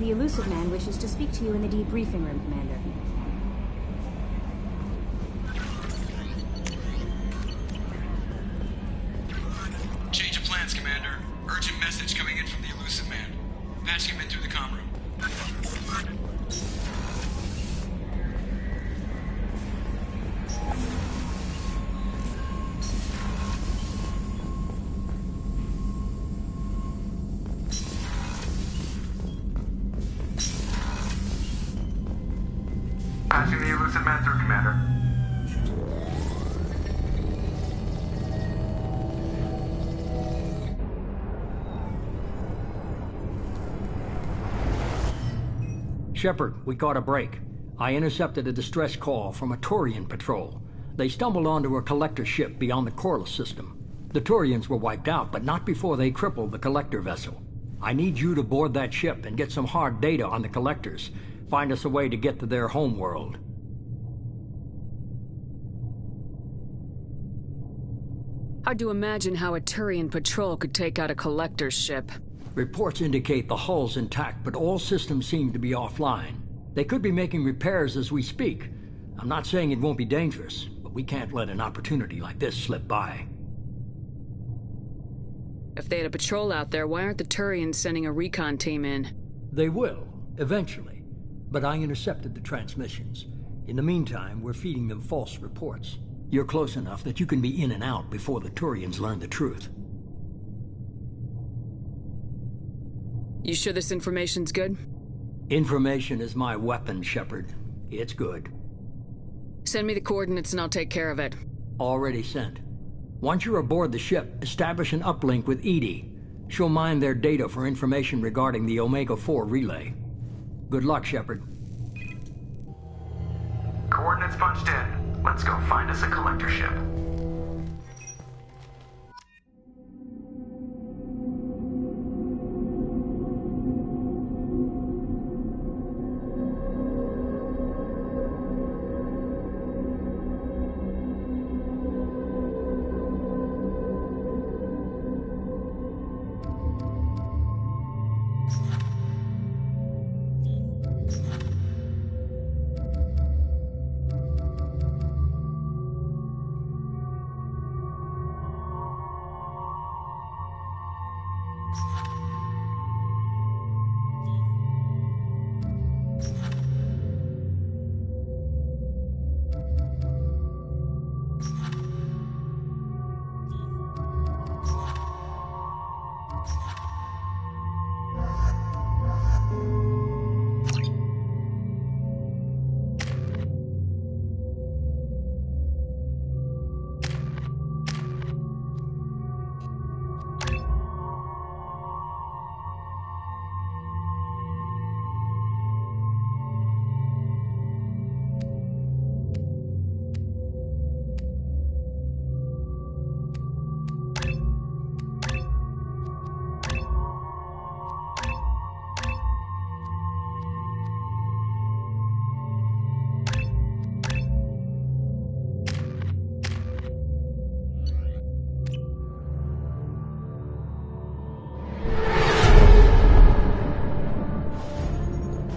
The elusive man wishes to speak to you in the debriefing room, Commander. Change of plans, Commander. Urgent message coming in from the elusive man. Patching him in through the comm room. Patching the elusive man through, Commander. Shepard, we caught a break. I intercepted a distress call from a Turian patrol. They stumbled onto a collector ship beyond the Corliss system. The Turians were wiped out, but not before they crippled the collector vessel. I need you to board that ship and get some hard data on the collectors. Find us a way to get to their homeworld. Hard to imagine how a Turian patrol could take out a collector's ship. Reports indicate the hull's intact, but all systems seem to be offline. They could be making repairs as we speak. I'm not saying it won't be dangerous, but we can't let an opportunity like this slip by. If they had a patrol out there, why aren't the Turians sending a recon team in? They will, eventually. But I intercepted the transmissions. In the meantime, we're feeding them false reports. You're close enough that you can be in and out before the Turians learn the truth. You sure this information's good? Information is my weapon, Shepard. It's good. Send me the coordinates and I'll take care of it. Already sent. Once you're aboard the ship, establish an uplink with Edie. She'll mine their data for information regarding the Omega-4 relay. Good luck, Shepard. Coordinates punched in. Let's go find us a collector ship.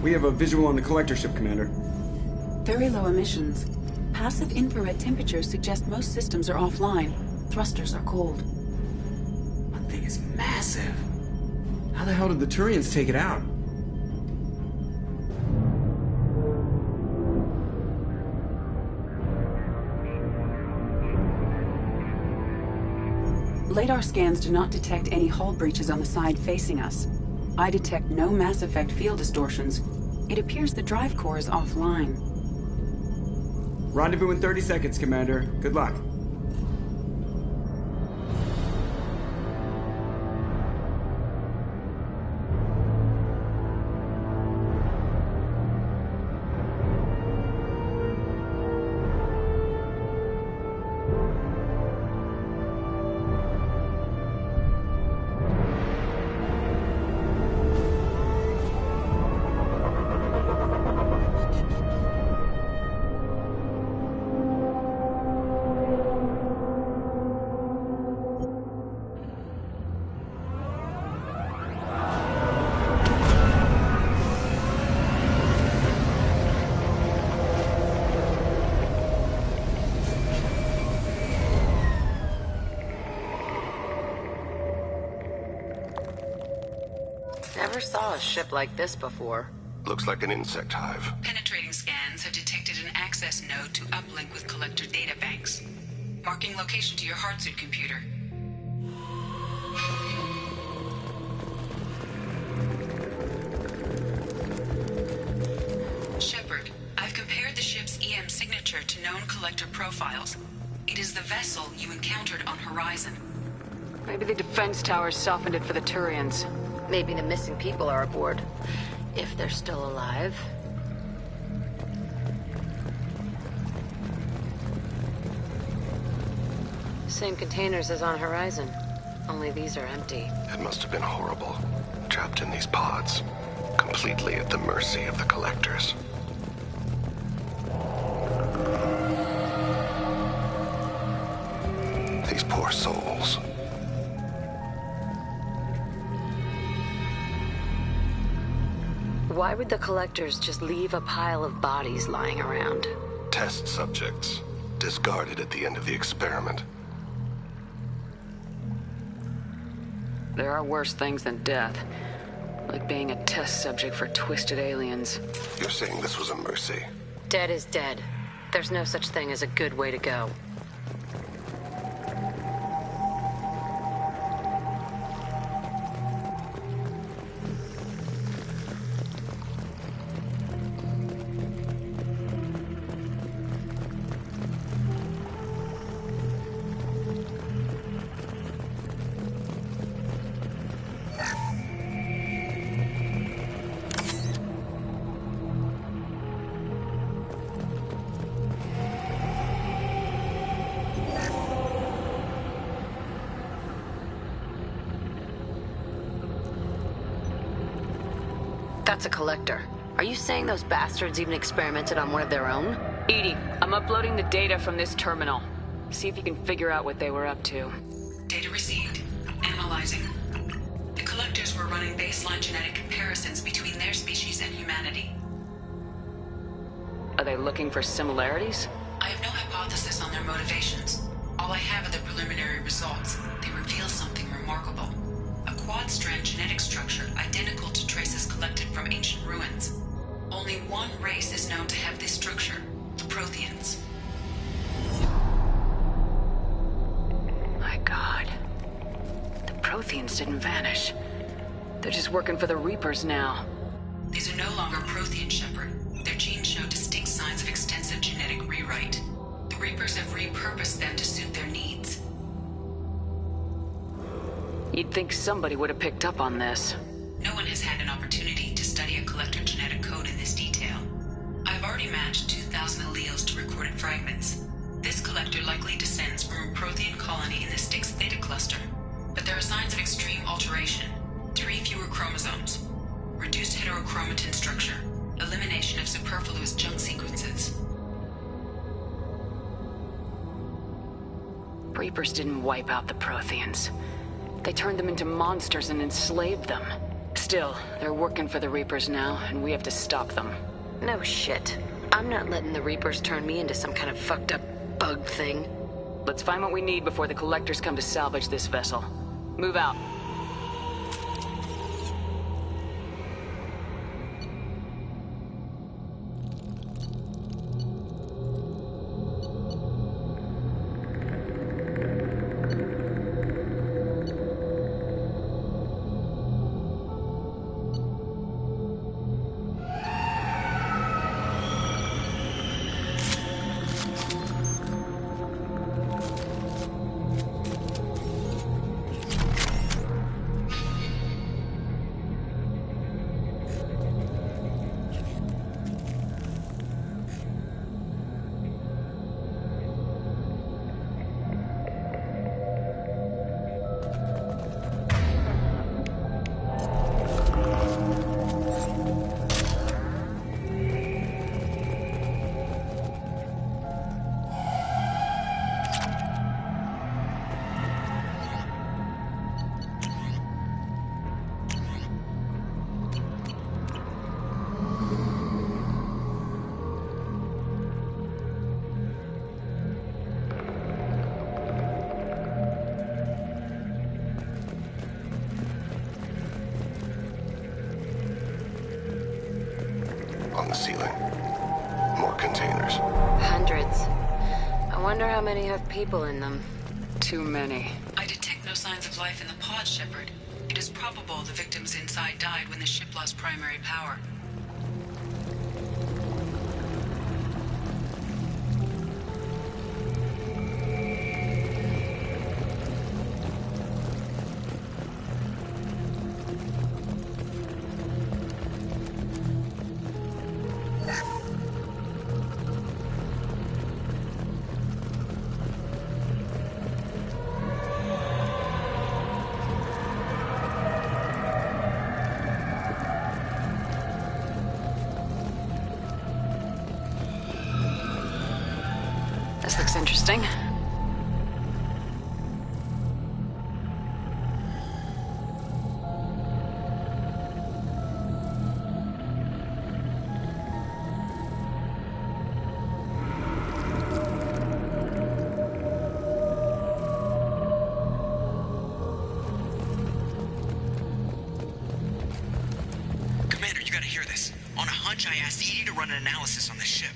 We have a visual on the collector ship, Commander. Very low emissions. Passive infrared temperatures suggest most systems are offline. Thrusters are cold. That thing is massive. How the hell did the Turians take it out? Radar scans do not detect any hull breaches on the side facing us. I detect no mass effect field distortions. It appears the drive core is offline. Rendezvous in 30 seconds, Commander. Good luck. Never saw a ship like this before. Looks like an insect hive. Penetrating scans have detected an access node to uplink with collector databanks. Marking location to your hardsuit computer. Shepard, I've compared the ship's EM signature to known collector profiles. It is the vessel you encountered on Horizon. Maybe the defense towers softened it for the Turians. Maybe the missing people are aboard. If they're still alive. Same containers as on Horizon. Only these are empty. It must have been horrible. Trapped in these pods. Completely at the mercy of the collectors. These poor souls. Why would the collectors just leave a pile of bodies lying around? Test subjects. Discarded at the end of the experiment. There are worse things than death. Like being a test subject for twisted aliens. You're saying this was a mercy? Dead is dead. There's no such thing as a good way to go. That's a collector. Are you saying those bastards even experimented on one of their own? EDI, I'm uploading the data from this terminal. See if you can figure out what they were up to. Data received. Analyzing. The collectors were running baseline genetic comparisons between their species and humanity. Are they looking for similarities? I have no hypothesis on their motivations. All I have are the preliminary results. They reveal something remarkable. A quad-strand genetic structure identical to traces collected from ancient ruins. Only one race is known to have this structure, the Protheans. My God. The Protheans didn't vanish. They're just working for the Reapers now. These are no longer Prothean, Shepard. Their genes show distinct signs of extensive genetic rewrite. The Reapers have repurposed them to suit their needs. You'd think somebody would have picked up on this. No one has had an opportunity to study a collector genetic code in this detail. I've already matched 2,000 alleles to recorded fragments. This collector likely descends from a Prothean colony in the Styx Theta cluster. But there are signs of extreme alteration. 3 fewer chromosomes. Reduced heterochromatin structure. Elimination of superfluous junk sequences. Reapers didn't wipe out the Protheans. They turned them into monsters and enslaved them. Still, they're working for the Reapers now, and we have to stop them. No shit. I'm not letting the Reapers turn me into some kind of fucked up bug thing. Let's find what we need before the collectors come to salvage this vessel. Move out. the ceiling. More containers. Hundreds. I wonder how many have people in them. Too many. I detect no signs of life in the pod, Shepard. It is probable the victims inside died when the ship lost primary power. This looks interesting. Commander, you gotta hear this. On a hunch, I asked Edie to run an analysis on this ship.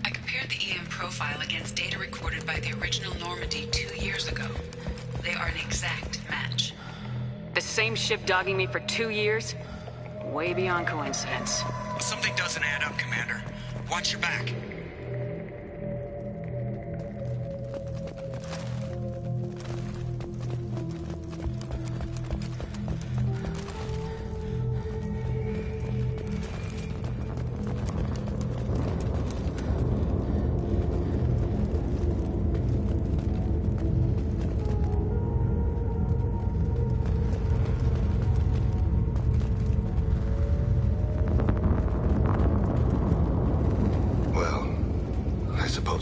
I compared the EM profile against data recorded by the original Normandy 2 years ago. They are an exact match. The same ship dogging me for 2 years? Way beyond coincidence. Something doesn't add up, Commander. Watch your back.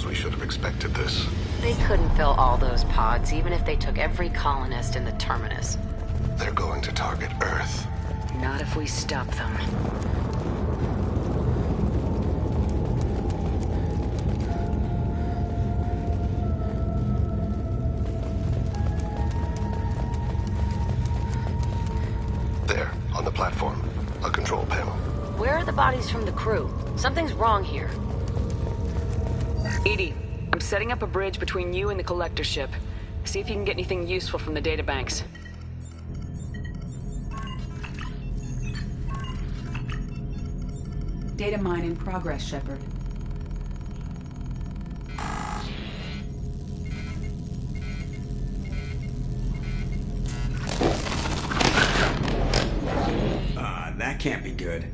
We should have expected this. They couldn't fill all those pods, even if they took every colonist in the terminus. They're going to target Earth. Not if we stop them. There, on the platform. A control panel. Where are the bodies from the crew? Something's wrong here. Edie, I'm setting up a bridge between you and the collector ship. See if you can get anything useful from the databanks. Data mine in progress, Shepard. That can't be good.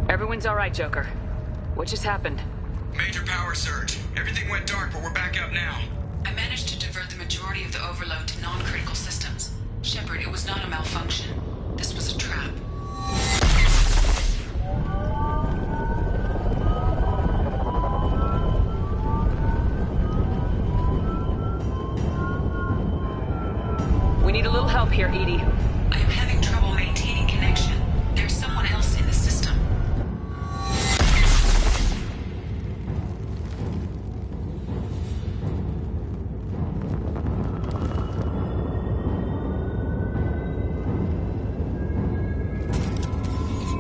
Everyone's all right, Joker. What just happened? Major power surge. Everything went dark, but we're back up now. I managed to divert the majority of the overload to non-critical systems. Shepard, it was not a malfunction. This was a trap. We need a little help here, Edie. I am having trouble maintaining connection. There's someone else in the system.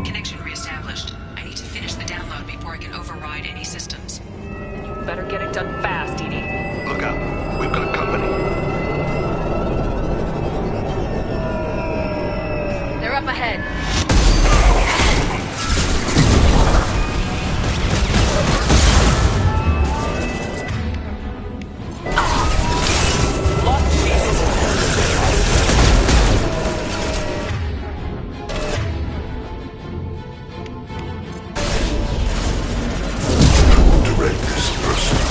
Connection reestablished. I need to finish the download before I can override any systems. You better get it done fast, Edie. Look out. We've got company. They're up ahead. Lost Direct this personally.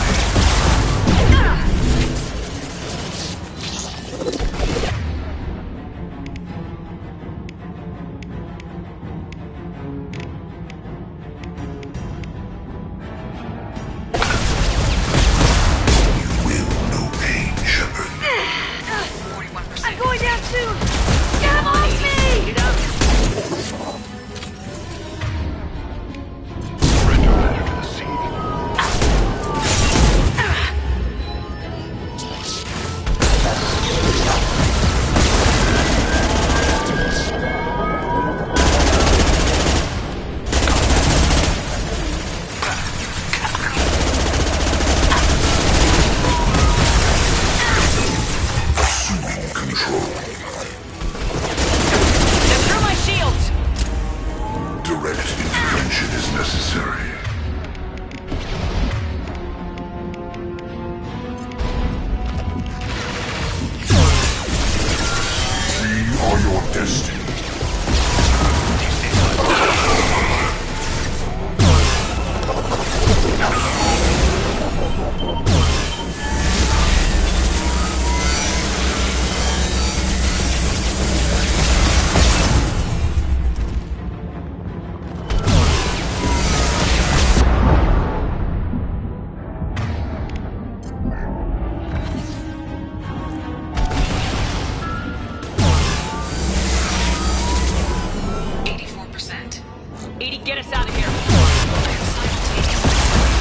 Get us out of here. I have simultaneously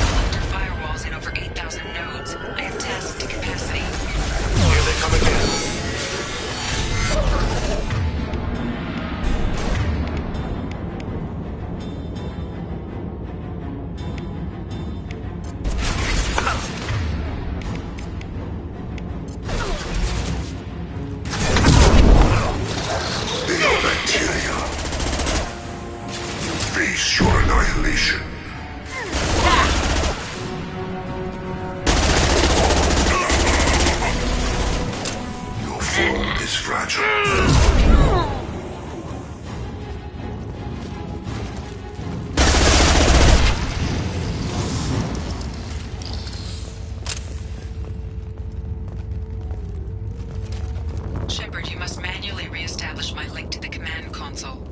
collector firewalls in over 8,000 nodes. I have tasked to capacity. Here they come again. Face your annihilation. Your form is fragile. Shepard, you must manually re-establish my link to the command console.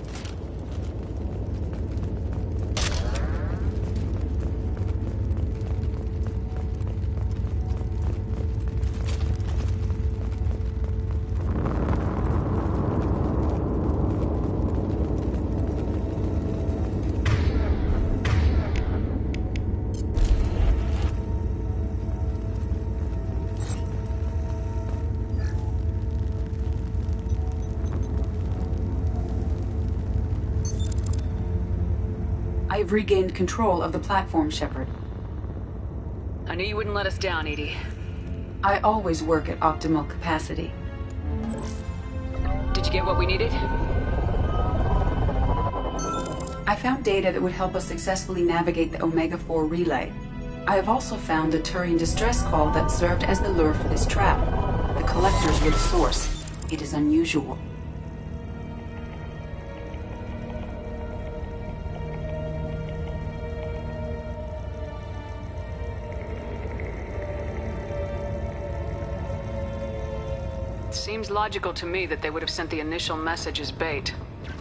I've regained control of the platform, Shepard. I knew you wouldn't let us down, Edie. I always work at optimal capacity. Did you get what we needed? I found data that would help us successfully navigate the Omega-4 relay. I have also found a Turian distress call that served as the lure for this trap. The collectors were the source. It is unusual. Seems logical to me that they would have sent the initial message as bait.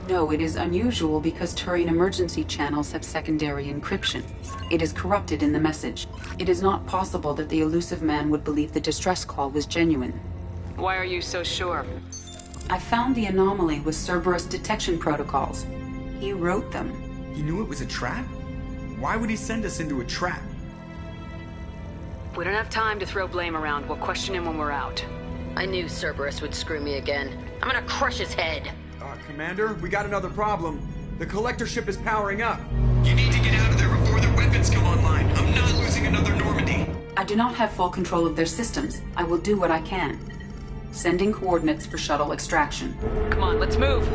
No, it is unusual because Turian emergency channels have secondary encryption. It is corrupted in the message. It is not possible that the elusive man would believe the distress call was genuine. Why are you so sure? I found the anomaly with Cerberus detection protocols. He wrote them. He knew it was a trap? Why would he send us into a trap? We don't have time to throw blame around. We'll question him when we're out. I knew Cerberus would screw me again. I'm gonna crush his head. Commander, we got another problem. The collector ship is powering up. You need to get out of there before their weapons come online. I'm not losing another Normandy. I do not have full control of their systems. I will do what I can. Sending coordinates for shuttle extraction. Come on, let's move.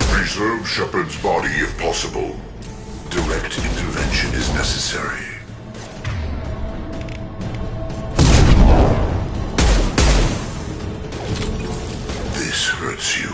Preserve Shepard's body if possible. Direct intervention is necessary. This hurts you.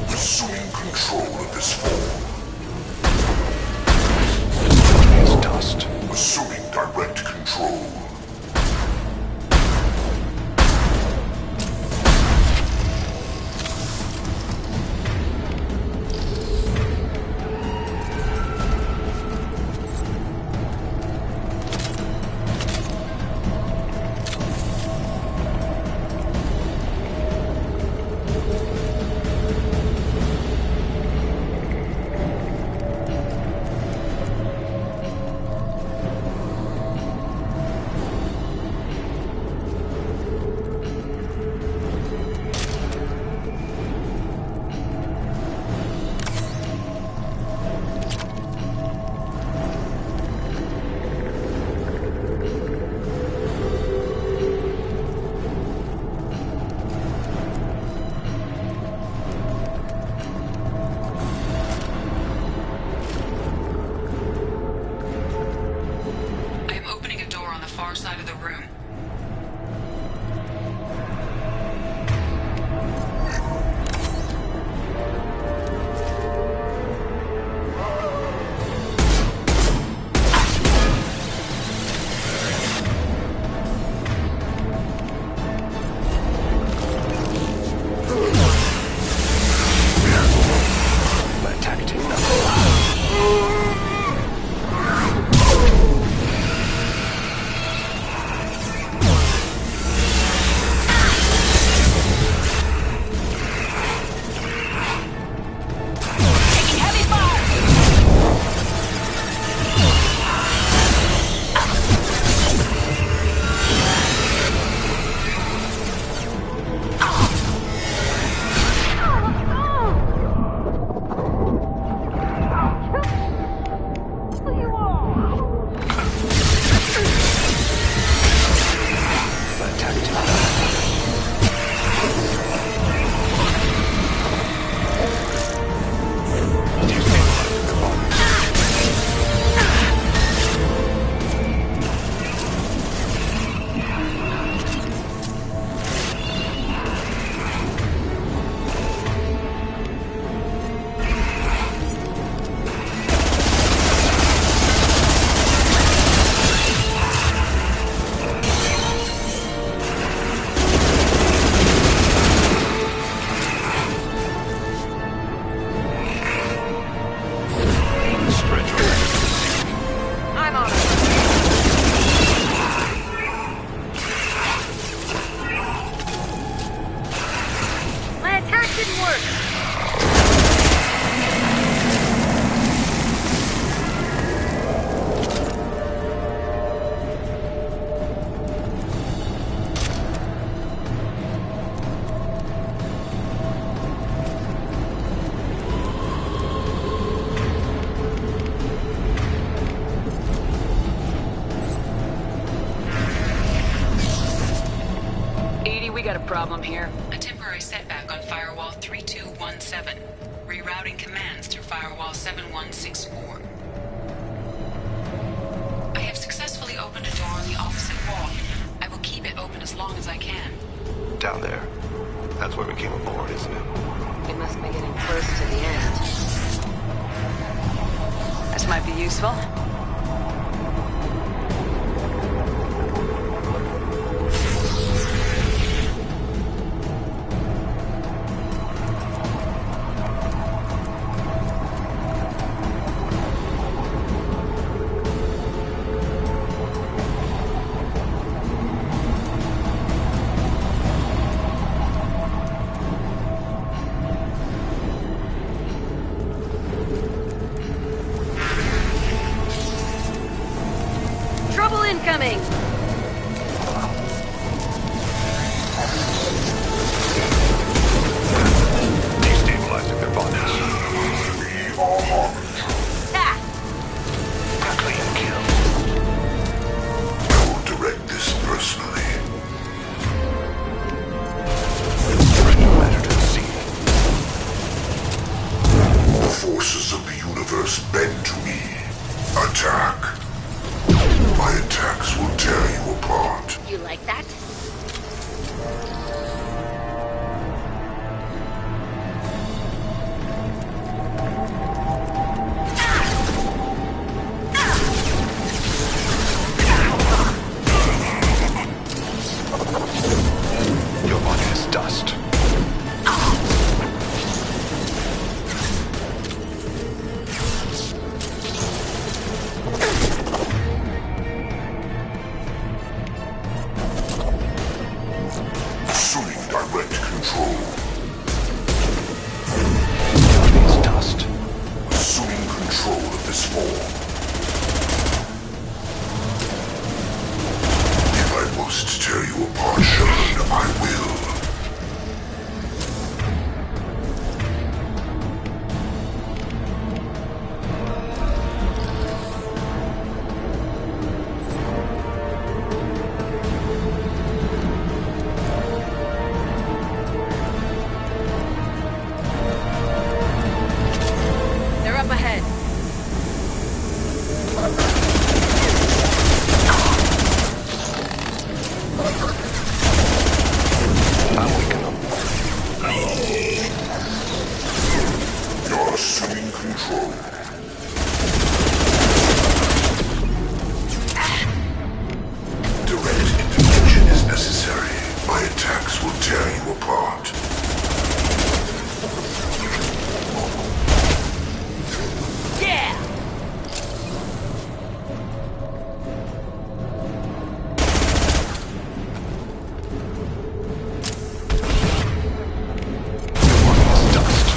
Assuming control of this form. It's dust. Assuming direct control. Side of the room. My tactic number. got a problem here. A temporary setback on Firewall 3217. Rerouting commands through Firewall 7164. I have successfully opened a door on the opposite wall. I will keep it open as long as I can. Down there. That's where we came aboard, isn't it? We must be getting close to the end. This might be useful. Incoming! Destabilizing their bodies. Clean kill. I will direct this personally. Surrender matter to the sea. The forces of the universe bend to me. Attack. My attacks will tear that? Your body is dust. Assuming direct control. Body is dust. Assuming control of this form. If I must tear you apart, Shepard, I will. They're up ahead. Awaken them. You're assuming control. Direct intervention is necessary. My attacks will tear you apart. Yeah! Your body is dust.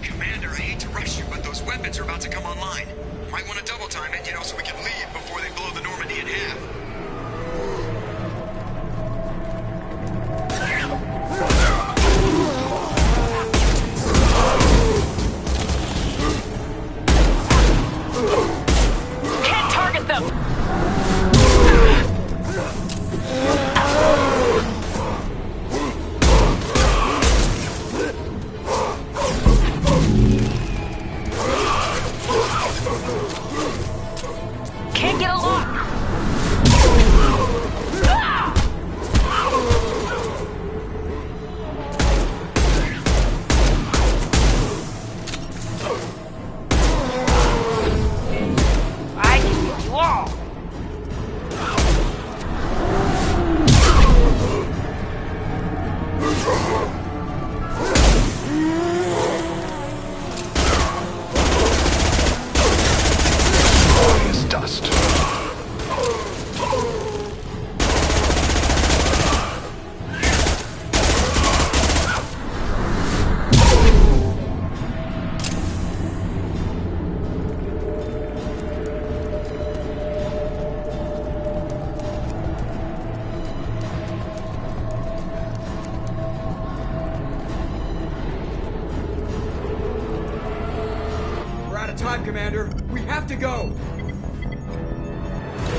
Commander, I hate to rush you, but those weapons are about to come online. Might want to double time it, so we can leave before they blow the Normandy in half. Can't target them! Can't get a lock! I can get you all! Body is dust. We're out of time, Commander. We have to go.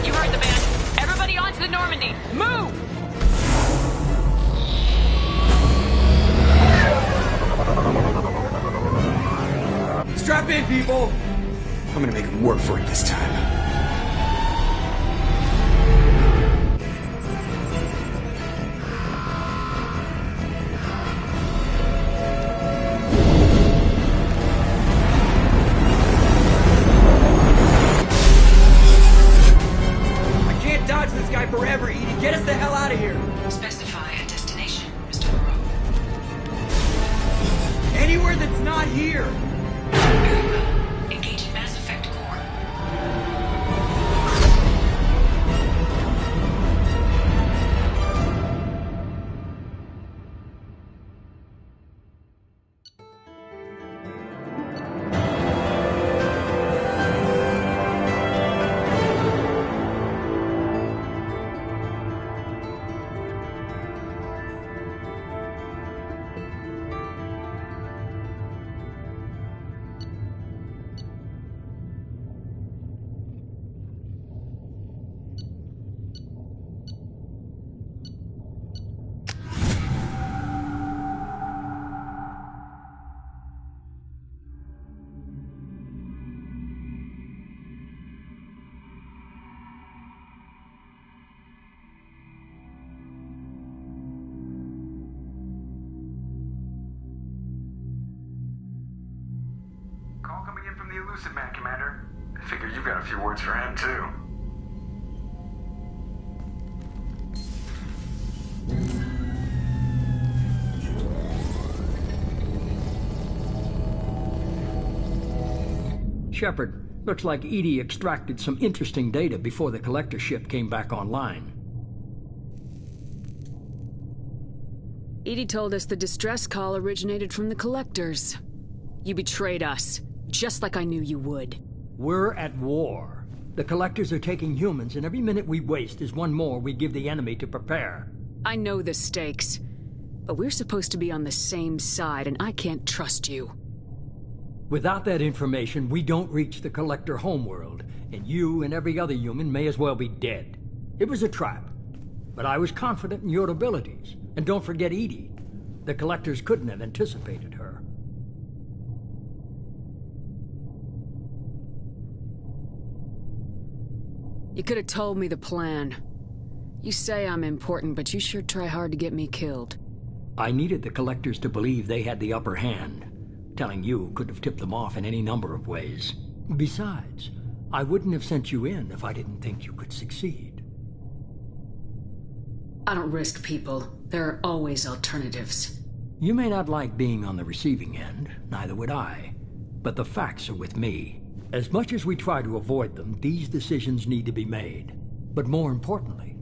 You heard the man. Everybody onto the Normandy. Move! Strap in, people. I'm gonna make him work for it this time. not here! Very well. Engaging Mass Effect Core. Call coming in from the Elusive Man, Commander. I figure you've got a few words for him, too. Shepard, looks like EDI extracted some interesting data before the collector ship came back online. EDI told us the distress call originated from the collectors. You betrayed us, just like I knew you would. We're at war. The collectors are taking humans, and every minute we waste is one more we give the enemy to prepare. I know the stakes, but we're supposed to be on the same side, and I can't trust you. Without that information, we don't reach the collector homeworld, and you and every other human may as well be dead. It was a trap, but I was confident in your abilities. And don't forget EDI. The collectors couldn't have anticipated her. You could have told me the plan. You say I'm important, but you sure try hard to get me killed. I needed the collectors to believe they had the upper hand. Telling you could have tipped them off in any number of ways. Besides, I wouldn't have sent you in if I didn't think you could succeed. I don't risk people. There are always alternatives. You may not like being on the receiving end, neither would I. But the facts are with me. As much as we try to avoid them, these decisions need to be made. But more importantly,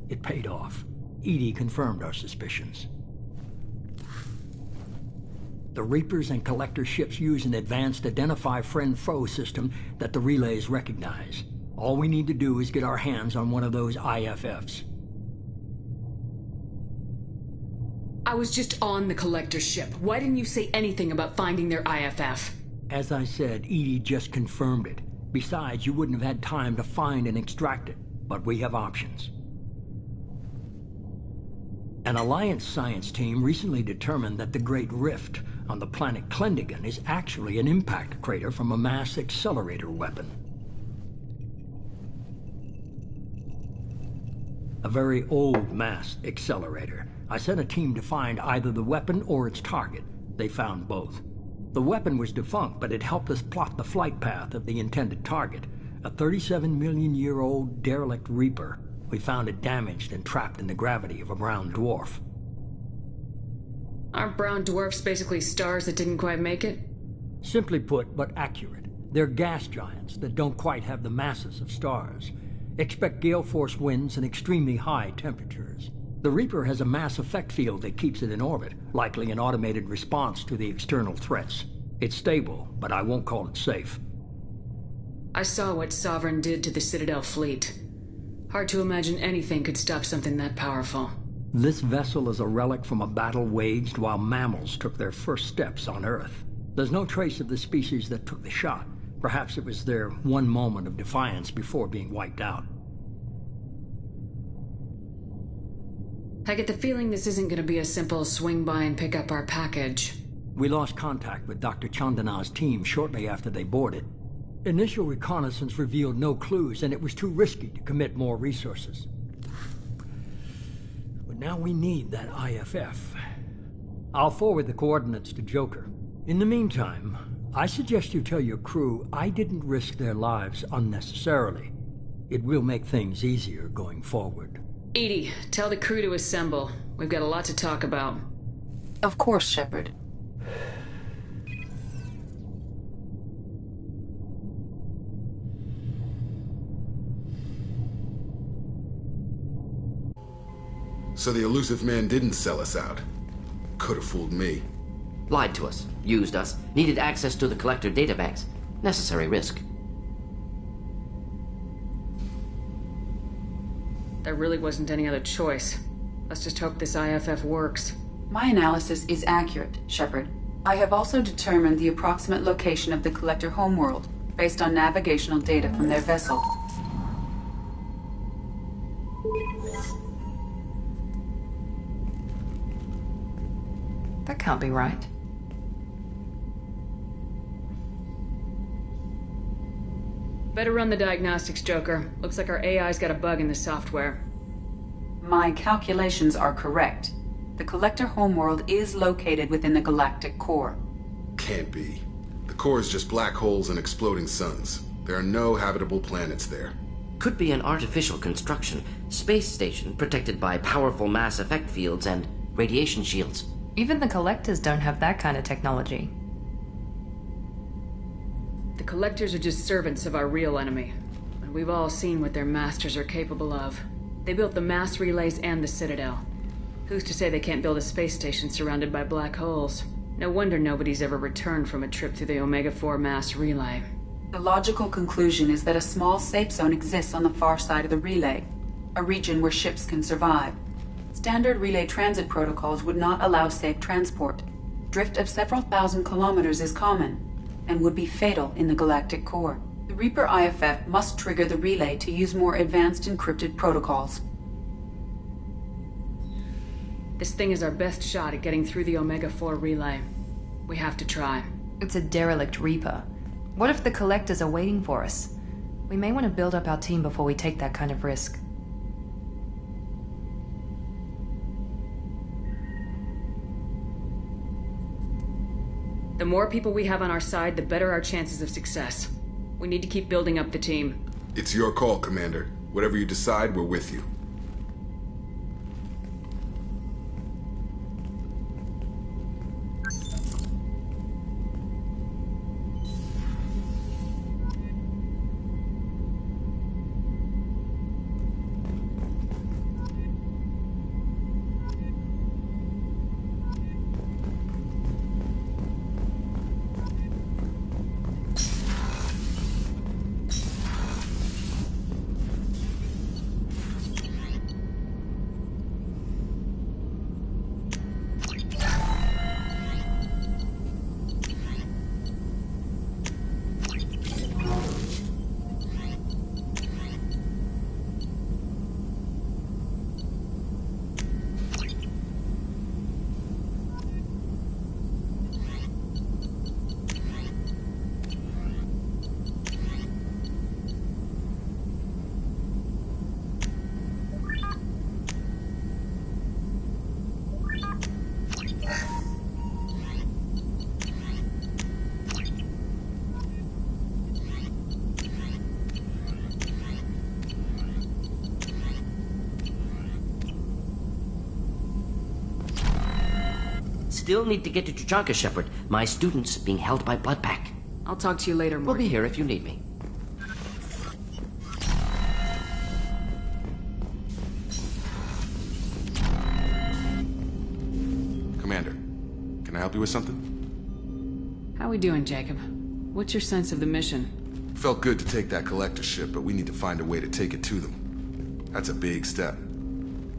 it paid off. EDI confirmed our suspicions. The Reapers and Collector ships use an advanced Identify Friend-Foe system that the relays recognize. All we need to do is get our hands on one of those IFFs. I was just on the Collector ship. Why didn't you say anything about finding their IFF? As I said, EDI just confirmed it. Besides, you wouldn't have had time to find and extract it. But we have options. An Alliance science team recently determined that the Great Rift on the planet Klendigan is actually an impact crater from a mass accelerator weapon. A very old mass accelerator. I sent a team to find either the weapon or its target. They found both. The weapon was defunct, but it helped us plot the flight path of the intended target, a 37-million-year-old derelict Reaper. We found it damaged and trapped in the gravity of a brown dwarf. Aren't brown dwarfs basically stars that didn't quite make it? Simply put, but accurate. They're gas giants that don't quite have the masses of stars. Expect gale force winds and extremely high temperatures. The Reaper has a mass effect field that keeps it in orbit, likely an automated response to the external threats. It's stable, but I won't call it safe. I saw what Sovereign did to the Citadel fleet. Hard to imagine anything could stop something that powerful. This vessel is a relic from a battle waged while mammals took their first steps on Earth. There's no trace of the species that took the shot. Perhaps it was their one moment of defiance before being wiped out. I get the feeling this isn't going to be a simple swing by and pick up our package. We lost contact with Dr. Chandana's team shortly after they boarded. Initial reconnaissance revealed no clues, and it was too risky to commit more resources. But now we need that IFF. I'll forward the coordinates to Joker. In the meantime, I suggest you tell your crew I didn't risk their lives unnecessarily. It will make things easier going forward. EDI, tell the crew to assemble. We've got a lot to talk about. Of course, Shepard. So the elusive man didn't sell us out. Could have fooled me. Lied to us, used us, needed access to the Collector databanks. Necessary risk. There really wasn't any other choice. Let's just hope this IFF works. My analysis is accurate, Shepard. I have also determined the approximate location of the Collector homeworld, based on navigational data from their vessel. That can't be right. Better run the diagnostics, Joker. Looks like our AI's got a bug in the software. My calculations are correct. The Collector homeworld is located within the galactic core. Can't be. The core is just black holes and exploding suns. There are no habitable planets there. Could be an artificial construction. Space station protected by powerful mass effect fields and radiation shields. Even the Collectors don't have that kind of technology. The Collectors are just servants of our real enemy. And we've all seen what their masters are capable of. They built the mass relays and the Citadel. Who's to say they can't build a space station surrounded by black holes? No wonder nobody's ever returned from a trip through the Omega-4 mass relay. The logical conclusion is that a small safe zone exists on the far side of the relay, a region where ships can survive. Standard relay transit protocols would not allow safe transport. Drift of several thousand kilometers is common, and would be fatal in the galactic core. The Reaper IFF must trigger the relay to use more advanced encrypted protocols. This thing is our best shot at getting through the Omega-4 relay. We have to try. It's a derelict Reaper. What if the Collectors are waiting for us? We may want to build up our team before we take that kind of risk. The more people we have on our side, the better our chances of success. We need to keep building up the team. It's your call, Commander. Whatever you decide, we're with you. Still need to get to Tuchanka, Shepard. My student's being held by Bloodpack. I'll talk to you later, Morty. We'll be here if you need me. Commander, can I help you with something? How we doing, Jacob? What's your sense of the mission? Felt good to take that collector ship, but we need to find a way to take it to them. That's a big step.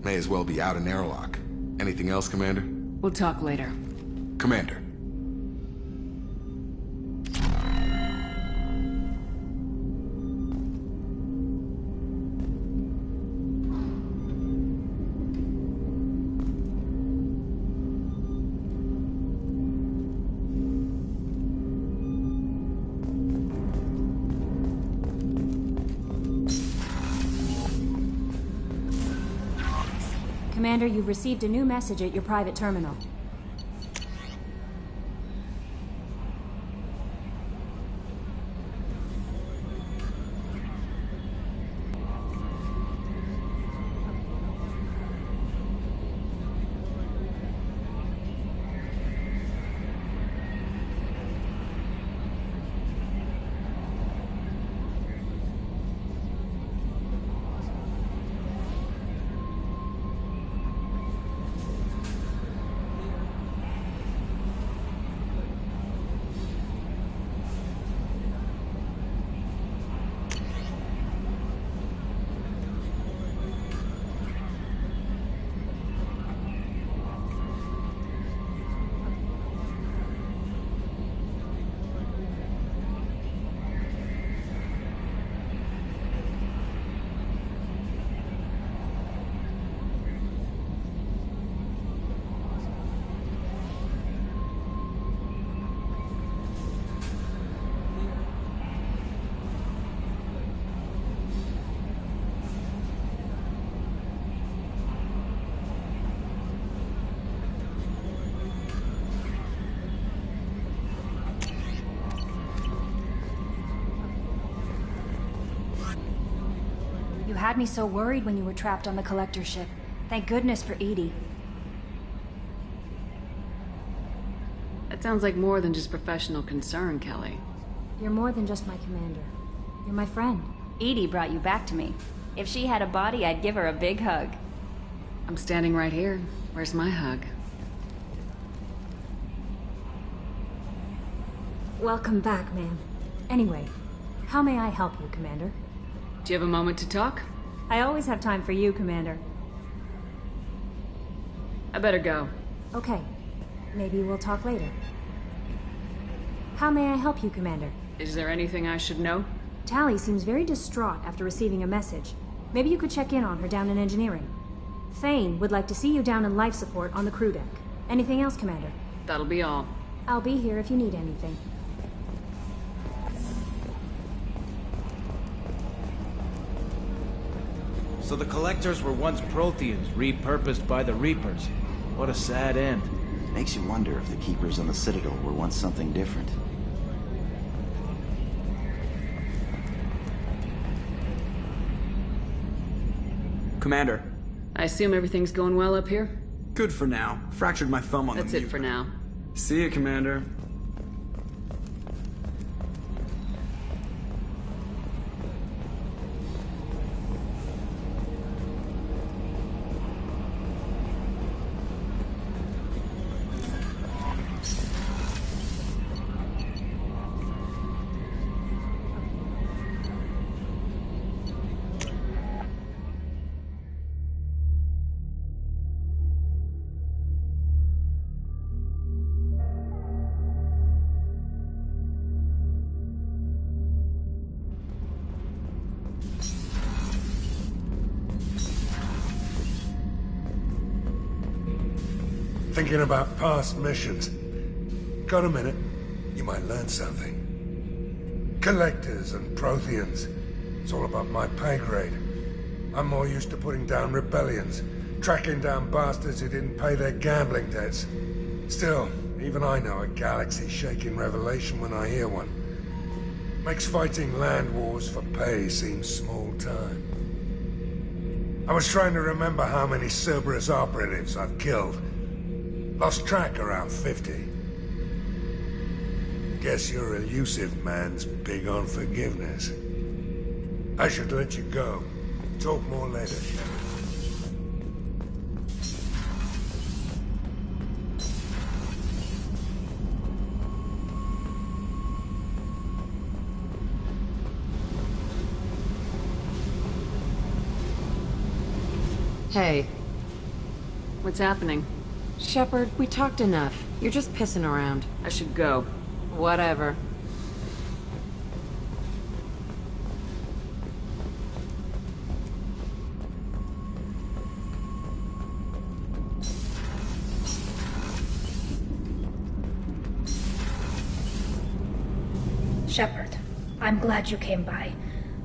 May as well be out an airlock. Anything else, Commander? We'll talk later. Commander. Commander, you've received a new message at your private terminal. had me so worried when you were trapped on the collector ship. Thank goodness for Edie. That sounds like more than just professional concern, Kelly. You're more than just my commander. You're my friend. Edie brought you back to me. If she had a body, I'd give her a big hug. I'm standing right here. Where's my hug? Welcome back, ma'am. Anyway, how may I help you, Commander? Do you have a moment to talk? I always have time for you, Commander. I better go. Okay. Maybe we'll talk later. How may I help you, Commander? Is there anything I should know? Tally seems very distraught after receiving a message. Maybe you could check in on her down in engineering. Thane would like to see you down in life support on the crew deck. Anything else, Commander? That'll be all. I'll be here if you need anything. So the Collectors were once Protheans, repurposed by the Reapers. What a sad end. Makes you wonder if the Keepers on the Citadel were once something different. Commander. I assume everything's going well up here? Good for now. Fractured my thumb on That's the it for now. See you, Commander. Thinking about past missions. Got a minute? You might learn something. Collectors and Protheans. It's all about my pay grade. I'm more used to putting down rebellions, tracking down bastards who didn't pay their gambling debts. Still, even I know a galaxy-shaking revelation when I hear one. Makes fighting land wars for pay seem small time. I was trying to remember how many Cerberus operatives I've killed. Lost track around 50. Guess your elusive man's big on forgiveness. I should let you go. Talk more later, Shepard. Hey. What's happening? Shepard, we talked enough. You're just pissing around. I should go. Whatever. Shepard, I'm glad you came by.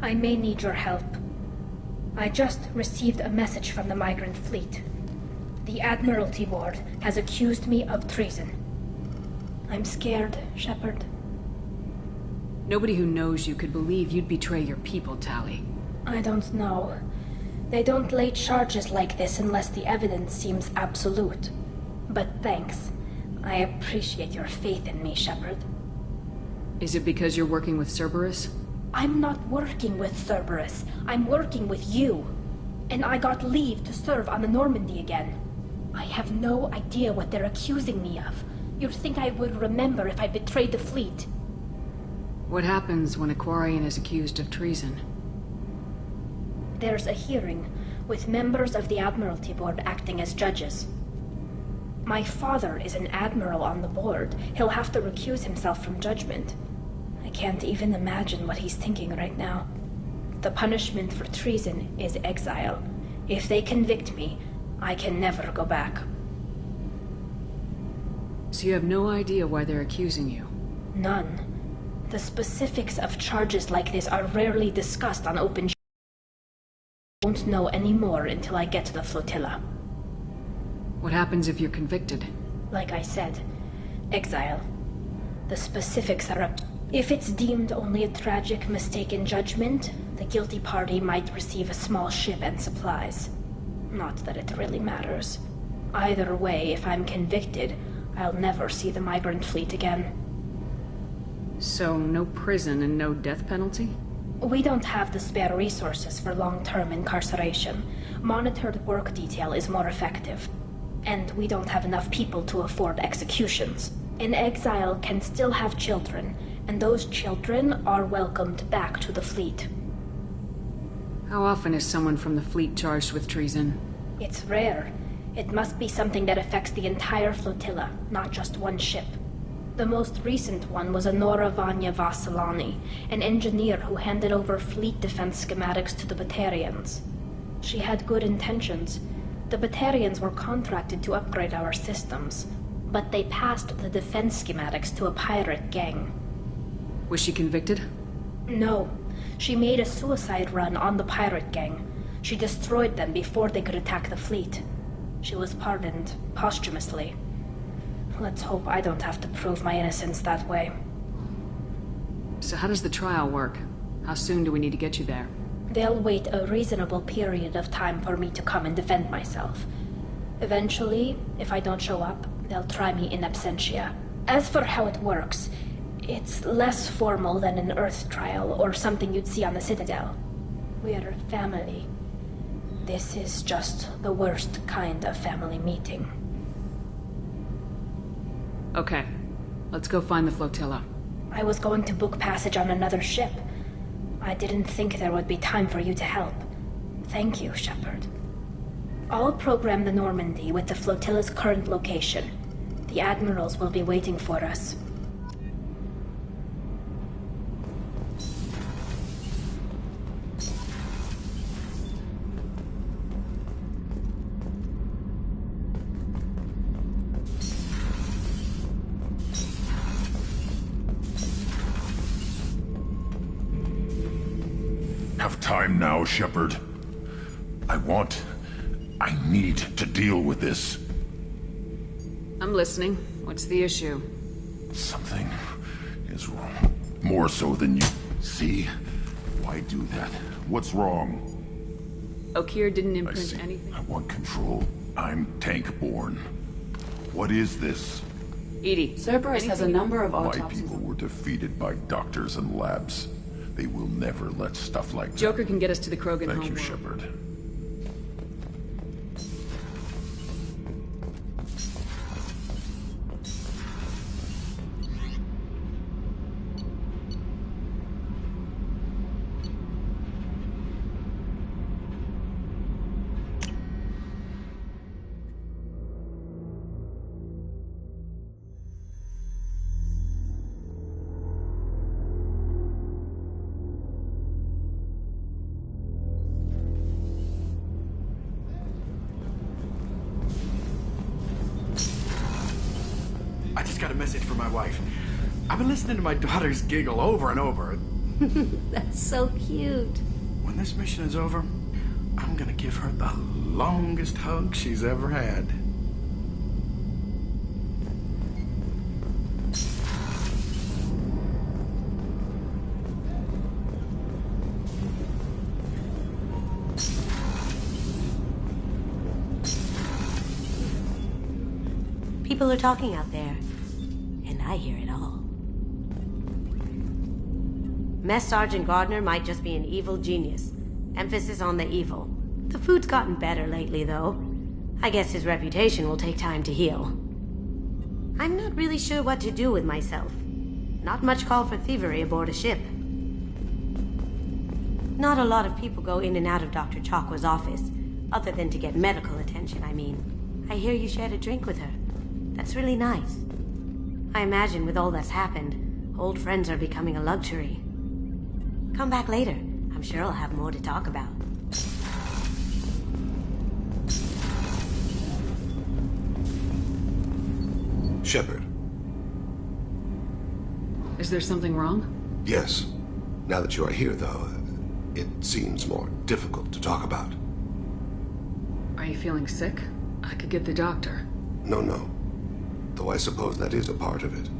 I may need your help. I just received a message from the migrant fleet. The Admiralty Board has accused me of treason. I'm scared, Shepard. Nobody who knows you could believe you'd betray your people, Tally. I don't know. They don't lay charges like this unless the evidence seems absolute. But thanks. I appreciate your faith in me, Shepard. Is it because you're working with Cerberus? I'm not working with Cerberus. I'm working with you. And I got leave to serve on the Normandy again. I have no idea what they're accusing me of. You'd think I would remember if I betrayed the fleet. What happens when a Quarian is accused of treason? There's a hearing, with members of the Admiralty Board acting as judges. My father is an admiral on the board. He'll have to recuse himself from judgment. I can't even imagine what he's thinking right now. The punishment for treason is exile. If they convict me, I can never go back. So you have no idea why they're accusing you? None. The specifics of charges like this are rarely discussed on open I won't know any more until I get to the flotilla. What happens if you're convicted? Like I said, exile. The specifics are up. If it's deemed only a tragic mistake in judgment, The guilty party might receive a small ship and supplies. Not that it really matters. Either way, if I'm convicted, I'll never see the migrant fleet again. So, no prison and no death penalty? We don't have the spare resources for long-term incarceration. Monitored work detail is more effective. And we don't have enough people to afford executions. An exile can still have children, and those children are welcomed back to the fleet. How often is someone from the fleet charged with treason? It's rare. It must be something that affects the entire flotilla, not just one ship. The most recent one was Anora Vanya Vasilani, an engineer who handed over fleet defense schematics to the Batarians. She had good intentions. The Batarians were contracted to upgrade our systems, but they passed the defense schematics to a pirate gang. Was she convicted? No. She made a suicide run on the pirate gang. She destroyed them before they could attack the fleet. She was pardoned posthumously. Let's hope I don't have to prove my innocence that way. So how does the trial work? How soon do we need to get you there? They'll wait a reasonable period of time for me to come and defend myself. Eventually, if I don't show up, they'll try me in absentia. As for how it works, it's less formal than an Earth trial or something you'd see on the Citadel. We're family. This is just the worst kind of family meeting. Okay, let's go find the flotilla. I was going to book passage on another ship. I didn't think there would be time for you to help. Thank you, Shepard. I'll program the Normandy with the flotilla's current location. The admirals will be waiting for us. Have time now, Shepard. I need to deal with this. I'm listening. What's the issue? Something is wrong. More so than you see? Why do that? What's wrong? Okeer didn't imprint anything? I want control. I'm tank-born. What is this? Edie. Cerberus has a number of My autopsies. people were defeated by doctors and labs. They will never let stuff like that. Joker can get us to the Krogan Thank you, homeworld. Shepard. I just got a message from my wife. I've been listening to my daughters giggle over and over. That's so cute. When this mission is over, I'm gonna give her the longest hug she's ever had. People are talking out there, and I hear it all. Mess Sergeant Gardner might just be an evil genius. Emphasis on the evil. The food's gotten better lately, though. I guess his reputation will take time to heal. I'm not really sure what to do with myself. Not much call for thievery aboard a ship. Not a lot of people go in and out of Dr. Chakwa's office, other than to get medical attention, I mean. I hear you shared a drink with her. That's really nice. I imagine with all that's happened, old friends are becoming a luxury. Come back later. I'm sure I'll have more to talk about. Shepard. Is there something wrong? Yes. Now that you are here, though, it seems more difficult to talk about. Are you feeling sick? I could get the doctor. No. Though I suppose that is a part of it.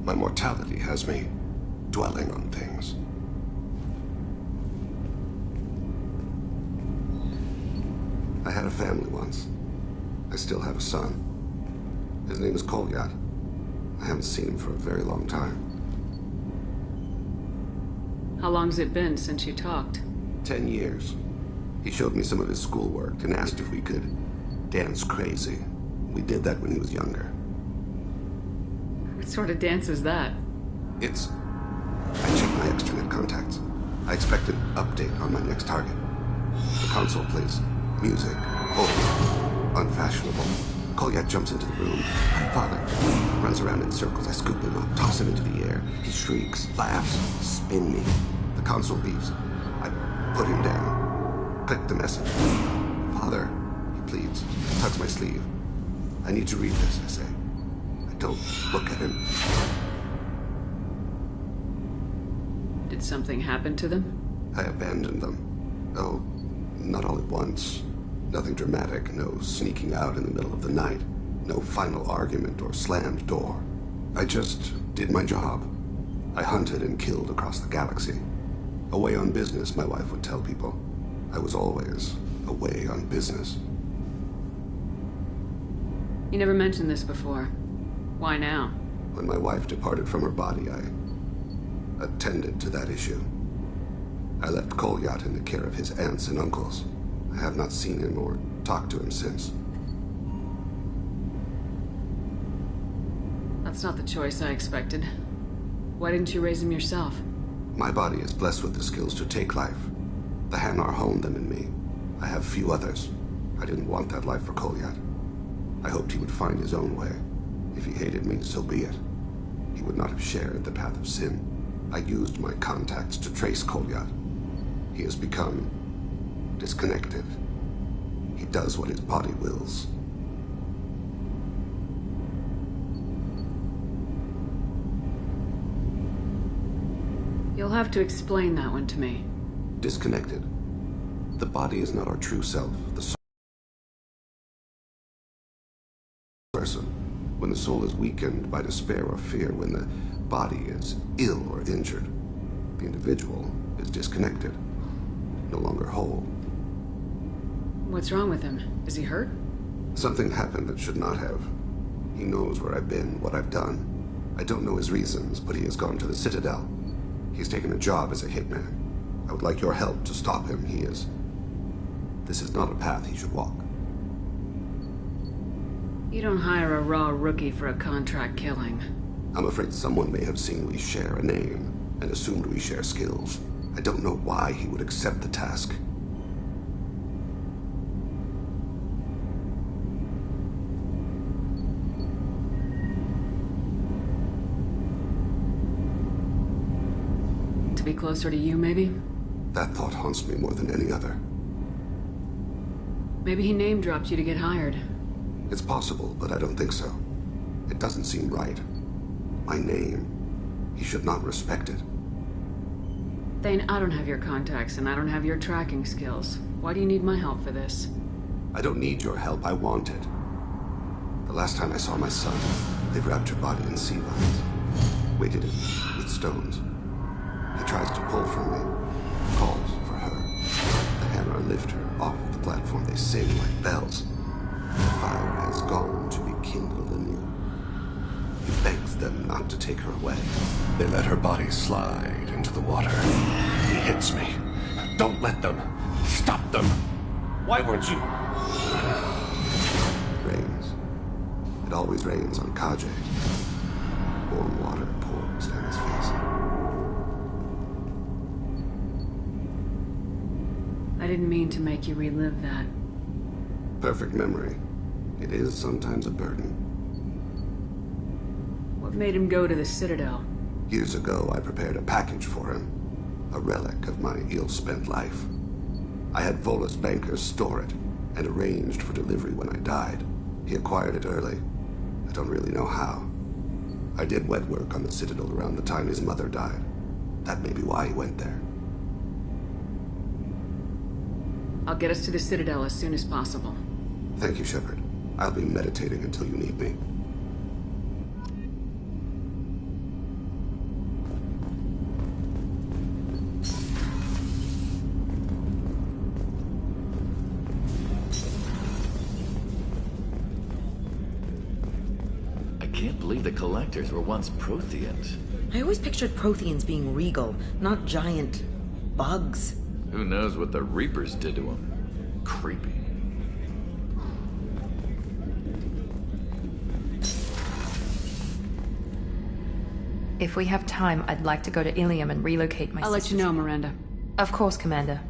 My mortality has me dwelling on things. I had a family once. I still have a son. His name is Kolyat. I haven't seen him for a very long time. How long's it been since you talked? 10 years. He showed me some of his schoolwork and asked if we could dance crazy. We did that when he was younger. What sort of dance is that? I checked my extranet contacts. I expect an update on my next target. The console plays music, old, unfashionable. Kolyat jumps into the room. My father runs around in circles. I scoop him up, toss him into the air. He shrieks, laughs, spin me. The console beeps. I put him down. Click the message. Father, he pleads, tugs my sleeve. I need to read this, I say. I don't look at him. Did something happen to them? I abandoned them. Oh, not all at once. Nothing dramatic, no sneaking out in the middle of the night, no final argument or slammed door. I just did my job. I hunted and killed across the galaxy. Away on business, my wife would tell people. I was always away on business. You never mentioned this before. Why now? When my wife departed from her body, I attended to that issue. I left Kolyat in the care of his aunts and uncles. I have not seen him or talked to him since. That's not the choice I expected. Why didn't you raise him yourself? My body is blessed with the skills to take life. The Hanar honed them in me. I have few others. I didn't want that life for Kolyat. I hoped he would find his own way. If he hated me, so be it. He would not have shared the path of sin. I used my contacts to trace Kolyat. He has become disconnected. He does what his body wills. You'll have to explain that one to me. Disconnected. The body is not our true self. The person. When the soul is weakened by despair or fear, when the body is ill or injured, the individual is disconnected, no longer whole. What's wrong with him? Is he hurt? Something happened that should not have. He knows where I've been, what I've done. I don't know his reasons, but he has gone to the Citadel. He's taken a job as a hitman. I would like your help to stop him. This is not a path he should walk. You don't hire a raw rookie for a contract killing. I'm afraid someone may have seen we share a name and assumed we share skills. I don't know why he would accept the task. To be closer to you, maybe? That thought haunts me more than any other. Maybe he name-dropped you to get hired. It's possible, but I don't think so. It doesn't seem right. My name. He should not respect it. Thane, I don't have your contacts, and I don't have your tracking skills. Why do you need my help for this? I don't need your help. I want it. The last time I saw my son, they wrapped her body in sea vines, weighted it with stones. He tries to pull from me, calls for her. The hammer lift her off the platform. They sing like bells. The fire has gone to be kindled anew. He begs them not to take her away. They let her body slide into the water. He hits me. Don't let them. Stop them. Why weren't you? It rains. It always rains on Kaje. Warm water pours down his face. I didn't mean to make you relive that. Perfect memory. It is sometimes a burden. What made him go to the Citadel? Years ago, I prepared a package for him. A relic of my ill-spent life. I had Volus bankers store it, and arranged for delivery when I died. He acquired it early. I don't really know how. I did wet work on the Citadel around the time his mother died. That may be why he went there. I'll get us to the Citadel as soon as possible. Thank you, Shepard. I'll be meditating until you need me. believe the Collectors were once Protheans. I always pictured Protheans being regal, not giant bugs. Who knows what the Reapers did to them? Creepy. If we have time, I'd like to go to Ilium and relocate my I'll let you know, Miranda. Of course, Commander.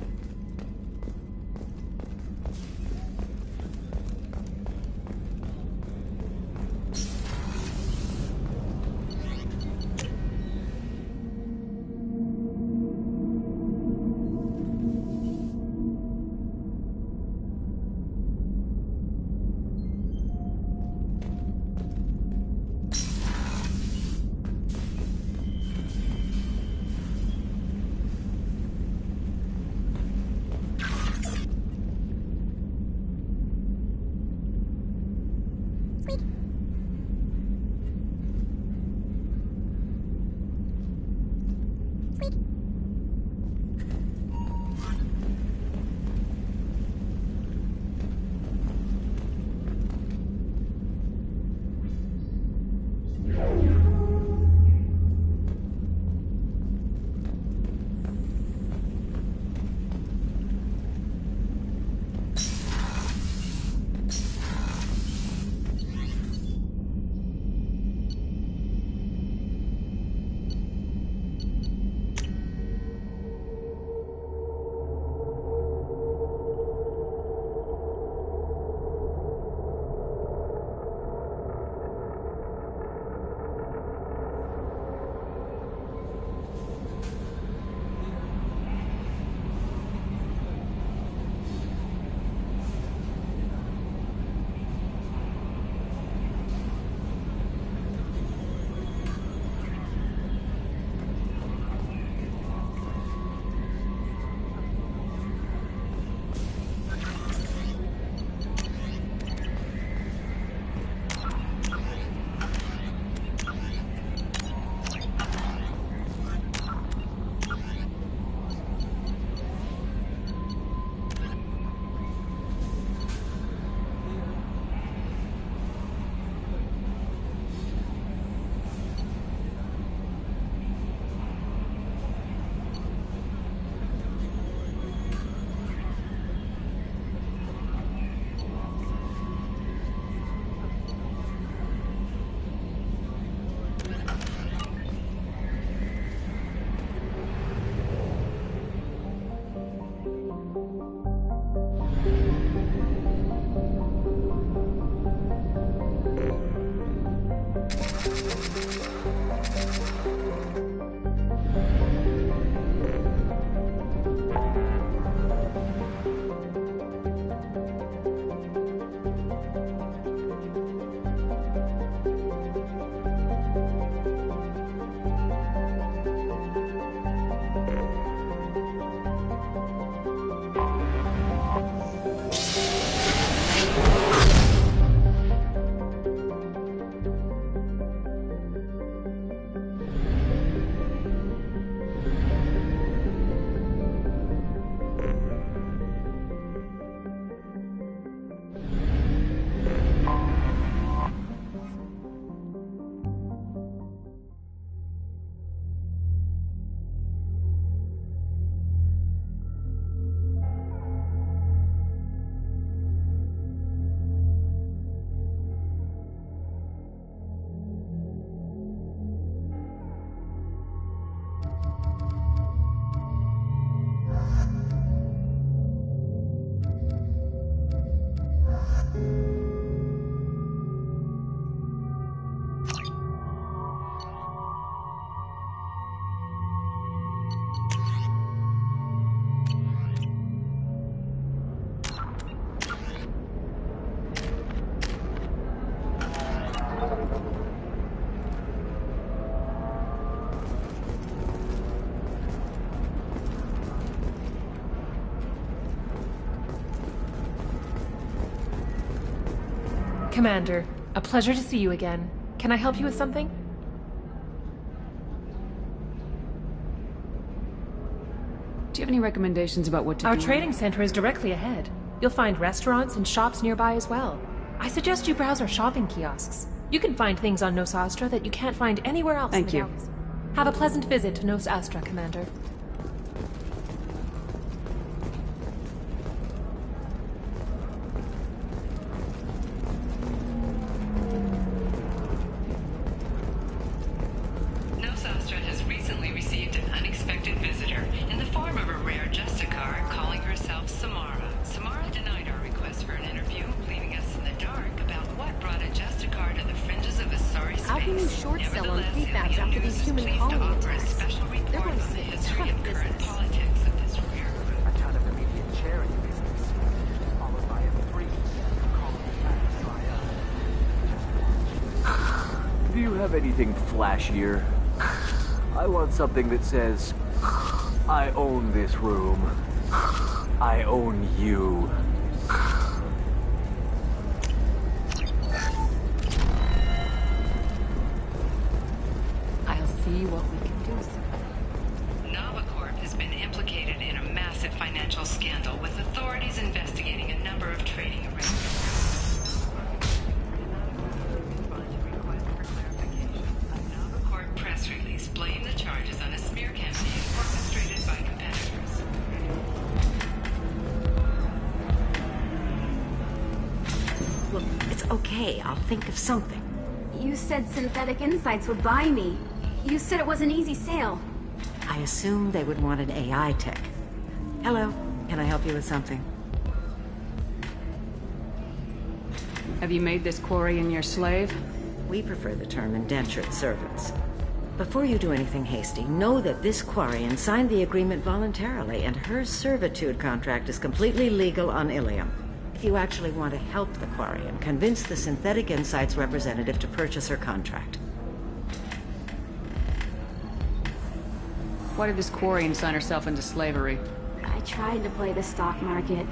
Commander, a pleasure to see you again. Can I help you with something? Do you have any recommendations about what to do? Our trading center is directly ahead. You'll find restaurants and shops nearby as well. I suggest you browse our shopping kiosks. You can find things on Nos Astra that you can't find anywhere else in the galaxy. Have a pleasant visit to Nos Astra, Commander. Nos Astra has recently received an unexpected visitor in the form of a rare Justicar calling herself Samara. Samara denied our request for an interview, leaving us in the dark about what brought a Justicar to the fringes of a sorry space. How can you short sell on prefabs after these human colony attacks? They're going to see a ton of business. Politics of this rare group. A ton of immediate charity business, followed by a 3% colony tax trial. Do you have anything flashier? I want something that says, I own this room. I own you. I'll see what we can do, sir. NavaCorp has been implicated in a massive financial scandal with authorities investigating a number of trading arrangements. A NavaCorp press release blamed the charges on a smear campaign orchestrated by competitors. Look, it's okay. I'll think of something. You said Synthetic Insights would buy me. You said it was an easy sale. I assumed they would want an AI tech. Hello, can I help you with something? Have you made this Quarian your slave? We prefer the term indentured servants. Before you do anything hasty, know that this Quarian signed the agreement voluntarily, and her servitude contract is completely legal on Ilium. If you actually want to help the Quarian, convince the Synthetic Insights representative to purchase her contract. Why did this Quarian sign herself into slavery? I tried to play the stock market.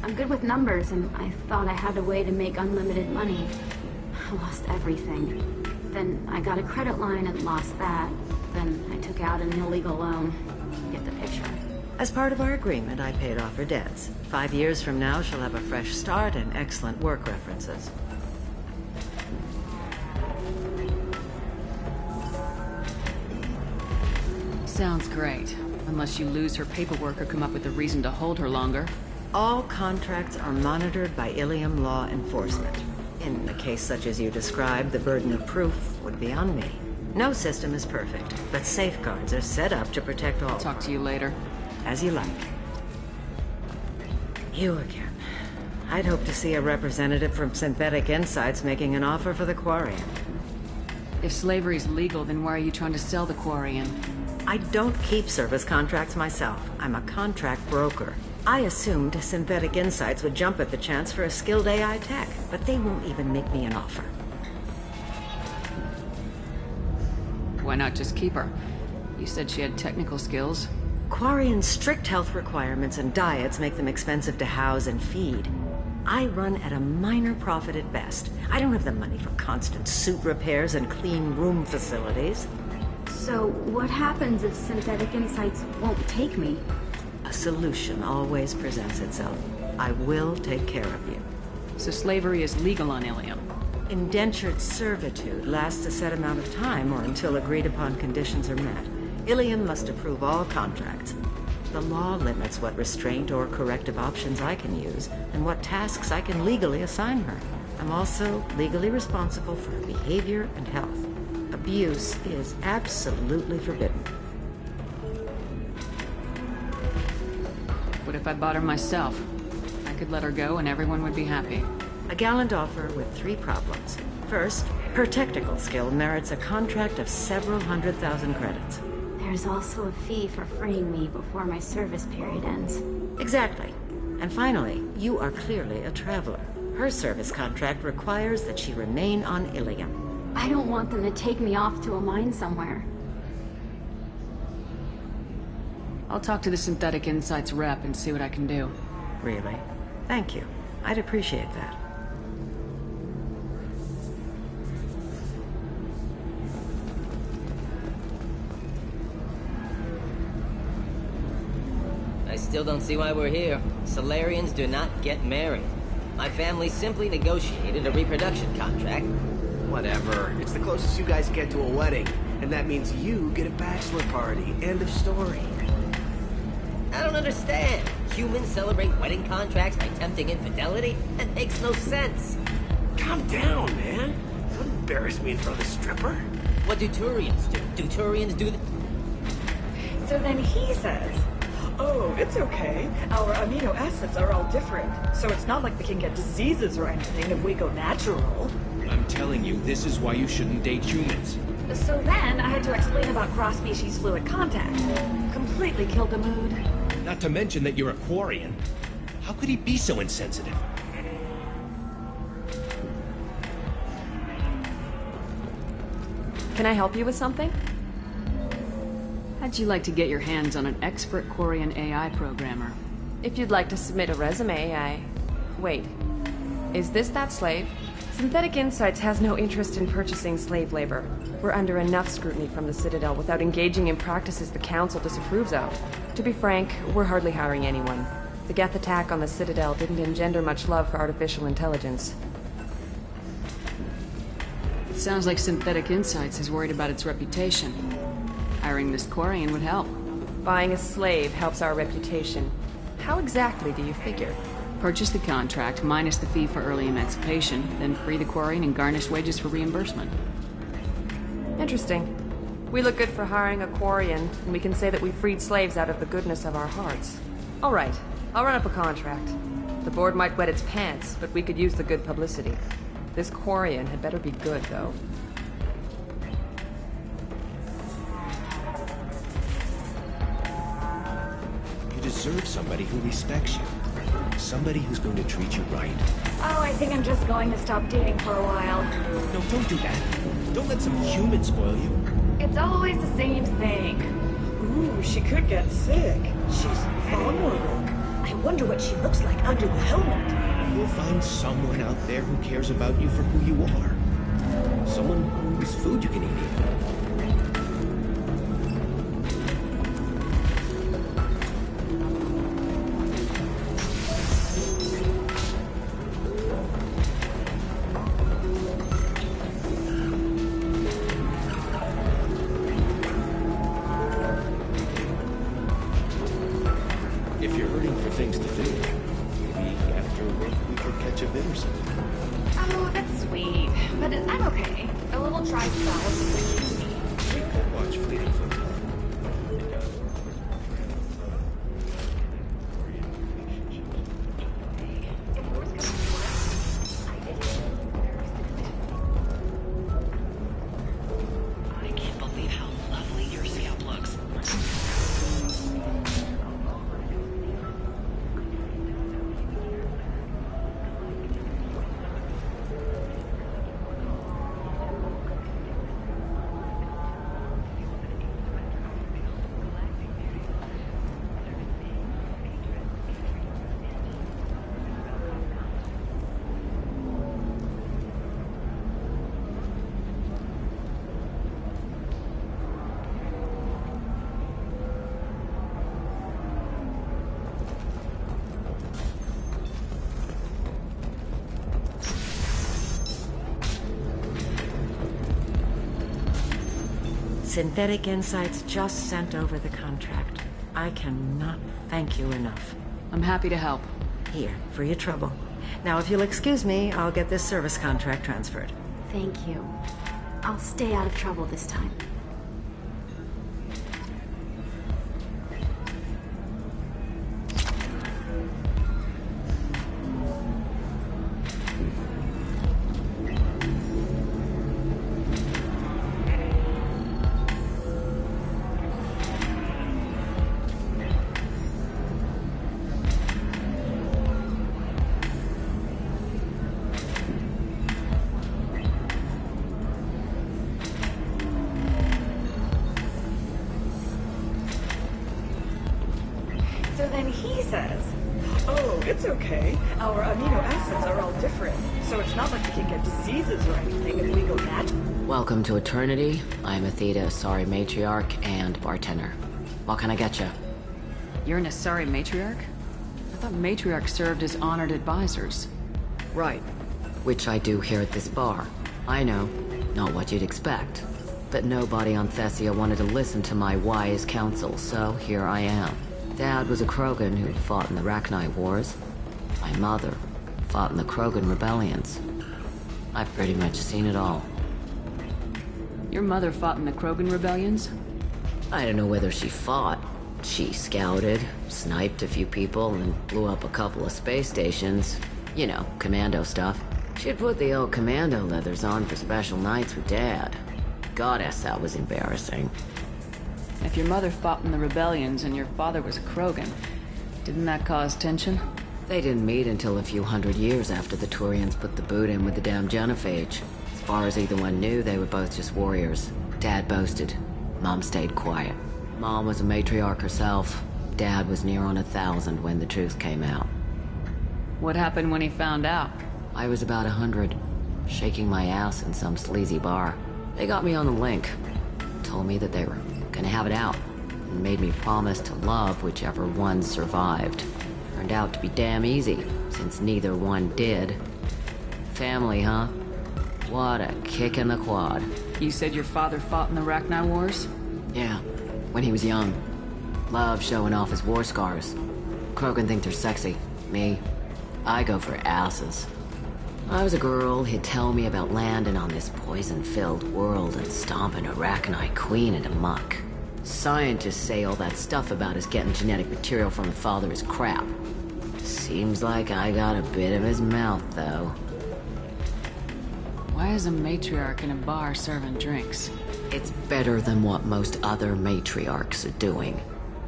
I'm good with numbers, and I thought I had a way to make unlimited money. I lost everything. Then I got a credit line and lost that. Then I took out an illegal loan. Get the picture. As part of our agreement, I paid off her debts. 5 years from now, she'll have a fresh start and excellent work references. Sounds great. Unless you lose her paperwork or come up with a reason to hold her longer. All contracts are monitored by Ilium law enforcement. In a case such as you described, the burden of proof would be on me. No system is perfect, but safeguards are set up to protect all. Talk to you later. As you like. You again. I'd hope to see a representative from Synthetic Insights making an offer for the Quarian. If slavery's legal, then why are you trying to sell the Quarian? I don't keep service contracts myself. I'm a contract broker. I assumed Synthetic Insights would jump at the chance for a skilled AI tech, but they won't even make me an offer. Why not just keep her? You said she had technical skills. Quarian's strict health requirements and diets make them expensive to house and feed. I run at a minor profit at best. I don't have the money for constant suit repairs and clean room facilities. So, what happens if Synthetic Insights won't take me? A solution always presents itself. I will take care of you. So slavery is legal on Ilium? Indentured servitude lasts a set amount of time or until agreed upon conditions are met. Ilium must approve all contracts. The law limits what restraint or corrective options I can use and what tasks I can legally assign her. I'm also legally responsible for her behavior and health. Abuse is absolutely forbidden. What if I bought her myself? I could let her go and everyone would be happy. A gallant offer with 3 problems. First, her technical skill merits a contract of several 100,000 credits. There's also a fee for freeing me before my service period ends. Exactly. And finally, you are clearly a traveler. Her service contract requires that she remain on Ilium. I don't want them to take me off to a mine somewhere. I'll talk to the Synthetic Insights rep and see what I can do. Really? Thank you. I'd appreciate that. I still don't see why we're here. Solarians do not get married. My family simply negotiated a reproduction contract. Whatever. It's the closest you guys get to a wedding. And that means you get a bachelor party. End of story. I don't understand. Humans celebrate wedding contracts by tempting infidelity? That makes no sense. Calm down, man. Don't embarrass me in front of a stripper. What do Turians do? Do Turians do the... So then he says, oh, it's okay. Our amino acids are all different. So it's not like we can get diseases or anything if we go natural. I'm telling you, this is why you shouldn't date humans. So then I had to explain about cross-species fluid contact. Completely killed the mood. Not to mention that you're a Quarian. How could he be so insensitive? Can I help you with something? How'd you like to get your hands on an expert Quarian AI programmer? If you'd like to submit a resume, Wait. Is this that slave? Synthetic Insights has no interest in purchasing slave labor. We're under enough scrutiny from the Citadel without engaging in practices the Council disapproves of. To be frank, we're hardly hiring anyone. The Geth attack on the Citadel didn't engender much love for artificial intelligence. It sounds like Synthetic Insights is worried about its reputation. Hiring this Quarian would help. Buying a slave helps our reputation. How exactly do you figure? Purchase the contract, minus the fee for early emancipation, then free the Quarian and garnish wages for reimbursement. Interesting. We look good for hiring a Quarian, and we can say that we freed slaves out of the goodness of our hearts. All right, I'll run up a contract. The board might wet its pants, but we could use the good publicity. This Quarian had better be good, though. You deserve somebody who respects you. Somebody who's going to treat you right. Oh, I think I'm just going to stop dating for a while. No, don't do that. Don't let some human spoil you. It's always the same thing. Ooh, she could get sick. She's vulnerable. I wonder what she looks like under the helmet. You'll find someone out there who cares about you for who you are. Someone whose food you can eat. If you're hurting for things to do, maybe after work we could catch a bit or something. Oh, that's sweet. But I'm okay. A little tri-spell. We could watch Fleeting Foot. I can't believe how lovely your scalp looks. Synthetic Insights just sent over the contract. I cannot thank you enough. I'm happy to help. Here, for your trouble. Now, if you'll excuse me, I'll get this service contract transferred. Thank you. I'll stay out of trouble this time. So then he says, oh, it's okay. Our amino acids are all different. So it's not like we can get diseases or anything if we go natural. Welcome to Eternity. I'm Athena, Asari Matriarch and bartender. What can I get you? You're an Asari Matriarch? I thought Matriarchs served as honored advisors. Right. Which I do here at this bar. I know. Not what you'd expect. But nobody on Thessia wanted to listen to my wise counsel, so here I am. Dad was a Krogan who fought in the Rachni Wars. My mother fought in the Krogan rebellions. I've pretty much seen it all. Your mother fought in the Krogan rebellions? I don't know whether she fought. She scouted, sniped a few people, and blew up a couple of space stations. You know, commando stuff. She'd put the old commando leathers on for special nights with Dad. Goddess, that was embarrassing. If your mother fought in the rebellions and your father was a Krogan, didn't that cause tension? They didn't meet until a few hundred years after the Turians put the boot in with the damn genophage. As far as either one knew, they were both just warriors. Dad boasted. Mom stayed quiet. Mom was a matriarch herself. Dad was near on 1,000 when the truth came out. What happened when he found out? I was about 100, shaking my ass in some sleazy bar. They got me on the link. Told me that they were gonna have it out, and made me promise to love whichever one survived. Turned out to be damn easy, since neither one did. Family, huh? What a kick in the quad. You said your father fought in the Rachni Wars? Yeah, when he was young. Loved showing off his war scars. Krogan think they're sexy. Me, I go for asses. I was a girl, he'd tell me about landing on this poison-filled world and stomping a Rachni queen into muck. Scientists say all that stuff about us getting genetic material from the father is crap. Seems like I got a bit of his mouth, though. Why is a matriarch in a bar serving drinks? It's better than what most other matriarchs are doing.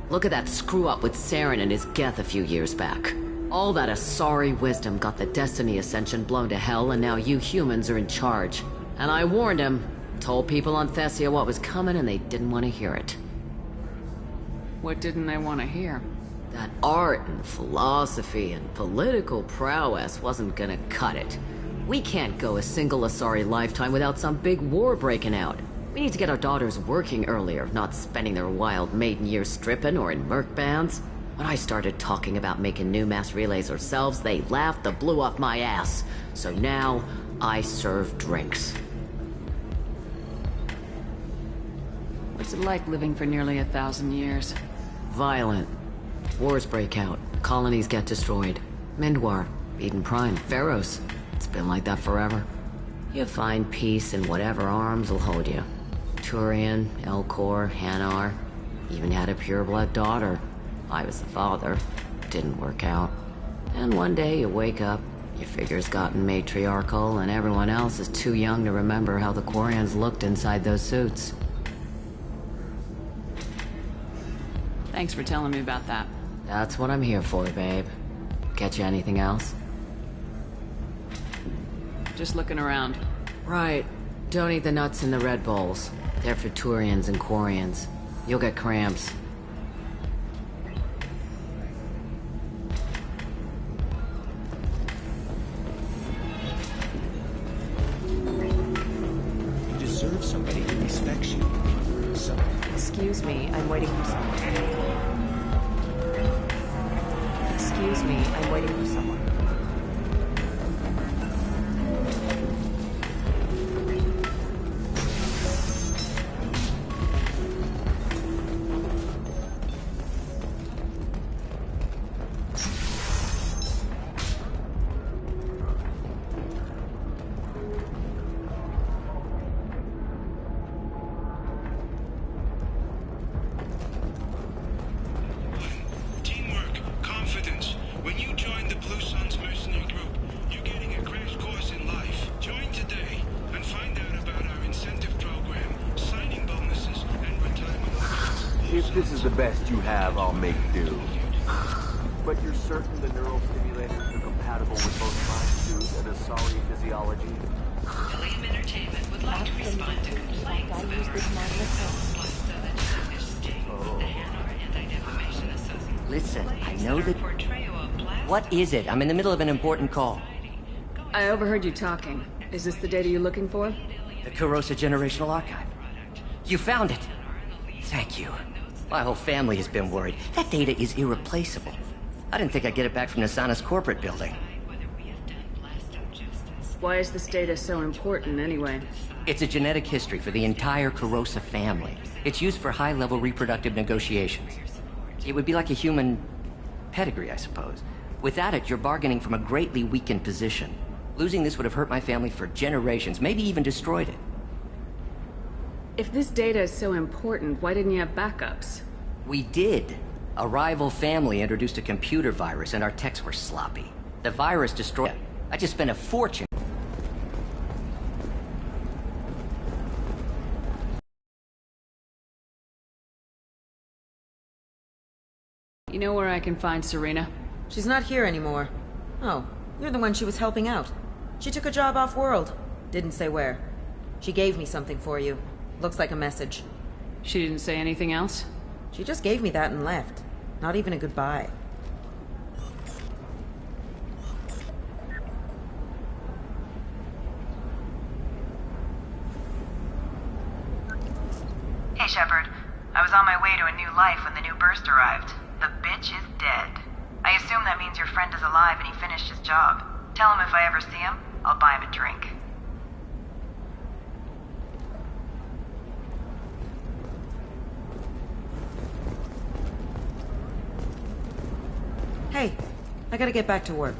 Look at that screw-up with Saren and his Geth a few years back. All that Asari wisdom got the Destiny Ascension blown to hell, and now you humans are in charge. And I warned him, told people on Thessia what was coming, and they didn't want to hear it. What didn't they want to hear? That art and philosophy and political prowess wasn't gonna cut it. We can't go a single Asari lifetime without some big war breaking out. We need to get our daughters working earlier, not spending their wild maiden years stripping or in merc bands. When I started talking about making new mass relays ourselves, they laughed the blue off my ass. So now, I serve drinks. What's it like living for nearly 1,000 years? Violent. Wars break out. Colonies get destroyed. Mindwar, Eden Prime, Pharaohs. It's been like that forever. You find peace in whatever arms will hold you. Turian, Elcor, Hanar. Even had a pureblood daughter. I was the father. Didn't work out. And one day you wake up, your figure's gotten matriarchal, and everyone else is too young to remember how the Quarians looked inside those suits. Thanks for telling me about that. That's what I'm here for, babe. Get you anything else? Just looking around. Right. Don't eat the nuts in the Red Bowls. They're for Turians and Quarians. You'll get cramps. Somebody who respects you. So. Excuse me, I'm waiting for someone. Excuse me, I'm waiting for someone. If this is the best you have, I'll make do. But you're certain the neural stimulators are compatible with both my suit and Asari physiology? William Entertainment would like to respond to complaints about our Listen, I know that... What is it? I'm in the middle of an important call. I overheard you talking. Is this the data you're looking for? The Kurosa Generational Archive. You found it! Thank you. My whole family has been worried. That data is irreplaceable. I didn't think I'd get it back from Nasana's corporate building. Why is this data so important, anyway? It's a genetic history for the entire corrosive family. It's used for high-level reproductive negotiations. It would be like a human pedigree, I suppose. Without it, you're bargaining from a greatly weakened position. Losing this would have hurt my family for generations, maybe even destroyed it. If this data is so important, why didn't you have backups? We did. A rival family introduced a computer virus, and our techs were sloppy. The virus destroyed it. I just spent a fortune. You know where I can find Serena? She's not here anymore. Oh, you're the one she was helping out. She took a job off-world. Didn't say where. She gave me something for you. Looks like a message. She didn't say anything else? She just gave me that and left. Not even a goodbye. Hey, Shepard. I was on my way to a new life when the new burst arrived. The bitch is dead. I assume that means your friend is alive and he finished his job. Tell him if I ever see him, I'll buy him a drink. Hey, I gotta get back to work.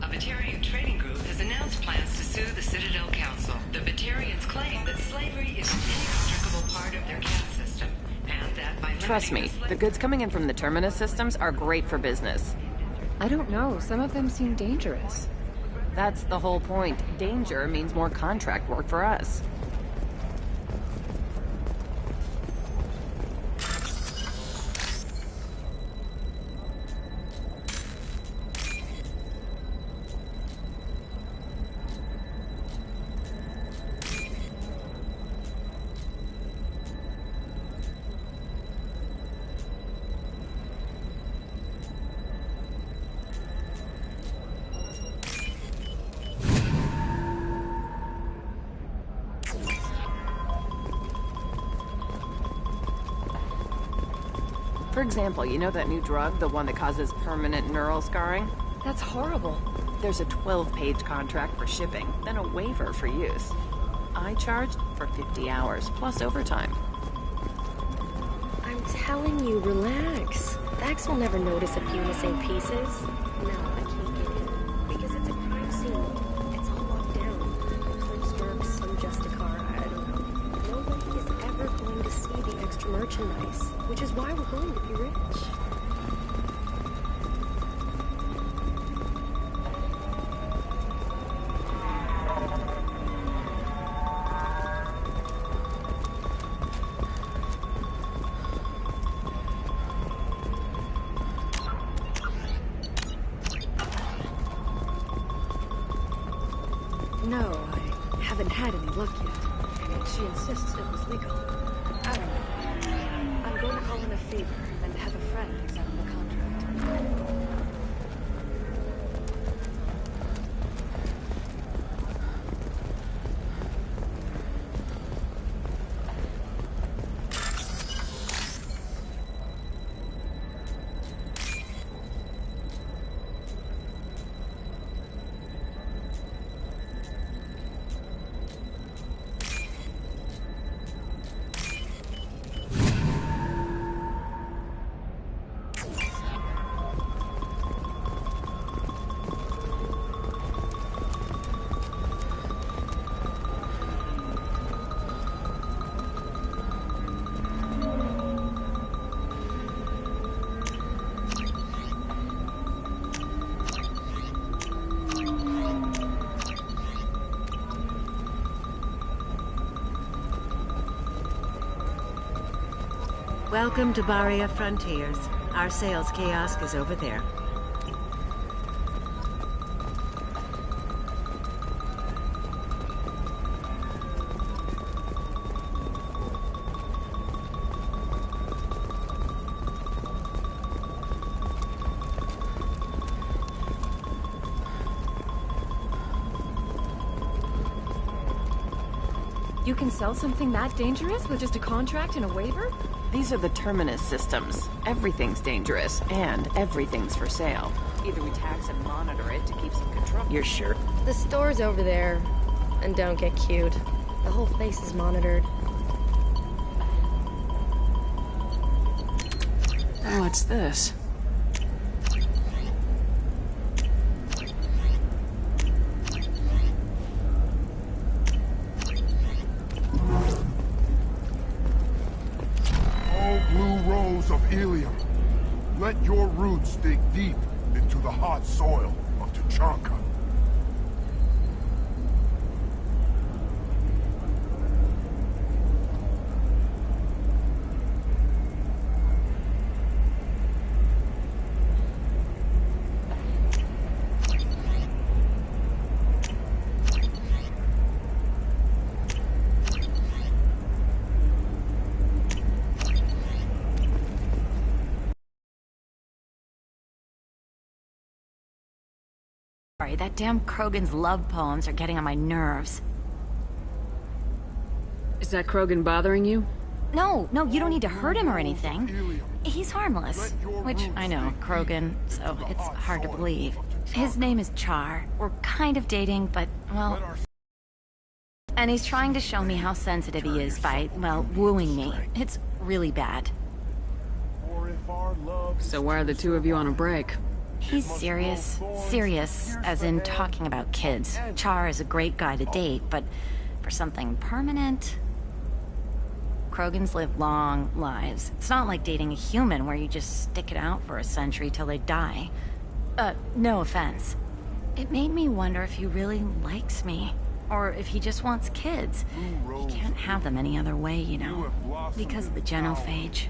A Batarian trading group has announced plans to sue the Citadel Council. The Batarians claim that slavery is an inextricable part of their caste system, and that by Trust me, the goods coming in from the Terminus systems are great for business. I don't know, some of them seem dangerous. That's the whole point. Danger means more contract work for us. For example, you know that new drug, the one that causes permanent neural scarring? That's horrible. There's a 12-page contract for shipping, then a waiver for use. I charged for 50 hours, plus overtime. I'm telling you, relax. Vax will never notice if you missing pieces. No, I can't get in. Because it's a crime scene. It's all locked down. Clips, some Justicar, I don't know. Nobody is ever going to see the extra merchandise. Which is why we're going to be rich. No, I haven't had any luck yet. She insists it was legal. I don't know. I'm going to call in a favor and have a friend examine the contract. Welcome to Barria Frontiers. Our sales kiosk is over there. You can sell something that dangerous with just a contract and a waiver? These are the Terminus systems. Everything's dangerous, and everything's for sale. Either we tax and monitor it to keep some control. You're sure? The store's over there. And don't get cute. The whole place is monitored. What's this? Oh, blue rose of Ilium, let your roots dig deep into the hot soil of Tuchanka. Sorry, that damn Krogan's love poems are getting on my nerves. Is that Krogan bothering you? No, you don't need to hurt him or anything. He's harmless. Which, I know, Krogan, so it's hard to believe. His name is Char. We're kind of dating, but, well... And he's trying to show me how sensitive he is by, well, wooing me. It's really bad. So why are the two of you on a break? He's serious. Serious, as in talking about kids. Char is a great guy to date, but for something permanent... Krogans live long lives. It's not like dating a human where you just stick it out for a century till they die. No offense. It made me wonder if he really likes me. Or if he just wants kids. He can't have them any other way, you know. Because of the genophage.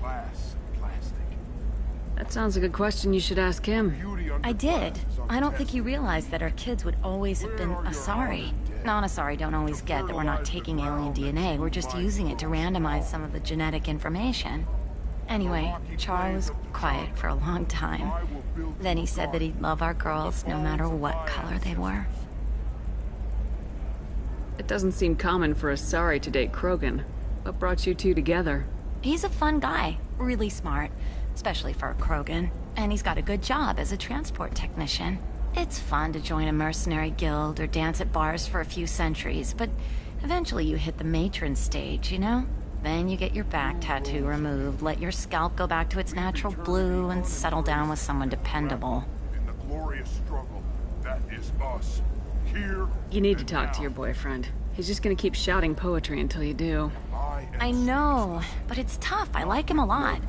That sounds like a question you should ask him. I did. I don't think he realized that our kids would always have been Asari. Non-Asari don't always get that we're not taking alien DNA, we're just using it to randomize some of the genetic information. Anyway, Char was quiet for a long time. Then he said that he'd love our girls no matter what color they were. It doesn't seem common for Asari to date Krogan. What brought you two together? He's a fun guy, really smart, especially for a Krogan. And he's got a good job as a transport technician. It's fun to join a mercenary guild or dance at bars for a few centuries, but eventually you hit the matron stage, you know? Then you get your back tattoo removed, let your scalp go back to its natural blue, and settle down with someone dependable. In the glorious struggle, that is us. Here. You need to talk to your boyfriend. He's just gonna keep shouting poetry until you do. I know, but it's tough. I like him a lot.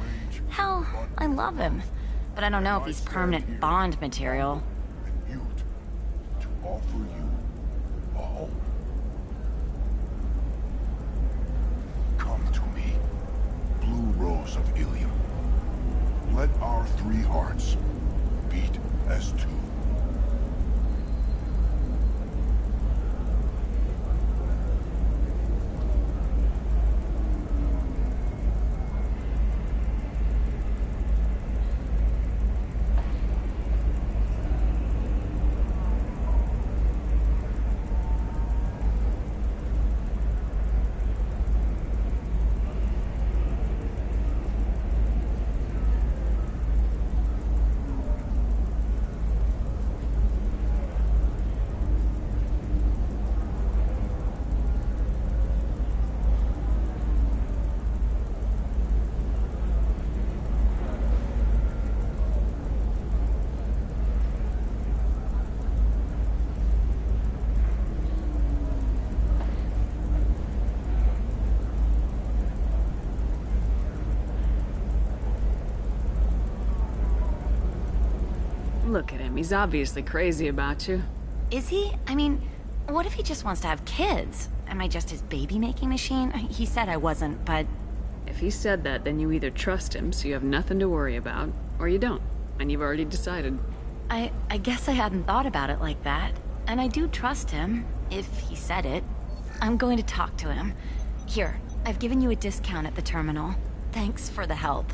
Hell, I love him. But I don't know if he's permanent Bond material. To offer you a home. Come to me, blue rose of Ilium. Let our three hearts beat as two. Look at him, he's obviously crazy about you. Is he? I mean, what if he just wants to have kids? Am I just his baby-making machine? He said I wasn't, but... If he said that, then you either trust him, so you have nothing to worry about, or you don't, and you've already decided. I guess I hadn't thought about it like that. And I do trust him, if he said it. I'm going to talk to him. Here, I've given you a discount at the terminal. Thanks for the help.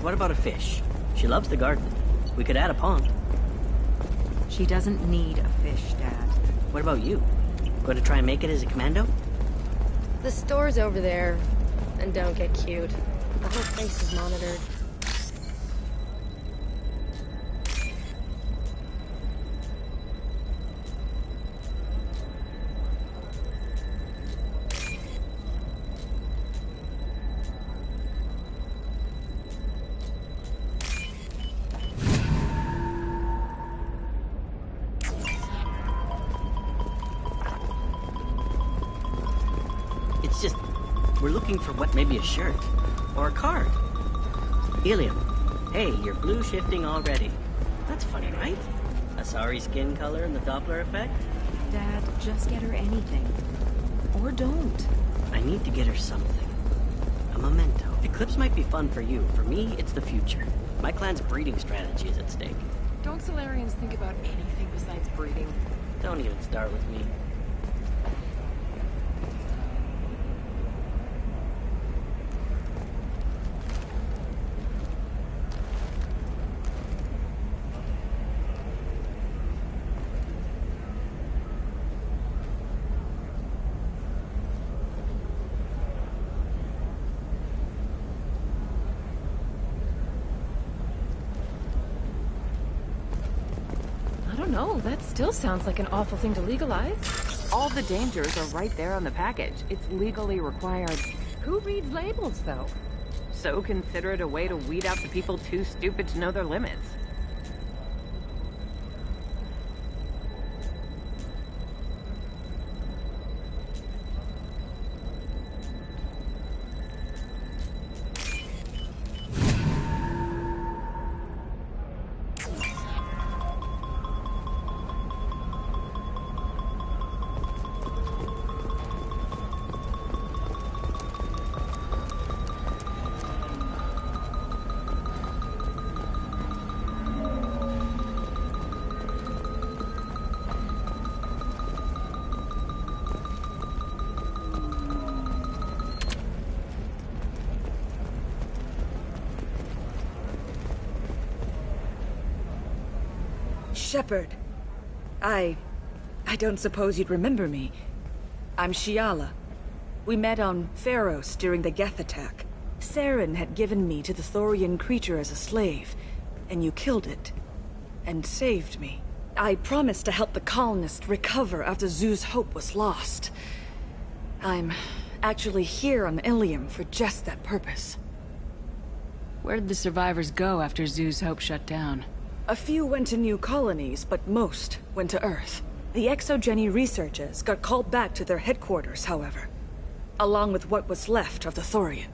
What about a fish? She loves the garden. We could add a pond. She doesn't need a fish, Dad. What about you? Going to try and make it as a commando? The store's over there. And don't get cute. The whole place is monitored. It's just, we're looking for what, maybe a shirt or a card. Helium. Hey, you're blue shifting already. That's funny, right? A sorry skin color and the Doppler effect? Dad, just get her anything. Or don't. I need to get her something. A memento. Eclipse might be fun for you. For me, it's the future. My clan's breeding strategy is at stake. Don't Solarians think about anything besides breeding? Don't even start with me. No, that still sounds like an awful thing to legalize. All the dangers are right there on the package. It's legally required. Who reads labels, though? So consider it a way to weed out the people too stupid to know their limits. Shepard. I don't suppose you'd remember me. I'm Shiala. We met on Pharos during the Geth attack. Saren had given me to the Thorian creature as a slave, and you killed it. And saved me. I promised to help the colonists recover after Zeus' hope was lost. I'm actually here on Ilium for just that purpose. Where did the survivors go after Zeus' hope shut down? A few went to new colonies, but most went to Earth. The Exogeny researchers got called back to their headquarters, however, along with what was left of the Thorian.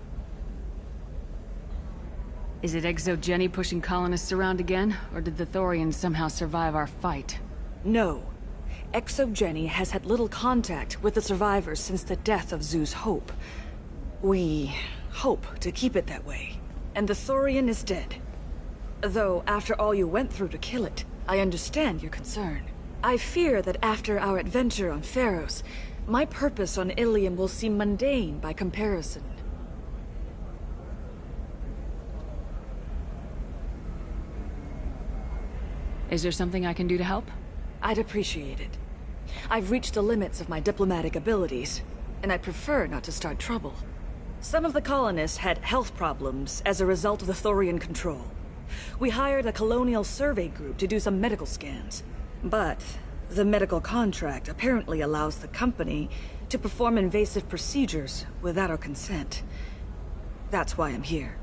Is it Exogeny pushing colonists around again, or did the Thorians somehow survive our fight? No. Exogeny has had little contact with the survivors since the death of Zeus' hope. We hope to keep it that way. And the Thorian is dead. Though, after all you went through to kill it, I understand your concern. I fear that after our adventure on Pharos, my purpose on Ilium will seem mundane by comparison. Is there something I can do to help? I'd appreciate it. I've reached the limits of my diplomatic abilities, and I prefer not to start trouble. Some of the colonists had health problems as a result of the Thorian control. We hired a colonial survey group to do some medical scans. But the medical contract apparently allows the company to perform invasive procedures without our consent. That's why I'm here.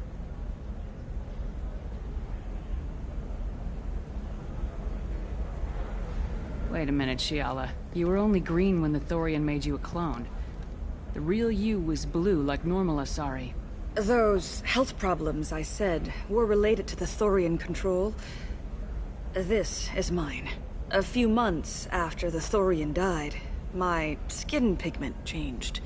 Wait a minute, Shiala. You were only green when the Thorian made you a clone. The real you was blue like normal Asari. Those health problems I said were related to the Thorian control. This is mine. A few months after the Thorian died, my skin pigment changed.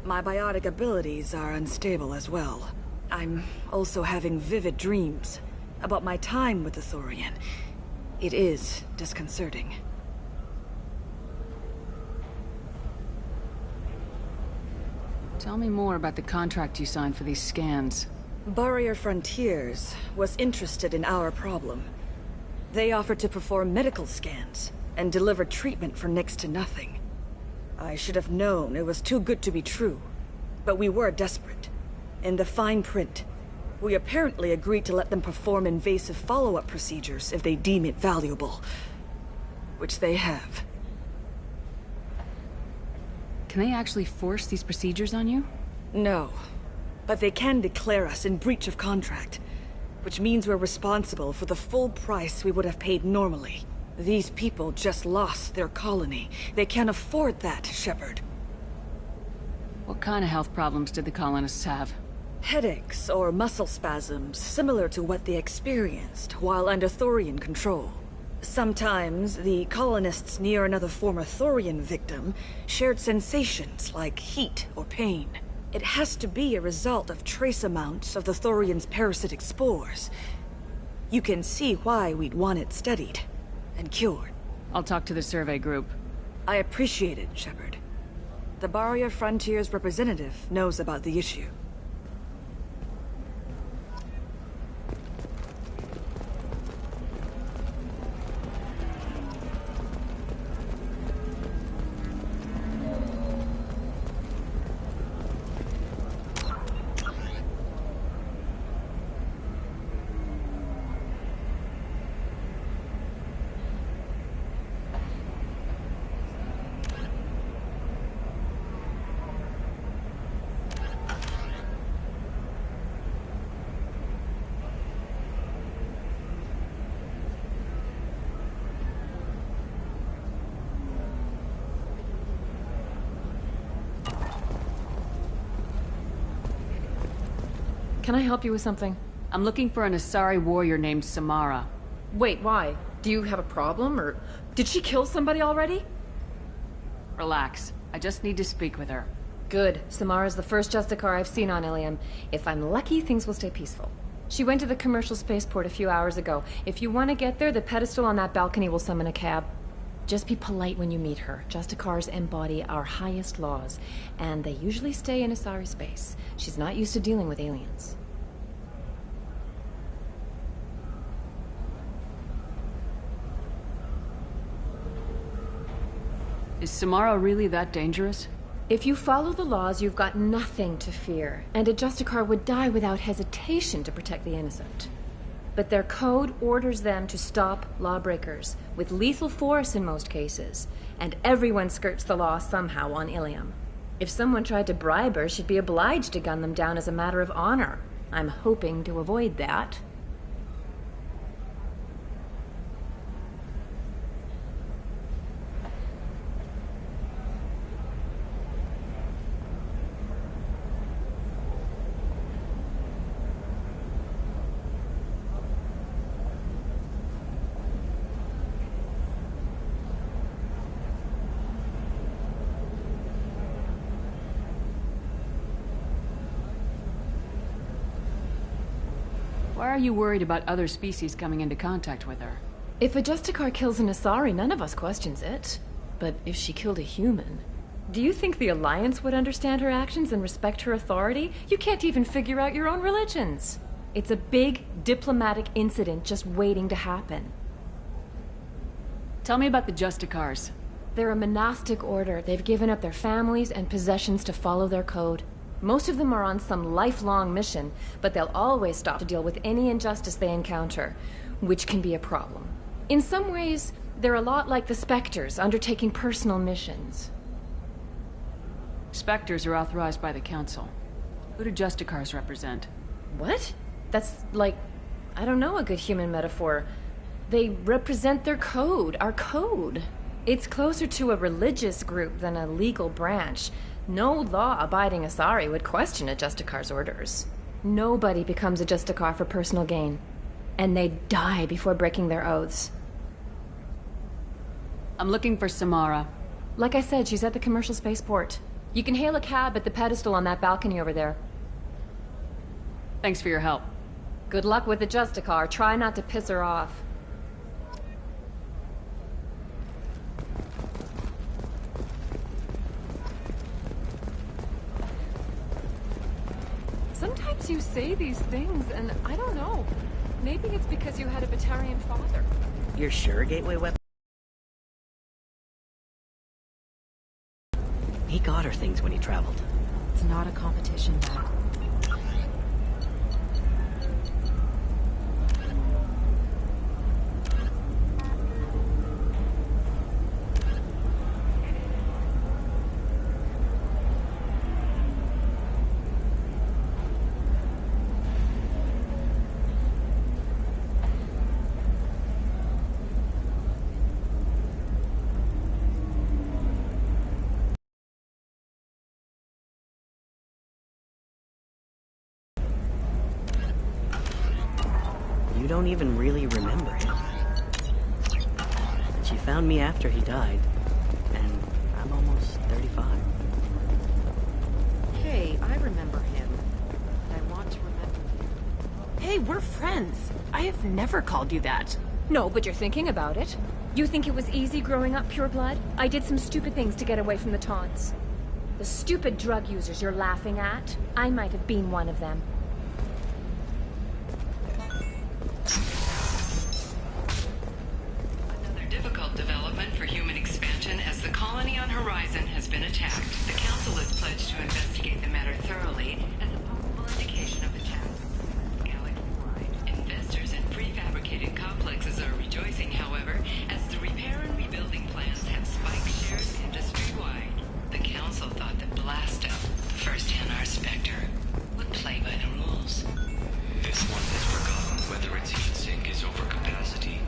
My biotic abilities are unstable as well. I'm also having vivid dreams about my time with the Thorian. It is disconcerting. Tell me more about the contract you signed for these scans. Barrier Frontiers was interested in our problem. They offered to perform medical scans and deliver treatment for next to nothing. I should have known it was too good to be true, but we were desperate. In the fine print, we apparently agreed to let them perform invasive follow-up procedures if they deem it valuable. Which they have. Can they actually force these procedures on you? No. But they can declare us in breach of contract, which means we're responsible for the full price we would have paid normally. These people just lost their colony. They can't afford that, Shepard. What kind of health problems did the colonists have? Headaches or muscle spasms, similar to what they experienced while under Thorian control. Sometimes, the colonists near another former Thorian victim shared sensations like heat or pain. It has to be a result of trace amounts of the Thorian's parasitic spores. You can see why we'd want it studied and cured. I'll talk to the survey group. I appreciate it, Shepard. The Barrier Frontiers representative knows about the issue. Can I help you with something? I'm looking for an Asari warrior named Samara. Wait, why? Do you have a problem, or did she kill somebody already? Relax. I just need to speak with her. Good. Samara's the first Justicar I've seen on Ilium. If I'm lucky, things will stay peaceful. She went to the commercial spaceport a few hours ago. If you want to get there, the pedestal on that balcony will summon a cab. Just be polite when you meet her. Justicars embody our highest laws, and they usually stay in Asari space. She's not used to dealing with aliens. Is Samara really that dangerous? If you follow the laws, you've got nothing to fear, and a Justicar would die without hesitation to protect the innocent. But their code orders them to stop lawbreakers, with lethal force in most cases, and everyone skirts the law somehow on Ilium. If someone tried to bribe her, she'd be obliged to gun them down as a matter of honor. I'm hoping to avoid that. Why are you worried about other species coming into contact with her? If a Justicar kills an Asari, none of us questions it. But if she killed a human... Do you think the Alliance would understand her actions and respect her authority? You can't even figure out your own religions. It's a big diplomatic incident just waiting to happen. Tell me about the Justicars. They're a monastic order. They've given up their families and possessions to follow their code. Most of them are on some lifelong mission, but they'll always stop to deal with any injustice they encounter, which can be a problem. In some ways, they're a lot like the Spectres, undertaking personal missions. Spectres are authorized by the Council. Who do Justicars represent? What? That's like, I don't know, a good human metaphor. They represent their code, our code. It's closer to a religious group than a legal branch. No law-abiding Asari would question a Justicar's orders. Nobody becomes a Justicar for personal gain. And they die before breaking their oaths. I'm looking for Samara. Like I said, she's at the commercial spaceport. You can hail a cab at the pedestal on that balcony over there. Thanks for your help. Good luck with the Justicar. Try not to piss her off. Sometimes lets you say these things, and I don't know. Maybe it's because you had a Batarian father. You're sure Gateway Weapon? He got her things when he traveled. It's not a competition, Dad. You don't even really remember him. She found me after he died, and I'm almost 35. Hey, I remember him. And I want to remember you. Hey, we're friends. I have never called you that. No, but you're thinking about it. You think it was easy growing up pure blood? I did some stupid things to get away from the taunts. The stupid drug users you're laughing at, I might have been one of them. Difficult development for human expansion as the colony on Horizon has been attacked. The Council has pledged to investigate the matter thoroughly as a possible indication of attacks galaxy-wide. Investors in prefabricated complexes are rejoicing, however, as the repair and rebuilding plans have spiked shares industry-wide. The Council thought that Blasta, the first NR Spectre, would play by the rules. This one has forgotten whether its heat sink is over capacity.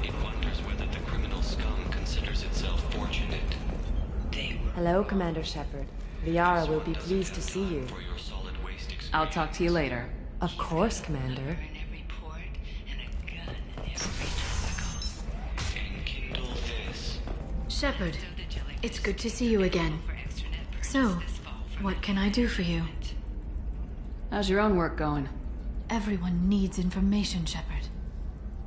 It wonders whether the criminal scum considers itself fortunate. Hello, Commander Shepard. Liara will be pleased to see you. I'll talk to you later. Of course, Commander. Shepard, it's good to see you again. So, what can I do for you? How's your own work going? Everyone needs information, Shepard.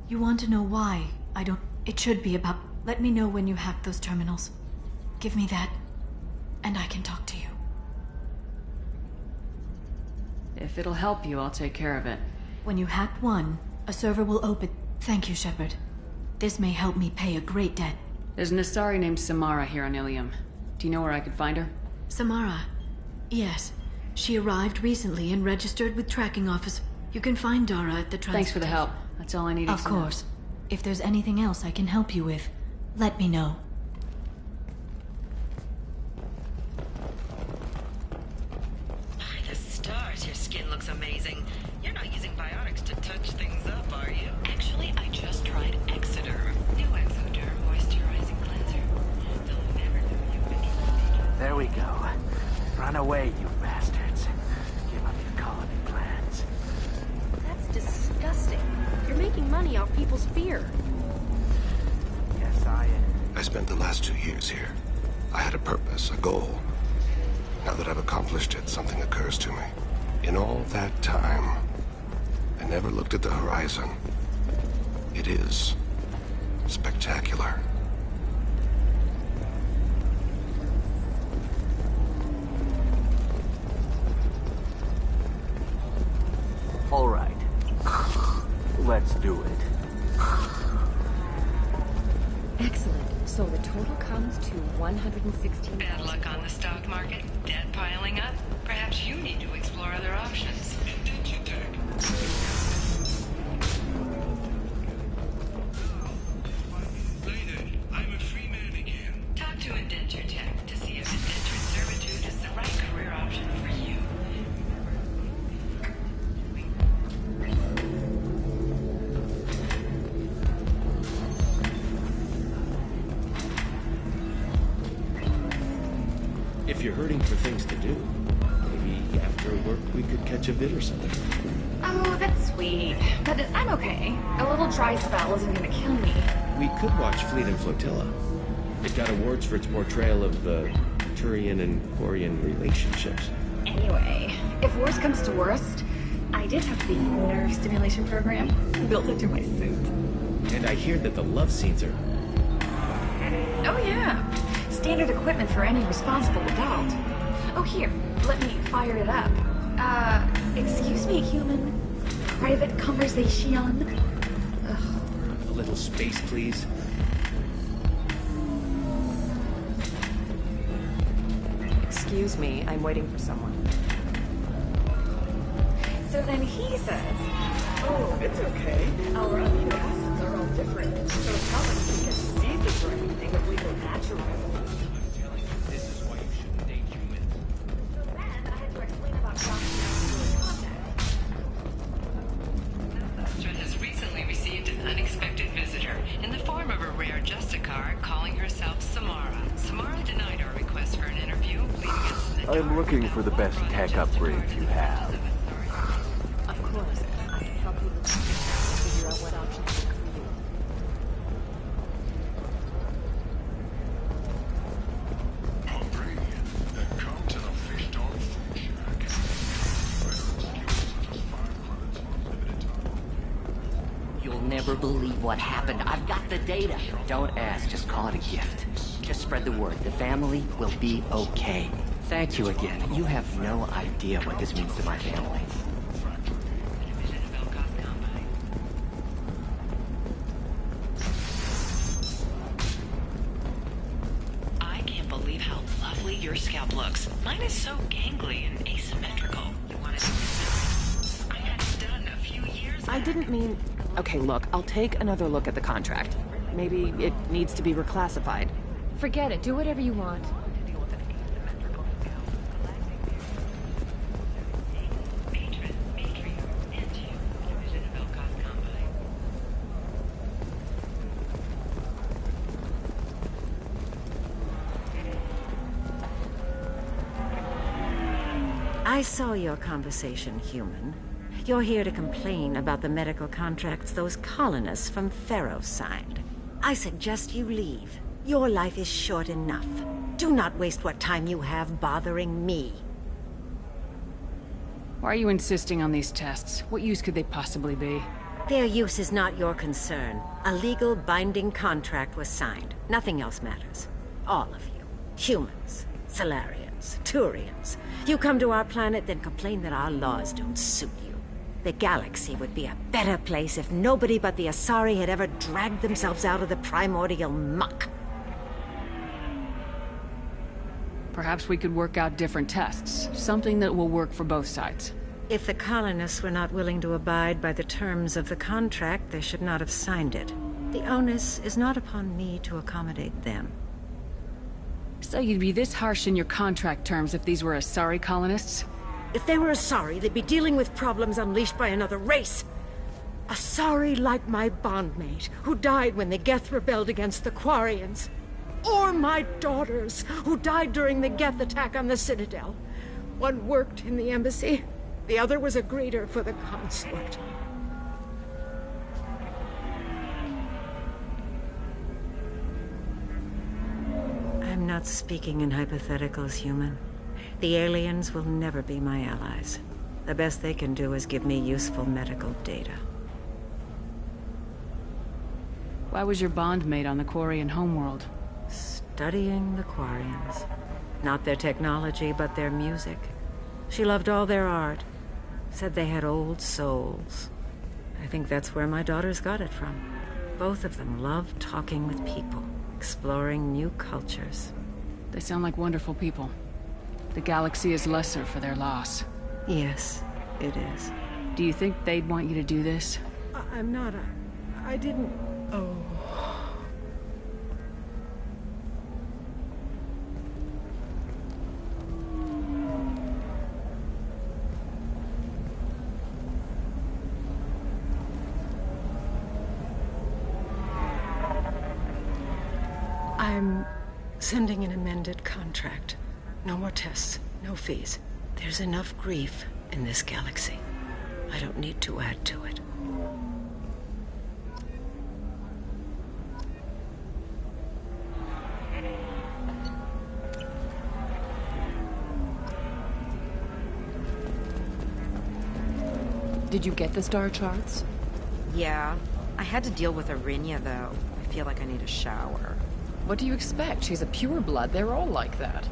You want to know why? I don't... It should be about... Let me know when you hack those terminals. Give me that, and I can talk to you. If it'll help you, I'll take care of it. When you hack one, a server will open... Thank you, Shepard. This may help me pay a great debt. There's an Asari named Samara here on Ilium. Do you know where I could find her? Samara. Yes. She arrived recently and registered with tracking office. You can find Dara at the Thanks for the help. That's all I needed Of to know. course. If there's anything else I can help you with, let me know. By the stars, your skin looks amazing. You're not using biotics to touch things up, are you? Actually, I just tried Exoderm. New Exoderm moisturizing cleanser. They'll never know you've been. There we go. Run away, you bastards. Give up your colony plans. That's disgusting. You're making money off people's fear. Yes, I spent the last 2 years here. I had a purpose, a goal. Now that I've accomplished it, something occurs to me. In all that time, I never looked at the horizon. It is spectacular. All right. Let's do it. Excellent. So the total comes to 116. Bad luck on the stock market, debt piling up. Perhaps you need to explore other options. I'm a free man again. Talk to Indenture Tech to see if indentured servitude is the right career option for you. If you're hurting for things to do, maybe after work we could catch a vid or something. Oh, that's sweet. But I'm okay. A little dry spell isn't gonna kill me. We could watch Fleet and Flotilla. It got awards for its portrayal of the Turian and Quarian relationships. Anyway, if worst comes to worst, I did have the nerve stimulation program built into my suit. And I hear that the love scenes are... Oh yeah. Standard equipment for any responsible adult. Oh here, let me fire it up. Excuse me, human. Private conversation. A little space, please. Excuse me, I'm waiting for someone. So then he says, Oh, it's okay. Our amino acids are all different, so it's not like we get diseases or anything if we go natural. This is why you shouldn't date humans. so then I had to explain about Astra has recently received an unexpected visitor in the form of a rare Justicar calling herself Samara. Samara denied our request for an interview, leaving us in the dark. I'm looking for the best tech upgrades you have. Of course, I can help you with that. Figure out what options work for you. Come to the fish dog food shack. You'll never believe what happened. I've got the data. Don't ask, just call it a gift. Just spread the word. The family will be okay. Thank you again. You have no idea what this means to my family. I can't believe how lovely your scalp looks. Mine is so gangly and asymmetrical. You want to I had it done a few years I didn't mean... Okay, look, I'll take another look at the contract. Maybe it needs to be reclassified. Forget it. Do whatever you want. I saw your conversation, human. You're here to complain about the medical contracts those colonists from Theros signed. I suggest you leave. Your life is short enough. Do not waste what time you have bothering me. Why are you insisting on these tests? What use could they possibly be? Their use is not your concern. A legal binding contract was signed. Nothing else matters. All of you. Humans, Solarians, Turians. You come to our planet, then complain that our laws don't suit you. The galaxy would be a better place if nobody but the Asari had ever dragged themselves out of the primordial muck. Perhaps we could work out different tests. Something that will work for both sides. If the colonists were not willing to abide by the terms of the contract, they should not have signed it. The onus is not upon me to accommodate them. So you'd be this harsh in your contract terms if these were Asari colonists? If they were Asari, they'd be dealing with problems unleashed by another race. Asari like my bondmate, who died when the Geth rebelled against the Quarians. Or my daughters, who died during the Geth attack on the Citadel. One worked in the embassy, the other was a greeter for the consulate. I'm not speaking in hypotheticals, human. The aliens will never be my allies. The best they can do is give me useful medical data. Why was your bondmate on the Quarian homeworld? Studying the Quarians. Not their technology, but their music. She loved all their art. Said they had old souls. I think that's where my daughters got it from. Both of them loved talking with people, exploring new cultures. They sound like wonderful people. The galaxy is lesser for their loss. Yes, it is. Do you think they'd want you to do this? I'm not. I didn't. Oh. I'm sending an amended contract. No more tests, no fees. There's enough grief in this galaxy. I don't need to add to it. Did you get the star charts? Yeah. I had to deal with Arinya, though. I feel like I need a shower. What do you expect? She's a pureblood. They're all like that.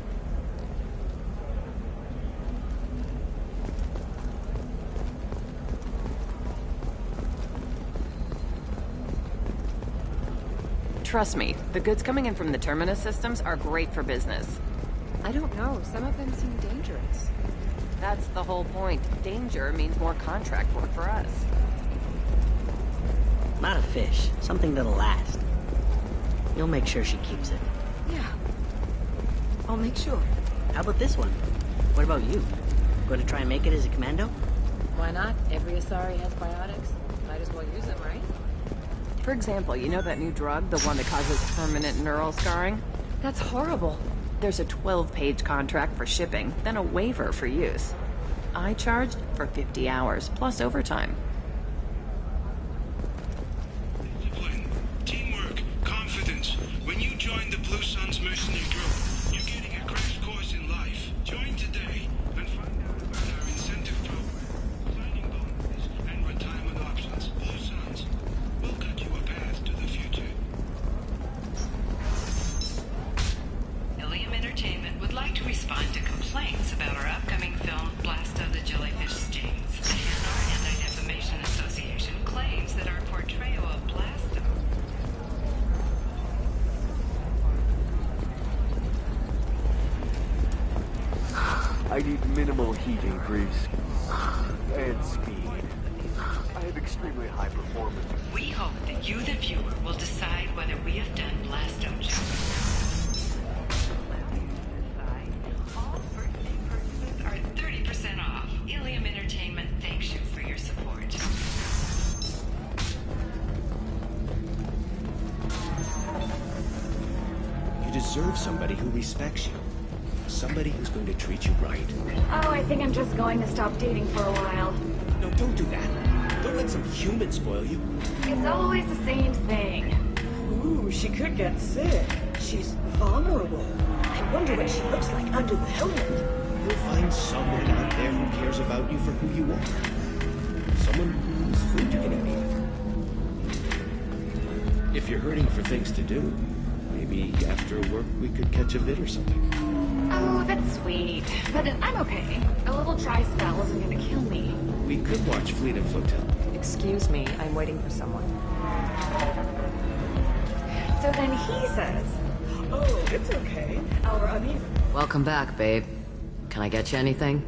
Trust me, the goods coming in from the Terminus systems are great for business. I don't know. Some of them seem dangerous. That's the whole point. Danger means more contract work for us. Not a fish. Something that'll last. You'll make sure she keeps it. Yeah. I'll make sure. How about this one? What about you? Going to try and make it as a commando? Why not? Every Asari has biotics. Might as well use them, right? For example, you know that new drug, the one that causes permanent neural scarring? That's horrible. There's a 12-page contract for shipping, then a waiver for use. I charged for 50 hours, plus overtime. Discipline, teamwork, confidence. When you join the Blue Suns mercenary group, you're getting a crash course in life. Join today and find out about our incentive program, signing bonuses, and retirement options. Blue Suns will cut you a path to the future. Ilium Entertainment would like to respond to complaints about our upcoming film, Blast of the Jellyfish Stings. The NR Anti-Defamation Association claims that our portrayal of Blasto... I need minimal heat increase. And speed. I have extremely high performance. We hope that you, the viewer, will decide whether we have done Blasto justice. All first-day purchases are 30% off. Ilium Entertainment thanks you for your support. You deserve somebody who respects you. Somebody who's going to treat you right. Oh, I think I'm just going to stop dating for a while. No, don't do that. Don't let some human spoil you. It's always the same thing. Ooh, she could get sick. She's vulnerable. I wonder what she looks like under the helmet. You'll find someone out there who cares about you for who you are. Someone whose food you can eat. If you're hurting for things to do, maybe after work we could catch a vid or something. Oh, that's sweet. But I'm okay. A little dry spell isn't gonna kill me. We could watch Fleet and Flotilla. Excuse me, I'm waiting for someone. So then he says, oh, it's okay. Our uneven... Welcome back, babe. Can I get you anything?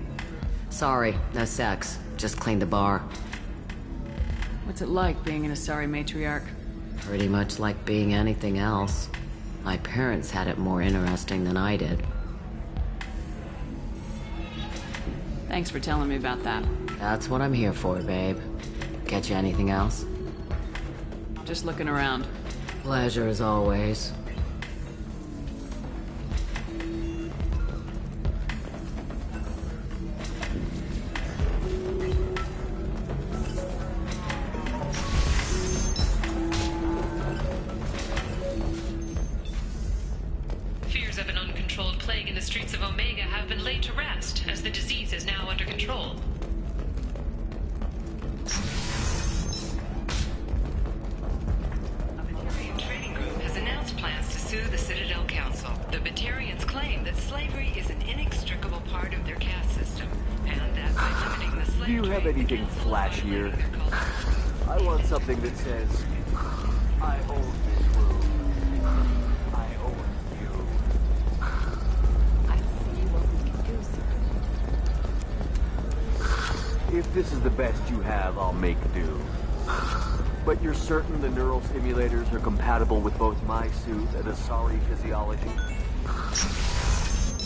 Sorry, no sex. Just cleaned the bar. What's it like being an Asari matriarch? Pretty much like being anything else. My parents had it more interesting than I did. Thanks for telling me about that. That's what I'm here for, babe. Get you anything else? Just looking around. Pleasure as always. Fears of an uncontrolled plague in the streets of Omega have been laid to rest, as the disease is now under control. A Batarian trading group has announced plans to sue the Citadel Council. The Batarians claim that slavery is an inextricable part of their caste system, and that by limiting the slave Do you have trade, anything flashier? I want something that says, I own this room. I own you. I see what we can do, sir. If this is the best you have, I'll make do. But you're certain the neural stimulators are compatible with both my suit and Asari physiology?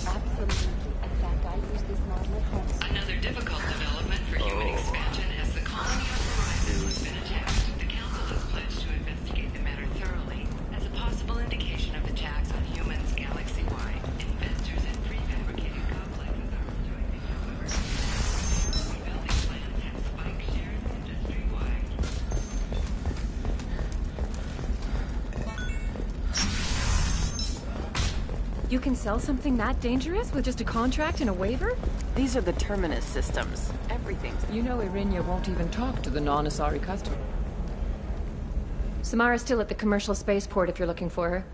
Absolutely. In fact, I use this model at home. Another difficult development for human expansion as the colony on Horizon has been attacked. The Council has pledged to investigate the matter thoroughly as a possible indication of attacks on humans galaxy-wide. Investors in prefabricated complexes are rejoicing, however. Rebuilding plans have spiked shares industry-wide. You can sell something that dangerous with just a contract and a waiver? These are the Terminus systems. Everything's... You know Irinia won't even talk to the non-Asari customer. Samara's still at the commercial spaceport if you're looking for her.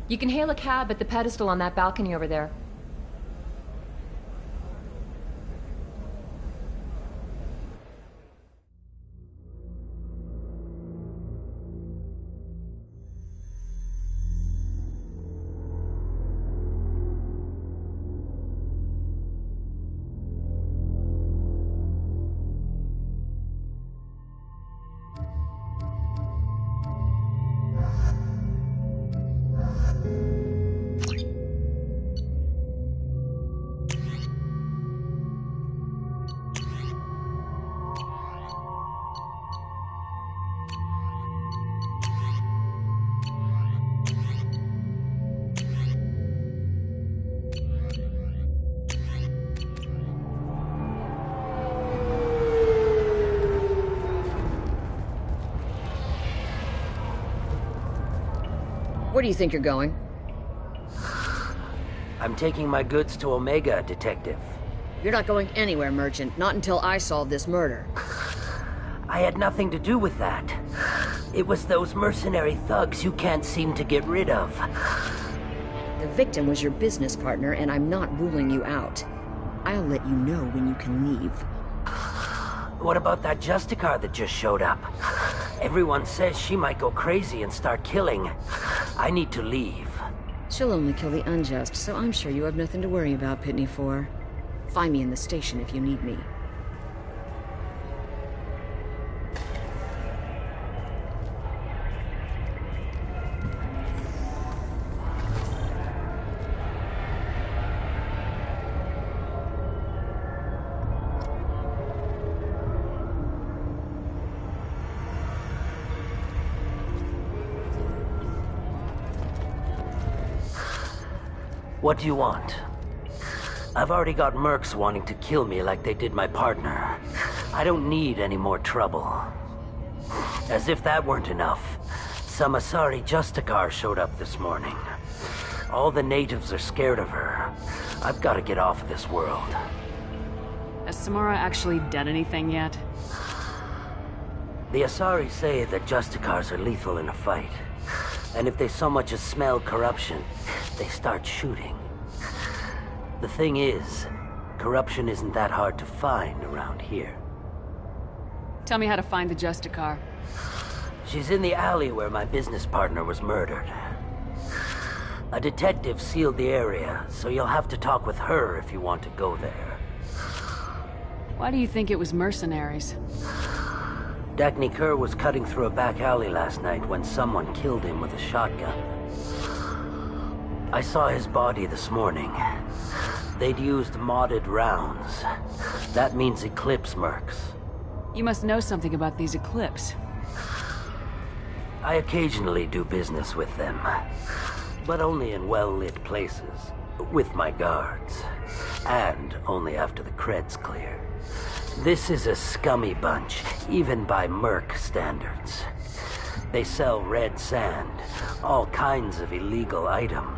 You can hail a cab at the pedestal on that balcony over there. Where do you think you're going? I'm taking my goods to Omega, Detective. You're not going anywhere, Merchant. Not until I solve this murder. I had nothing to do with that. It was those mercenary thugs you can't seem to get rid of. The victim was your business partner, and I'm not ruling you out. I'll let you know when you can leave. What about that Justicar that just showed up? Everyone says she might go crazy and start killing. I need to leave. She'll only kill the unjust, so I'm sure you have nothing to worry about, Pitney 4. Find me in the station if you need me. What do you want? I've already got mercs wanting to kill me like they did my partner. I don't need any more trouble. As if that weren't enough, some Asari Justicar showed up this morning. All the natives are scared of her. I've got to get off of this world. Has Samara actually done anything yet? The Asari say that Justicars are lethal in a fight. And if they so much as smell corruption, they start shooting. The thing is, corruption isn't that hard to find around here. Tell me how to find the Justicar. She's in the alley where my business partner was murdered. A detective sealed the area, so you'll have to talk with her if you want to go there. Why do you think it was mercenaries? Dagny Kerr was cutting through a back alley last night when someone killed him with a shotgun. I saw his body this morning. They'd used modded rounds. That means Eclipse mercs. You must know something about these Eclipse. I occasionally do business with them, but only in well-lit places, with my guards, and only after the cred's clear. This is a scummy bunch, even by merc standards. They sell red sand, all kinds of illegal items,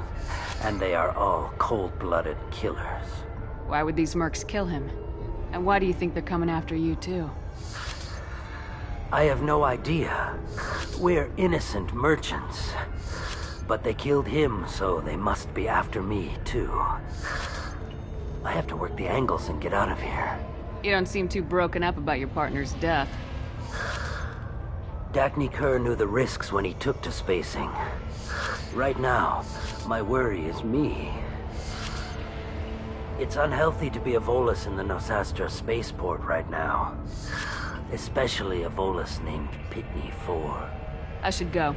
and they are all cold-blooded killers. Why would these mercs kill him? And why do you think they're coming after you, too? I have no idea. We're innocent merchants. But they killed him, so they must be after me, too. I have to work the angles and get out of here. You don't seem too broken up about your partner's death. Dagny Kerr knew the risks when he took to spacing. Right now, my worry is me. It's unhealthy to be a Volus in the Nosastra spaceport right now. Especially a Volus named Pitney 4. I should go.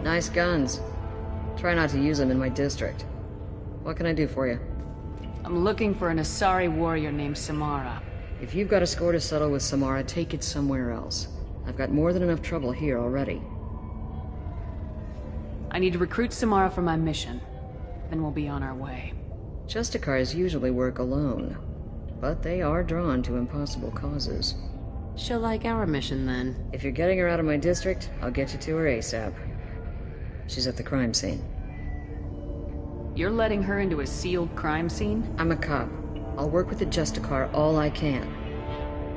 Nice guns. Try not to use them in my district. What can I do for you? I'm looking for an Asari warrior named Samara. If you've got a score to settle with Samara, take it somewhere else. I've I've got more than enough trouble here already. I need to recruit Samara for my mission. Then we'll be on our way. Justicars usually work alone, but they are drawn to impossible causes. She'll like our mission, then. If you're getting her out of my district, I'll get you to her ASAP. She's at the crime scene. You're letting her into a sealed crime scene? I'm a cop. I'll work with the Justicar all I can.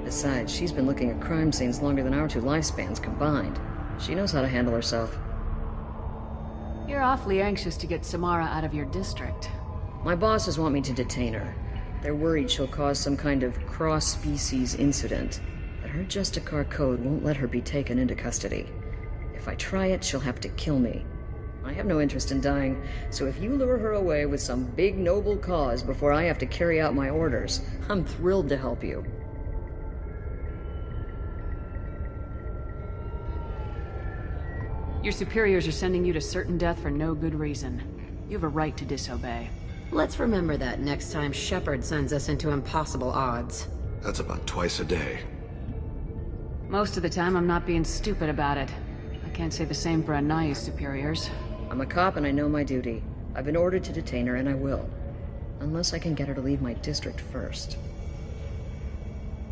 Besides, she's been looking at crime scenes longer than our 2 lifespans combined. She knows how to handle herself. You're awfully anxious to get Samara out of your district. My bosses want me to detain her. They're worried she'll cause some kind of cross-species incident. But her Justicar code won't let her be taken into custody. If I try it, she'll have to kill me. I have no interest in dying, so if you lure her away with some big noble cause before I have to carry out my orders, I'm thrilled to help you. Your superiors are sending you to certain death for no good reason. You have a right to disobey. Let's remember that next time Shepard sends us into impossible odds. That's about twice a day. Most of the time, I'm not being stupid about it. I can't say the same for Anaya's superiors. I'm a cop and I know my duty. I've been ordered to detain her and I will. Unless I can get her to leave my district first.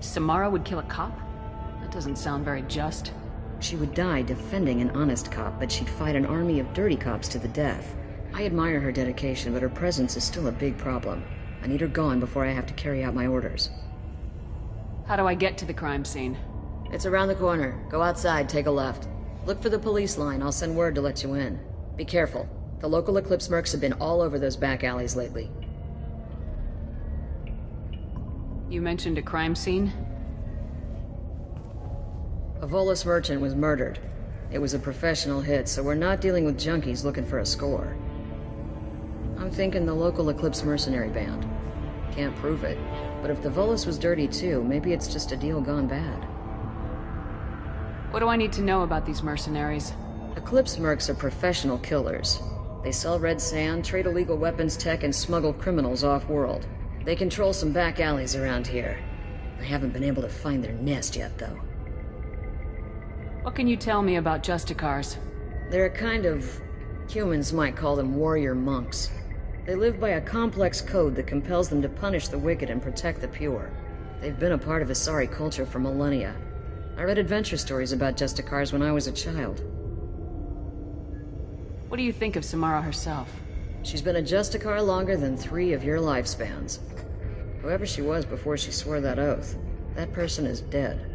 Samara would kill a cop? That doesn't sound very just. She would die defending an honest cop, but she'd fight an army of dirty cops to the death. I admire her dedication, but her presence is still a big problem. I need her gone before I have to carry out my orders. How do I get to the crime scene? It's around the corner. Go outside, take a left. Look for the police line. I'll send word to let you in. Be careful. The local Eclipse mercs have been all over those back alleys lately. You mentioned a crime scene? A Volus merchant was murdered. It was a professional hit, so we're not dealing with junkies looking for a score. I'm thinking the local Eclipse mercenary band. Can't prove it, but if the Volus was dirty too, maybe it's just a deal gone bad. What do I need to know about these mercenaries? Eclipse mercs are professional killers. They sell red sand, trade illegal weapons tech, and smuggle criminals off-world. They control some back alleys around here. I haven't been able to find their nest yet, though. What can you tell me about Justicars? They're a kind of... humans might call them warrior monks. They live by a complex code that compels them to punish the wicked and protect the pure. They've been a part of Asari culture for millennia. I read adventure stories about Justicars when I was a child. What do you think of Samara herself? She's been a Justicar longer than 3 of your lifespans. Whoever she was before she swore that oath, that person is dead.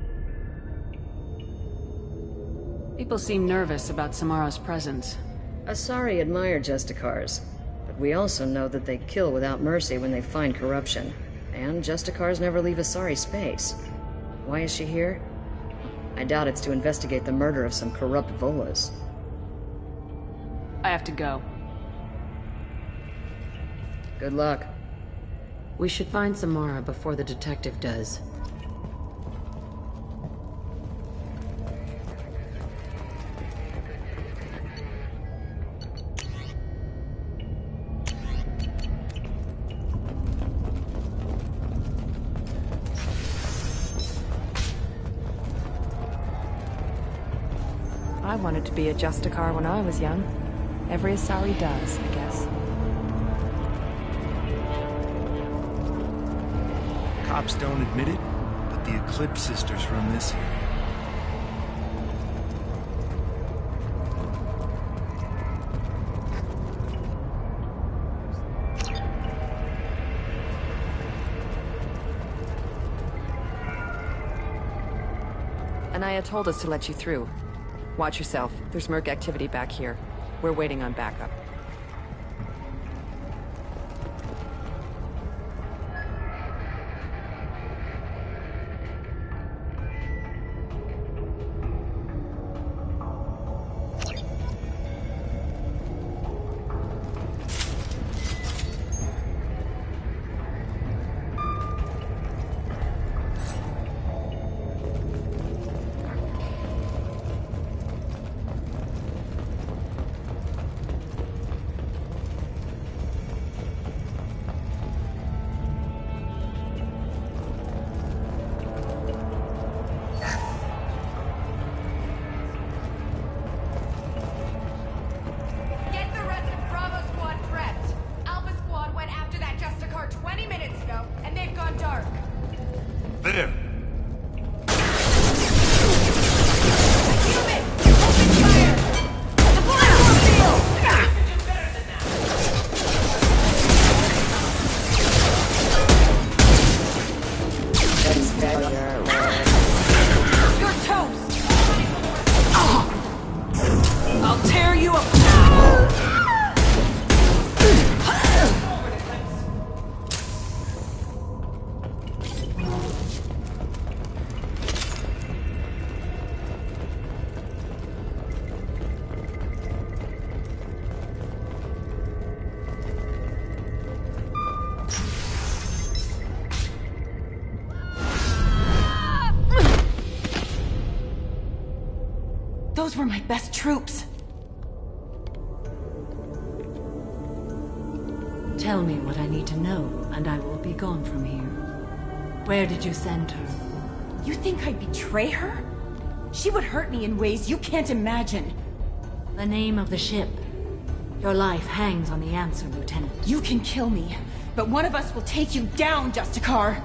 People seem nervous about Samara's presence. Asari admire Justicars, but we also know that they kill without mercy when they find corruption. And Justicars never leave Asari space. Why is she here? I doubt it's to investigate the murder of some corrupt Volus. I have to go. Good luck. We should find Samara before the detective does. I wanted to be a Justicar when I was young. Every Asari does, I guess. Cops don't admit it, but the Eclipse sisters run this area. Anaya told us to let you through. Watch yourself. There's merc activity back here. We're waiting on backup. Those were my best troops. Tell me what I need to know, and I will be gone from here. Where did you send her? You think I'd betray her? She would hurt me in ways you can't imagine. The name of the ship. Your life hangs on the answer, Lieutenant. You can kill me, but one of us will take you down, Justicar.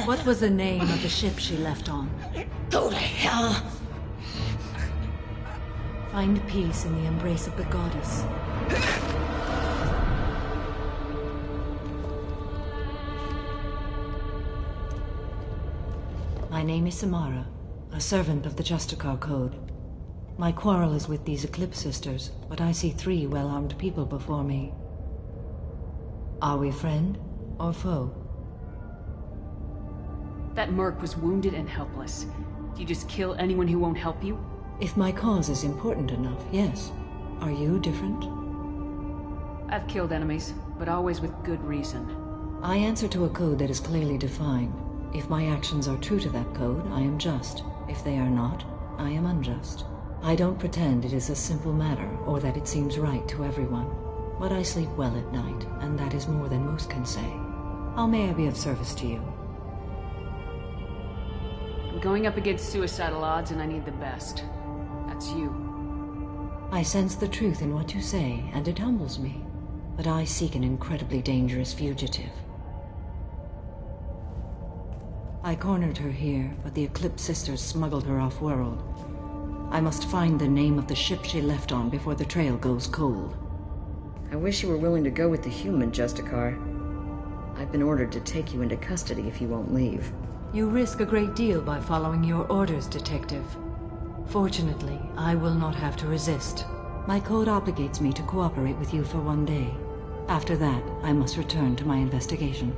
What was the name of the ship she left on? Go to hell. Find peace in the embrace of the goddess. My name is Samara, a servant of the Justicar Code. My quarrel is with these Eclipse Sisters, but I see 3 well-armed people before me. Are we friend or foe? That merc was wounded and helpless. Do you just kill anyone who won't help you? If my cause is important enough, yes. Are you different? I've killed enemies, but always with good reason. I answer to a code that is clearly defined. If my actions are true to that code, I am just. If they are not, I am unjust. I don't pretend it is a simple matter, or that it seems right to everyone. But I sleep well at night, and that is more than most can say. How may I be of service to you? I'm going up against suicidal odds, and I need the best. That's you. I sense the truth in what you say, and it humbles me. But I seek an incredibly dangerous fugitive. I cornered her here, but the Eclipse Sisters smuggled her off-world. I must find the name of the ship she left on before the trail goes cold. I wish you were willing to go with the human, Justicar. I've been ordered to take you into custody if you won't leave. You risk a great deal by following your orders, Detective. Fortunately, I will not have to resist. My code obligates me to cooperate with you for 1 day. After that, I must return to my investigation.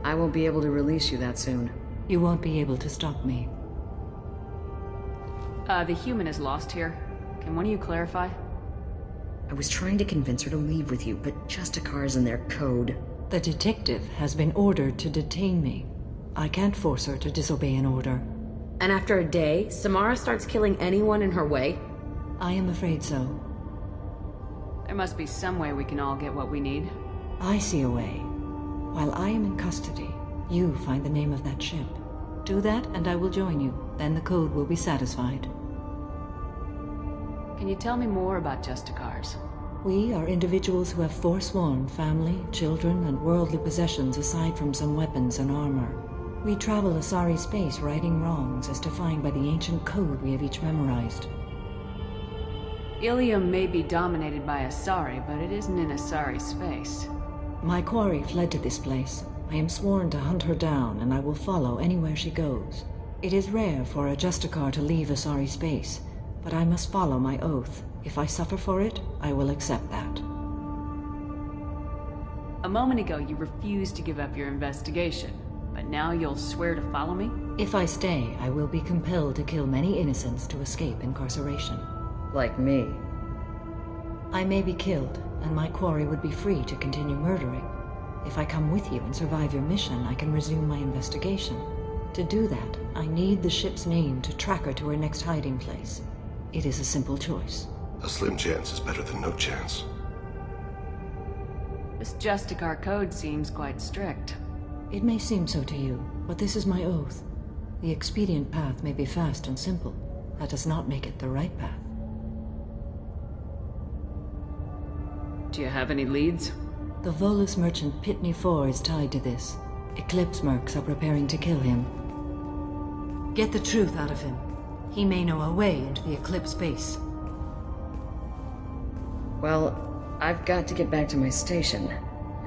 I won't be able to release you that soon. You won't be able to stop me. The human is lost here. Can one of you clarify? I was trying to convince her to leave with you, but Justicar's in their code. The detective has been ordered to detain me. I can't force her to disobey an order. And after a day, Samara starts killing anyone in her way? I am afraid so. There must be some way we can all get what we need. I see a way. While I am in custody, you find the name of that ship. Do that and I will join you. Then the code will be satisfied. Can you tell me more about Justicars? We are individuals who have forsworn family, children, and worldly possessions aside from some weapons and armor. We travel Asari space righting wrongs as defined by the ancient code we have each memorized. Ilium may be dominated by Asari, but it isn't in Asari space. My quarry fled to this place. I am sworn to hunt her down, and I will follow anywhere she goes. It is rare for a Justicar to leave Asari space, but I must follow my oath. If I suffer for it, I will accept that. A moment ago, you refused to give up your investigation, but now you'll swear to follow me? If I stay, I will be compelled to kill many innocents to escape incarceration. Like me. I may be killed, and my quarry would be free to continue murdering. If I come with you and survive your mission, I can resume my investigation. To do that, I need the ship's name to track her to her next hiding place. It is a simple choice. A slim chance is better than no chance. This Justicar code seems quite strict. It may seem so to you, but this is my oath. The expedient path may be fast and simple. That does not make it the right path. Do you have any leads? The Volus merchant Pitney 4 is tied to this. Eclipse mercs are preparing to kill him. Get the truth out of him. He may know a way into the Eclipse base. Well, I've got to get back to my station.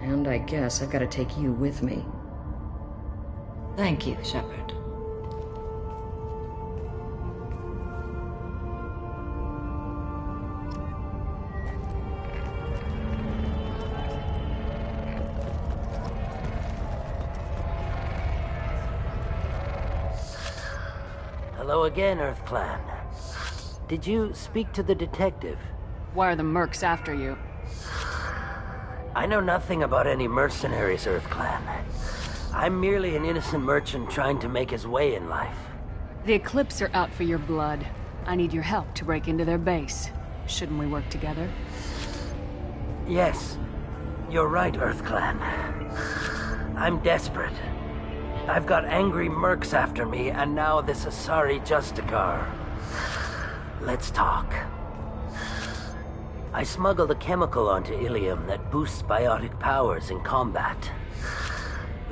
And I guess I've got to take you with me. Thank you, Shepard. Hello again, Earth Clan. Did you speak to the detective? Why are the mercs after you? I know nothing about any mercenaries, EarthClan. I'm merely an innocent merchant trying to make his way in life. The Eclipse are out for your blood. I need your help to break into their base. Shouldn't we work together? Yes, you're right, EarthClan. I'm desperate. I've got angry mercs after me, and now this Asari Justicar. Let's talk. I smuggled a chemical onto Ilium that boosts biotic powers in combat.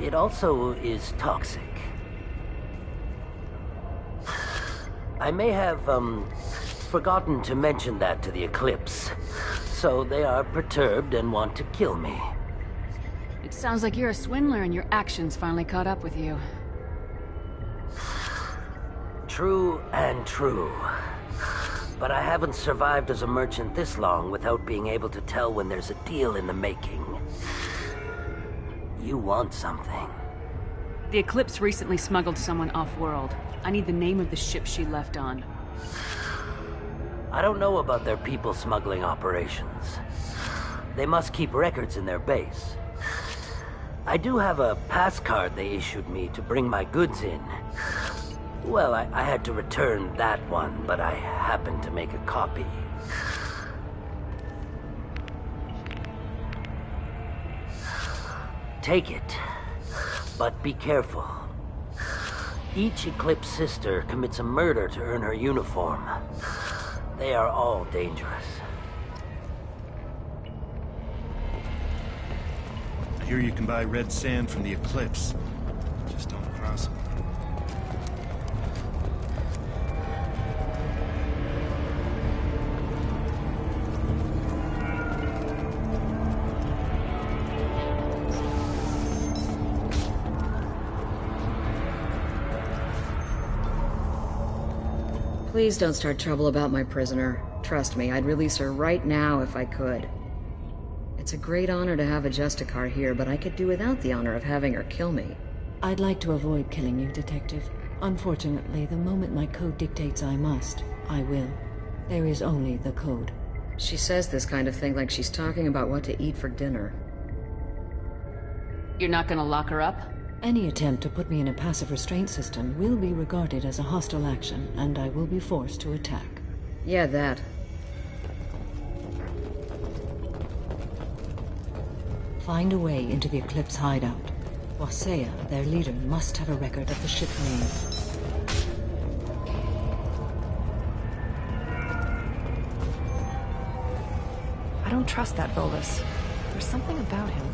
It also is toxic. I may have, forgotten to mention that to the Eclipse, so they are perturbed and want to kill me. It sounds like you're a swindler and your actions finally caught up with you. True and true. But I haven't survived as a merchant this long without being able to tell when there's a deal in the making. You want something. The Eclipse recently smuggled someone off-world. I need the name of the ship she left on. I don't know about their people smuggling operations. They must keep records in their base. I do have a pass card they issued me to bring my goods in. Well, I had to return that one, but I happened to make a copy. Take it, but be careful. Each Eclipse sister commits a murder to earn her uniform. They are all dangerous. I hear you can buy red sand from the Eclipse. Just don't cross them. Please don't start trouble about my prisoner. Trust me, I'd release her right now if I could. It's a great honor to have a Justicar here, but I could do without the honor of having her kill me. I'd like to avoid killing you, Detective. Unfortunately, the moment my code dictates I must, I will. There is only the code. She says this kind of thing like she's talking about what to eat for dinner. You're not gonna lock her up? Any attempt to put me in a passive restraint system will be regarded as a hostile action, and I will be forced to attack. Yeah, that. Find a way into the Eclipse hideout. Wasea, their leader, must have a record of the ship name. I don't trust that Volus. There's something about him.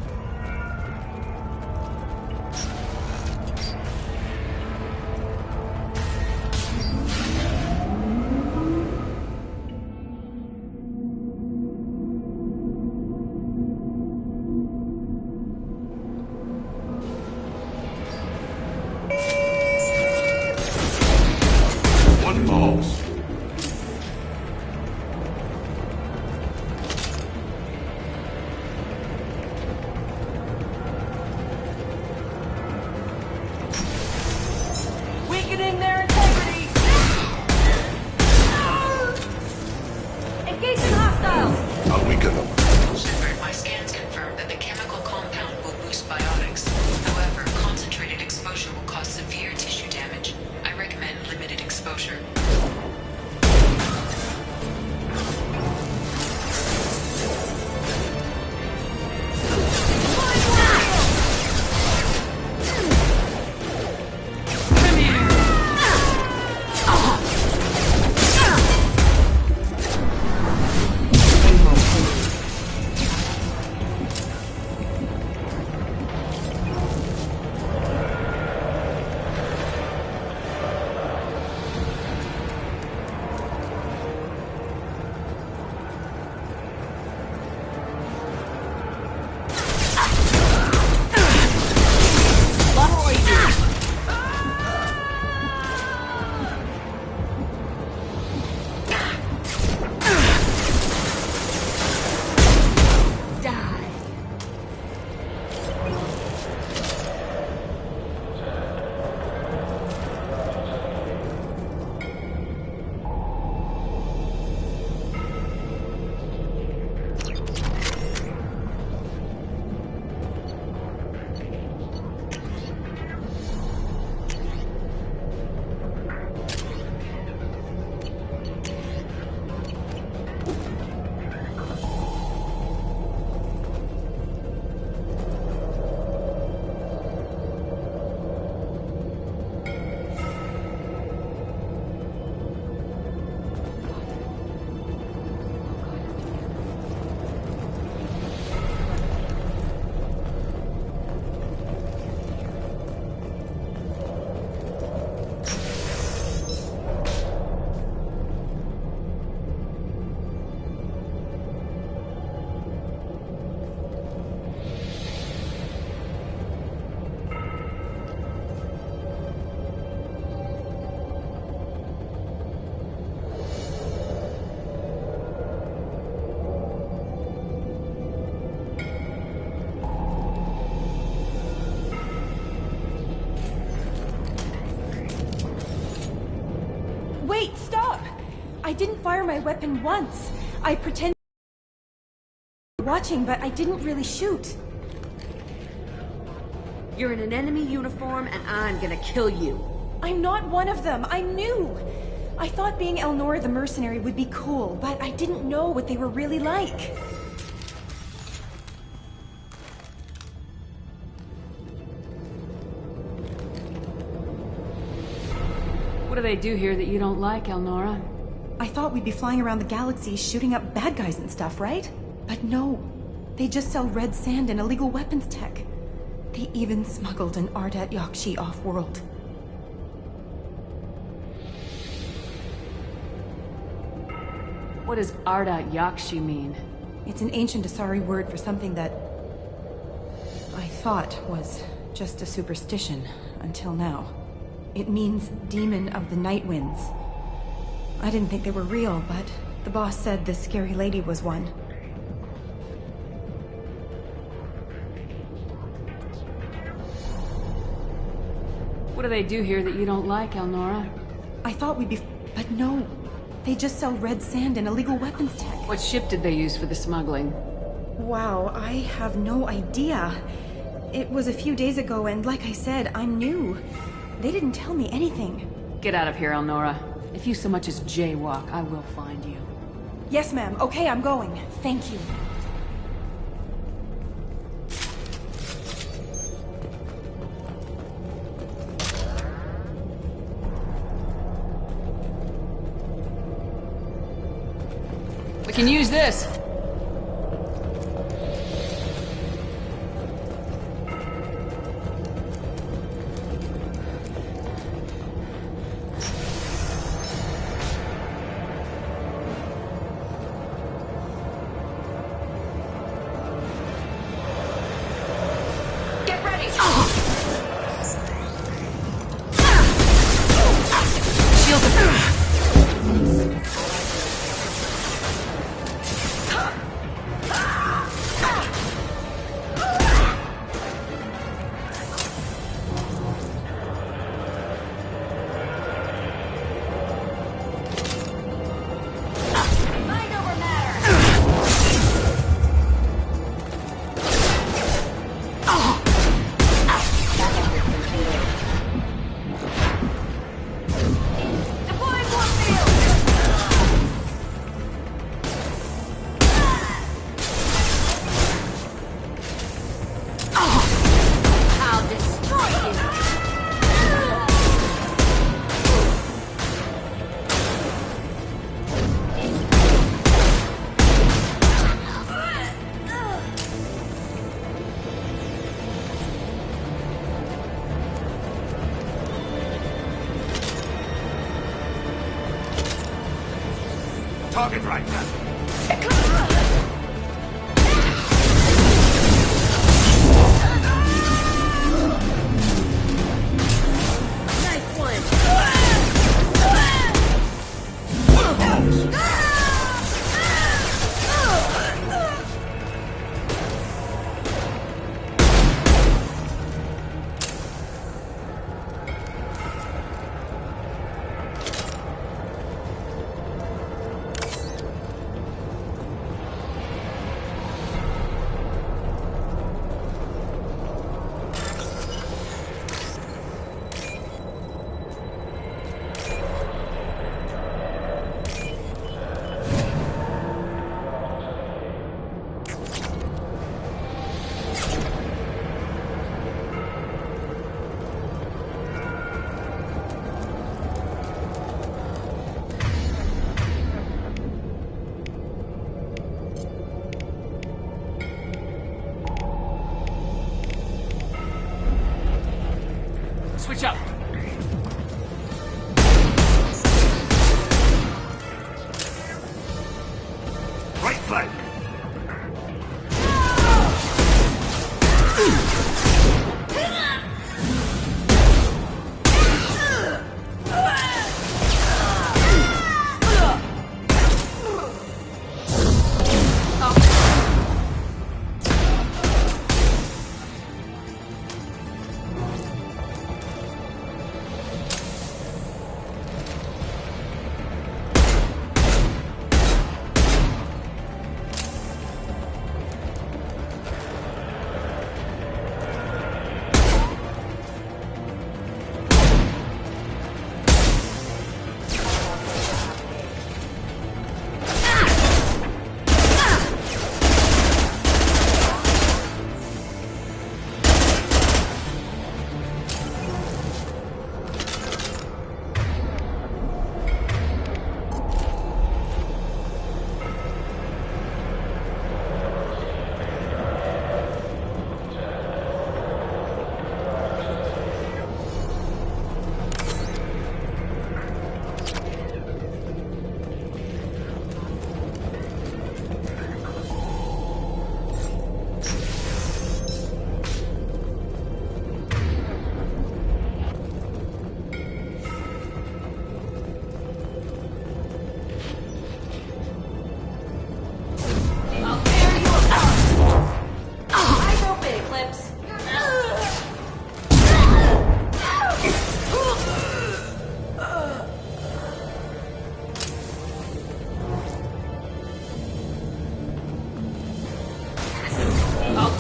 didn't fire my weapon once. I pretended watching, but I didn't really shoot. You're in an enemy uniform, and I'm gonna kill you. I'm not one of them. I'm new. I thought being Elnora the mercenary would be cool, but I didn't know what they were really like. What do they do here that you don't like, Elnora? I thought we'd be flying around the galaxy shooting up bad guys and stuff, right? But no. They just sell red sand and illegal weapons tech. They even smuggled an Ardat Yakshi off-world. What does Ardat Yakshi mean? It's an ancient Asari word for something that I thought was just a superstition until now. It means demon of the night winds. I didn't think they were real, but the boss said this scary lady was one. What do they do here that you don't like, Elnora? I thought we'd be... but no. They just sell red sand and illegal weapons tech. What ship did they use for the smuggling? Wow, I have no idea. It was a few days ago, and like I said, I'm new. They didn't tell me anything. Get out of here, Elnora. If you so much as jaywalk, I will find you. Yes, ma'am. Okay, I'm going. Thank you. We can use this. Get ready! Shield the... Target right now. Nice one. Switch up. Right flank.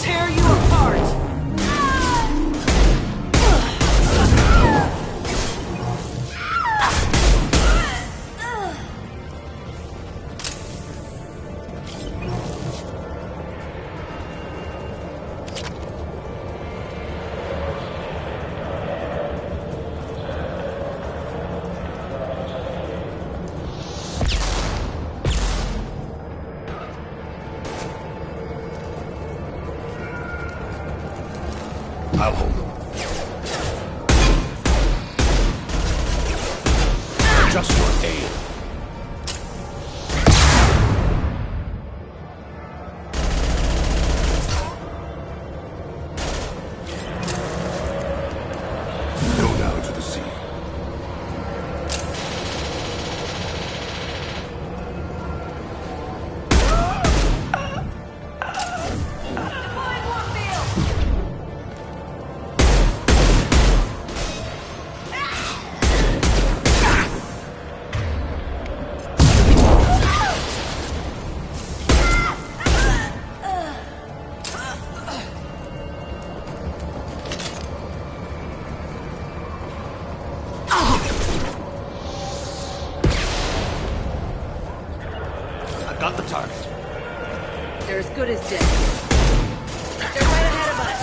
tear you apart! I'll hold them. Just your aim. Go down to the sea. Got the target. They're as good as dead. They're right ahead of us.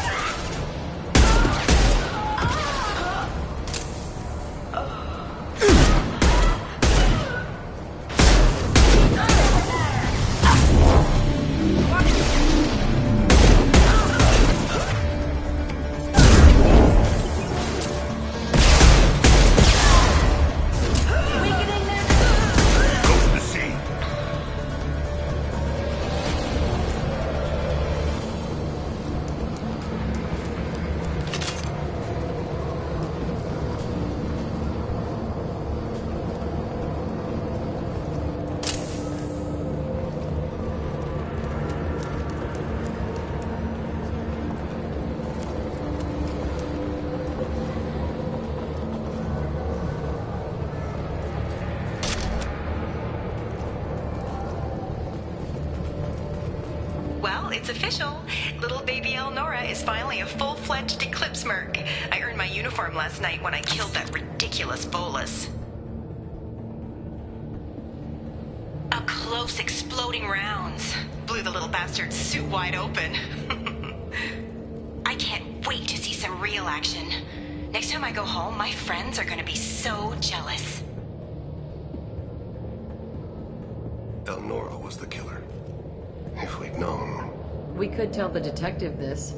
Well, it's official. Little baby Elnora is finally a full-fledged Eclipse merc. I earned my uniform last night when I killed that ridiculous bolus. Up close, exploding rounds. Blew the little bastard's suit wide open. I can't wait to see some real action. Next time I go home, my friends are gonna be so jealous. Elnora was the killer. If we'd known. We could tell the detective this.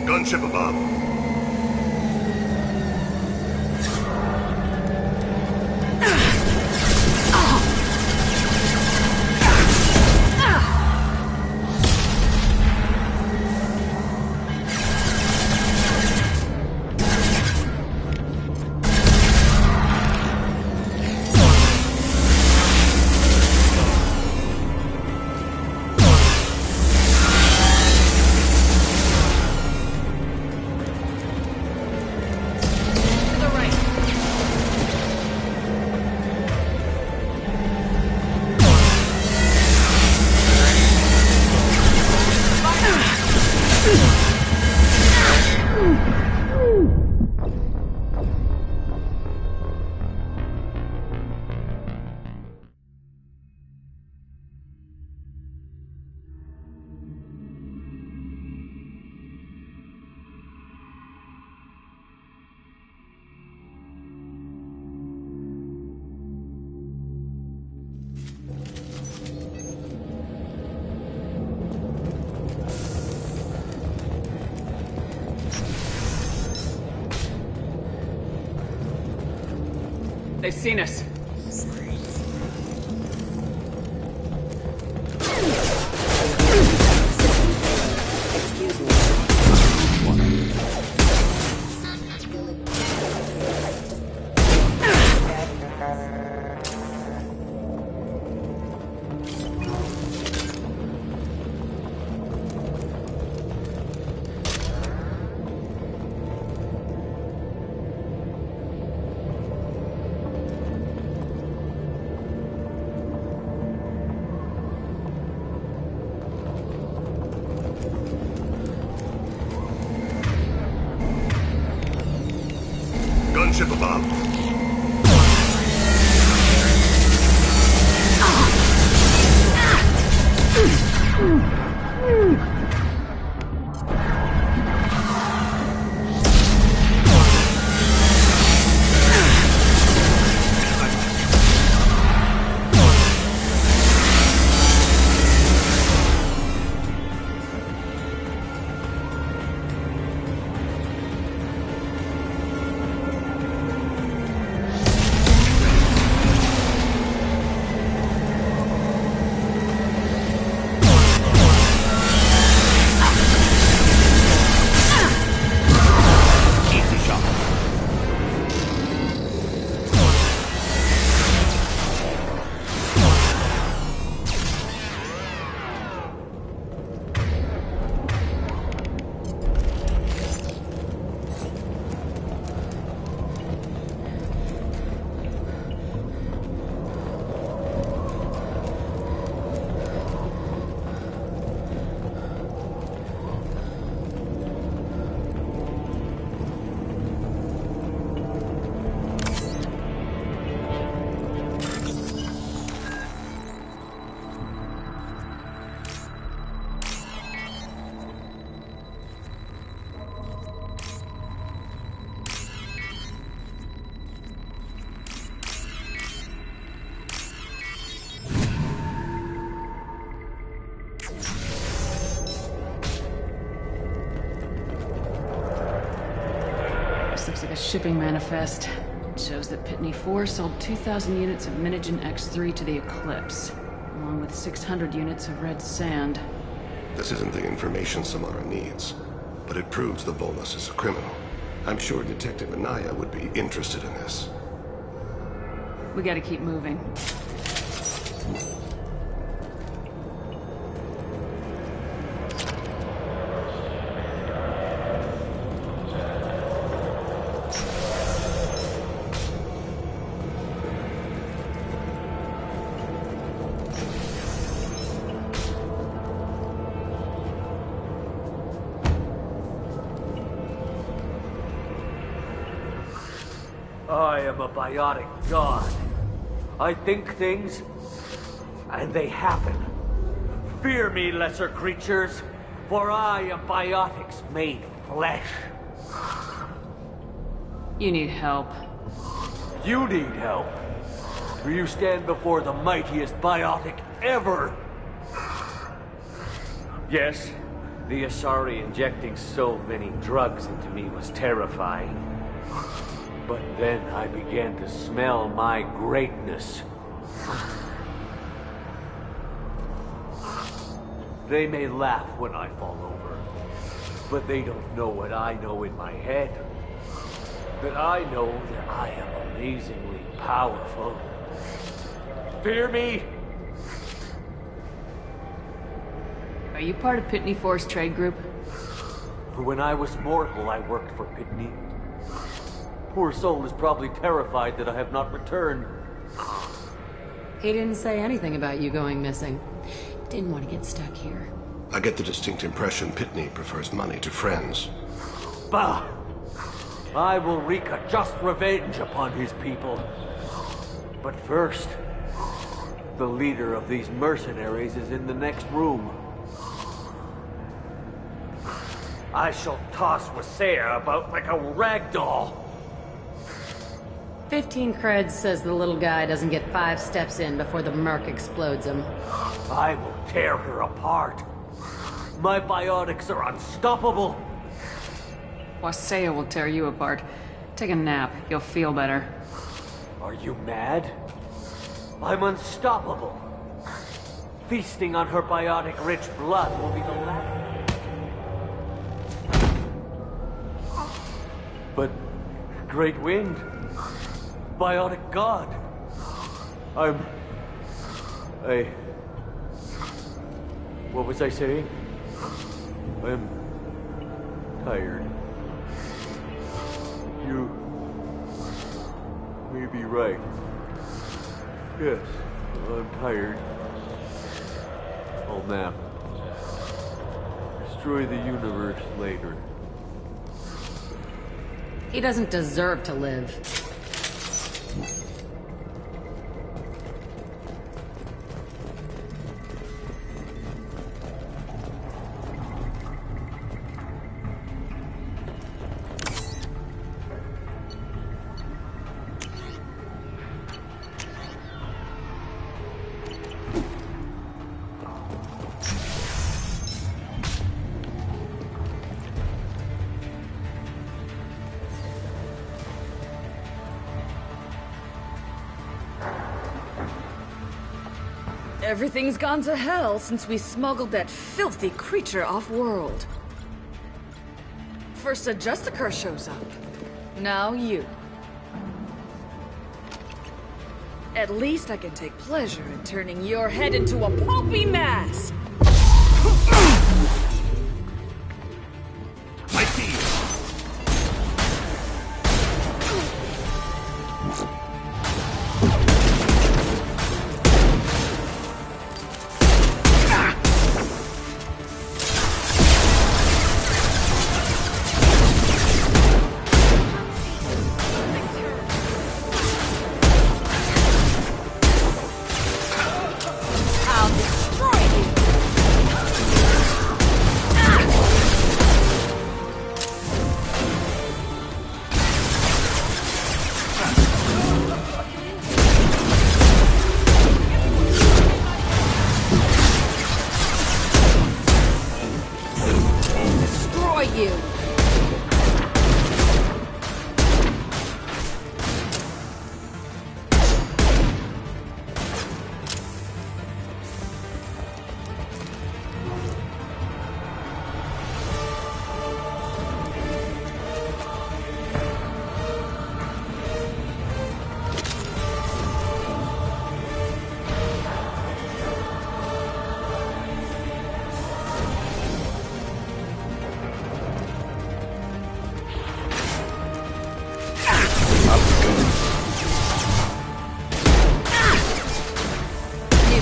Gunship above. They've seen us. Gunship above. This looks like a shipping manifest. It shows that Pitney 4 sold 2,000 units of Minigen X3 to the Eclipse, along with 600 units of red sand. This isn't the information Samara needs, but it proves the Volus is a criminal. I'm sure Detective Anaya would be interested in this. We gotta keep moving. I am a biotic god. I think things, and they happen. Fear me, lesser creatures, for I am biotics made flesh. You need help. You need help, for you stand before the mightiest biotic ever. Yes, the Asari injecting so many drugs into me was terrifying. But then I began to smell my greatness. They may laugh when I fall over, but they don't know what I know in my head. That I know that I am amazingly powerful. Fear me? Are you part of Pitney 4's trade group? When I was mortal, I worked for Pitney. Poor soul is probably terrified that I have not returned. He didn't say anything about you going missing. Didn't want to get stuck here. I get the distinct impression Pitney prefers money to friends. Bah! I will wreak a just revenge upon his people. But first, the leader of these mercenaries is in the next room. I shall toss Wasea about like a rag doll. 15 creds says the little guy doesn't get 5 steps in before the Merc explodes him. I will tear her apart. My biotics are unstoppable. Wasea will tear you apart. Take a nap. You'll feel better. Are you mad? I'm unstoppable. Feasting on her biotic-rich blood will be the last. But Great Wind, biotic god. What was I saying? I'm tired. You may be right. Yes, I'm tired. I'll nap. Destroy the universe later. He doesn't deserve to live. Everything's gone to hell since we smuggled that filthy creature off-world. First a Justicar shows up. Now you. At least I can take pleasure in turning your head into a pulpy mass!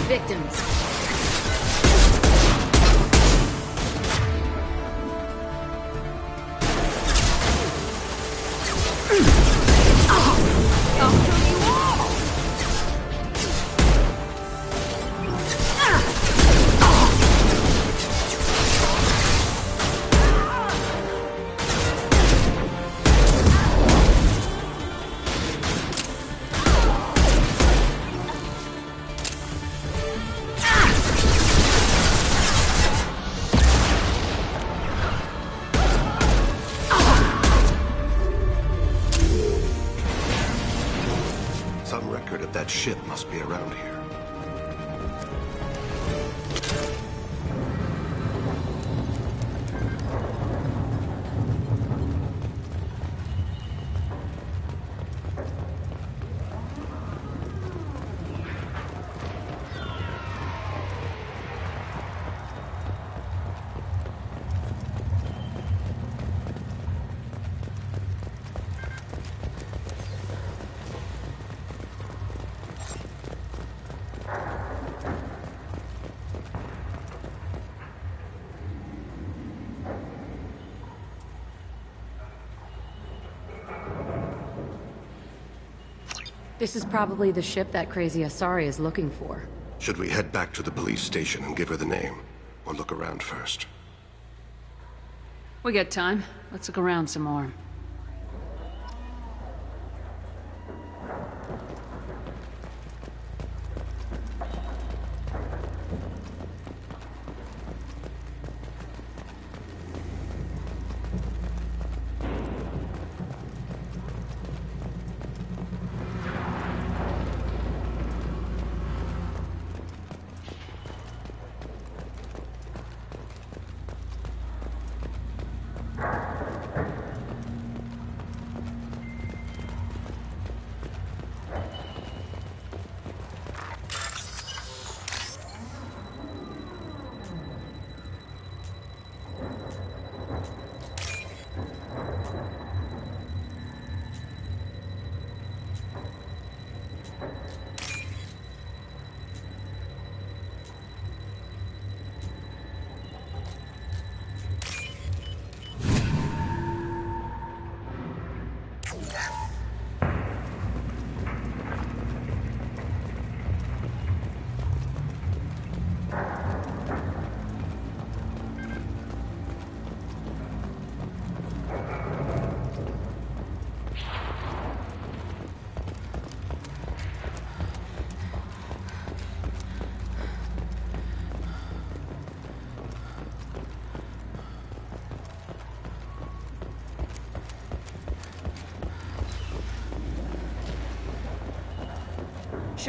Victims. That ship must be around here. This is probably the ship that crazy Asari is looking for. Should we head back to the police station and give her the name? Or look around first? We got time. Let's look around some more.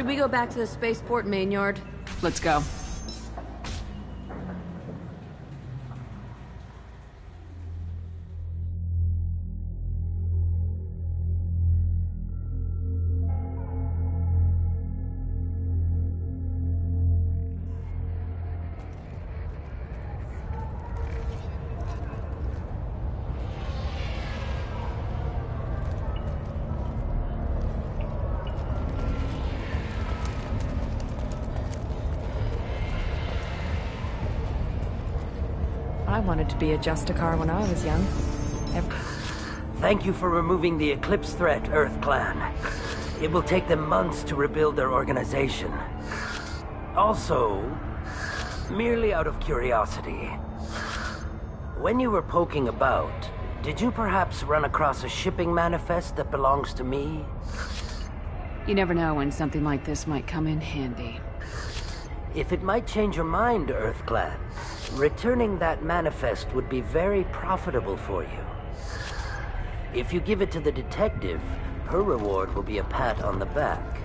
Should we go back to the spaceport main yard? Let's go. I wanted to be a Justicar when I was young. Thank you for removing the Eclipse threat, Earth Clan. It will take them months to rebuild their organization. Also, merely out of curiosity, when you were poking about, did you perhaps run across a shipping manifest that belongs to me? You never know when something like this might come in handy. If it might change your mind, Earth Clan, returning that manifest would be very profitable for you. If you give it to the detective, her reward will be a pat on the back.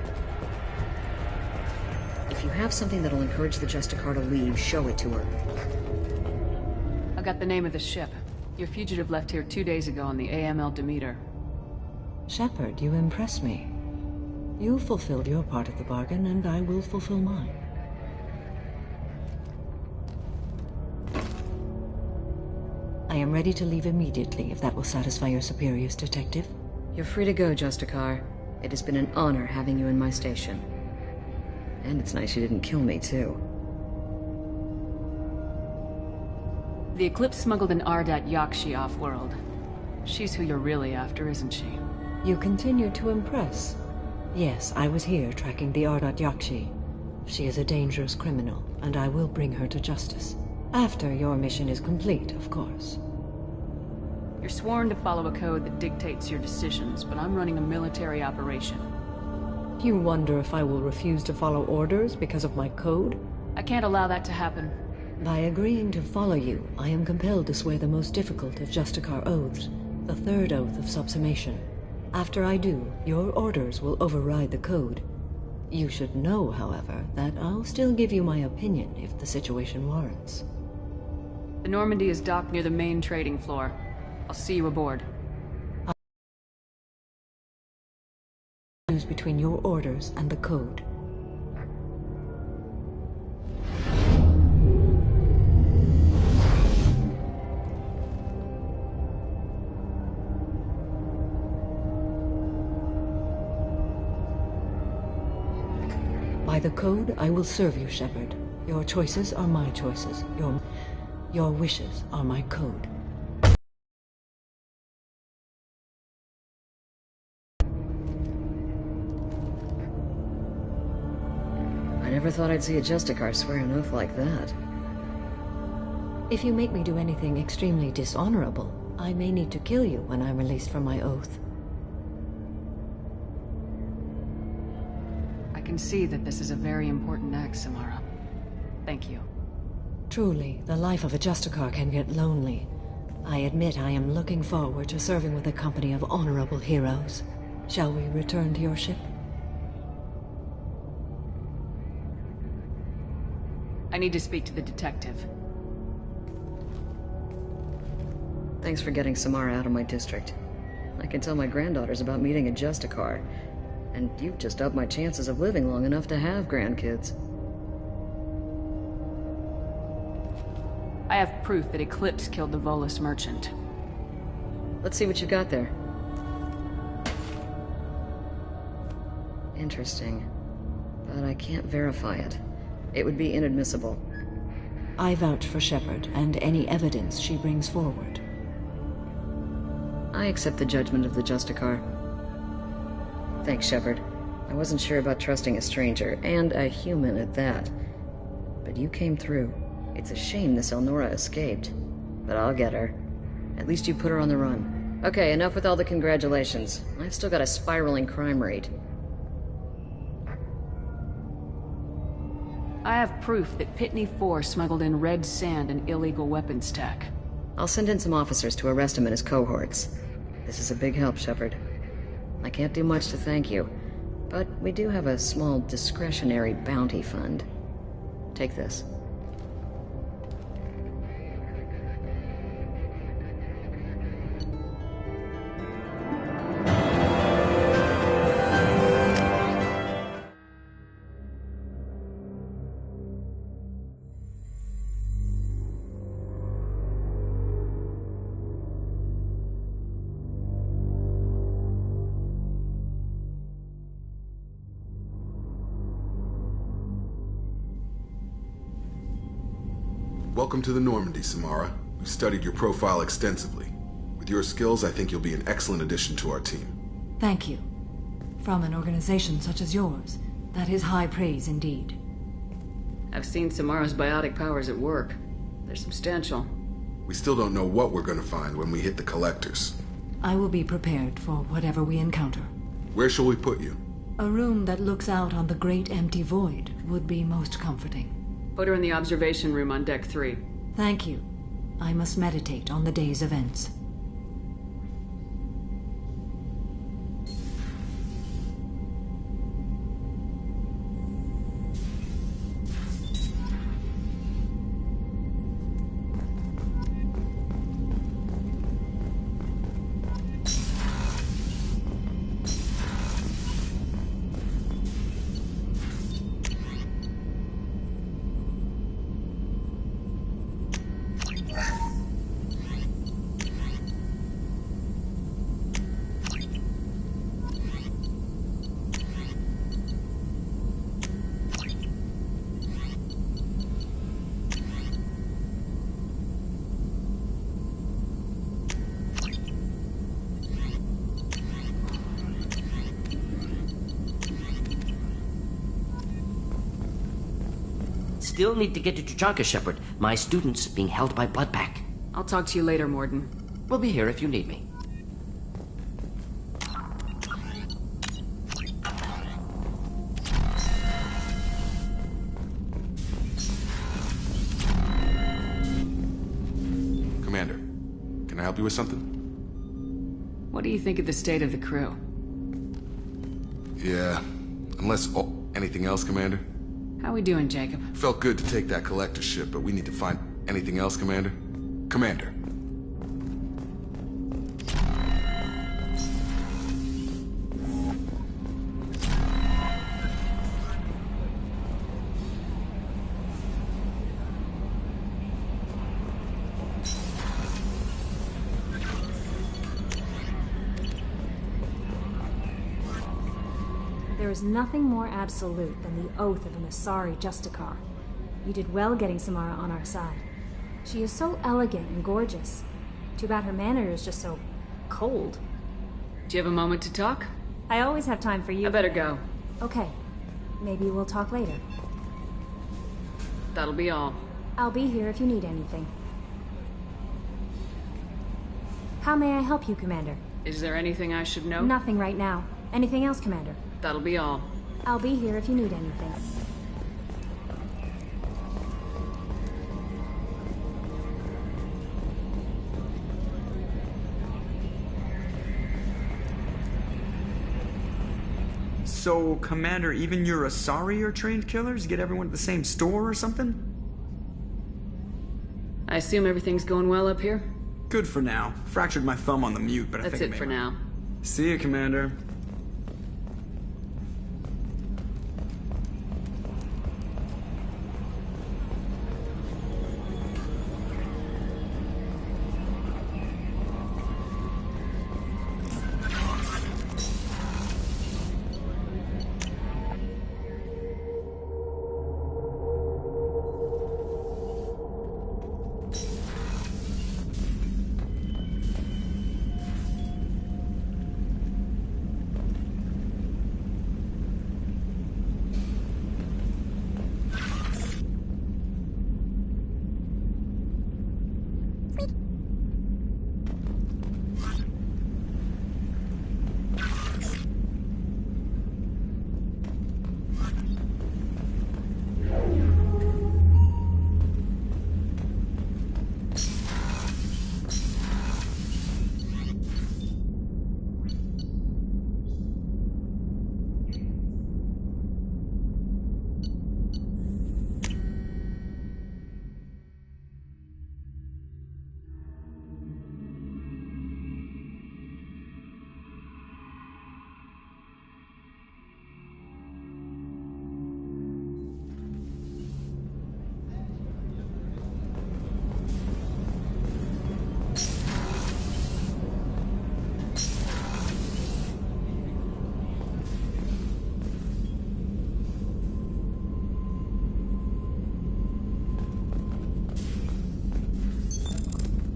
If you have something that'll encourage the Justicar to leave, show it to her. I got the name of the ship. Your fugitive left here 2 days ago on the AML Demeter. Shepard, you impress me. You fulfilled your part of the bargain, and I will fulfill mine. I am ready to leave immediately, if that will satisfy your superiors, Detective. You're free to go, Justicar. It has been an honor having you in my station. And it's nice you didn't kill me, too. The Eclipse smuggled an Ardat Yakshi off-world. She's who you're really after, isn't she? You continue to impress. Yes, I was here tracking the Ardat Yakshi. She is a dangerous criminal, and I will bring her to justice. After your mission is complete, of course. You're sworn to follow a code that dictates your decisions, but I'm running a military operation. You wonder if I will refuse to follow orders because of my code? I can't allow that to happen. By agreeing to follow you, I am compelled to swear the most difficult of Justicar oaths, the third oath of subsumation. After I do, your orders will override the code. You should know, however, that I'll still give you my opinion if the situation warrants. The Normandy is docked near the main trading floor. I'll see you aboard. I'll choose between your orders and the code. By the code, I will serve you, Shepard. Your choices are my choices. Your wishes are my code. I never thought I'd see a Justicar swear an oath like that. If you make me do anything extremely dishonorable, I may need to kill you when I'm released from my oath. I can see that this is a very important act, Samara. Thank you. Truly, the life of a Justicar can get lonely. I admit I am looking forward to serving with a company of honorable heroes. Shall we return to your ship? I need to speak to the detective. Thanks for getting Samara out of my district. I can tell my granddaughters about meeting a Justicar, and you've just upped my chances of living long enough to have grandkids. I have proof that Eclipse killed the Volus merchant. Let's see what you got there. Interesting. But I can't verify it. It would be inadmissible. I vouch for Shepard and any evidence she brings forward. I accept the judgment of the Justicar. Thanks, Shepard. I wasn't sure about trusting a stranger, and a human at that. But you came through. It's a shame this Elnora escaped. But I'll get her. At least you put her on the run. Okay, enough with all the congratulations. I've still got a spiraling crime rate. I have proof that Pitney 4 smuggled in red sand and illegal weapons tech. I'll send in some officers to arrest him and his cohorts. This is a big help, Shepard. I can't do much to thank you, But we do have a small discretionary bounty fund. Take this. Welcome to the Normandy, Samara. We've studied your profile extensively. With your skills, I think you'll be an excellent addition to our team. Thank you. From an organization such as yours, that is high praise indeed. I've seen Samara's biotic powers at work. They're substantial. We still don't know what we're going to find when we hit the collectors. I will be prepared for whatever we encounter. Where shall we put you? A room that looks out on the great empty void would be most comforting. Put her in the observation room on deck 3. Thank you. I must meditate on the day's events. Still need to get to Tuchanka, Shepard. My student's being held by Bloodpack. I'll talk to you later, Morden. We'll be here if you need me. Commander, can I help you with something? What do you think of the state of the crew? Yeah, unless anything else, Commander? How we doing, Jacob? Felt good to take that collector ship, but we need to find anything else, Commander? Commander. There is nothing more absolute than the oath of an Asari Justicar. You did well getting Samara on our side. She is so elegant and gorgeous. Too bad her manner is just so cold. Do you have a moment to talk? I always have time for you. I better go. Okay. Maybe we'll talk later. That'll be all. I'll be here if you need anything. How may I help you, Commander? Is there anything I should know? Nothing right now. Anything else, Commander? That'll be all. I'll be here if you need anything. So, Commander, even your Asari are trained killers? Get everyone at the same store or something? I assume everything's going well up here? Good for now. Fractured my thumb on the mute, but I That's think it for now. See you, Commander.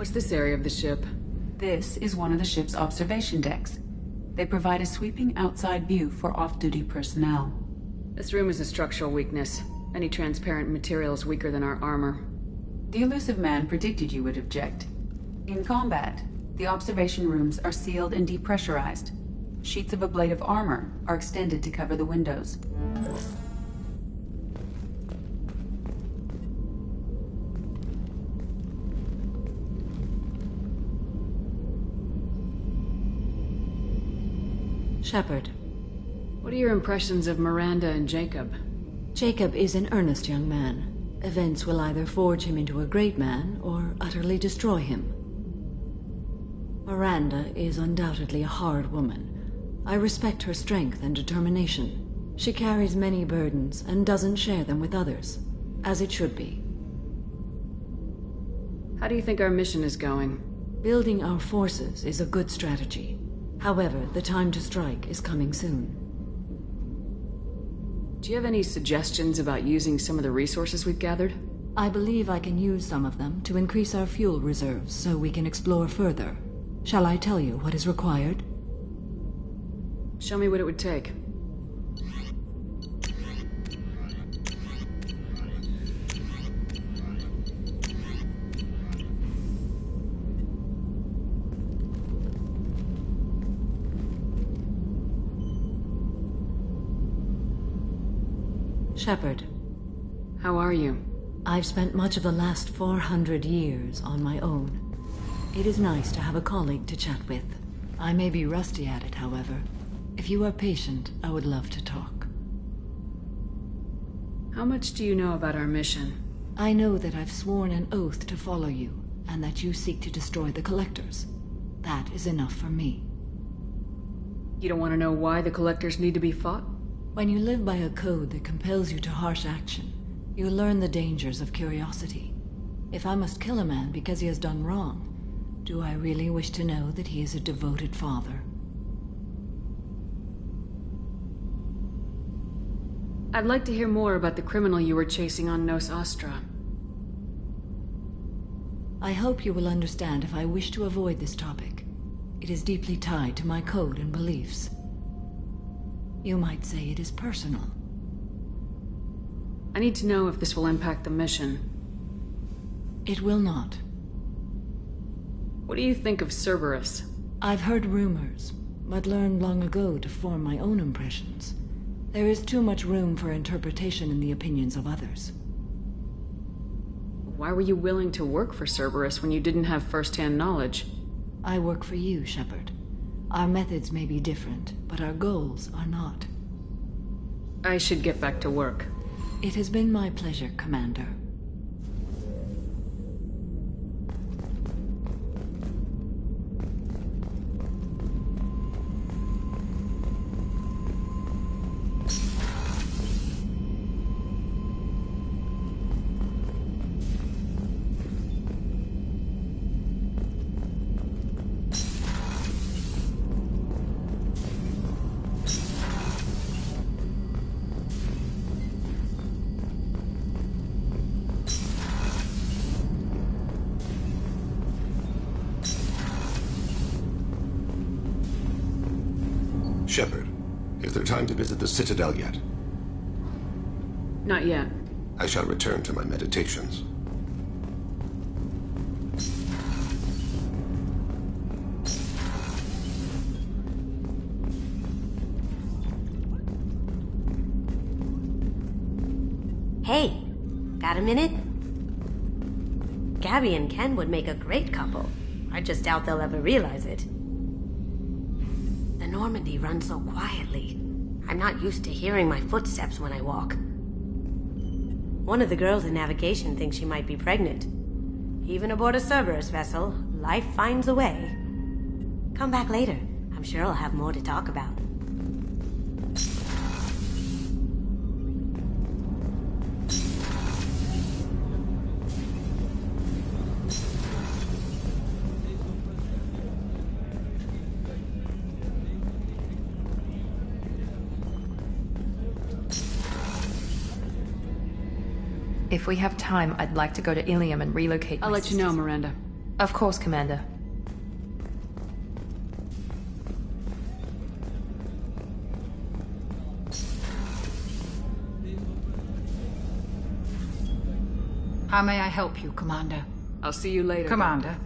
What's this area of the ship? This is one of the ship's observation decks. They provide a sweeping outside view for off-duty personnel. This room is a structural weakness. Any transparent material is weaker than our armor. The elusive man predicted you would object. In combat, the observation rooms are sealed and depressurized. Sheets of ablative armor are extended to cover the windows. Shepard. What are your impressions of Miranda and Jacob? Jacob is an earnest young man. Events will either forge him into a great man or utterly destroy him. Miranda is undoubtedly a hard woman. I respect her strength and determination. She carries many burdens and doesn't share them with others, as it should be. How do you think our mission is going? Building our forces is a good strategy. However, the time to strike is coming soon. Do you have any suggestions about using some of the resources we've gathered? I believe I can use some of them to increase our fuel reserves so we can explore further. Shall I tell you what is required? Show me what it would take. Shepard. How are you? I've spent much of the last 400 years on my own. It is nice to have a colleague to chat with. I may be rusty at it, however. If you are patient, I would love to talk. How much do you know about our mission? I know that I've sworn an oath to follow you, and that you seek to destroy the Collectors. That is enough for me. You don't want to know why the Collectors need to be fought? When you live by a code that compels you to harsh action, you learn the dangers of curiosity. If I must kill a man because he has done wrong, do I really wish to know that he is a devoted father? I'd like to hear more about the criminal you were chasing on Nos Astra. I hope you will understand if I wish to avoid this topic. It is deeply tied to my code and beliefs. You might say it is personal. I need to know if this will impact the mission. It will not. What do you think of Cerberus? I've heard rumors, but learned long ago to form my own impressions. There is too much room for interpretation in the opinions of others. Why were you willing to work for Cerberus when you didn't have first-hand knowledge? I work for you, Shepard. Our methods may be different, but our goals are not. I should get back to work. It has been my pleasure, Commander. Shepard, is there time to visit the Citadel yet? Not yet. I shall return to my meditations. Hey, got a minute? Gabby and Ken would make a great couple. I just doubt they'll ever realize it. The Normandy runs so quietly. I'm not used to hearing my footsteps when I walk. One of the girls in navigation thinks she might be pregnant. Even aboard a Cerberus vessel, life finds a way. Come back later. I'm sure I'll have more to talk about. If we have time, I'd like to go to Ilium and relocate I'll let you know, Miranda. Of course, Commander. How may I help you, Commander? I'll see you later. Commander.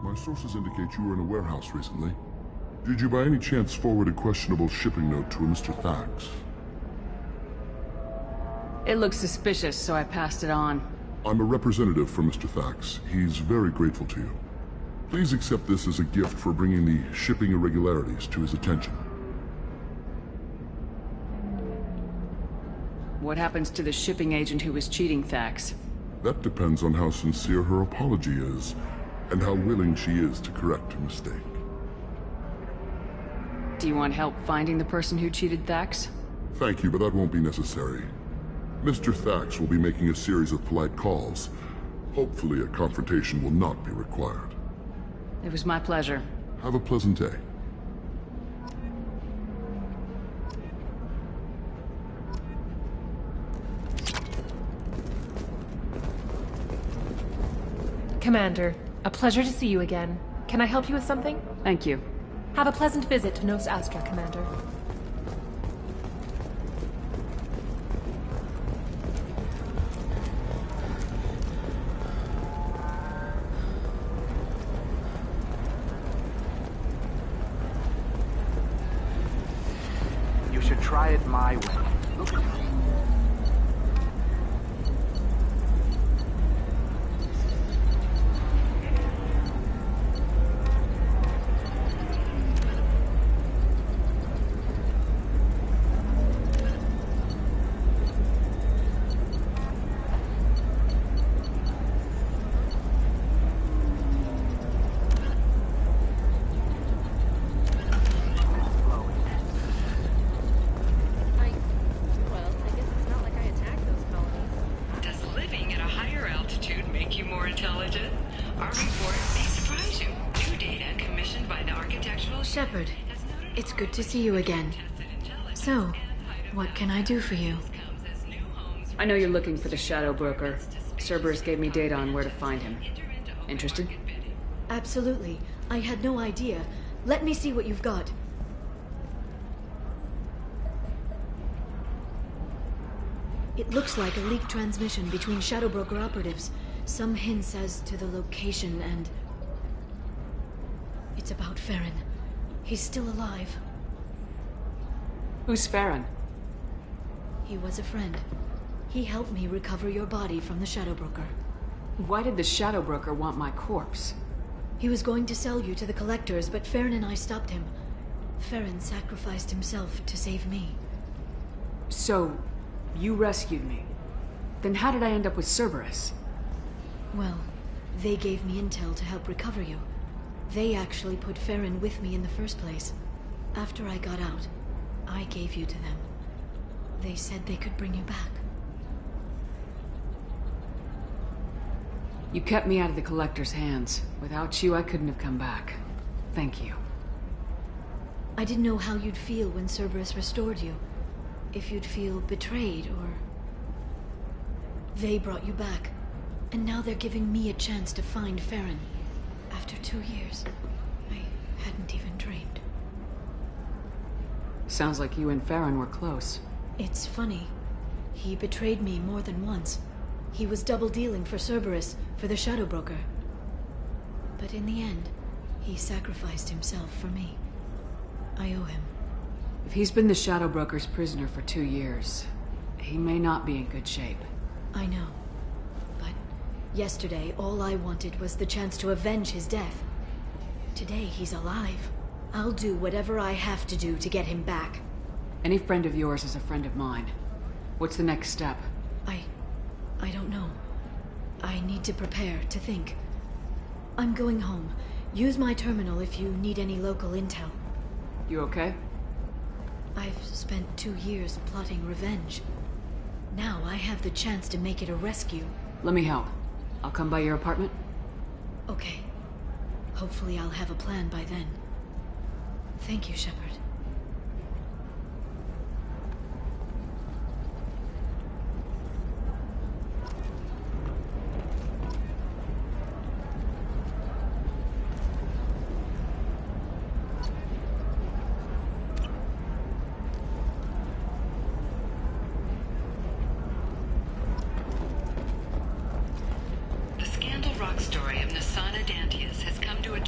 My sources indicate you were in a warehouse recently. Did you by any chance forward a questionable shipping note to a Mr. Thax? It looked suspicious, so I passed it on. I'm a representative for Mr. Thax. He's very grateful to you. Please accept this as a gift for bringing the shipping irregularities to his attention. What happens to the shipping agent who was cheating Thax? That depends on how sincere her apology is, and how willing she is to correct her mistake. Do you want help finding the person who cheated Thax? Thank you, but that won't be necessary. Mr. Thax will be making a series of polite calls. Hopefully a confrontation will not be required. It was my pleasure. Have a pleasant day. Commander, a pleasure to see you again. Can I help you with something? Thank you. Have a pleasant visit to Nos Astra, Commander. You should try it my way. Look at me. Shepard, it's good to see you again. So, what can I do for you? I know you're looking for the Shadow Broker. Cerberus gave me data on where to find him. Interested? Absolutely. I had no idea. Let me see what you've got. It looks like a leaked transmission between Shadow Broker operatives. Some hints as to the location and... It's about Farron. He's still alive. Who's Farron? He was a friend. He helped me recover your body from the Shadow Broker. Why did the Shadow Broker want my corpse? He was going to sell you to the collectors, but Farron and I stopped him. Farron sacrificed himself to save me. So, you rescued me. Then how did I end up with Cerberus? Well, they gave me intel to help recover you. They actually put Farron with me in the first place. After I got out, I gave you to them. They said they could bring you back. You kept me out of the Collector's hands. Without you, I couldn't have come back. Thank you. I didn't know how you'd feel when Cerberus restored you. If you'd feel betrayed, or... They brought you back. And now they're giving me a chance to find Farron. After 2 years, I hadn't even dreamed. Sounds like you and Farron were close. It's funny. He betrayed me more than once. He was double-dealing for Cerberus, for the Shadow Broker. But in the end, he sacrificed himself for me. I owe him. If he's been the Shadow Broker's prisoner for 2 years, he may not be in good shape. I know. But yesterday, all I wanted was the chance to avenge his death. Today, he's alive. I'll do whatever I have to do to get him back. Any friend of yours is a friend of mine. What's the next step? I don't know. I need to prepare, to think. I'm going home. Use my terminal if you need any local intel. You okay? I've spent 2 years plotting revenge. Now I have the chance to make it a rescue. Let me help. I'll come by your apartment. Okay. Hopefully I'll have a plan by then. Thank you, Shepard. The Scandal Rock story of Nasana Dantius has come to a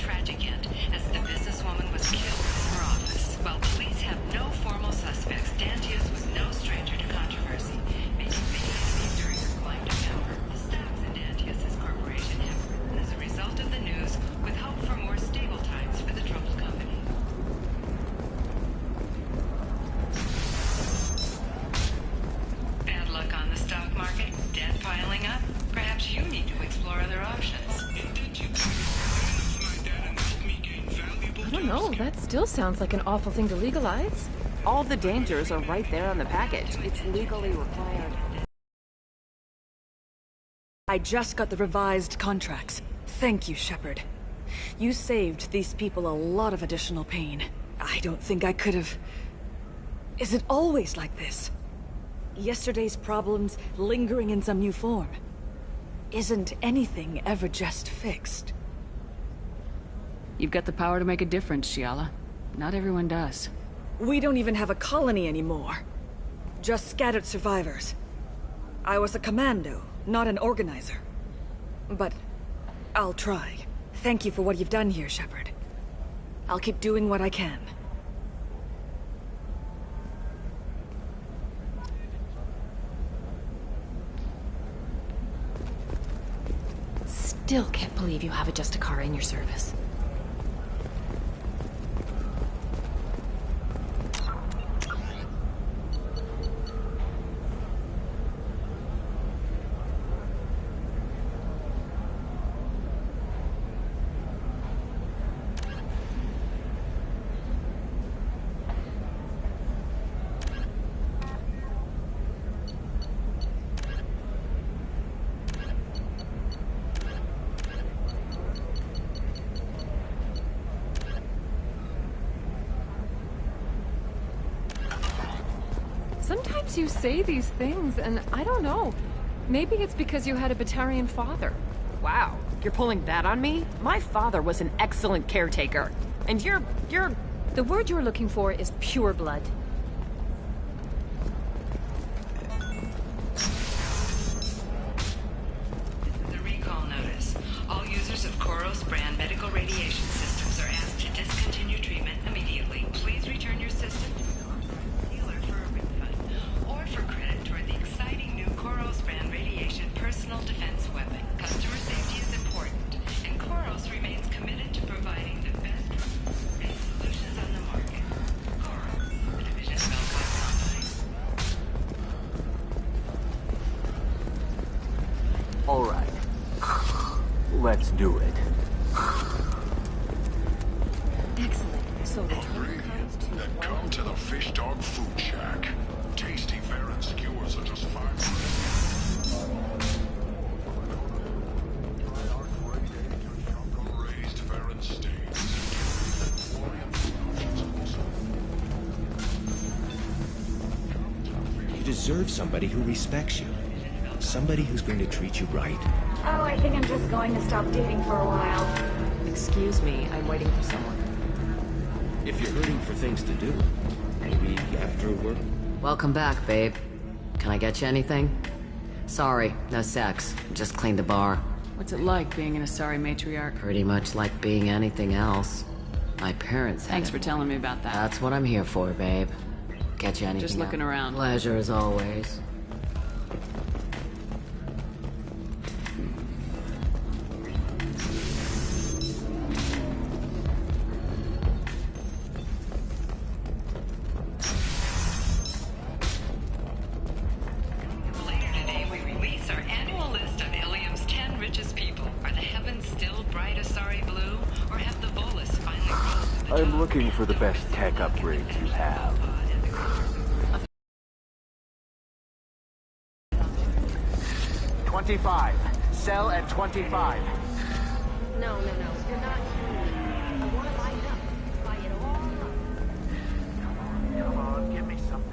don't know. That still sounds like an awful thing to legalize. All the dangers are right there on the package. It's legally required. I just got the revised contracts. Thank you, Shepard. You saved these people a lot of additional pain. I don't think I could have... Is it always like this? Yesterday's problems lingering in some new form? Isn't anything ever just fixed? You've got the power to make a difference, Shiala. Not everyone does. We don't even have a colony anymore. Just scattered survivors. I was a commando, not an organizer. But I'll try. Thank you for what you've done here, Shepard. I'll keep doing what I can. Still can't believe you have a Justicar in your service. Sometimes you say these things, and I don't know. Maybe it's because you had a Batarian father. Wow, you're pulling that on me? My father was an excellent caretaker. And you're... The word you're looking for is pure blood. The recall notice. All users of Koros brand medical radiation systems are asked to discontinue treatment immediately. Please return your system to the dealer for a refund or for credit toward the exciting new Koros brand radiation personal defense weapon. Customer safety is important, and Koros remains committed to providing the best solutions on the market. Koros, a division of Alcott Company. All right. Let's do it. Excellent. So return comes to... Then come to the Fish Dog Food Shack. Tasty fare and skewers are just $5. Raised fare and steaks. You deserve somebody who respects you. Somebody who's going to treat you right. Oh, I think I'm just going to stop dating for a while. Excuse me, I'm waiting for someone. If you're hurting for things to do, maybe after work. Welcome back, babe. Can I get you anything? Sorry, no sex. Just cleaned the bar. What's it like being an Asari matriarch? Pretty much like being anything else. My parents had Thanks it. for telling me about that. That's what I'm here for, babe. Get you anything Just looking else? around. Pleasure as always. Later today, we release our annual list of Ilium's 10 richest people. Are the heavens still bright Asari blue, or have the Volus finally rose to the I'm looking for the best tech upgrades you have. $25. Sell at $25. No, you're not hearing me. I want to buy enough. Buy it all up. Come on, give me something.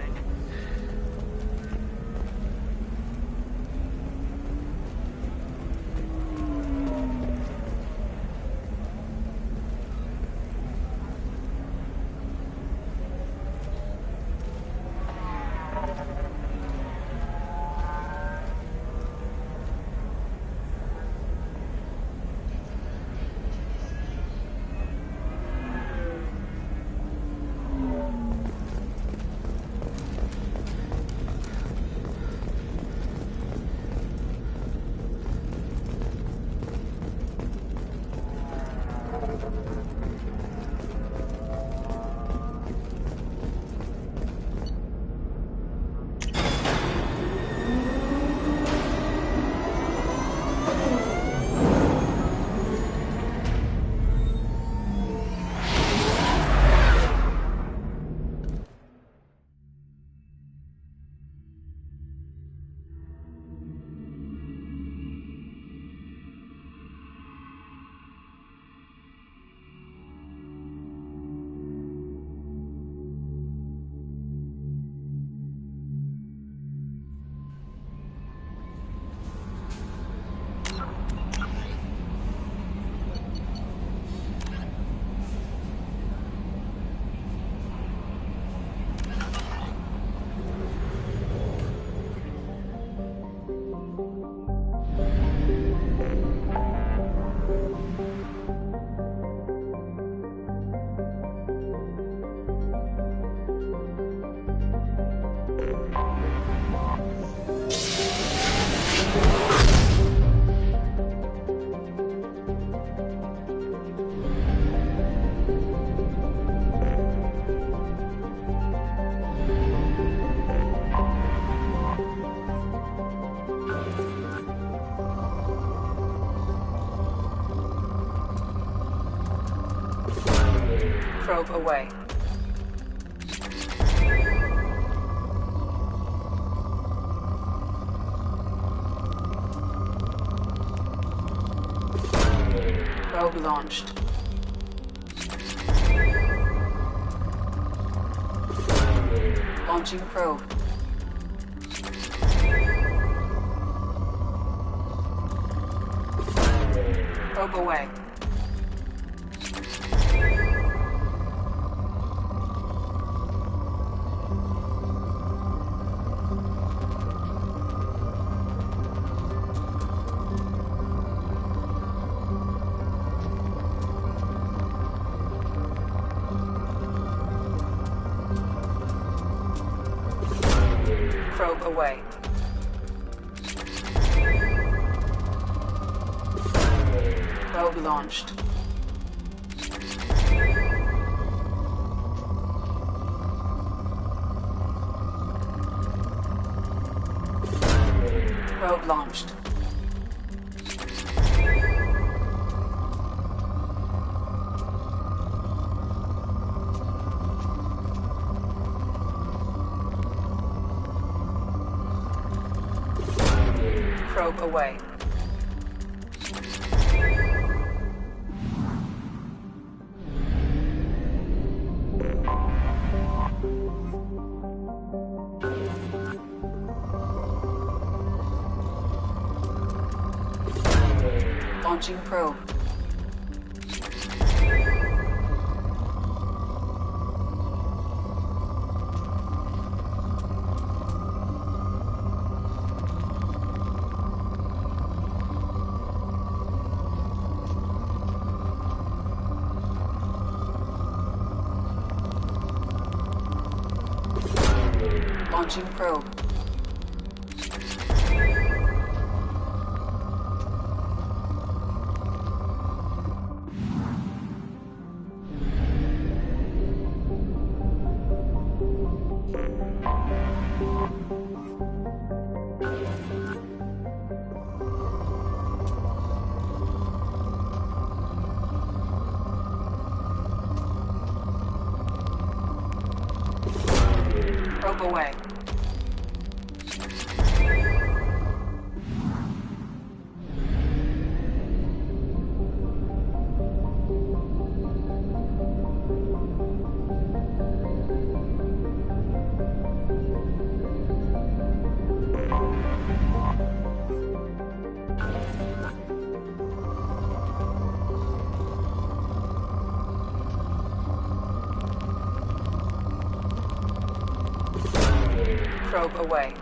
Probe away. Probe launched. Launching probe. Probe away. Probe away. Probe launched. Probe launched. Probe away. Launching probe. Launching probe. Probe away. Probe away.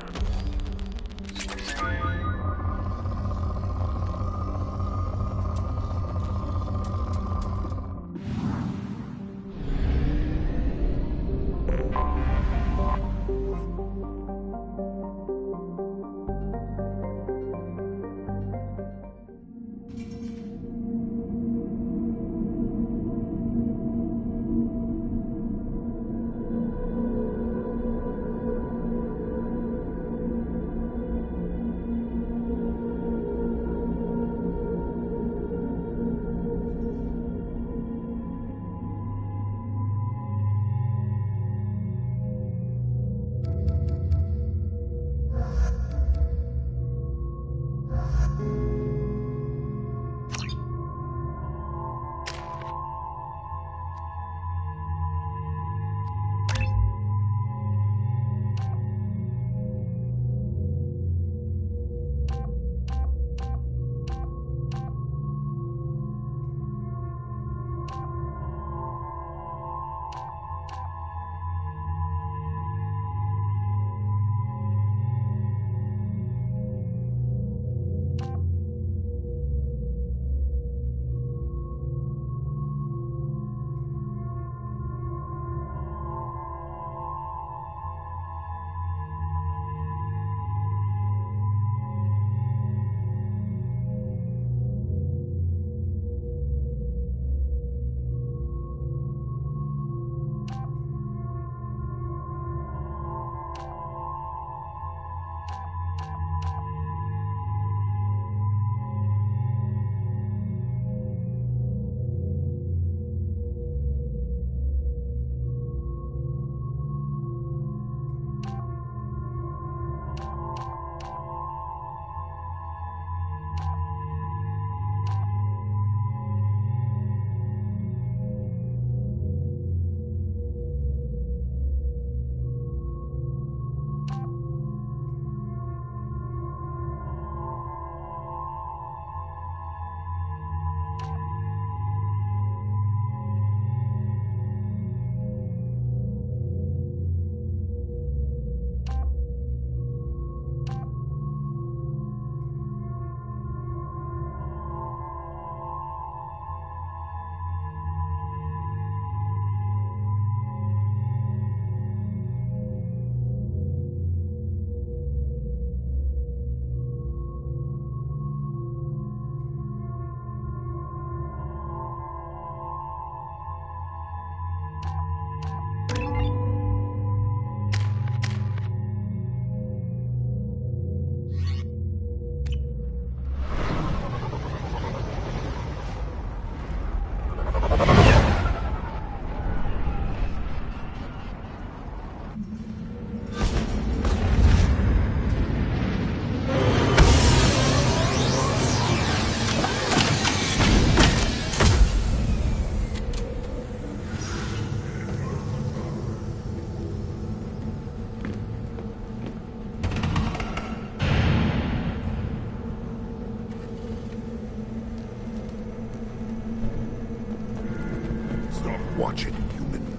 Watch it, human.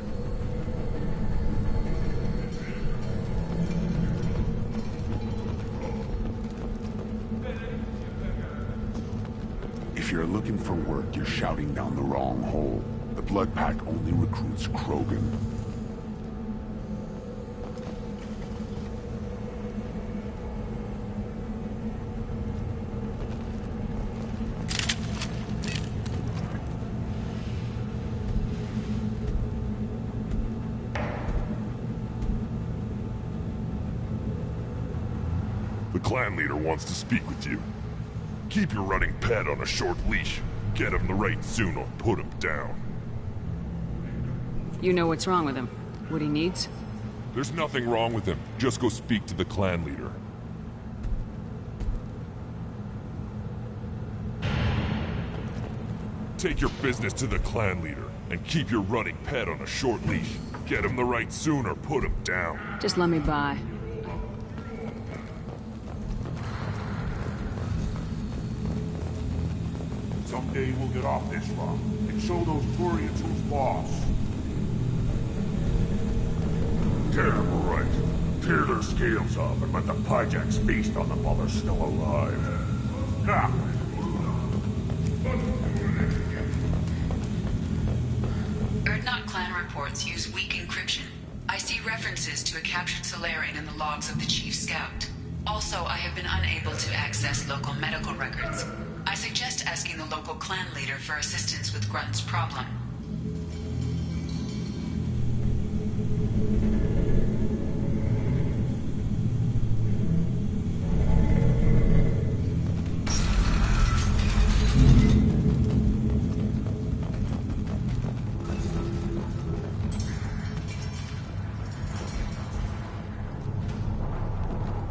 If you're looking for work, you're shouting down the wrong hole. The Blood Pack only recruits Krogan. The clan leader wants to speak with you. Keep your running pet on a short leash. Get him the right soon or put him down. You know what's wrong with him? What he needs? There's nothing wrong with him. Just go speak to the clan leader. Take your business to the clan leader, and keep your running pet on a short leash. Get him the right soon or put him down. Just let me by. Someday we'll get off this rock and show those Turians who's boss. Terrible, right? Tear their scales off and let the Pyjaks feast on them while they're still alive. Ah. Erdnot clan reports use weak encryption. I see references to a captured Solarian in the logs of the Chief Scout. Also, I have been unable to access local medical records. I suggest asking the local clan leader for assistance with Grunt's problem.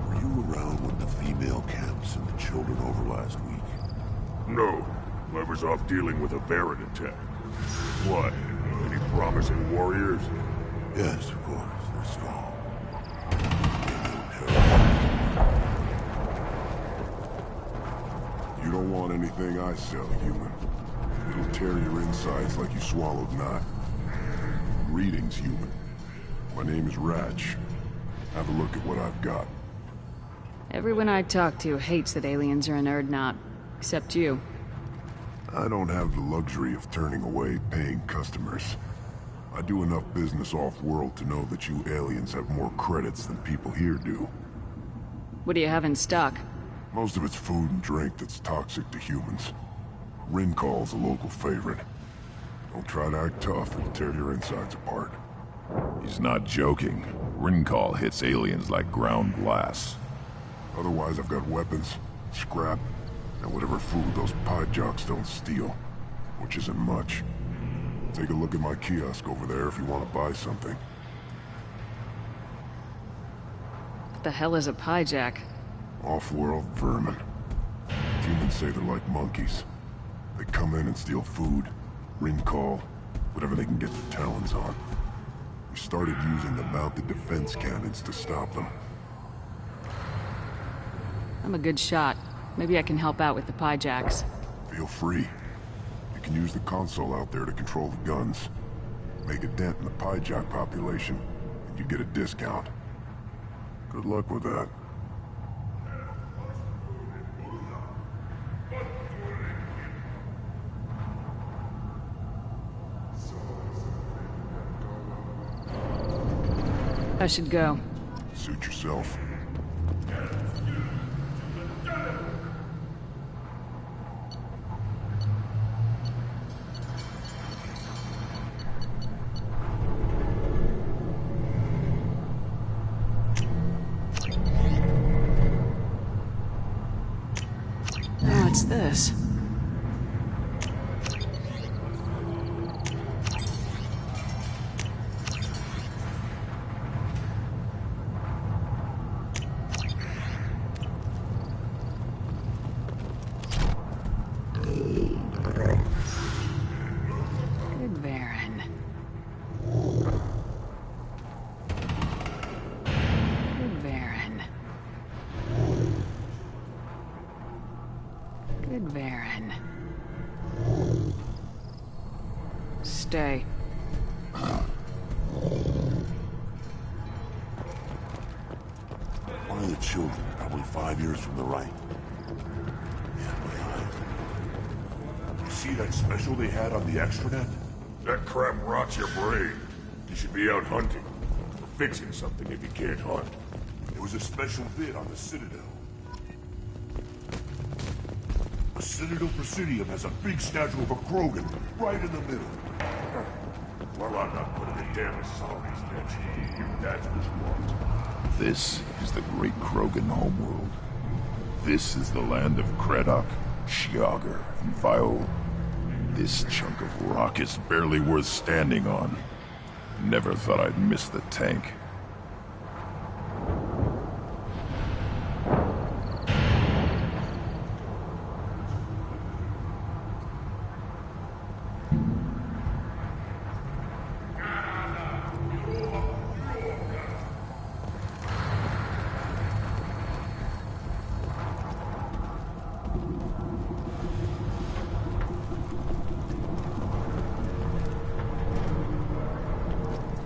Were you around when the female camps and the children over last week? No, I was off dealing with a Baron attack. What? Any promising warriors? Yes, of course. They're strong. You don't want anything I sell, human. It'll tear your insides like you swallowed knot. Greetings, human. My name is Ratch. Have a look at what I've got. Everyone I talk to hates that aliens are an Erdnot. Except you. I don't have the luxury of turning away paying customers. I do enough business off-world to know that you aliens have more credits than people here do. What do you have in stock? Most of it's food and drink that's toxic to humans. Rincall's a local favorite. Don't try to act tough, it'll tear your insides apart. He's not joking. Rincall hits aliens like ground glass. Otherwise, I've got weapons, scrap, and whatever food those Pyjaks don't steal, which isn't much. Take a look at my kiosk over there if you want to buy something. What the hell is a Pyjak? Off-world vermin. Humans say they're like monkeys. They come in and steal food, Rincall, whatever they can get their talons on. We started using the mounted defense cannons to stop them. I'm a good shot. Maybe I can help out with the Pyjaks. Feel free. You can use the console out there to control the guns. Make a dent in the Pyjak population, and you get a discount. Good luck with that. I should go. Suit yourself. What's this? Good Baron. Good Baron. Good Baron. Stay. One of the children, probably 5 years from the right. Yeah, my eye. You see that special they had on the extranet? That crap rots your brain. You should be out hunting. Or fixing something if you can't hunt. It was a special bid on the Citadel. The Citadel Presidium has a big statue of a Krogan right in the middle. Well, I'm not putting a damn Asari's next. That's what you want. This is the great Krogan homeworld. This is the land of Kredok, Shiagar, and Viol. This chunk of rock is barely worth standing on. Never thought I'd miss the tank.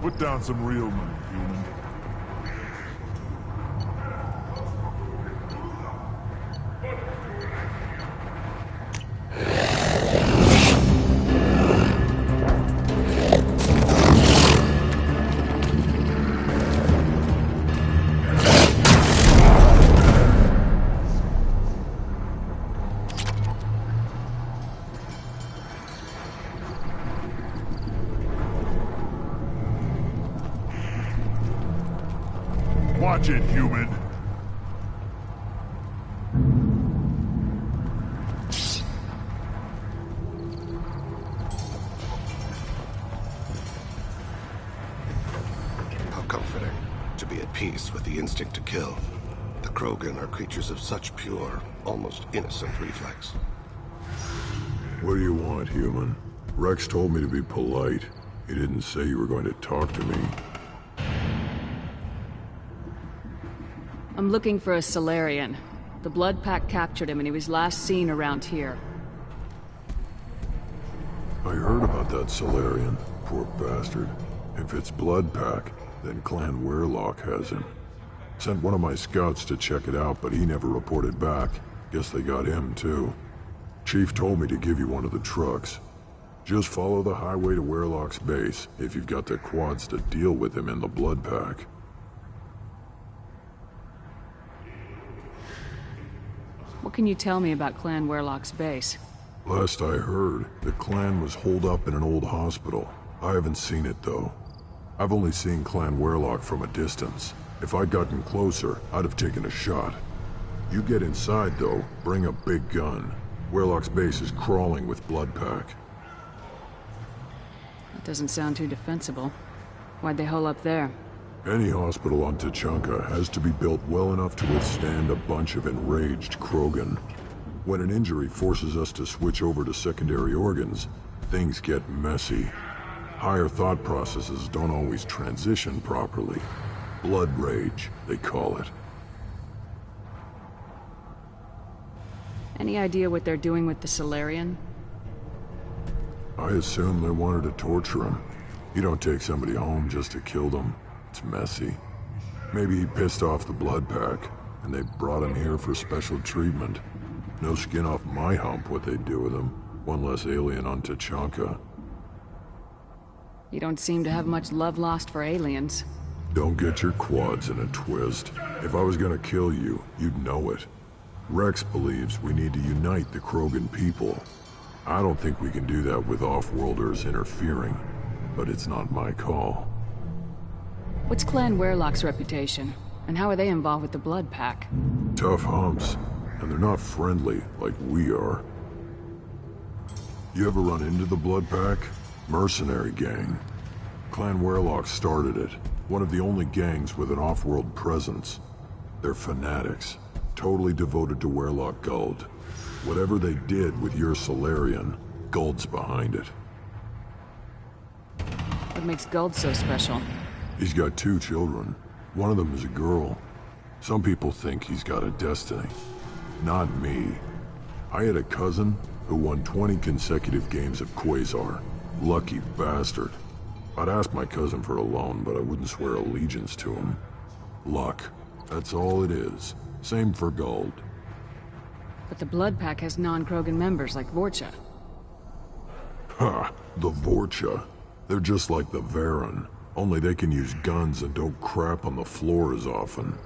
Put down some real money, human. Watch it, human. How comforting to be at peace with the instinct to kill. The Krogan are creatures of such pure, almost innocent reflex. What do you want, human? Rex told me to be polite. He didn't say you were going to talk to me. I'm looking for a Solarian. The Blood Pack captured him and he was last seen around here. I heard about that Solarian. Poor bastard. If it's Blood Pack, then Clan Weirlock has him. Sent one of my scouts to check it out, but he never reported back. Guess they got him, too. Chief told me to give you one of the trucks. Just follow the highway to Weirlock's base, if you've got the quads to deal with him in the Blood Pack. What can you tell me about Clan Weirlock's base? Last I heard, the clan was holed up in an old hospital. I haven't seen it, though. I've only seen Clan Weirlock from a distance. If I'd gotten closer, I'd have taken a shot. You get inside, though, bring a big gun. Weirlock's base is crawling with Blood Pack. That doesn't sound too defensible. Why'd they hole up there? Any hospital on Tuchanka has to be built well enough to withstand a bunch of enraged Krogan. When an injury forces us to switch over to secondary organs, things get messy. Higher thought processes don't always transition properly. Blood rage, they call it. Any idea what they're doing with the Solarian? I assume they wanted to torture him. You don't take somebody home just to kill them. It's messy. Maybe he pissed off the Blood Pack, and they brought him here for special treatment. No skin off my hump what they'd do with him. One less alien on Tuchanka. You don't seem to have much love lost for aliens. Don't get your quads in a twist. If I was gonna kill you, you'd know it. Rex believes we need to unite the Krogan people. I don't think we can do that with off-worlders interfering, but it's not my call. What's Clan Weirlock's reputation? And how are they involved with the Blood Pack? Tough humps, and they're not friendly like we are. You ever run into the Blood Pack? Mercenary gang. Clan Weirlock started it. One of the only gangs with an off-world presence. They're fanatics, totally devoted to Weirlock Guld. Whatever they did with your Solarian, Guld's behind it. What makes Guld so special? He's got 2 children. One of them is a girl. Some people think he's got a destiny. Not me. I had a cousin who won 20 consecutive games of Quasar. Lucky bastard. I'd ask my cousin for a loan, but I wouldn't swear allegiance to him. Luck. That's all it is. Same for gold. But the Blood Pack has non-Krogan members like Vorcha. Ha! The Vorcha. They're just like the Varen. Only they can use guns and don't crap on the floor as often.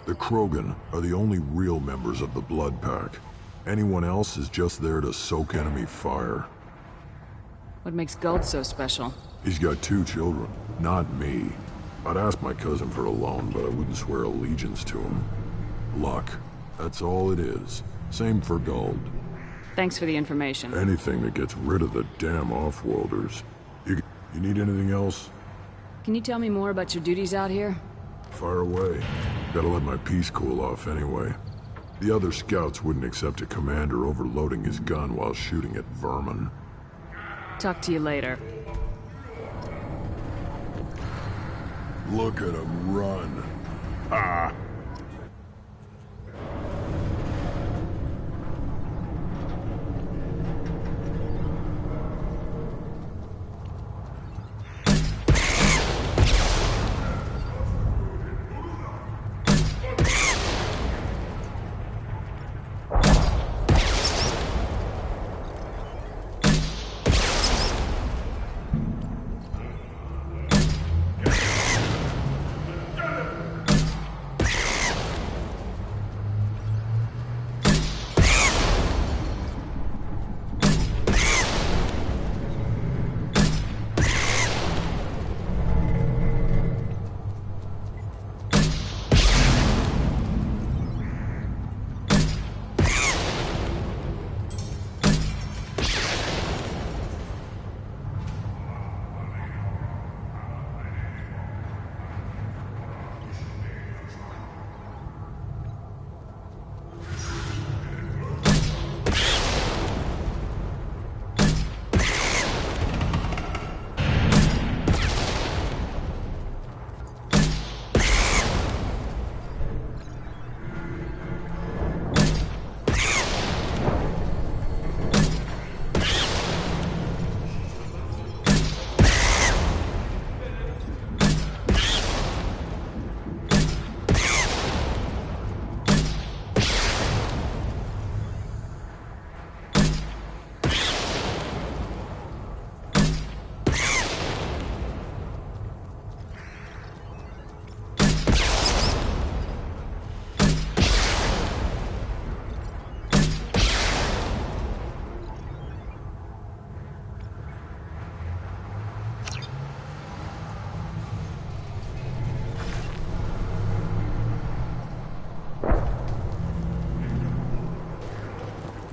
The Krogan are the only real members of the Blood Pack. Anyone else is just there to soak enemy fire. What makes Gold so special? He's got 2 children, not me. I'd ask my cousin for a loan, but I wouldn't swear allegiance to him. Luck. That's all it is. Same for gold. Thanks for the information. Anything that gets rid of the damn off-worlders. You need anything else? Can you tell me more about your duties out here? Fire away. Gotta let my piece cool off anyway. The other scouts wouldn't accept a commander overloading his gun while shooting at vermin. Talk to you later. Look at him run. Ah!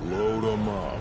Load 'em up.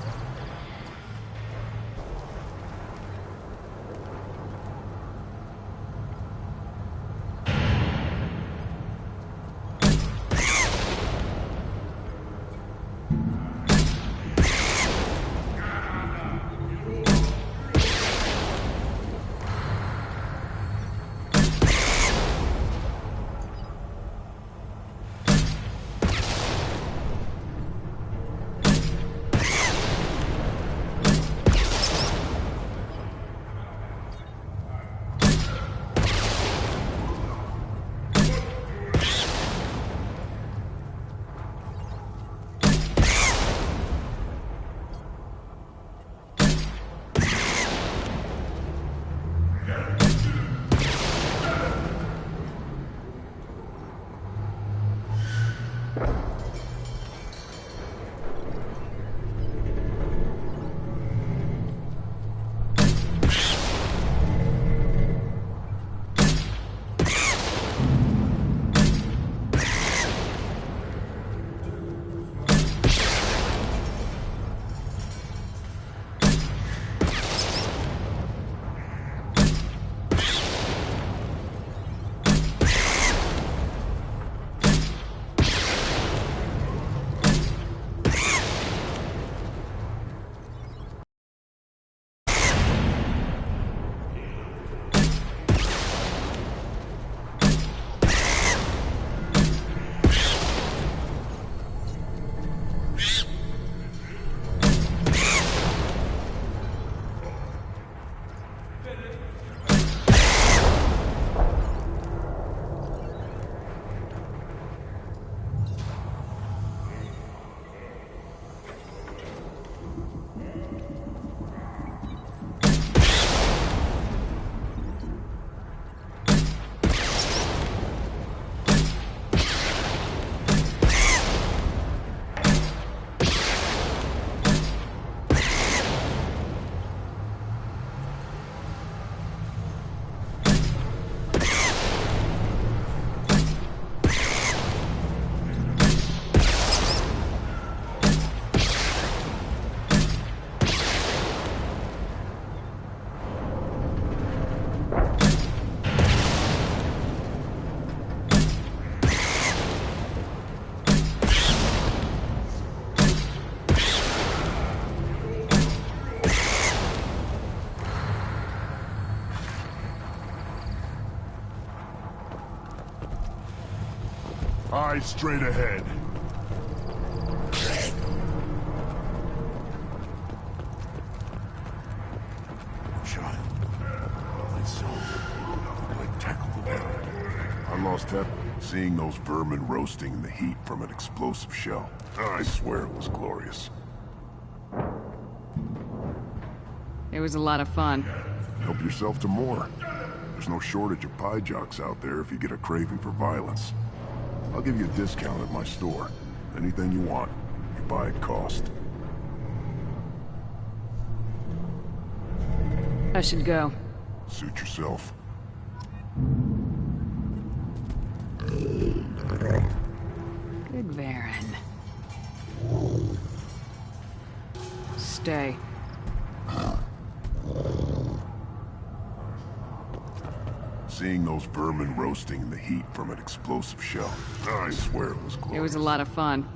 Eyes straight ahead. Child. My son. Like tackle the world. I lost that. Seeing those vermin roasting in the heat from an explosive shell. I swear it was glorious. It was a lot of fun. Help yourself to more. There's no shortage of pie jocks out there if you get a craving for violence. I'll give you a discount at my store. Anything you want, you buy at cost. I should go. Suit yourself. Good Varen. Stay. Seeing those vermin roasting in the heat from an explosive shell. I swear it was glorious. It was a lot of fun.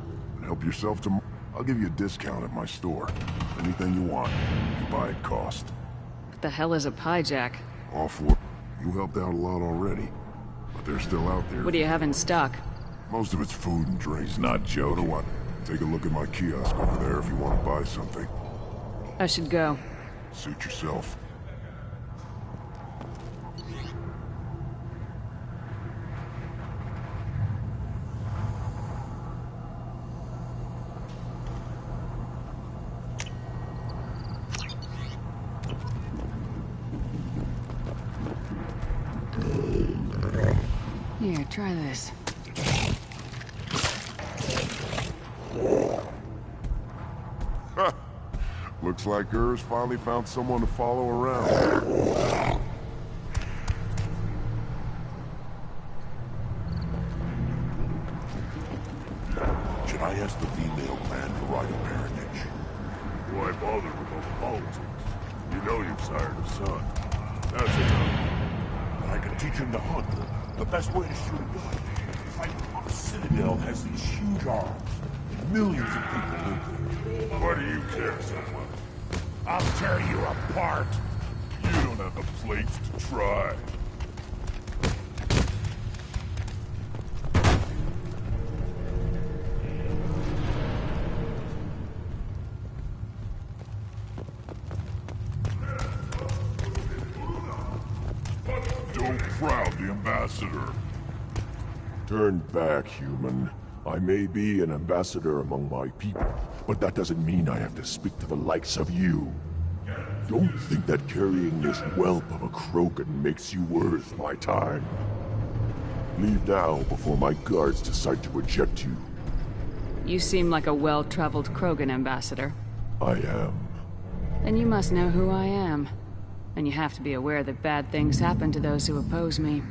Help yourself to more. I'll give you a discount at my store. Anything you want, you buy at cost. What the hell is a pie jack? All for. You helped out a lot already. But they're still out there. What do you have in stock? Most of it's food and drinks. Not joke. What? Take a look at my kiosk over there if you want to buy something. I should go. Suit yourself. Here, try this. Looks like Urs finally found someone to follow around. Should I ask the female clan to ride a parentage? Why bother with all the politics? You know you've sired a son. That's enough. But I can teach him to hunt. The best way to shoot a gun. The Citadel has these huge arms. Millions of people live there. What do you care so much? I'll tear you apart. You don't have the plates to try. Don't crowd the ambassador. Turn back, human. I may be an ambassador among my people, but that doesn't mean I have to speak to the likes of you. Don't think that carrying this whelp of a Krogan makes you worth my time. Leave now before my guards decide to reject you. You seem like a well-traveled Krogan ambassador. I am. Then you must know who I am. And you have to be aware that bad things happen to those who oppose me.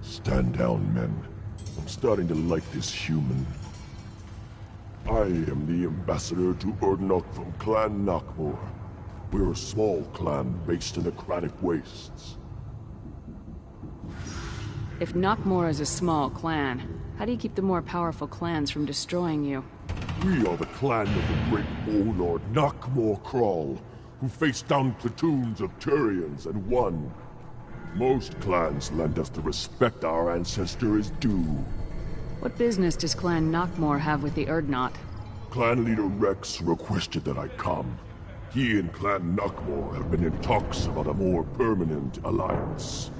Stand down, men. I'm starting to like this human. I am the ambassador to Urdnot from Clan Nakmor. We're a small clan based in the Kratic Wastes. If Nakmor is a small clan, how do you keep the more powerful clans from destroying you? We are the clan of the great warlord Nakmor Crawl, who faced down platoons of Turians and won. Most clans lend us the respect our ancestor is due. What business does Clan Nakmor have with the Urdnot? Clan leader Rex requested that I come. He and Clan Nakmor have been in talks about a more permanent alliance.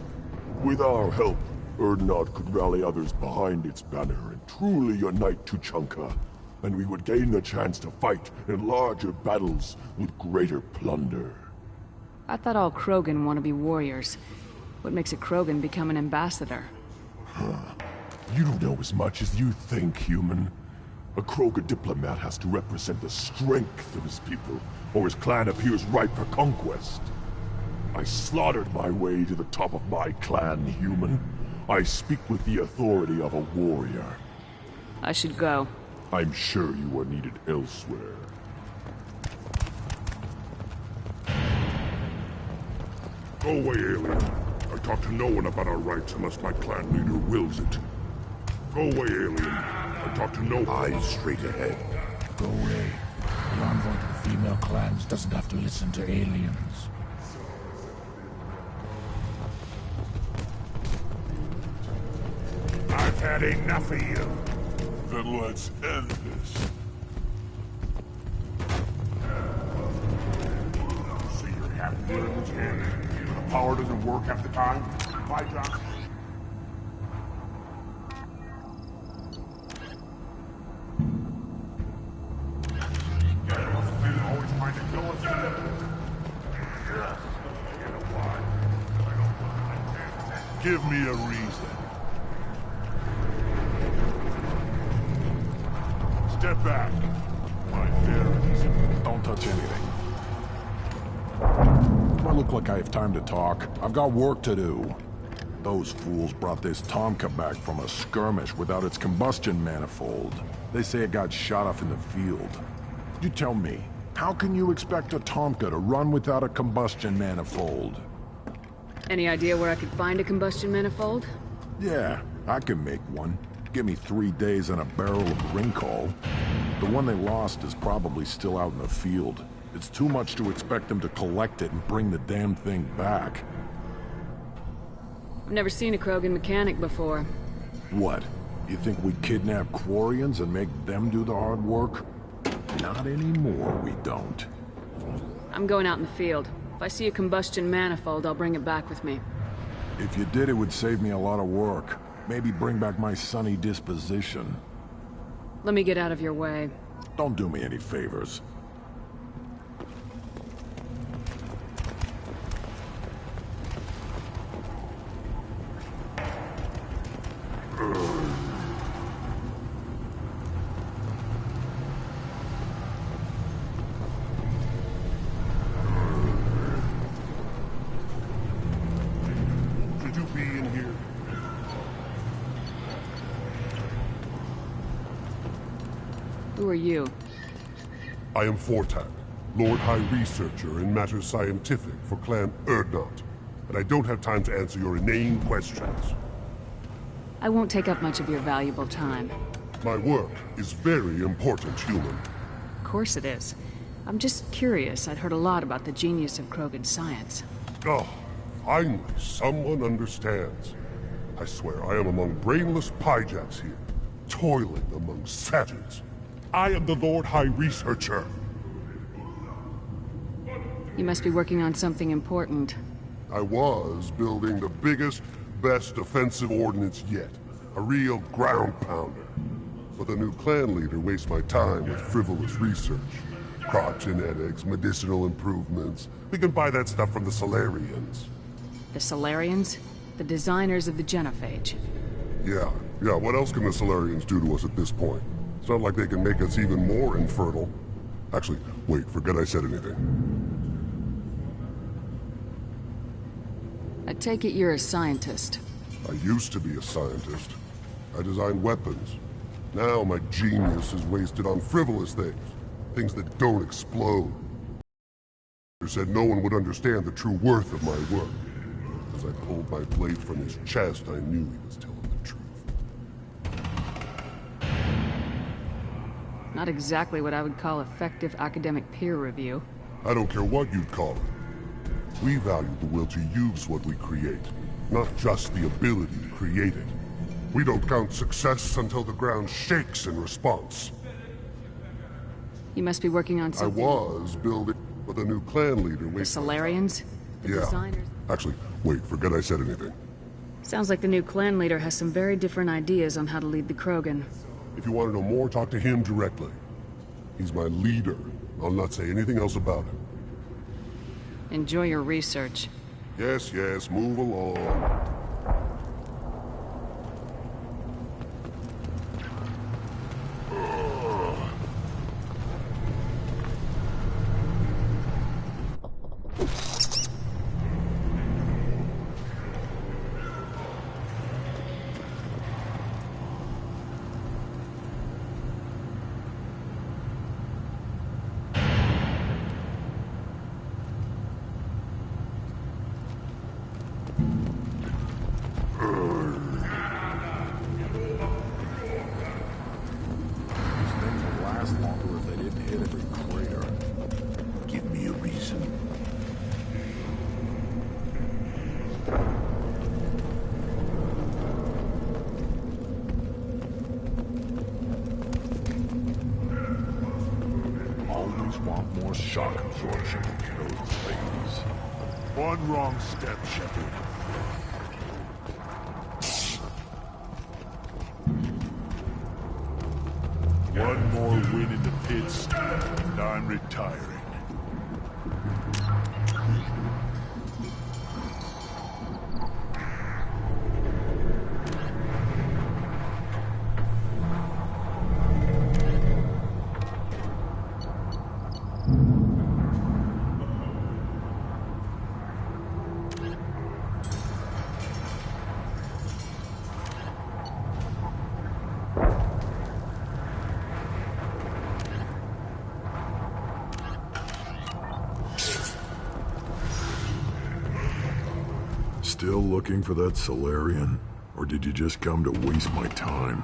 With our help, Urdnot could rally others behind its banner and truly unite Tuchanka, and we would gain the chance to fight in larger battles with greater plunder. I thought all Krogan want to be warriors. What makes a Krogan become an ambassador? You don't know as much as you think, human. A Krogan diplomat has to represent the strength of his people, or his clan appears ripe for conquest. I slaughtered my way to the top of my clan, human. I speak with the authority of a warrior. I should go. I'm sure you are needed elsewhere. Go away, alien. I talk to no one about our rights unless my clan leader wills it. Go away, alien. I talk to no one. Eyes straight ahead. Go away. The envoy to the female clans doesn't have to listen to aliens. I've had That ain't enough of you. Then let's end this. So you're happy with it, kid? The power doesn't work half the time? Bye, John. Always trying to kill us. Give me a reason. Step back. My fairies. Don't touch anything. Do I look like I have time to talk? I've got work to do. Those fools brought this Tomka back from a skirmish without its combustion manifold. They say it got shot off in the field. You tell me, how can you expect a Tomka to run without a combustion manifold? Any idea where I could find a combustion manifold? Yeah, I can make one. Give me 3 days and a barrel of Ringcall. The one they lost is probably still out in the field. It's too much to expect them to collect it and bring the damn thing back. I've never seen a Krogan mechanic before. What? You think we kidnap Quarians and make them do the hard work? Not anymore, we don't. I'm going out in the field. If I see a combustion manifold, I'll bring it back with me. If you did, it would save me a lot of work. Maybe bring back my sunny disposition. Let me get out of your way. Don't do me any favors. Should you be in here? Who are you? I am Fortak, Lord High Researcher in matters scientific for Clan Urdnot, and I don't have time to answer your inane questions. I won't take up much of your valuable time. My work is very important, human. Of course it is. I'm just curious. I'd heard a lot about the genius of Krogan science. Oh, finally, someone understands. I swear I am among brainless pyjaks here, toiling among savages. I am the Lord High Researcher. You must be working on something important. I was building the biggest, best offensive ordnance yet. A real ground pounder. But the new clan leader wastes my time with frivolous research. Crop genetics, medicinal improvements. We can buy that stuff from the Solarians. The Solarians? The designers of the Genophage. Yeah, what else can the Solarians do to us at this point? It's not like they can make us even more infertile. Actually, wait, forget I said anything. I take it you're a scientist. I used to be a scientist. I designed weapons. Now my genius is wasted on frivolous things. Things that don't explode. He said no one would understand the true worth of my work. As I pulled my blade from his chest, I knew he was telling the truth. Not exactly what I would call effective academic peer review. I don't care what you'd call it. We value the will to use what we create, not just the ability to create it. We don't count success until the ground shakes in response. You must be working on something. I was building, but the new clan leader... The Solarians? The designers? Actually, wait, forget I said anything. Sounds like the new clan leader has some very different ideas on how to lead the Krogan. If you want to know more, talk to him directly. He's my leader. I'll not say anything else about him. Enjoy your research. Yes, move along. absorption code, please. One wrong step, Shepard. One more win in the pits, and I'm retiring. Still looking for that Solarian? Or did you just come to waste my time?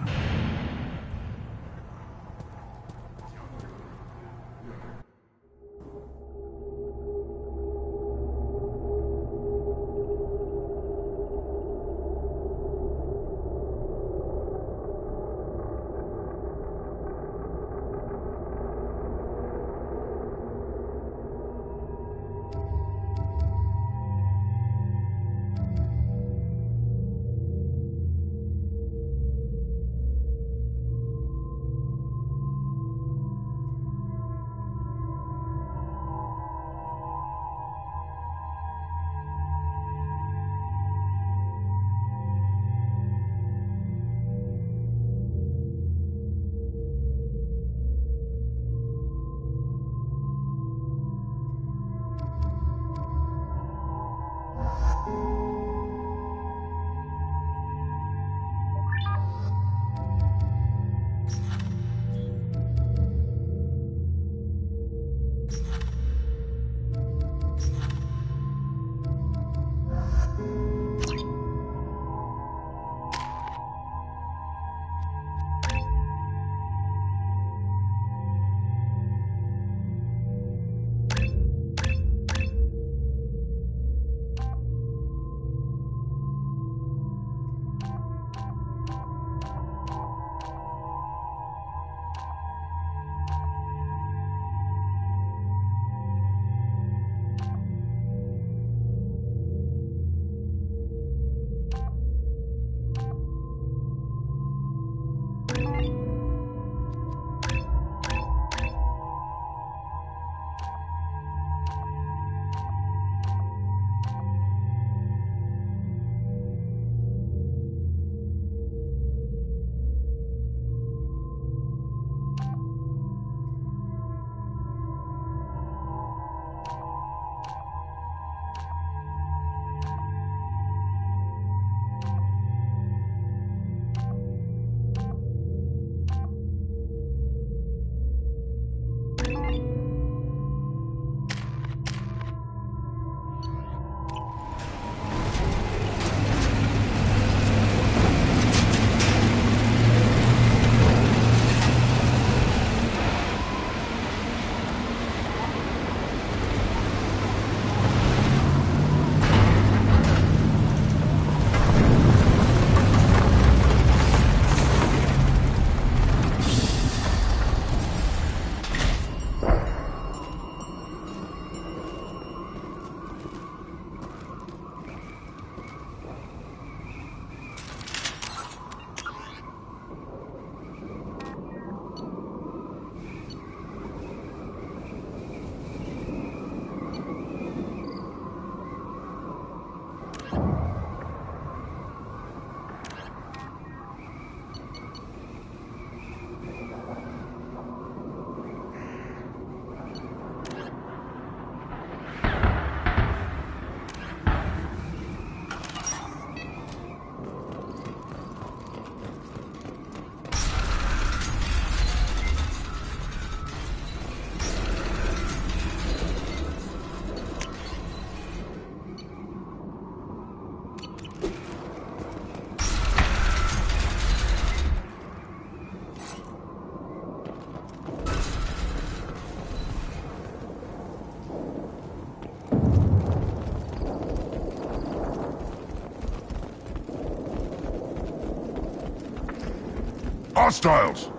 Hostiles!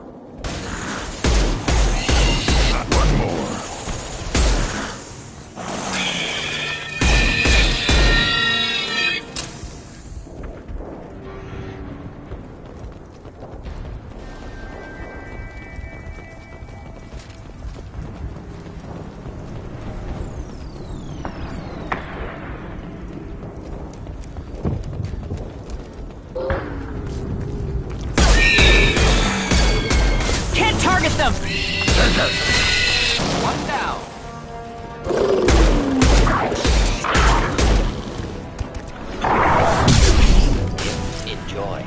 Not one more. them! One down. Enjoy.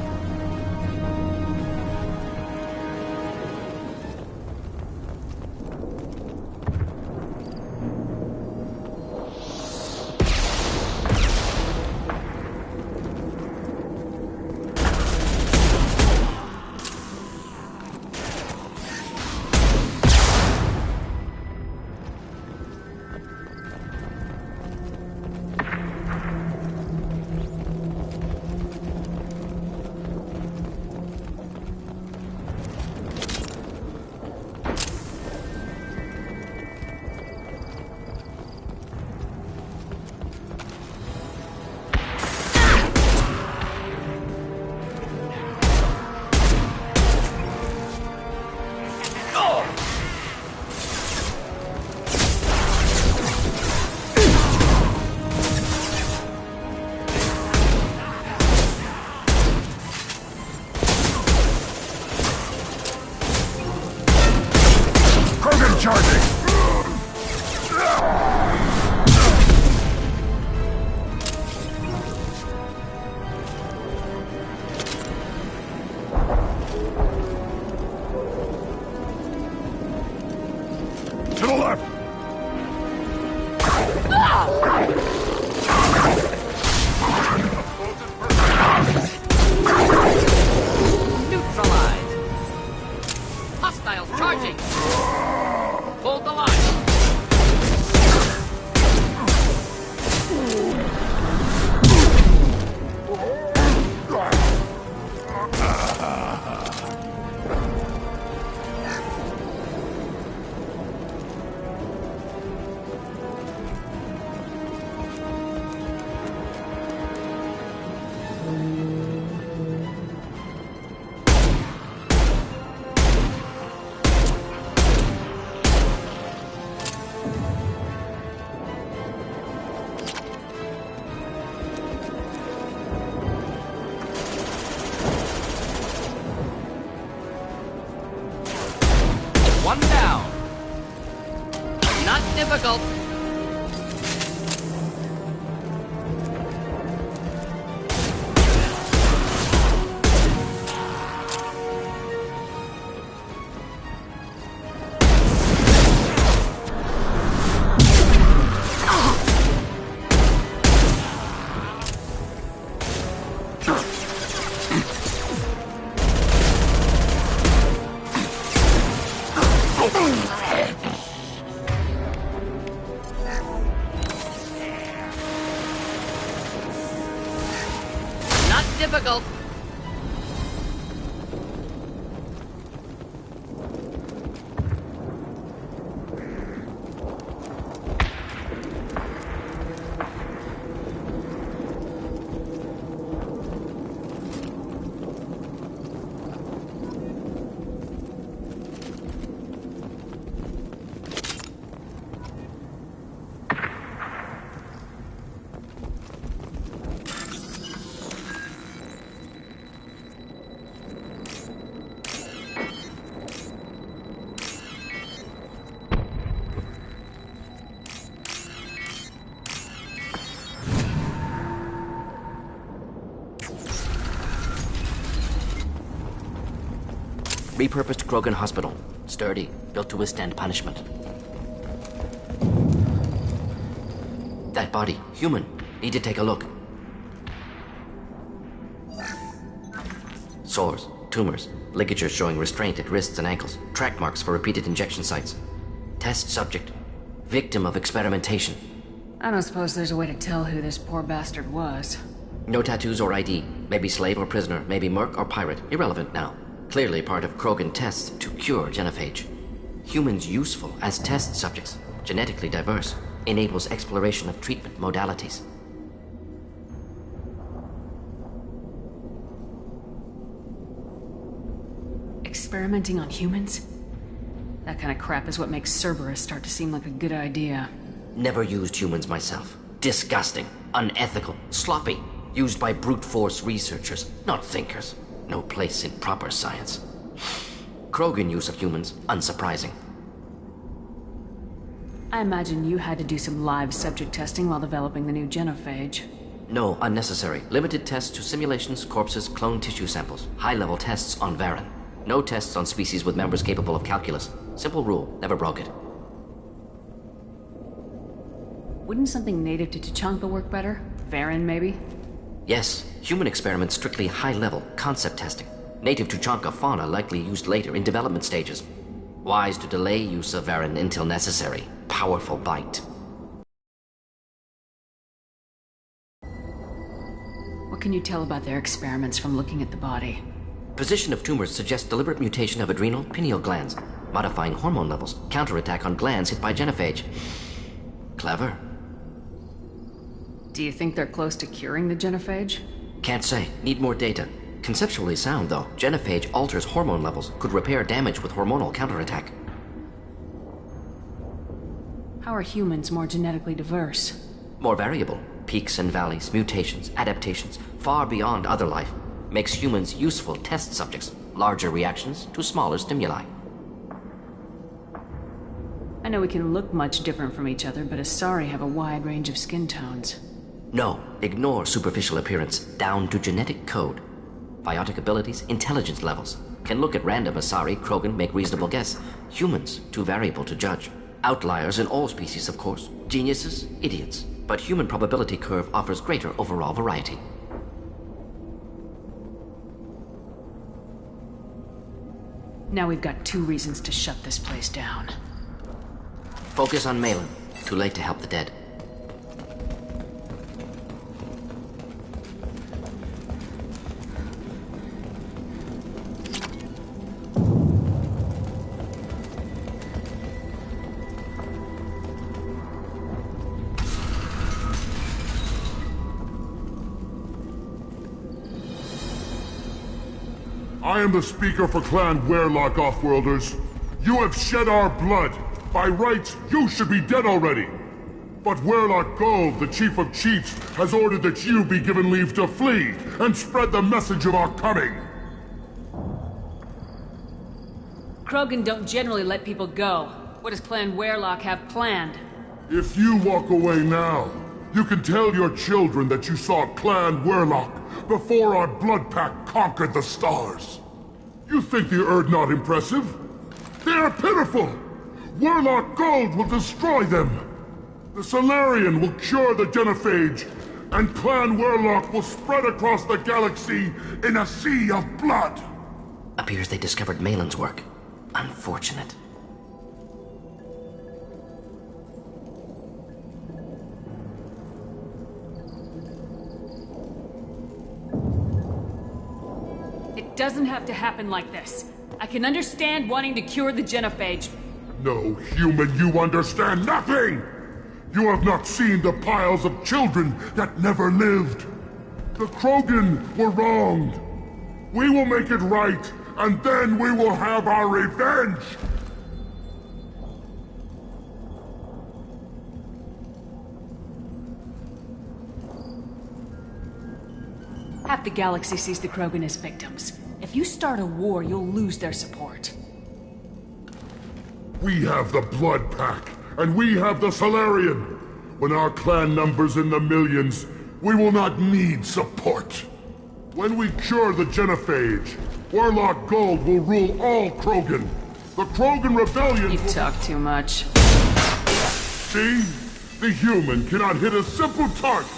One down. Not difficult. Difficult. Repurposed Krogan Hospital. Sturdy, built to withstand punishment. That body, human. Need to take a look. Sores, tumors, ligatures showing restraint at wrists and ankles, track marks for repeated injection sites. Test subject. Victim of experimentation. I don't suppose there's a way to tell who this poor bastard was. No tattoos or ID. Maybe slave or prisoner, maybe merc or pirate. Irrelevant now. Clearly part of Krogan tests to cure genophage. Humans useful as test subjects, genetically diverse, enables exploration of treatment modalities. Experimenting on humans? That kind of crap is what makes Cerberus start to seem like a good idea. Never used humans myself. Disgusting, unethical, sloppy. Used by brute force researchers, not thinkers. No place in proper science. Krogan use of humans, unsurprising. I imagine you had to do some live subject testing while developing the new genophage. No, unnecessary. Limited tests to simulations, corpses, cloned tissue samples. High-level tests on Varen. No tests on species with members capable of calculus. Simple rule, never broke it. Wouldn't something native to Tuchanka work better? Varen, maybe? Yes, human experiments strictly high-level, concept testing. Native Tuchanka fauna likely used later in development stages. Wise to delay use of Varen until necessary. Powerful bite. What can you tell about their experiments from looking at the body? Position of tumors suggests deliberate mutation of adrenal, pineal glands, modifying hormone levels, counterattack on glands hit by genophage. Clever. Do you think they're close to curing the genophage? Can't say. Need more data. Conceptually sound, though. Genophage alters hormone levels, could repair damage with hormonal counterattack. How are humans more genetically diverse? More variable. Peaks and valleys, mutations, adaptations, far beyond other life. Makes humans useful test subjects. Larger reactions to smaller stimuli. I know we can look much different from each other, but Asari have a wide range of skin tones. No, ignore superficial appearance, down to genetic code. Biotic abilities, intelligence levels. Can look at random Asari, Krogan, make reasonable guess. Humans, too variable to judge. Outliers in all species, of course. Geniuses, idiots. But human probability curve offers greater overall variety. Now we've got 2 reasons to shut this place down. Focus on Malin. Too late to help the dead. I am the speaker for Clan Werlock, Offworlders. You have shed our blood. By rights, you should be dead already. But Werlock Gold, the Chief of Chiefs, has ordered that you be given leave to flee and spread the message of our coming. Krogan don't generally let people go. What does Clan Werlock have planned? If you walk away now, you can tell your children that you saw Clan Werlock before our blood pact conquered the stars. You think the Erd not impressive? They are pitiful! Werlock Gold will destroy them! The Solarian will cure the genophage, and Clan Werlock will spread across the galaxy in a sea of blood! Appears they discovered Malin's work. Unfortunate. It doesn't have to happen like this. I can understand wanting to cure the genophage. No, human, you understand nothing! You have not seen the piles of children that never lived. The Krogan were wronged. We will make it right, and then we will have our revenge! Half the galaxy sees the Krogan as victims. If you start a war, you'll lose their support. We have the Blood Pack, and we have the Solarian. When our clan numbers in the millions, we will not need support. When we cure the genophage, Werlock Gold will rule all Krogan. The Krogan Rebellion You talk too much. See? The human cannot hit a simple target.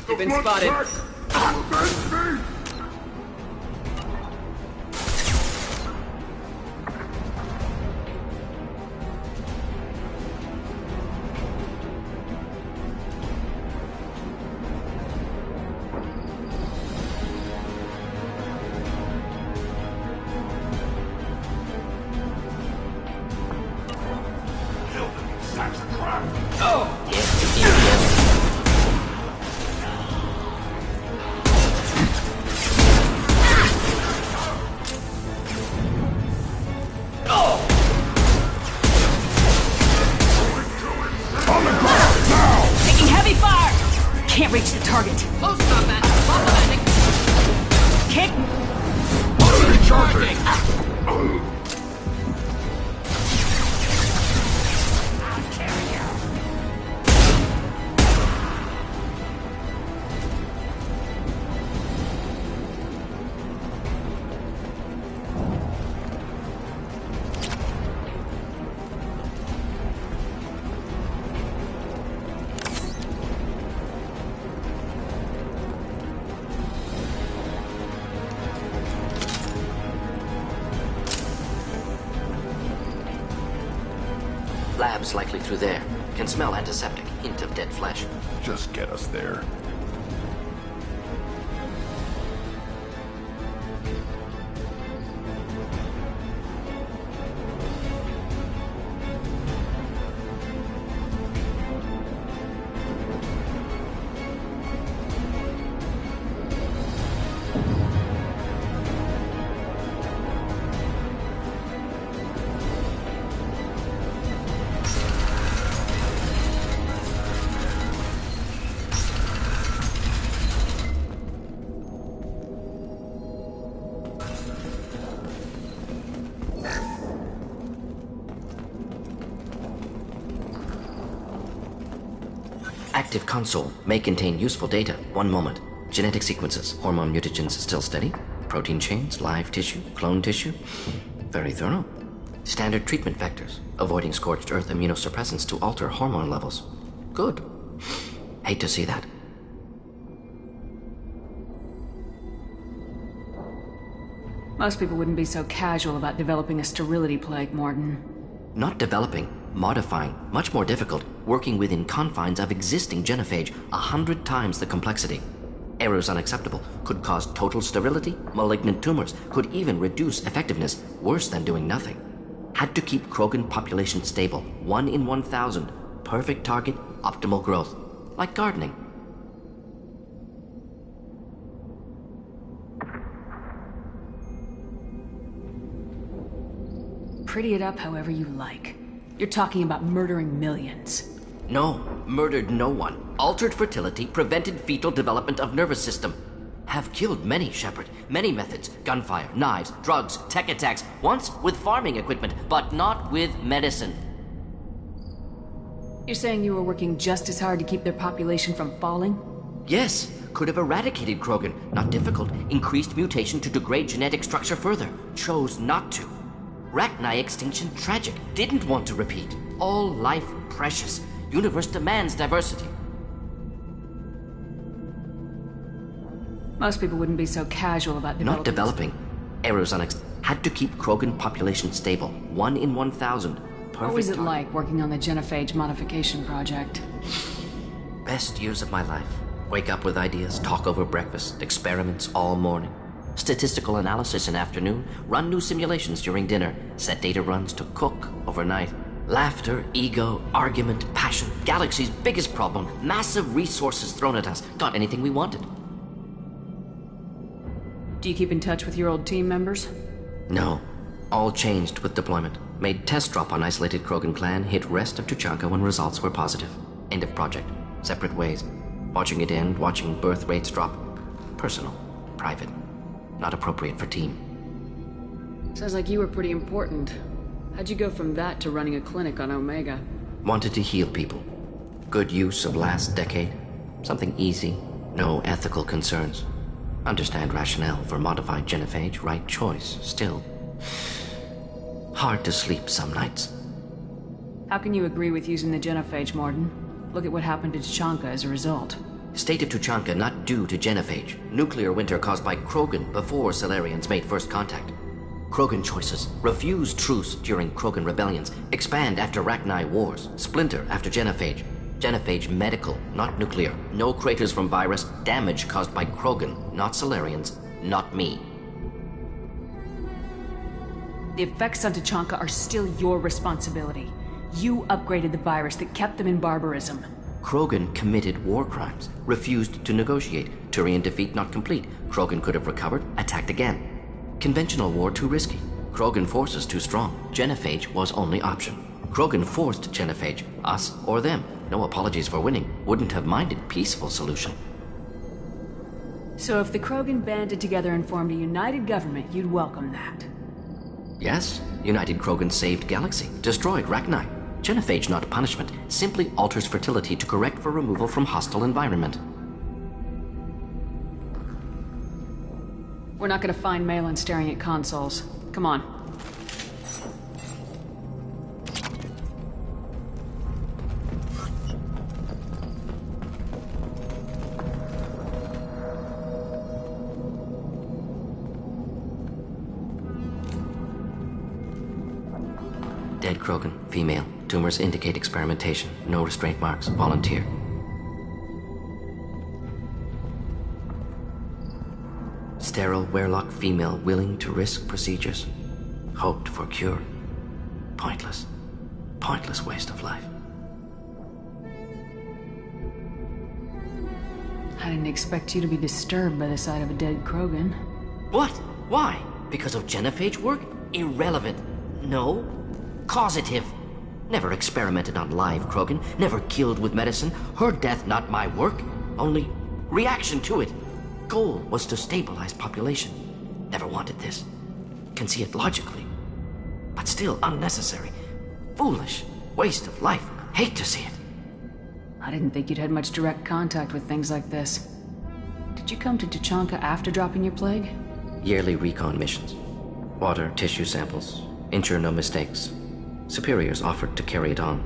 You've been spotted. Avenge me! Lab's likely through there. Can smell antiseptic, hint of dead flesh. Just get us there. Active console may contain useful data. One moment. Genetic sequences, hormone mutagens still steady. Protein chains, live tissue, clone tissue. Very thorough. Standard treatment vectors, avoiding scorched earth immunosuppressants to alter hormone levels. Good. Hate to see that. Most people wouldn't be so casual about developing a sterility plague, Morton. Not developing, modifying, much more difficult, working within confines of existing genophage, 100 times the complexity. Errors unacceptable, could cause total sterility, malignant tumors, could even reduce effectiveness, worse than doing nothing. Had to keep Krogan population stable, 1 in 1,000, perfect target, optimal growth. Like gardening. Pretty it up however you like. You're talking about murdering millions. No, murdered no one. Altered fertility, prevented fetal development of nervous system. Have killed many, Shepard. Many methods. Gunfire, knives, drugs, tech attacks. Once with farming equipment, but not with medicine. You're saying you were working just as hard to keep their population from falling? Yes, could have eradicated Krogan. Not difficult. Increased mutation to degrade genetic structure further. Chose not to. Rachni extinction tragic. Didn't want to repeat. All life precious. Universe demands diversity. Most people wouldn't be so casual about developing... Not developing. Errors had to keep Krogan population stable. 1 in 1,000. Perfect. What was it like working on the genophage modification project? Best years of my life. Wake up with ideas, talk over breakfast, experiments all morning. Statistical analysis in afternoon, run new simulations during dinner, set data runs to cook overnight. Laughter, ego, argument, passion, galaxy's biggest problem, massive resources thrown at us. Got anything we wanted. Do you keep in touch with your old team members? No. All changed with deployment. Made test drop on isolated Krogan clan, hit rest of Tuchanka when results were positive. End of project. Separate ways. Watching it end, watching birth rates drop. Personal. Private. Not appropriate for team. Sounds like you were pretty important. How'd you go from that to running a clinic on Omega? Wanted to heal people. Good use of last decade. Something easy. No ethical concerns. Understand rationale for modified genophage. Right choice. Still. Hard to sleep some nights. How can you agree with using the genophage, Morton? Look at what happened to Tuchanka as a result. State of Tuchanka not due to genophage. Nuclear winter caused by Krogan before Salarians made first contact. Krogan choices. Refuse truce during Krogan rebellions. Expand after Rachni wars. Splinter after genophage. Genophage medical, not nuclear. No craters from virus. Damage caused by Krogan, not Salarians, not me. The effects on Tuchanka are still your responsibility. You upgraded the virus that kept them in barbarism. Krogan committed war crimes, refused to negotiate. Turian defeat not complete. Krogan could have recovered, attacked again. Conventional war too risky. Krogan forces too strong. Genophage was only option. Krogan forced genophage, us or them. No apologies for winning. Wouldn't have minded peaceful solution. So if the Krogan banded together and formed a united government, you'd welcome that? Yes, United Krogan saved Galaxy, destroyed Rachni. Genophage, not punishment, simply alters fertility to correct for removal from hostile environment. We're not gonna find Malin staring at consoles. Come on. Dead Krogan, female. Tumors indicate experimentation. No restraint marks. Volunteer. Sterile Werelock female willing to risk procedures. Hoped for cure. Pointless. Pointless waste of life. I didn't expect you to be disturbed by the sight of a dead Krogan. What? Why? Because of genophage work? Irrelevant. No. Causative. Never experimented on live Krogan. Never killed with medicine. Her death not my work. Only reaction to it. Goal was to stabilize population. Never wanted this. Can see it logically. But still unnecessary. Foolish. Waste of life. Hate to see it. I didn't think you'd had much direct contact with things like this. Did you come to Tuchanka after dropping your plague? Yearly recon missions. Water, tissue samples. Ensure no mistakes. Superiors offered to carry it on.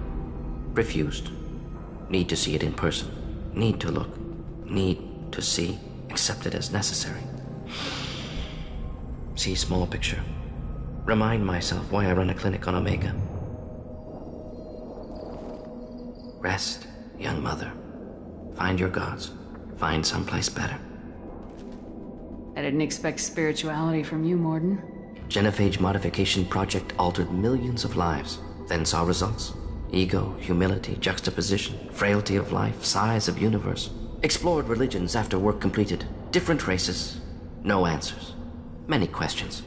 Refused. Need to see it in person. Need to look. Need to see. Accepted as necessary. See small picture. Remind myself why I run a clinic on Omega. Rest, young mother. Find your gods. Find someplace better. I didn't expect spirituality from you, Morden. Genophage modification project altered millions of lives, then saw results. Ego, humility, juxtaposition, frailty of life, size of universe. Explored religions after work completed. Different races. No answers. Many questions.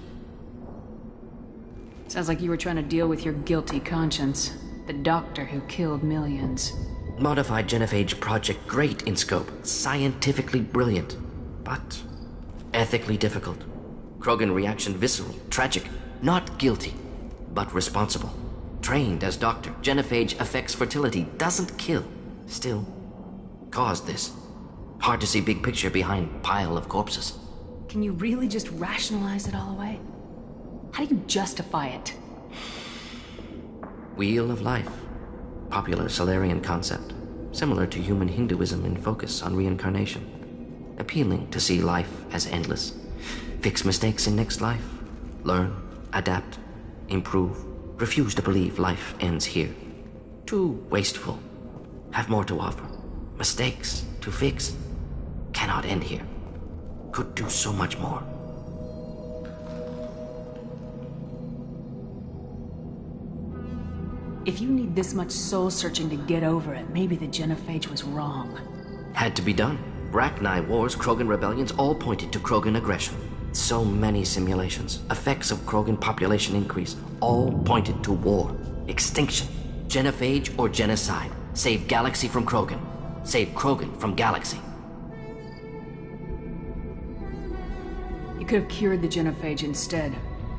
Sounds like you were trying to deal with your guilty conscience. The doctor who killed millions. Modified genophage project great in scope. Scientifically brilliant. But ethically difficult. Krogan reaction visceral, tragic. Not guilty, but responsible. Trained as doctor. Genophage affects fertility, doesn't kill. Still, caused this. Hard to see big picture behind pile of corpses. Can you really just rationalize it all away? How do you justify it? Wheel of life. Popular Solarian concept. Similar to human Hinduism in focus on reincarnation. Appealing to see life as endless. Fix mistakes in next life. Learn, adapt, improve. Refuse to believe life ends here. Too wasteful. Have more to offer. Mistakes to fix. Cannot end here. Could do so much more. If you need this much soul-searching to get over it, maybe the genophage was wrong. Had to be done. Rachni wars, Krogan rebellions, all pointed to Krogan aggression. So many simulations. Effects of Krogan population increase. All pointed to war. Extinction. Genophage or genocide. Save Galaxy from Krogan. Save Krogan from Galaxy. You could have cured the genophage instead.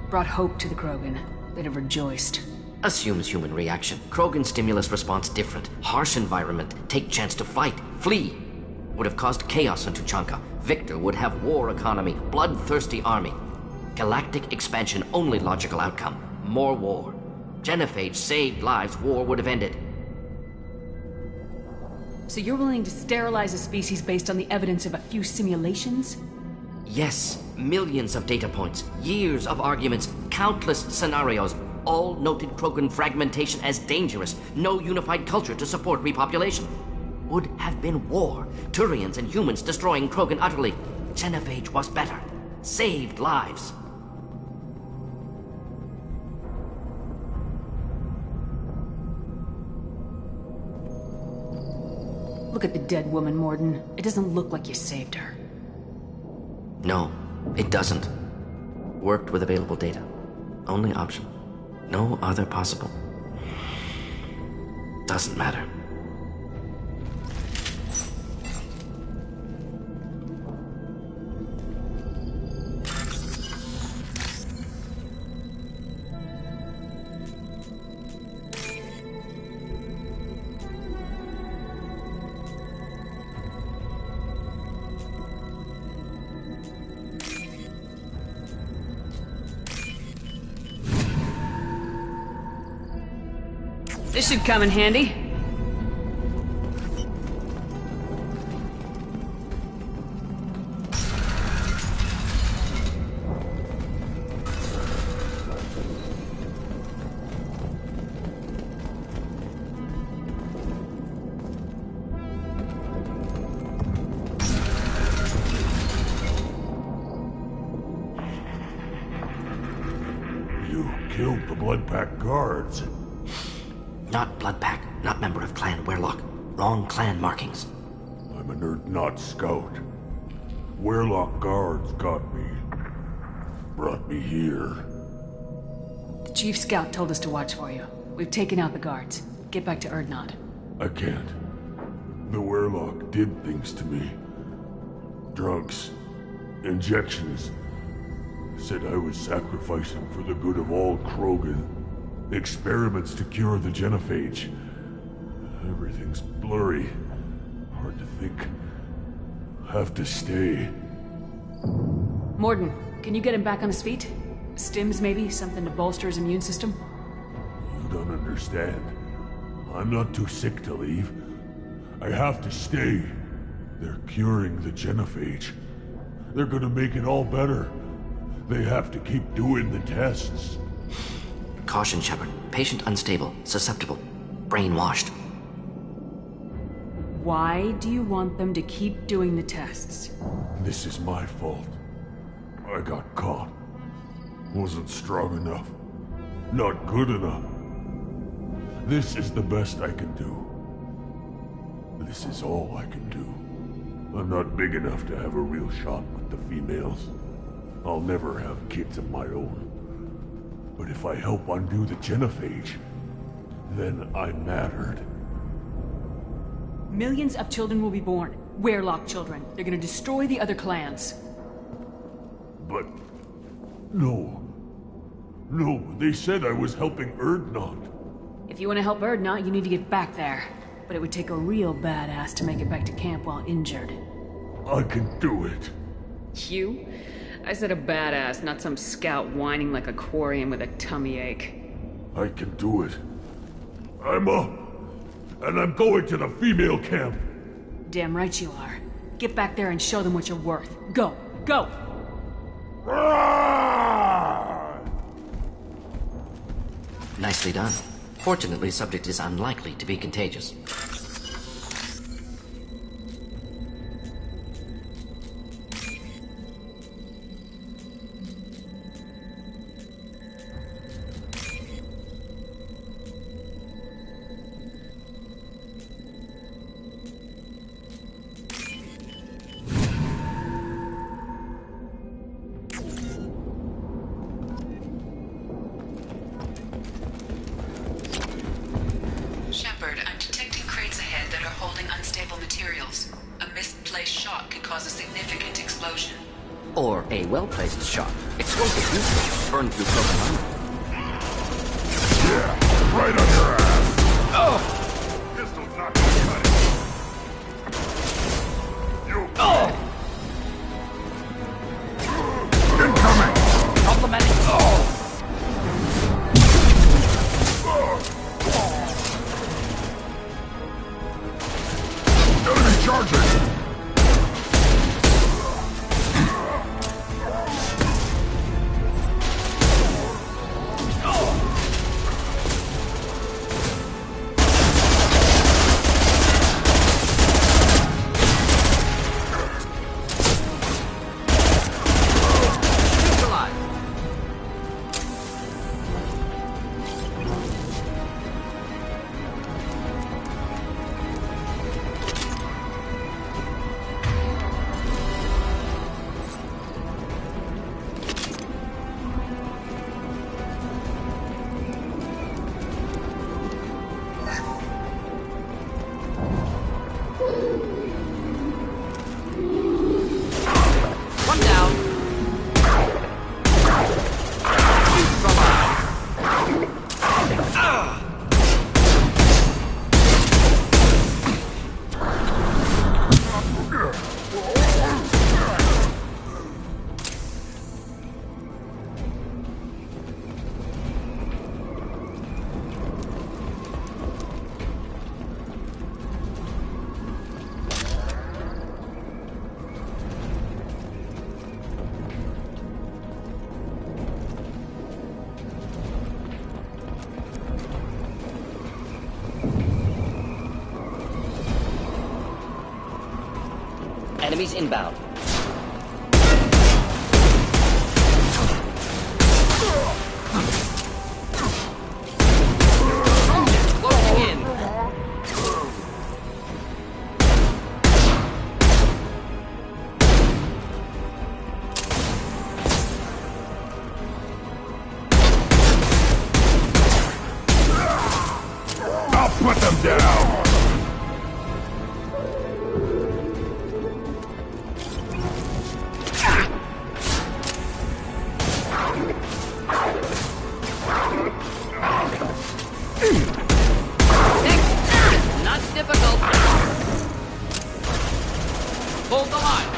Brought hope to the Krogan. They'd have rejoiced. Assumes human reaction. Krogan stimulus response different. Harsh environment. Take chance to fight. Flee. Would have caused chaos on Tuchanka. Victor would have war economy. Bloodthirsty army. Galactic expansion only logical outcome. More war. Genophage saved lives. War would have ended. So you're willing to sterilize a species based on the evidence of a few simulations? Yes. Millions of data points. Years of arguments. Countless scenarios. All noted Krogan fragmentation as dangerous. No unified culture to support repopulation. Would have been war. Turians and humans destroying Krogan utterly. Genophage was better. Saved lives. Look at the dead woman, Morden. It doesn't look like you saved her. No, it doesn't. Worked with available data. Only option. No other possible. Doesn't matter. This should come in handy. You killed the Blood Pack guards. Not Blood Pack, not member of Clan Werlock. Wrong clan markings. I'm a nerd, not scout. Werlock guards got me. Brought me here. The Chief Scout told us to watch for you. We've taken out the guards. Get back to Erdnot. I can't. The Werlock did things to me. Drugs. Injections. Said I was sacrificing for the good of all Krogan. Experiments to cure the genophage. Everything's blurry. Hard to think. Have to stay. Morden, can you get him back on his feet? Stims, maybe? Something to bolster his immune system? You don't understand. I'm not too sick to leave. I have to stay. They're curing the genophage. They're gonna make it all better. They have to keep doing the tests. Caution, Shepard. Patient unstable, susceptible, brainwashed. Why do you want them to keep doing the tests? This is my fault. I got caught. Wasn't strong enough. Not good enough. This is the best I can do. This is all I can do. I'm not big enough to have a real shot with the females. I'll never have kids of my own. But if I help undo the genophage, then I mattered. Millions of children will be born. Werlock children. They're gonna destroy the other clans. But... No. No, they said I was helping Erdnot. If you want to help Erdnot, you need to get back there. But it would take a real badass to make it back to camp while injured. I can do it. You? I said a badass, not some scout whining like a quarian with a tummy ache. I can do it. I'm up. And I'm going to the female camp. Damn right you are. Get back there and show them what you're worth. Go! Go! Nicely done. Fortunately, subject is unlikely to be contagious. Shepard, I'm detecting crates ahead that are holding unstable materials. A misplaced shot could cause a significant explosion. Or a well-placed shot. Explosive usage. Burn through Krogan armor. Yeah, right on your ass. Oh! Pistol's not gonna cut it. You... Oh! Incoming! Complimenting. Oh! Enemy charging! Enemies inbound. Closing in. I'll put them down! Not difficult. Hold the line.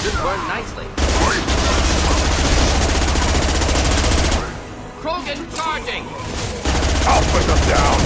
This burned nicely. Krogan charging! I'll put them down!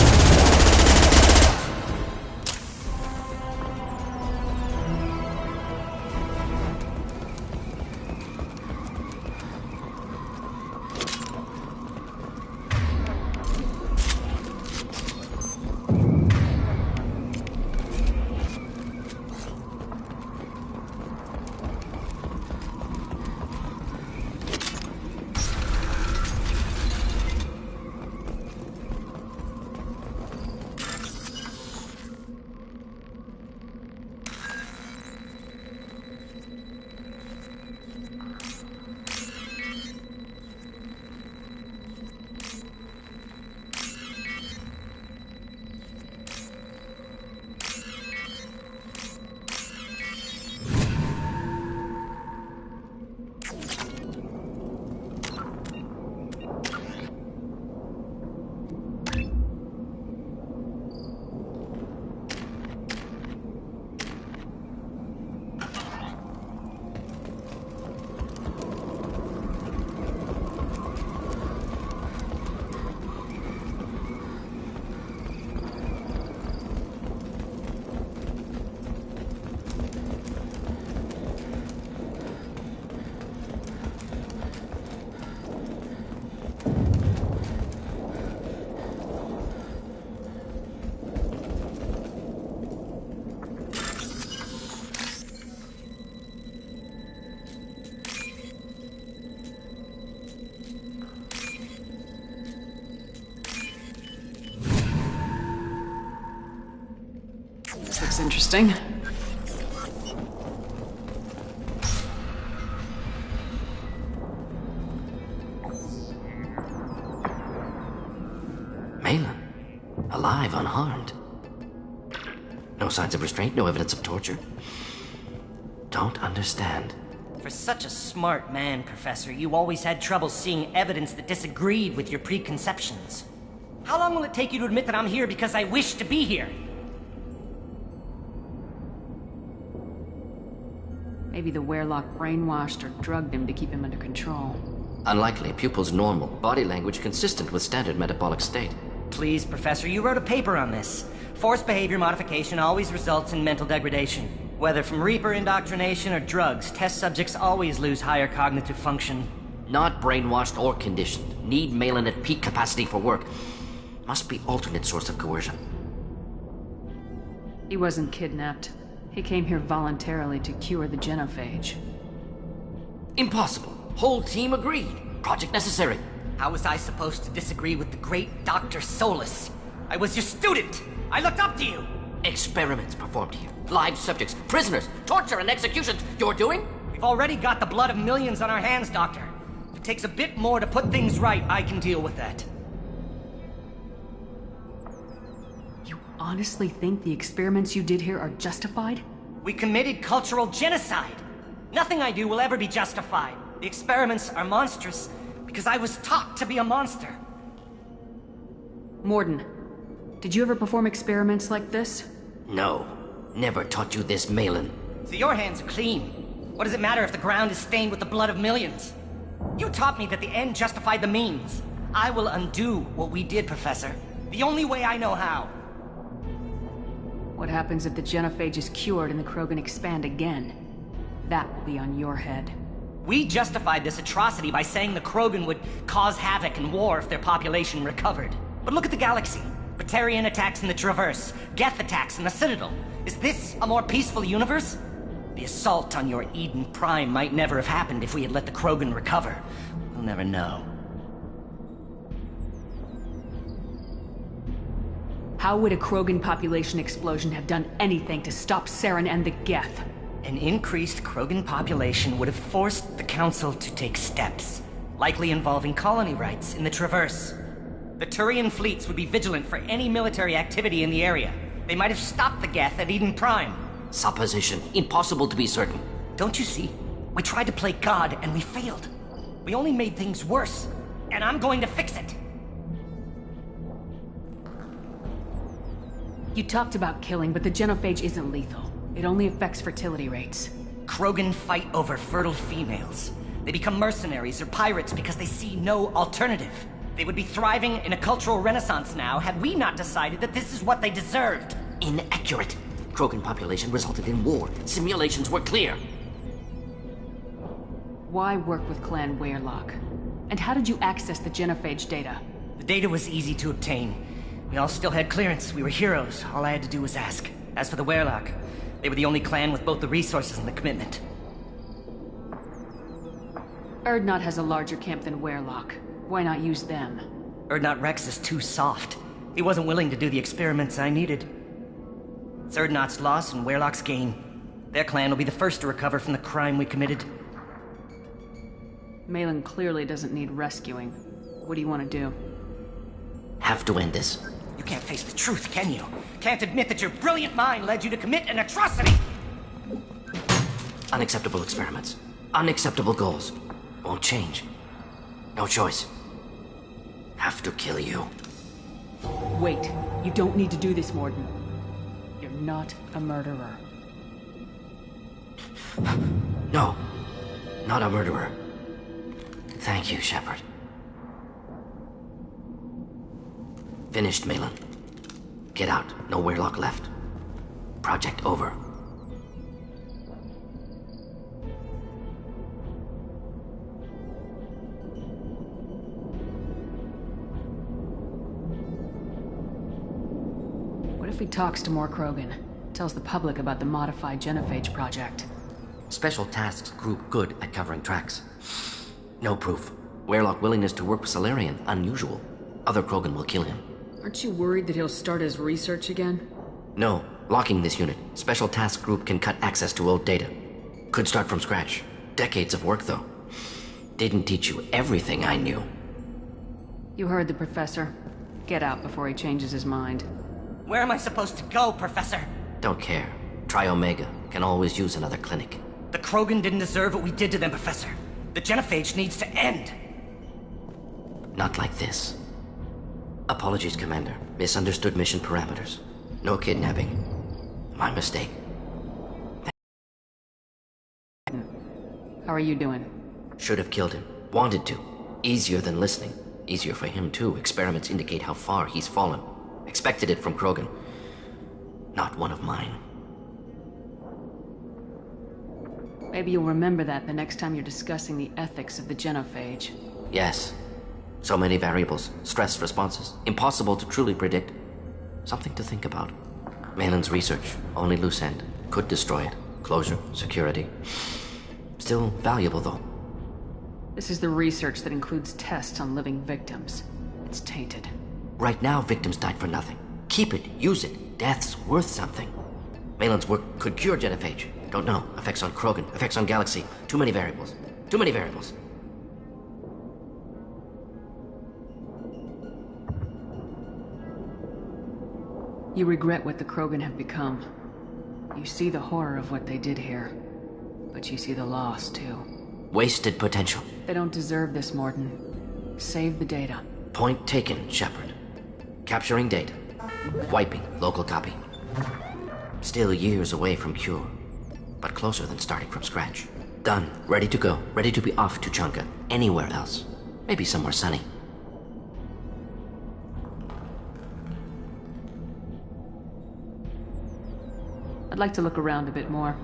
This looks interesting. Malin. Alive, unharmed. No signs of restraint, no evidence of torture. Don't understand. For such a smart man, Professor, you always had trouble seeing evidence that disagreed with your preconceptions. How long will it take you to admit that I'm here because I wish to be here? Maybe the Werelock brainwashed or drugged him to keep him under control. Unlikely. Pupil's normal. Body language consistent with standard metabolic state. Please, Professor, you wrote a paper on this. Forced behavior modification always results in mental degradation. Whether from Reaper indoctrination or drugs, test subjects always lose higher cognitive function. Not brainwashed or conditioned. Need Malin at peak capacity for work. Must be alternate source of coercion. He wasn't kidnapped. He came here voluntarily to cure the genophage. Impossible. Whole team agreed. Project necessary. How was I supposed to disagree with the great Dr. Solus? I was your student! I looked up to you! Experiments performed here. Live subjects, prisoners, torture and executions. You're doing? We've already got the blood of millions on our hands, Doctor. If it takes a bit more to put things right, I can deal with that. You honestly think the experiments you did here are justified? We committed cultural genocide. Nothing I do will ever be justified. The experiments are monstrous because I was taught to be a monster. Morden, did you ever perform experiments like this? No. Never taught you this, Malin. So your hands are clean. What does it matter if the ground is stained with the blood of millions? You taught me that the end justified the means. I will undo what we did, Professor. The only way I know how. What happens if the genophage is cured and the Krogan expand again? That will be on your head. We justified this atrocity by saying the Krogan would cause havoc and war if their population recovered. But look at the galaxy. Batarian attacks in the Traverse, Geth attacks in the Citadel. Is this a more peaceful universe? The assault on your Eden Prime might never have happened if we had let the Krogan recover. We'll never know. How would a Krogan population explosion have done anything to stop Saren and the Geth? An increased Krogan population would have forced the Council to take steps, likely involving colony rights in the Traverse. The Turian fleets would be vigilant for any military activity in the area. They might have stopped the Geth at Eden Prime. Supposition. Impossible to be certain. Don't you see? We tried to play God and we failed. We only made things worse. And I'm going to fix it. You talked about killing, but the genophage isn't lethal. It only affects fertility rates. Krogan fight over fertile females. They become mercenaries or pirates because they see no alternative. They would be thriving in a cultural renaissance now had we not decided that this is what they deserved. Inaccurate. Krogan population resulted in war. Simulations were clear. Why work with Clan Weyrloc? And how did you access the genophage data? The data was easy to obtain. We all still had clearance. We were heroes. All I had to do was ask. As for the Weyrloc, they were the only clan with both the resources and the commitment. Urdnot has a larger camp than Weyrloc. Why not use them? Urdnot Rex is too soft. He wasn't willing to do the experiments I needed. It's Urdnot's loss and Weyrloc's gain. Their clan will be the first to recover from the crime we committed. Malin clearly doesn't need rescuing. What do you want to do? Have to end this. You can't face the truth, can you? Can't admit that your brilliant mind led you to commit an atrocity! Unacceptable experiments. Unacceptable goals. Won't change. No choice. Have to kill you. Wait. You don't need to do this, Morden. You're not a murderer. No. Not a murderer. Thank you, Shepard. Finished, Malin. Get out. No Weyrloc left. Project over. What if he talks to more Krogan? Tells the public about the modified genophage project? Special Tasks Group good at covering tracks. No proof. Weyrloc willingness to work with Salarian, unusual. Other Krogan will kill him. Aren't you worried that he'll start his research again? No. Locking this unit. Special Task Group can cut access to old data. Could start from scratch. Decades of work, though. Didn't teach you everything I knew. You heard the professor. Get out before he changes his mind. Where am I supposed to go, Professor? Don't care. Try Omega. Can always use another clinic. The Krogan didn't deserve what we did to them, Professor. The genophage needs to end. Not like this. Apologies, Commander. Misunderstood mission parameters. No kidnapping. My mistake. How are you doing? Should have killed him. Wanted to. Easier than listening. Easier for him, too. Experiments indicate how far he's fallen. Expected it from Krogan. Not one of mine. Maybe you'll remember that the next time you're discussing the ethics of the genophage. Yes. So many variables, stress responses, impossible to truly predict. Something to think about. Malin's research, only loose end, could destroy it. Closure, security. Still valuable, though. This is the research that includes tests on living victims. It's tainted. Right now, victims died for nothing. Keep it, use it. Death's worth something. Malin's work could cure genophage. Don't know. Effects on Krogan, effects on Galaxy. Too many variables. Too many variables. You regret what the Krogan have become. You see the horror of what they did here. But you see the loss, too. Wasted potential. They don't deserve this, Morden. Save the data. Point taken, Shepard. Capturing data. Wiping local copy. Still years away from cure. But closer than starting from scratch. Done. Ready to go. Ready to be off to Chunka. Anywhere else. Maybe somewhere sunny. I'd like to look around a bit more.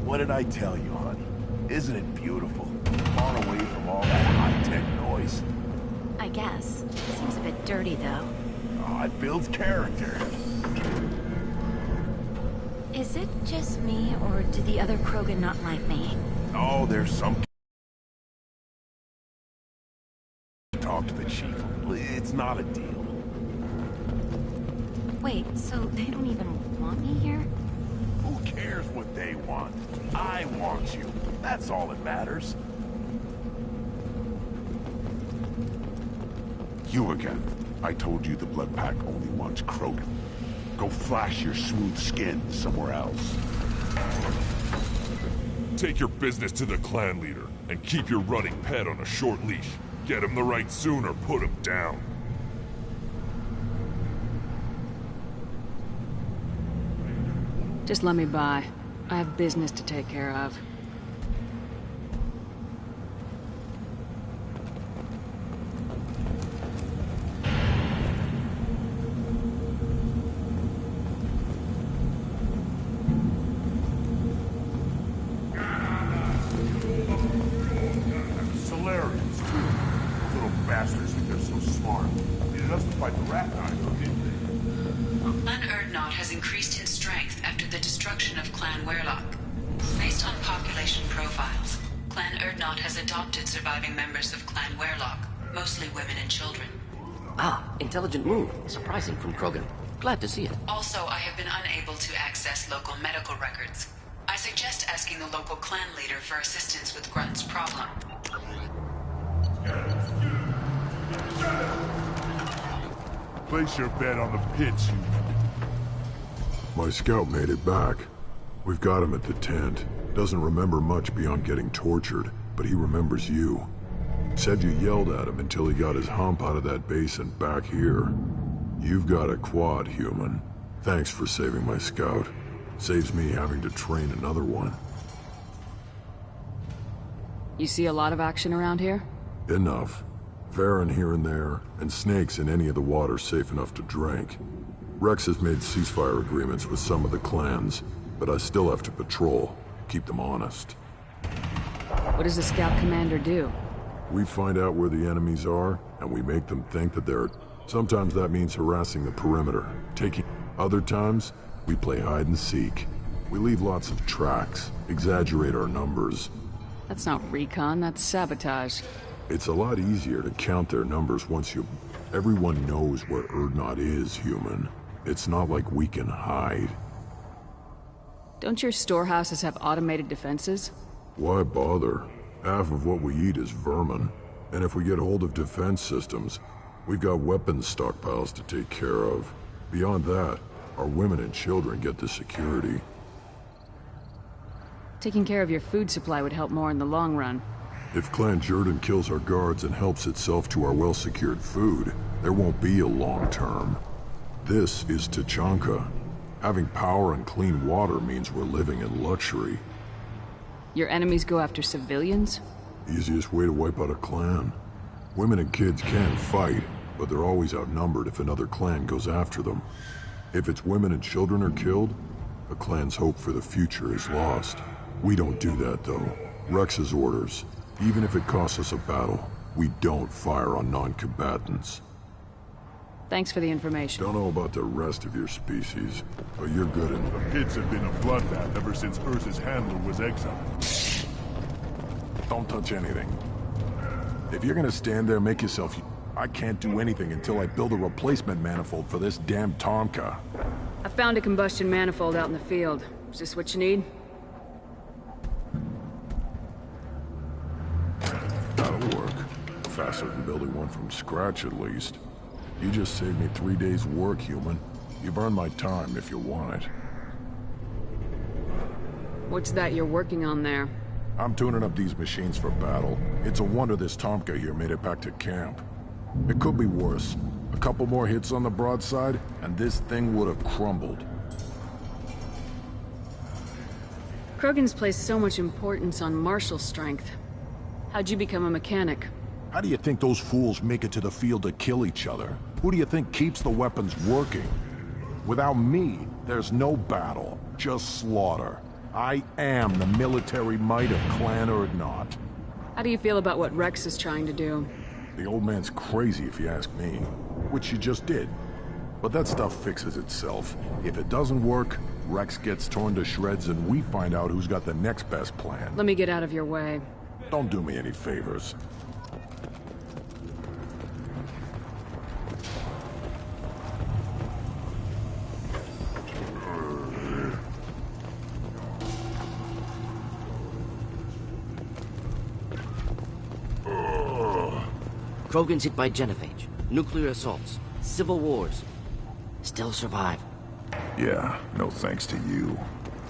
What did I tell you, honey? Isn't it beautiful? Far away from all that high-tech noise. I guess. Seems a bit dirty, though. Oh, it builds character. Is it just me, or do the other Krogan not like me? Oh, there's some... Talk to the chief. It's not a deal. Wait, so they don't even want me here? Who cares what they want? I want you. That's all that matters. You again. I told you the Blood Pack only wants Krogan. Go flash your smooth skin somewhere else. Take your business to the clan leader, and keep your running pet on a short leash. Get him the right soon or put him down. Just let me by. I have business to take care of. Solarians, too. Little bastards think they're so smart. Needed us to fight the rat guy, didn't they? Clan Erdnot has increased in strength after the destruction of Clan Werlock. Based on population profiles, Clan Erdnot has adopted surviving members of Clan Werlock, mostly women and children. Ah, intelligent move. Surprising from Krogan. Glad to see it. Also, I have been unable to access local medical records. I suggest asking the local clan leader for assistance with Grunt's problem. Place your bet on the pits, you... My scout made it back. We've got him at the tent. Doesn't remember much beyond getting tortured, but he remembers you. Said you yelled at him until he got his hump out of that basin back here. You've got a quad, human. Thanks for saving my scout. Saves me having to train another one. You see a lot of action around here? Enough. Varen here and there, and snakes in any of the water safe enough to drink. Rex has made ceasefire agreements with some of the clans, but I still have to patrol, keep them honest. What does the scout commander do? We find out where the enemies are, and we make them think that they're... Sometimes that means harassing the perimeter, taking... Other times, we play hide and seek. We leave lots of tracks, exaggerate our numbers. That's not recon, that's sabotage. It's a lot easier to count their numbers once you... Everyone knows where Urdnot is, human. It's not like we can hide. Don't your storehouses have automated defenses? Why bother? Half of what we eat is vermin. And if we get hold of defense systems, we've got weapons stockpiles to take care of. Beyond that, our women and children get the security. Taking care of your food supply would help more in the long run. If Clan Jordan kills our guards and helps itself to our well-secured food, there won't be a long term. This is Tachanka. Having power and clean water means we're living in luxury. Your enemies go after civilians? Easiest way to wipe out a clan. Women and kids can fight, but they're always outnumbered if another clan goes after them. If its women and children are killed, a clan's hope for the future is lost. We don't do that, though. Rex's orders. Even if it costs us a battle, we don't fire on non-combatants. Thanks for the information. Don't know about the rest of your species, but you're good in... The pits have been a bloodbath ever since Urza's handler was exiled. Don't touch anything. If you're gonna stand there, make yourself... I can't do anything until I build a replacement manifold for this damn Tomka. I found a combustion manifold out in the field. Is this what you need? That'll work. Faster than building one from scratch, at least. You just saved me 3 days' work, human. You've earned my time if you want it. What's that you're working on there? I'm tuning up these machines for battle. It's a wonder this Tomka here made it back to camp. It could be worse. A couple more hits on the broadside, and this thing would have crumbled. Krogan's placed so much importance on martial strength. How'd you become a mechanic? How do you think those fools make it to the field to kill each other? Who do you think keeps the weapons working? Without me, there's no battle, just slaughter. I am the military might of Clan Urdnot. How do you feel about what Rex is trying to do? The old man's crazy if you ask me, which you just did. But that stuff fixes itself. If it doesn't work, Rex gets torn to shreds and we find out who's got the next best plan. Let me get out of your way. Don't do me any favors. Krogan's hit by genophage, nuclear assaults, civil wars. Still survive. Yeah, no thanks to you.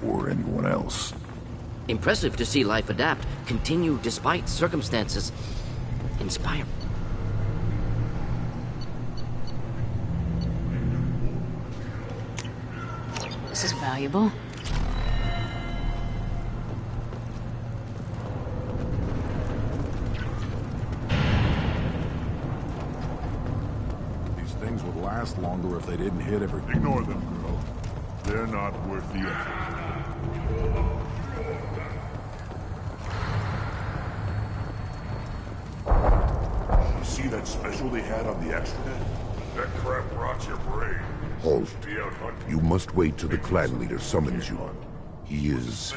Or anyone else. Impressive to see life adapt, continue despite circumstances. Inspiring. This is valuable. Would last longer if they didn't hit everything. Ignore them, girl. They're not worth the effort. You see that special they had on the extranet? That crap rots your brain. Halt. Be out hunting. You must wait till the clan leader summons you. He is...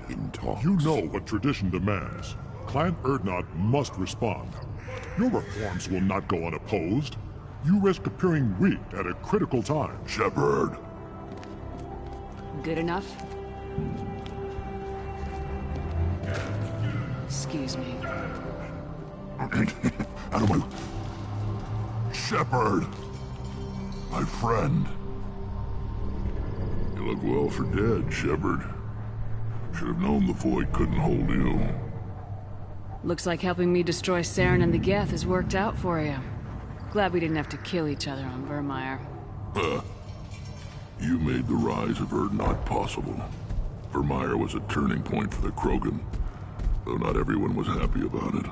in talks. You know what tradition demands. Clan Urdnot must respond. Your reforms will not go unopposed. You risk appearing weak at a critical time. Shepard. Good enough? Excuse me. Out of my... Shepard! My friend. You look well for dead, Shepard. Should have known the Void couldn't hold you. Looks like helping me destroy Saren and the Geth has worked out for you. Glad we didn't have to kill each other on Vermeer. You made the rise of Urdnot possible. Vermeer was a turning point for the Krogan, though not everyone was happy about it.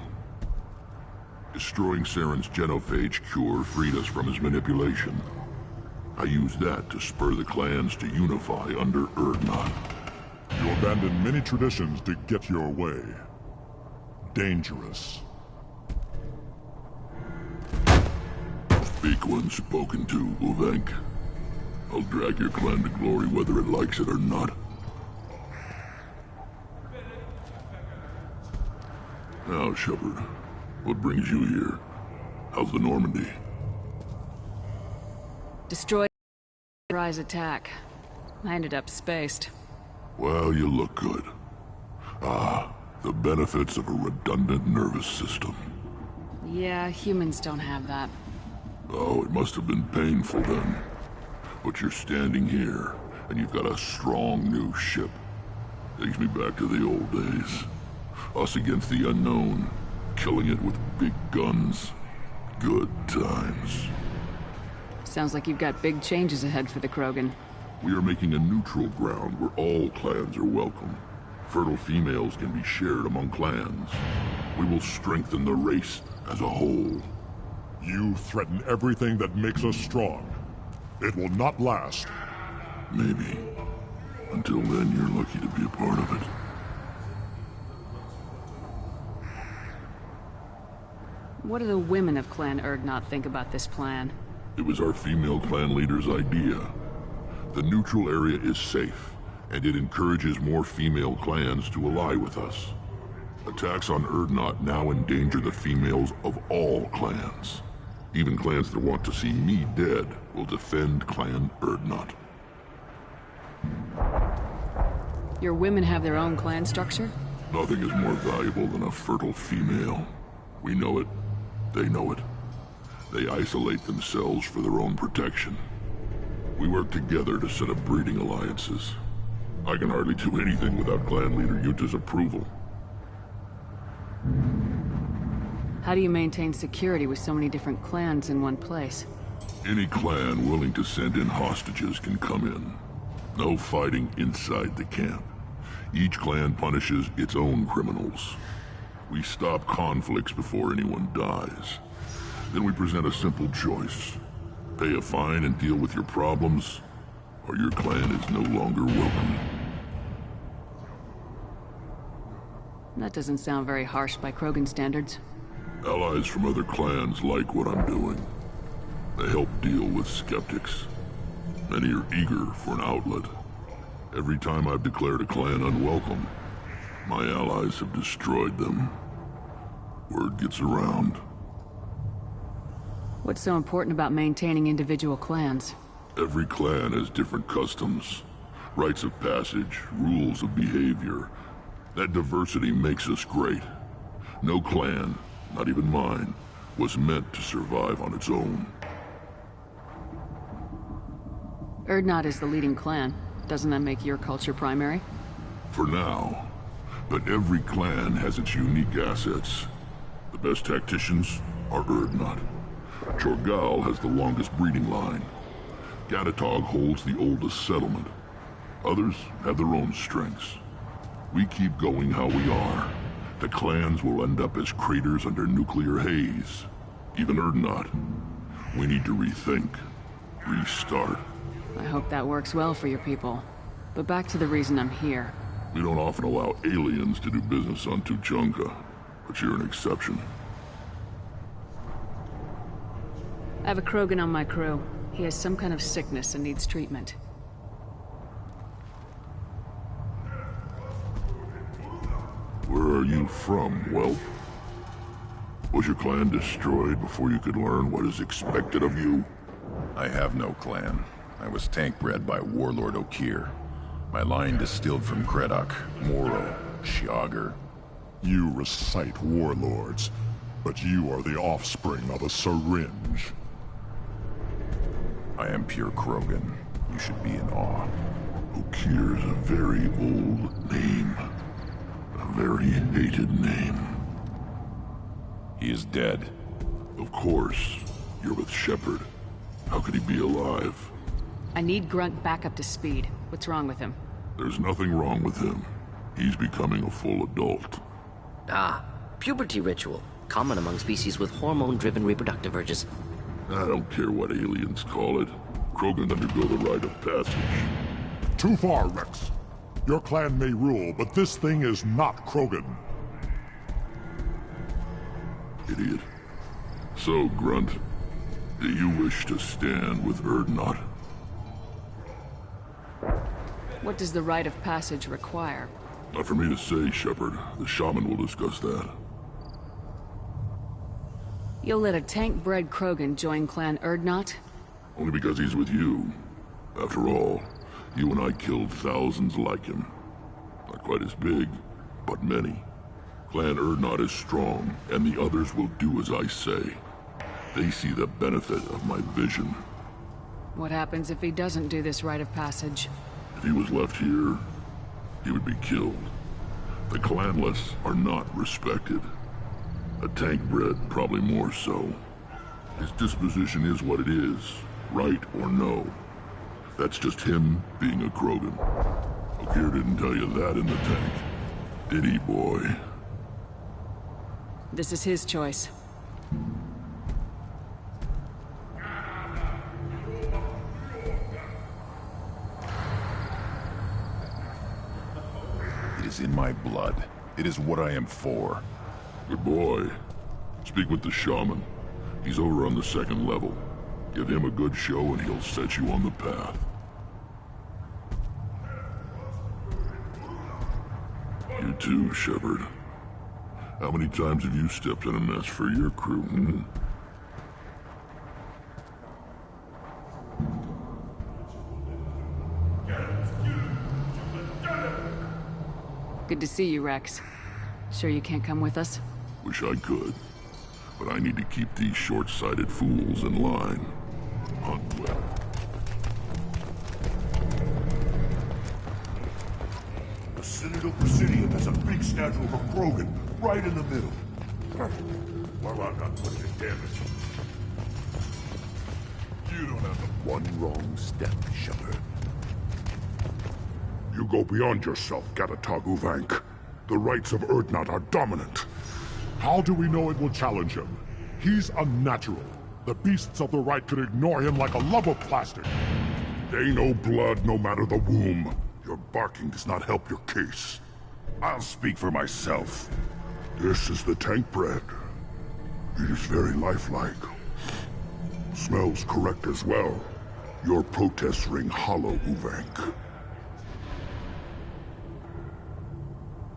Destroying Saren's genophage cure freed us from his manipulation. I used that to spur the clans to unify under Urdnot. You abandoned many traditions to get your way. Dangerous. Speak when spoken to, Uvenk. I'll drag your clan to glory whether it likes it or not. Now, Shepard, What brings you here? How's the Normandy? Destroyed a surprise attack. I ended up spaced. Well, you look good. Ah, the benefits of a redundant nervous system. Yeah, humans don't have that. Oh, it must have been painful then. But you're standing here, and you've got a strong new ship. Takes me back to the old days. Us against the unknown, killing it with big guns. Good times. Sounds like you've got big changes ahead for the Krogan. We are making a neutral ground where all clans are welcome. Fertile females can be shared among clans. We will strengthen the race as a whole. You threaten everything that makes us strong. It will not last. Maybe. Until then, you're lucky to be a part of it. What do the women of Clan Urdnot think about this plan? It was our female clan leader's idea. The neutral area is safe, and it encourages more female clans to ally with us. Attacks on Urdnot now endanger the females of all clans. Even clans that want to see me dead will defend Clan Urdnot. Your women have their own clan structure? Nothing is more valuable than a fertile female. We know it. They know it. They isolate themselves for their own protection. We work together to set up breeding alliances. I can hardly do anything without clan leader Yuta's approval. How do you maintain security with so many different clans in one place? Any clan willing to send in hostages can come in. No fighting inside the camp. Each clan punishes its own criminals. We stop conflicts before anyone dies. Then we present a simple choice. Pay a fine and deal with your problems, or your clan is no longer welcome. That doesn't sound very harsh by Krogan standards. Allies from other clans like what I'm doing. They help deal with skeptics. Many are eager for an outlet. Every time I've declared a clan unwelcome, my allies have destroyed them. Word gets around. What's so important about maintaining individual clans? Every clan has different customs, rites of passage, rules of behavior. That diversity makes us great. No clan, not even mine, was meant to survive on its own. Urdnot is the leading clan. Doesn't that make your culture primary? For now. But every clan has its unique assets. The best tacticians are Urdnot. Chorgal has the longest breeding line. Gatatog holds the oldest settlement. Others have their own strengths. We keep going how we are. The clans will end up as craters under nuclear haze. Even Urdnot. We need to rethink. Restart. I hope that works well for your people. But back to the reason I'm here. We don't often allow aliens to do business on Tuchanka, but you're an exception. I have a Krogan on my crew. He has some kind of sickness and needs treatment. Where are you from, whelp? Was your clan destroyed before you could learn what is expected of you? I have no clan. I was tank bred by Warlord Okir. My line distilled from Kredok, Moro, Shiagar. You recite warlords, but you are the offspring of a syringe. I am pure Krogan. You should be in awe. Okir is a very old name. A very hated name. He is dead. Of course. You're with Shepard. How could he be alive? I need Grunt back up to speed. What's wrong with him? There's nothing wrong with him. He's becoming a full adult. Ah, puberty ritual. Common among species with hormone-driven reproductive urges. I don't care what aliens call it. Krogan undergo the rite of passage. Too far, Rex. Your clan may rule, but this thing is not Krogan. Idiot. So, Grunt, do you wish to stand with Urdnot? What does the rite of passage require? Not for me to say, Shepard. The shaman will discuss that. You'll let a tank-bred Krogan join Clan Urdnot? Only because he's with you. After all, you and I killed thousands like him. Not quite as big, but many. Clan Urdnot is strong, and the others will do as I say. They see the benefit of my vision. What happens if he doesn't do this rite of passage? If he was left here, he would be killed. The clanless are not respected. A tank-bred, probably more so. His disposition is what it is, right or no. That's just him being a Krogan. Okir didn't tell you that in the tank, did he, boy? This is his choice. It is in my blood. It is what I am for. Good boy. Speak with the shaman. He's over on the second level. Give him a good show and he'll set you on the path. You too, Shepard. How many times have you stepped in a mess for your crew, hmm? Good to see you, Rex. Sure you can't come with us? Wish I could. But I need to keep these short-sighted fools in line. Hunt well. The Citadel Presidium has a big statue of a Krogan right in the middle. Well, I'm not much of damage. You don't have the one wrong step, Shepard. You go beyond yourself, Gatatog Uvank. The rights of Urdnot are dominant. How do we know it will challenge him? He's unnatural. The beasts of the right could ignore him like a lump of plastic. They know blood no matter the womb. Your barking does not help your case. I'll speak for myself. This is the tank bread. It is very lifelike. Smells correct as well. Your protests ring hollow, Uvank.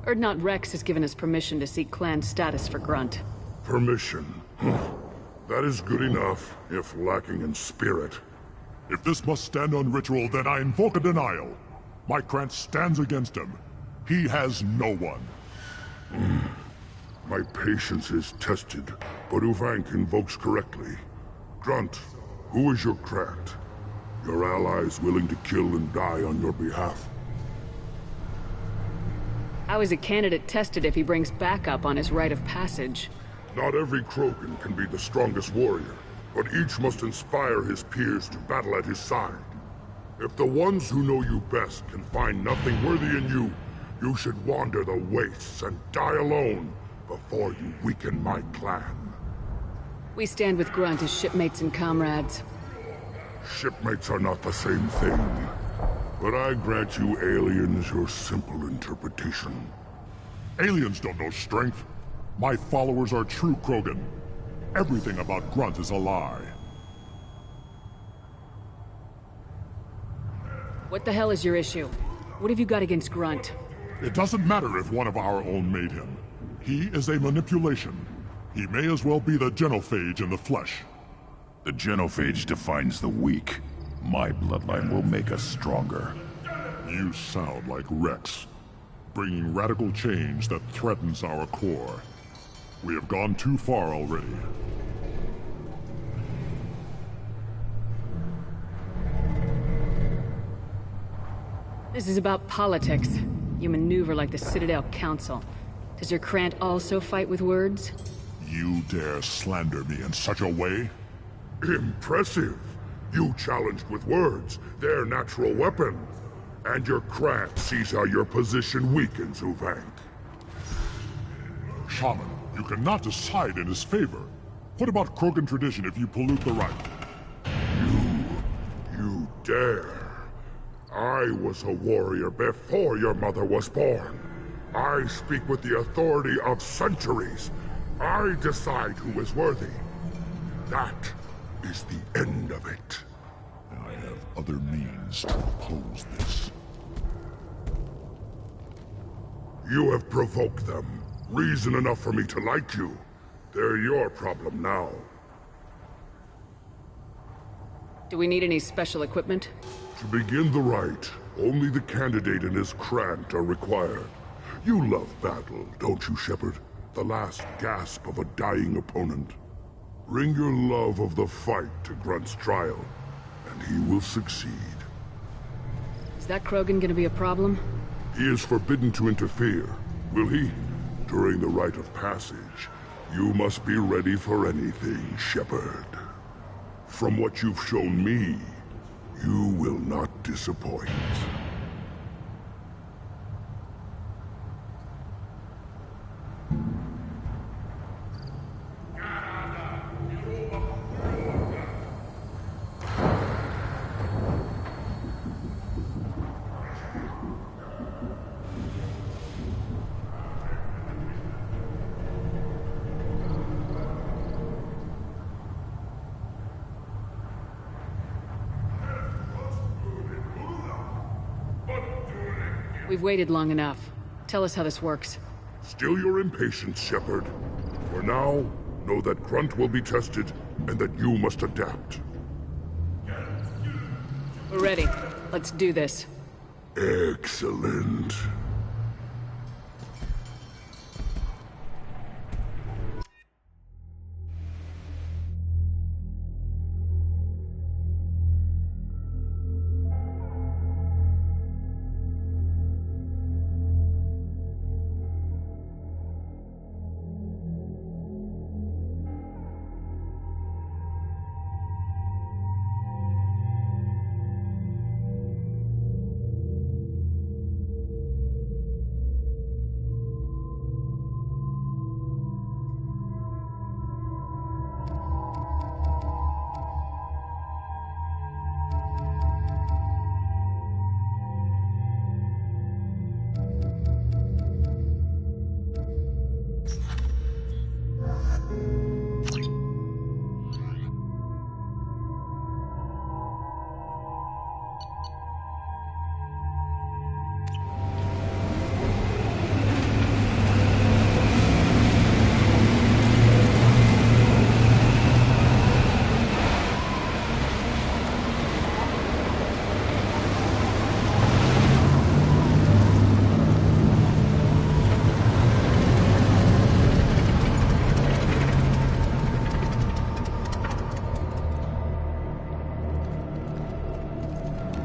Urdnot Rex has given us permission to seek clan status for Grunt. Permission? That is good enough, if lacking in spirit. If this must stand on ritual, then I invoke a denial. My Krant stands against him. He has no one. My patience is tested, but Uvank invokes correctly. Grunt, who is your Krant? Your allies willing to kill and die on your behalf? How is a candidate tested if he brings backup on his rite of passage? Not every Krogan can be the strongest warrior, but each must inspire his peers to battle at his side. If the ones who know you best can find nothing worthy in you, you should wander the wastes and die alone before you weaken my clan. We stand with Grunt as shipmates and comrades. Shipmates are not the same thing. But I grant you aliens your simple interpretation. Aliens don't know strength. My followers are true Krogan. Everything about Grunt is a lie. What the hell is your issue? What have you got against Grunt? It doesn't matter if one of our own made him. He is a manipulation. He may as well be the genophage in the flesh. The genophage defines the weak. My bloodline will make us stronger. You sound like Rex, bringing radical change that threatens our core. We have gone too far already. This is about politics. You maneuver like the Citadel Council. Does your Krant also fight with words? You dare slander me in such a way? Impressive! You challenged with words, their natural weapon. And your Krant sees how your position weakens, Uvank. Shaman, you cannot decide in his favor. What about Krogan tradition if you pollute the rite? You dare. I was a warrior before your mother was born. I speak with the authority of centuries. I decide who is worthy. That is the end of it. I have other means to oppose this. You have provoked them. Reason enough for me to like you. They're your problem now. Do we need any special equipment? To begin the rite, only the candidate and his Krant are required. You love battle, don't you, Shepard? The last gasp of a dying opponent. Bring your love of the fight to Grunt's trial, and he will succeed. Is that Krogan gonna be a problem? He is forbidden to interfere, will he? During the rite of passage, you must be ready for anything, Shepard. From what you've shown me, you will not disappoint. We've waited long enough. Tell us how this works. Still your impatience, Shepard. For now, know that Grunt will be tested, and that you must adapt. We're ready. Let's do this. Excellent.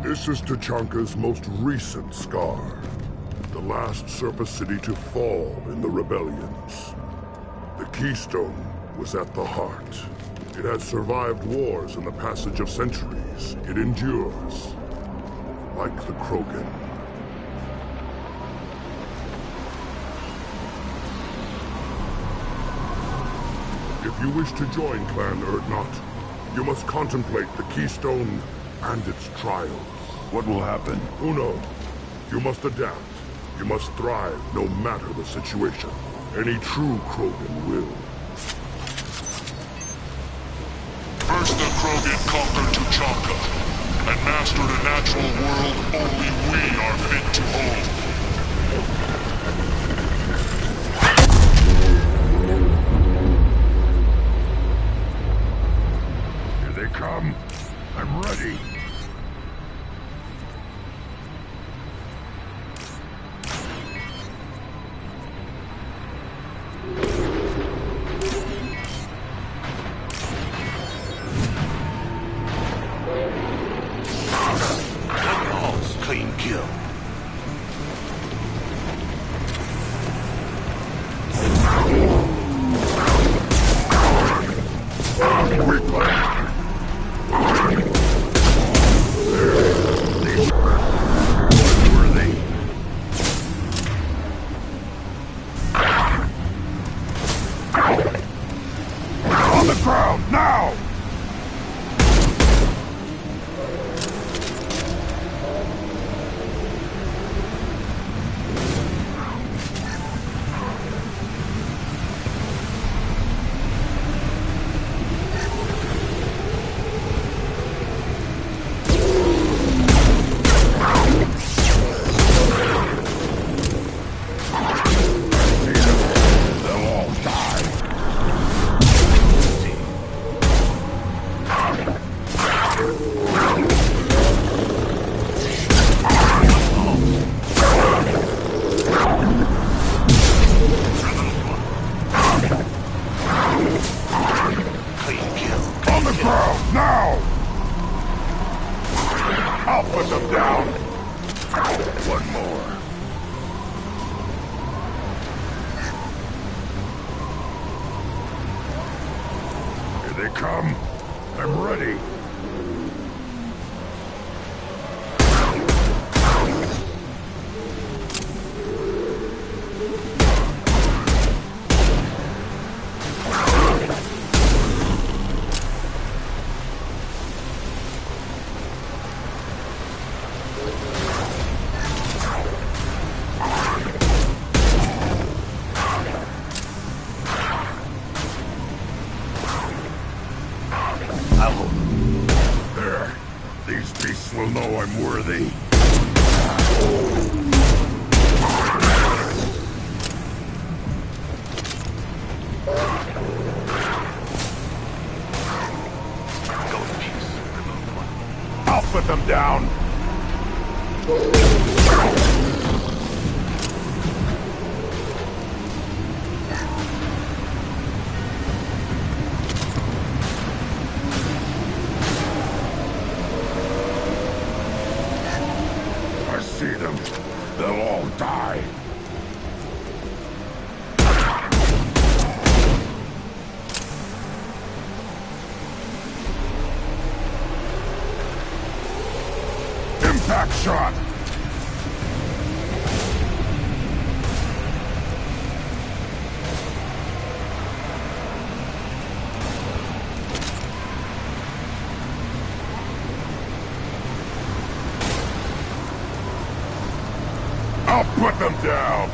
This is Tachanka's most recent scar. The last surface city to fall in the rebellions. The Keystone was at the heart. It has survived wars and the passage of centuries. It endures. Like the Krogan. If you wish to join Clan Urdnot, you must contemplate the Keystone and its trials. What will happen? Who knows? You must adapt. You must thrive no matter the situation. Any true Krogan will. First the Krogan conquered Tuchanka, and mastered a natural world only we are fit to hold. Here they come. I'm ready. Clean kill. On the ground, now! One more. Here they come. I'm ready. There. These beasts will know I'm worthy. I'll put them down. I see them. They'll all die. Impact shot! I'll put them down!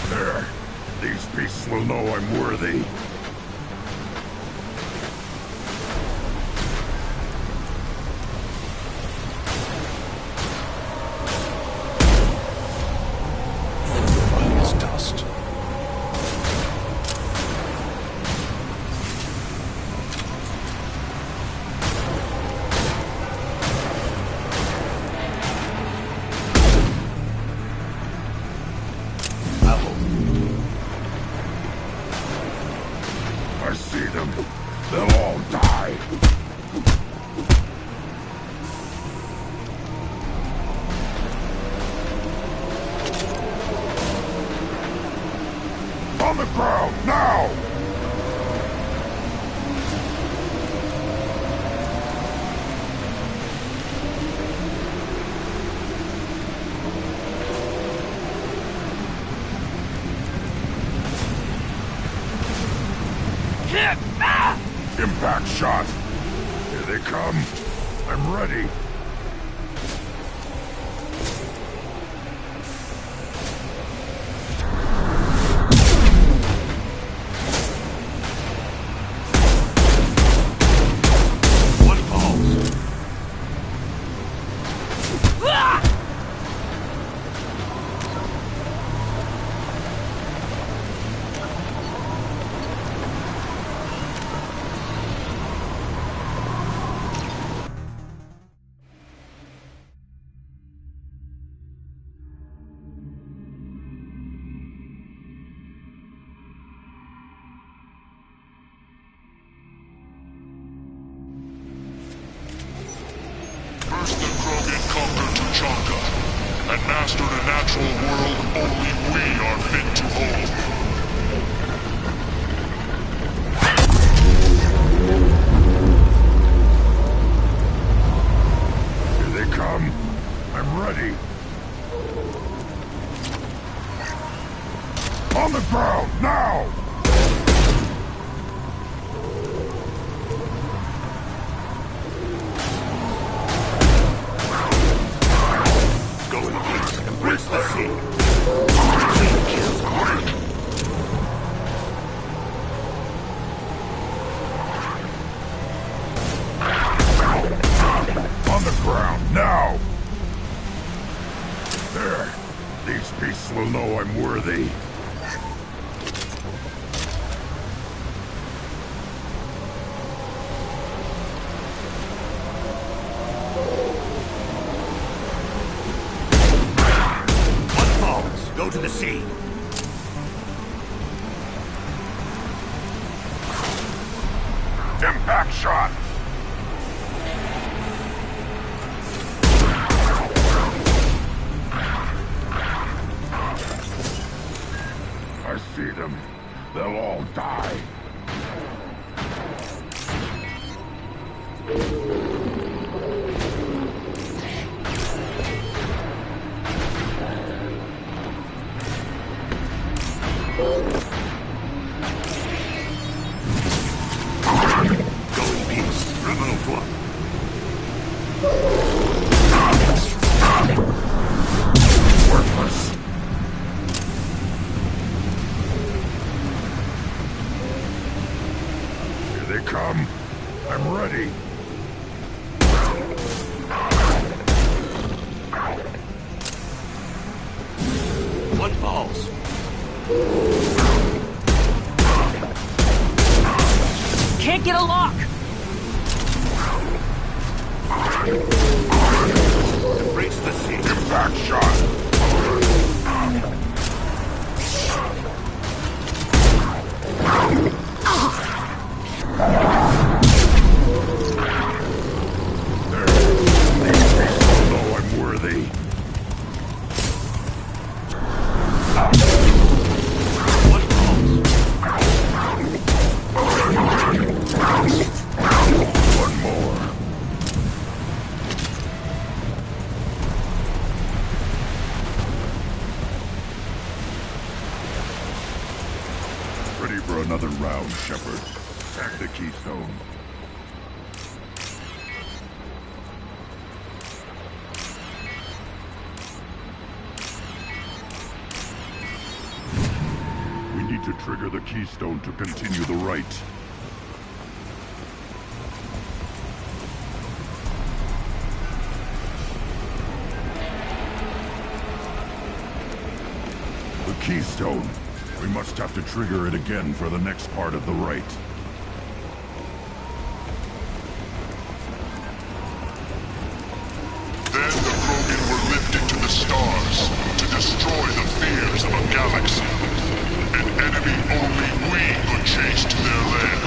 There. These beasts will know I'm worthy. Body is dust. I see them. They'll all die. On the ground, now! Hit! Ah! Impact shot! Here they come. I'm ready. One falls. First the Krogan conquered Tuchanka, and mastered a natural world only we are fit to hold. Here they come. I'm ready. On the ground, now! Go in peace, embrace the sea. On the ground, now! These beasts will know I'm worthy. What falls? Go to the sea. Impact shot! I see them. They'll all die. Come. I'm ready. One falls. Can't get a lock! Breaks the sea. Impact shot. I'm worthy. One more. Ready for another round, Shepard. Tag the keystone. We need to trigger the keystone to continue the rite. The keystone. We must have to trigger it again for the next part of the rite. Then the Krogan were lifted to the stars to destroy the fears of a galaxy. An enemy only we could chase to their lair.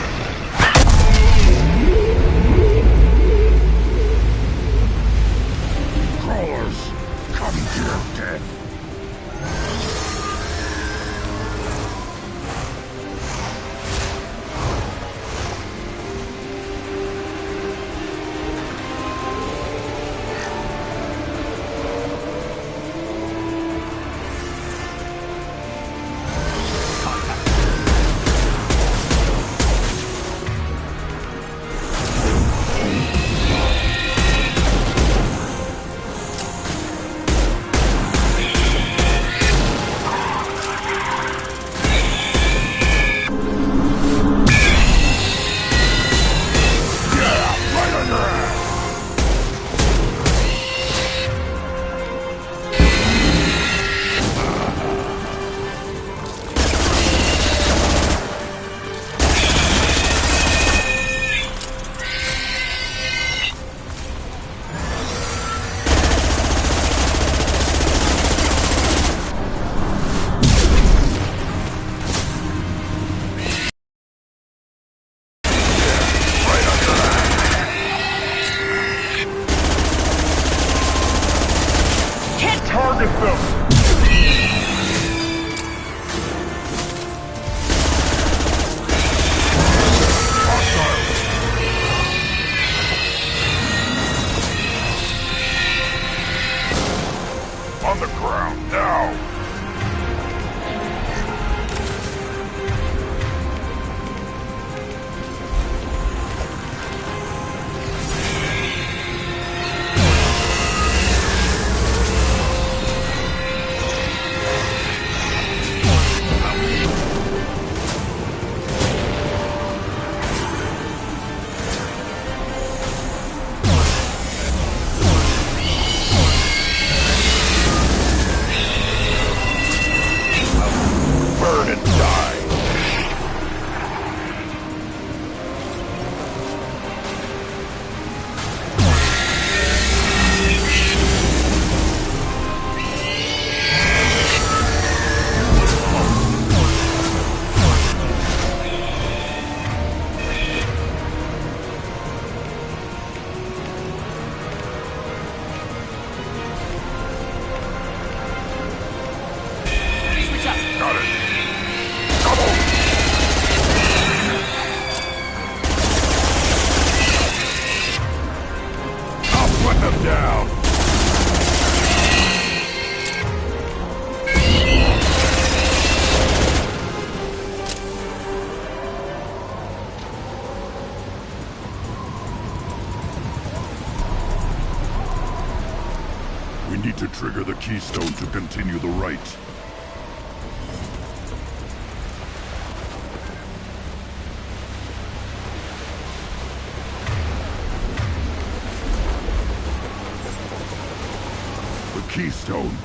Crawlers, come to your death. On the ground, now! We need to trigger the keystone to continue the rite. The keystone.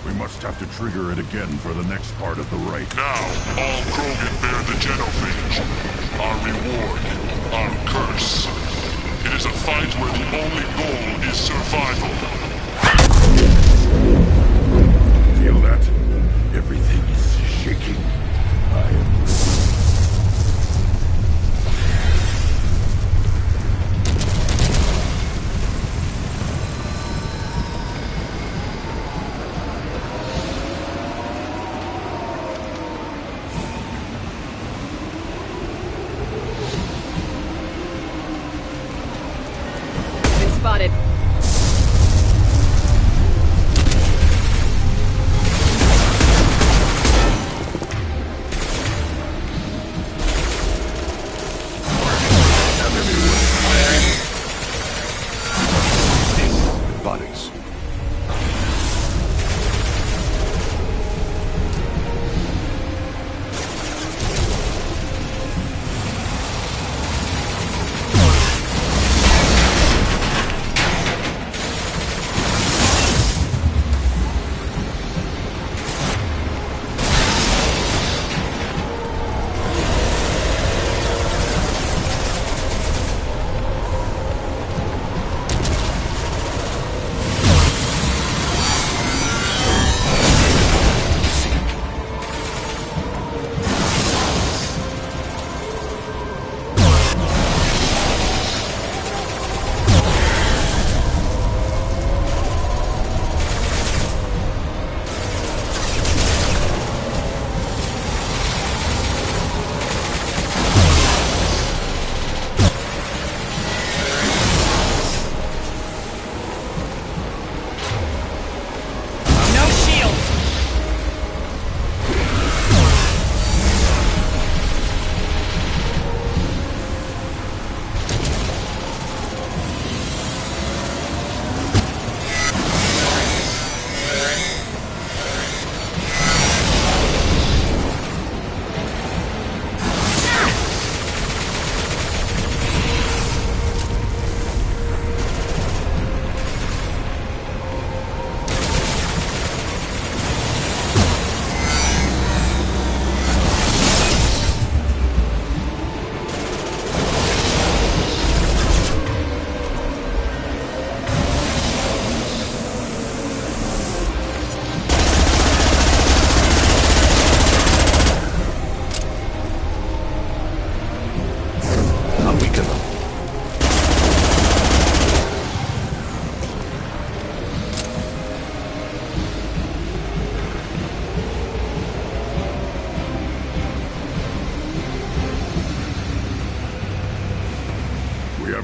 We must have to trigger it again for the next part of the rite. Now, all Krogan bear the genophage. Our reward, our curse. It is a fight where the only goal is survival. Feel that? Everything is shaking. I am... Spotted. Bodies.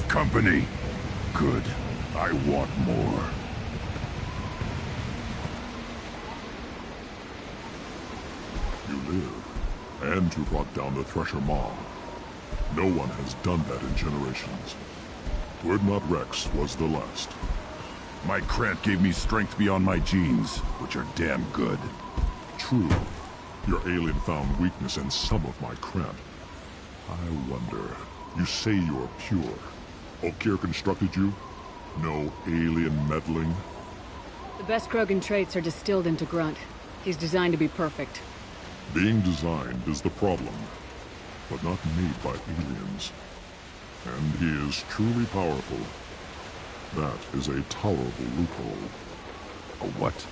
Company. Good. I want more. You live, and you brought down the Thresher Maw. No one has done that in generations. Urdnot Rex was the last. My Krant gave me strength beyond my genes, which are damn good. True. Your alien found weakness in some of my Krant. I wonder, you say you're pure. Okeer constructed you? No alien meddling? The best Krogan traits are distilled into Grunt. He's designed to be perfect. Being designed is the problem, but not made by aliens. And he is truly powerful. That is a tolerable loophole. A what?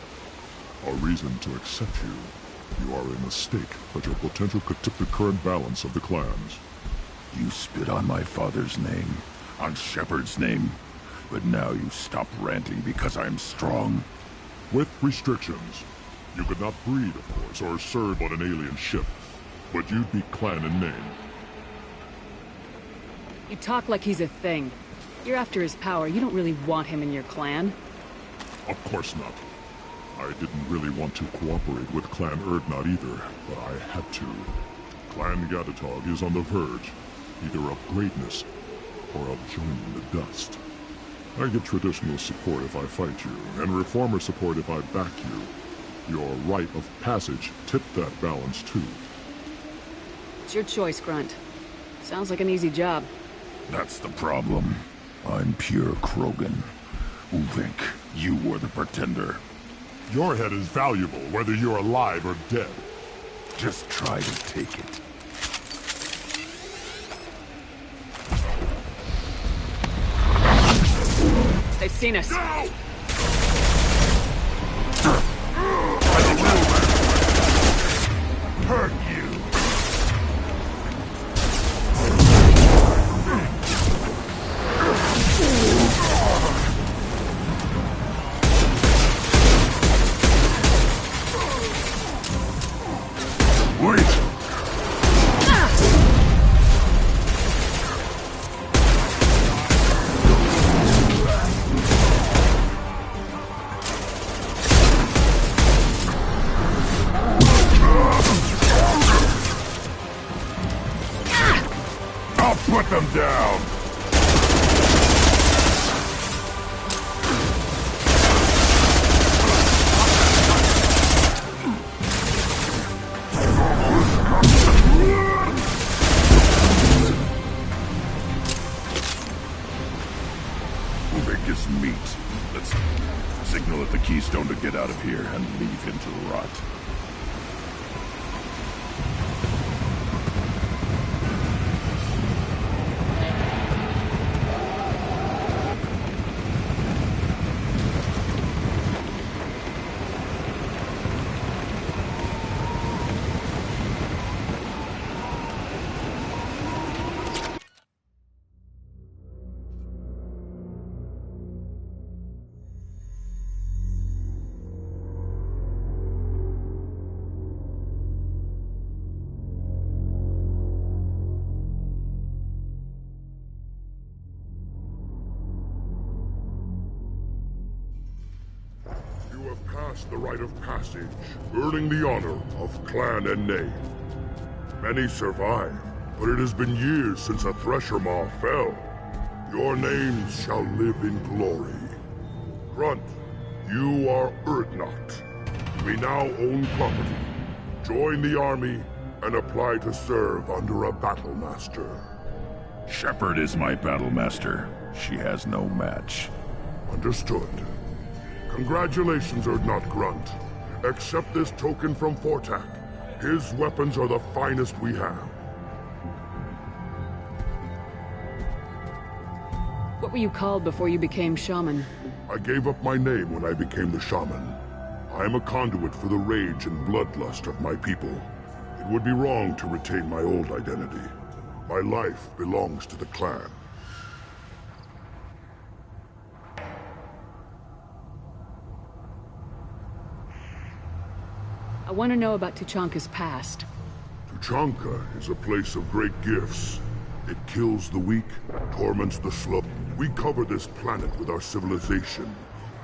A reason to accept you. You are a mistake, but your potential could tip the current balance of the clans. You spit on my father's name. On Shepard's name. But now you stop ranting because I'm strong. With restrictions. You could not breed, of course, or serve on an alien ship. But you'd be clan in name. You talk like he's a thing. You're after his power. You don't really want him in your clan. Of course not. I didn't really want to cooperate with Clan Urdnot either, but I had to. Clan Gatatog is on the verge, either of greatness or of joining the dust. I get traditional support if I fight you, and reformer support if I back you. Your rite of passage tipped that balance too. It's your choice, Grunt. Sounds like an easy job. That's the problem. I'm pure Krogan. Uvink, you were the pretender. Your head is valuable, whether you're alive or dead. Just try to take it. They've seen us. No! Hurt you. Wait! I'll put them down! Uvink is meat. Let's signal at the Keystone to get out of here and leave him to rot. You have passed the rite of passage, earning the honor of clan and name. Many survive, but it has been years since a Thresher Maw fell. Your names shall live in glory. Grunt, you are Urdnot. We now own property. Join the army and apply to serve under a battle master. Shepard is my battle master. She has no match. Understood. Congratulations, Urdnot Grunt. Accept this token from Fortak. His weapons are the finest we have. What were you called before you became shaman? I gave up my name when I became the shaman. I am a conduit for the rage and bloodlust of my people. It would be wrong to retain my old identity. My life belongs to the clan. I want to know about Tuchanka's past. Tuchanka is a place of great gifts. It kills the weak, torments the slow. We cover this planet with our civilization,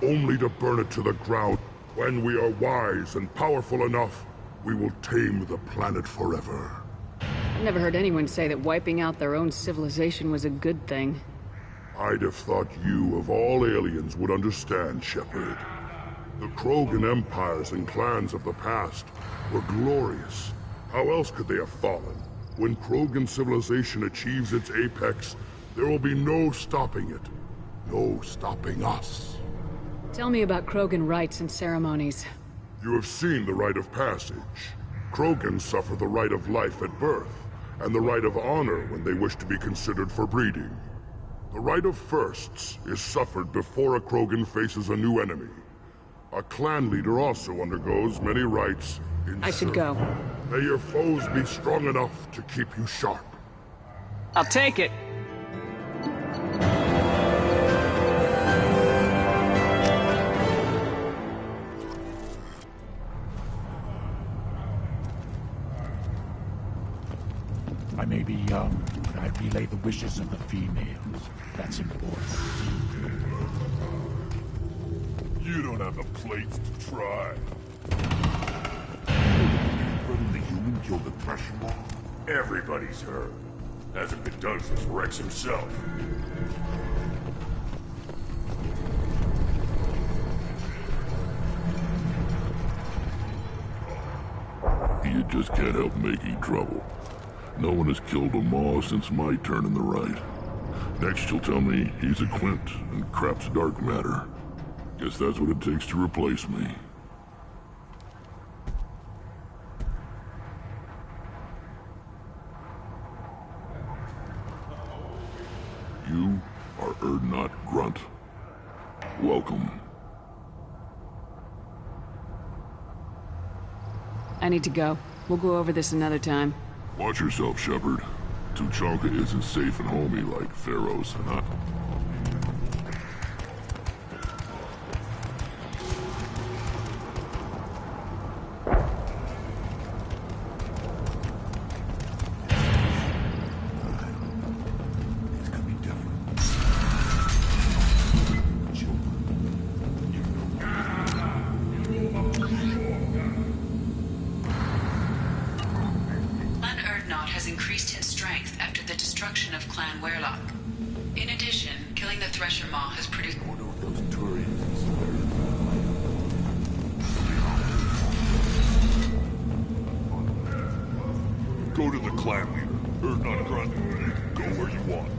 only to burn it to the ground. When we are wise and powerful enough, we will tame the planet forever. I've never heard anyone say that wiping out their own civilization was a good thing. I'd have thought you, of all aliens, would understand, Shepard. The Krogan empires and clans of the past were glorious. How else could they have fallen? When Krogan civilization achieves its apex, there will be no stopping it. No stopping us. Tell me about Krogan rites and ceremonies. You have seen the rite of passage. Krogan suffer the rite of life at birth, and the rite of honor when they wish to be considered for breeding. The rite of firsts is suffered before a Krogan faces a new enemy. A clan leader also undergoes many rites in I should go. May your foes be strong enough to keep you sharp. I'll take it. I may be young, but I relay the wishes of the females. That's important. You don't have the plates to try. Heard the human killed the Thresher Maw? Everybody's heard. Hasn't been done since Rex himself. you just can't help making trouble. No one has killed a Maw since my turn in the right. Next you'll tell me he's a Quint and crap's dark matter. Guess that's what it takes to replace me. You are Urdnot Grunt. Welcome. I need to go. We'll go over this another time. Watch yourself, Shepard. Tuchanka isn't safe and homey like Theros, and I... Go to the clan leader, Urdnot Grunt. Go where you want.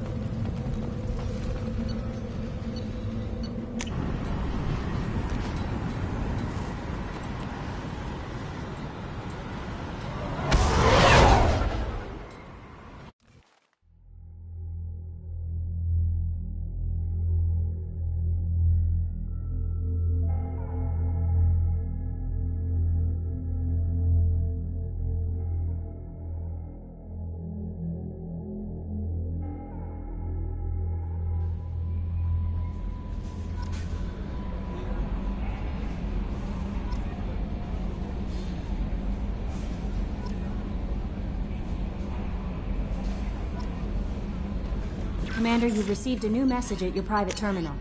Commander, you've received a new message at your private terminal.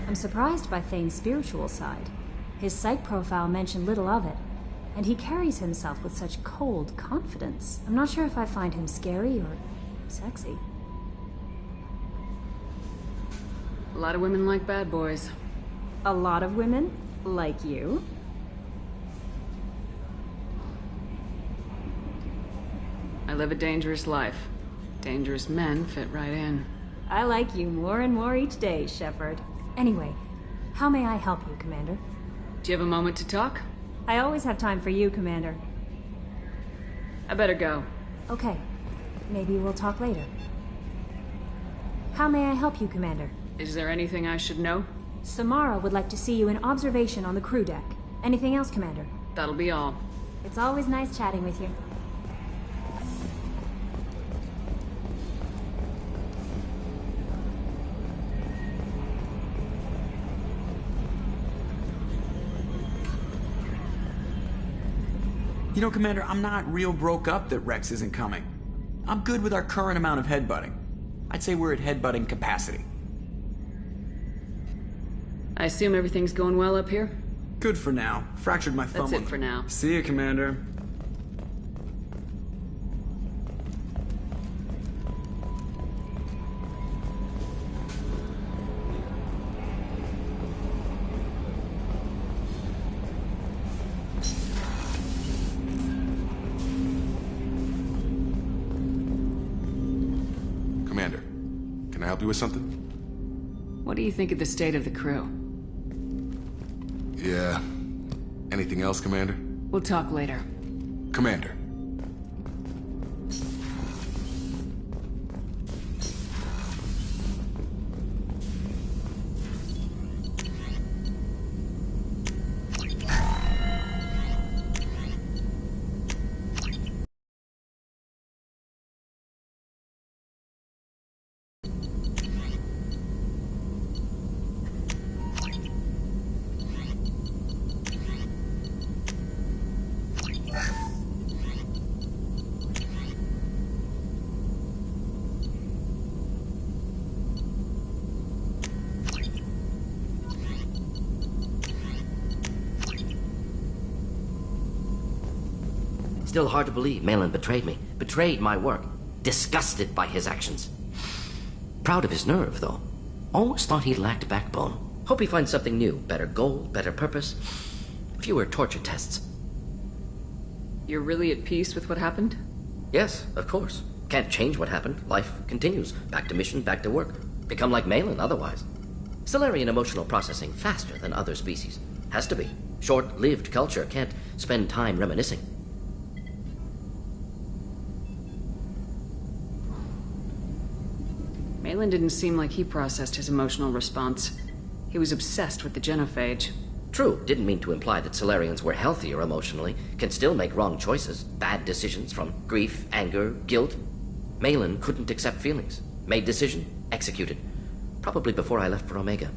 I'm surprised by Thane's spiritual side. His psych profile mentioned little of it, and he carries himself with such cold confidence. I'm not sure if I find him scary or sexy. A lot of women like bad boys. A lot of women? Like you? I live a dangerous life. Dangerous men fit right in. I like you more and more each day, Shepard. Anyway, how may I help you, Commander? Do you have a moment to talk? I always have time for you, Commander. I better go. Okay. Maybe we'll talk later. How may I help you, Commander? Is there anything I should know? Samara would like to see you in observation on the crew deck. Anything else, Commander? That'll be all. It's always nice chatting with you. You know, Commander, I'm not real broke up that Rex isn't coming. I'm good with our current amount of headbutting. I'd say we're at headbutting capacity. I assume everything's going well up here? Good for now. Fractured my thumb. That's it for now. See you, Commander. Commander, can I help you with something? What do you think of the state of the crew? Yeah. Anything else, Commander? We'll talk later. Commander. Still hard to believe Malin betrayed me. Betrayed my work. Disgusted by his actions. Proud of his nerve, though. Always thought he lacked backbone. Hope he finds something new. Better goal, better purpose. Fewer torture tests. You're really at peace with what happened? Yes, of course. Can't change what happened. Life continues. Back to mission, back to work. Become like Malin otherwise. Solarian emotional processing faster than other species. Has to be. Short-lived culture can't spend time reminiscing. Malin didn't seem like he processed his emotional response. He was obsessed with the genophage. True, didn't mean to imply that Solarians were healthier emotionally, can still make wrong choices, bad decisions from grief, anger, guilt. Malin couldn't accept feelings. Made decision, executed. Probably before I left for Omega.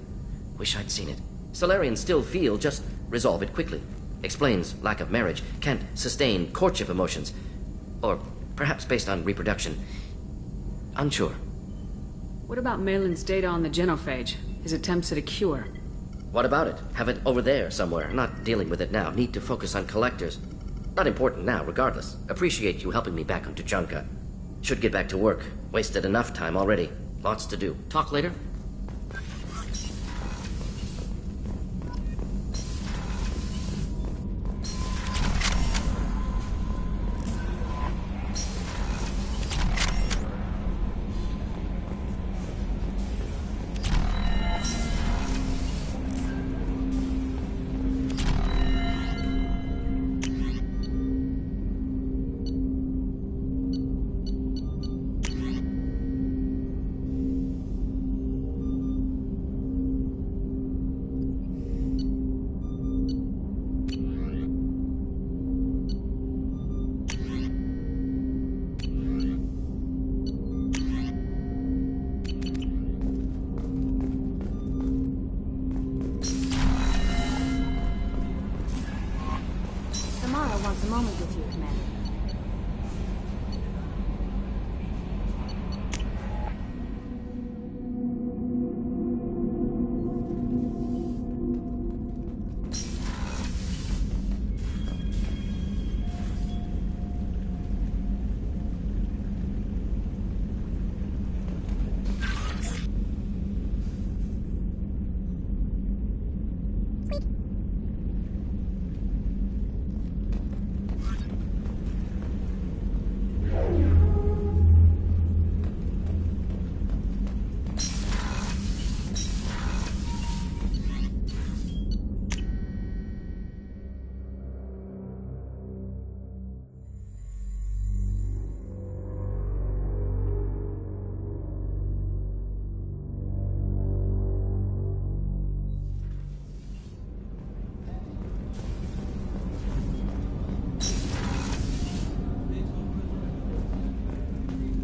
Wish I'd seen it. Solarians still feel, just resolve it quickly. Explains lack of marriage, can't sustain courtship emotions. Or perhaps based on reproduction. Unsure. What about Malin's data on the genophage? His attempts at a cure? What about it? Have it over there somewhere. Not dealing with it now. Need to focus on collectors. Not important now, regardless. Appreciate you helping me back on Tuchanka. Should get back to work. Wasted enough time already. Lots to do. Talk later? Wants a moment with you, Commander.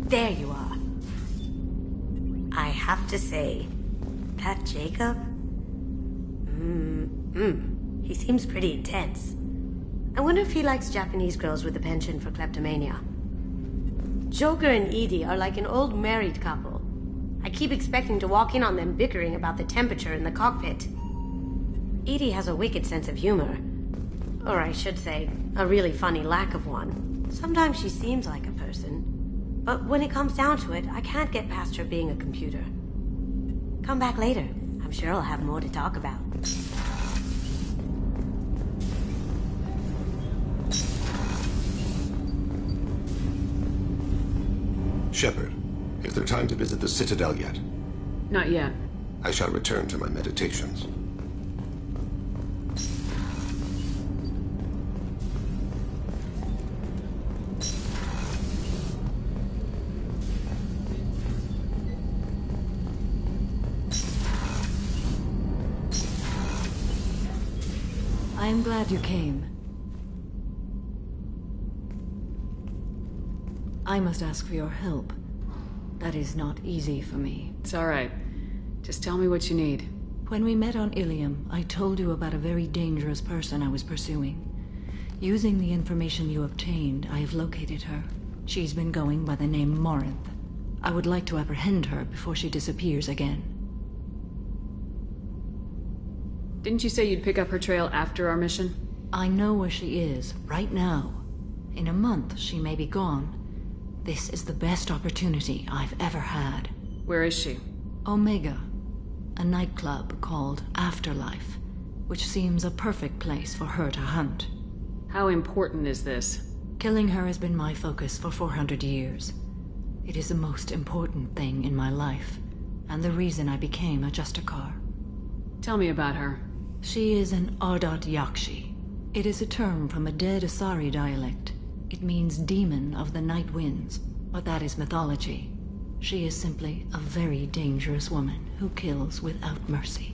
There you are. I have to say, that Jacob? He seems pretty intense. I wonder if he likes Japanese girls with a penchant for kleptomania. Joker and Edie are like an old married couple. I keep expecting to walk in on them bickering about the temperature in the cockpit. Edie has a wicked sense of humor. Or I should say, a really funny lack of one. Sometimes she seems like a person. But when it comes down to it, I can't get past her being a computer. Come back later. I'm sure I'll have more to talk about. Shepard, is there time to visit the Citadel yet? Not yet. I shall return to my meditations. I am glad you came. I must ask for your help. That is not easy for me. It's all right. Just tell me what you need. When we met on Ilium, I told you about a very dangerous person I was pursuing. Using the information you obtained, I have located her. She's been going by the name Morinth. I would like to apprehend her before she disappears again. Didn't you say you'd pick up her trail after our mission? I know where she is, right now. In a month, she may be gone. This is the best opportunity I've ever had. Where is she? Omega, a nightclub called Afterlife, which seems a perfect place for her to hunt. How important is this? Killing her has been my focus for 400 years. It is the most important thing in my life, and the reason I became a Justicar. Tell me about her. She is an Ardat Yakshi. It is a term from a dead Asari dialect. It means demon of the night winds, but that is mythology. She is simply a very dangerous woman who kills without mercy.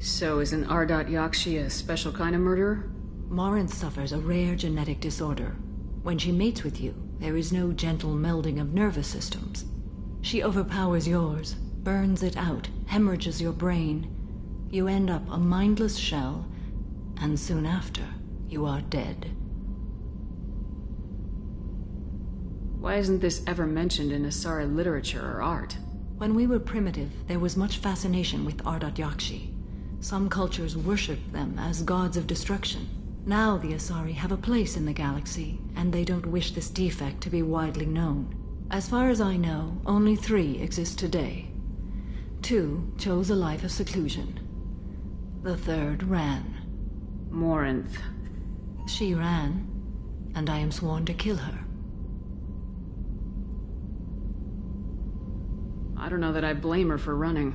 So is an Ardat Yakshi a special kind of murderer? Morinth suffers a rare genetic disorder. When she mates with you, there is no gentle melding of nervous systems. She overpowers yours, burns it out, hemorrhages your brain. You end up a mindless shell, and soon after, you are dead. Why isn't this ever mentioned in Asari literature or art? When we were primitive, there was much fascination with Ardat Yakshi. Some cultures worshipped them as gods of destruction. Now the Asari have a place in the galaxy, and they don't wish this defect to be widely known. As far as I know, only 3 exist today. 2 chose a life of seclusion. The 3rd ran. Morinth. She ran, and I am sworn to kill her. I don't know that I blame her for running.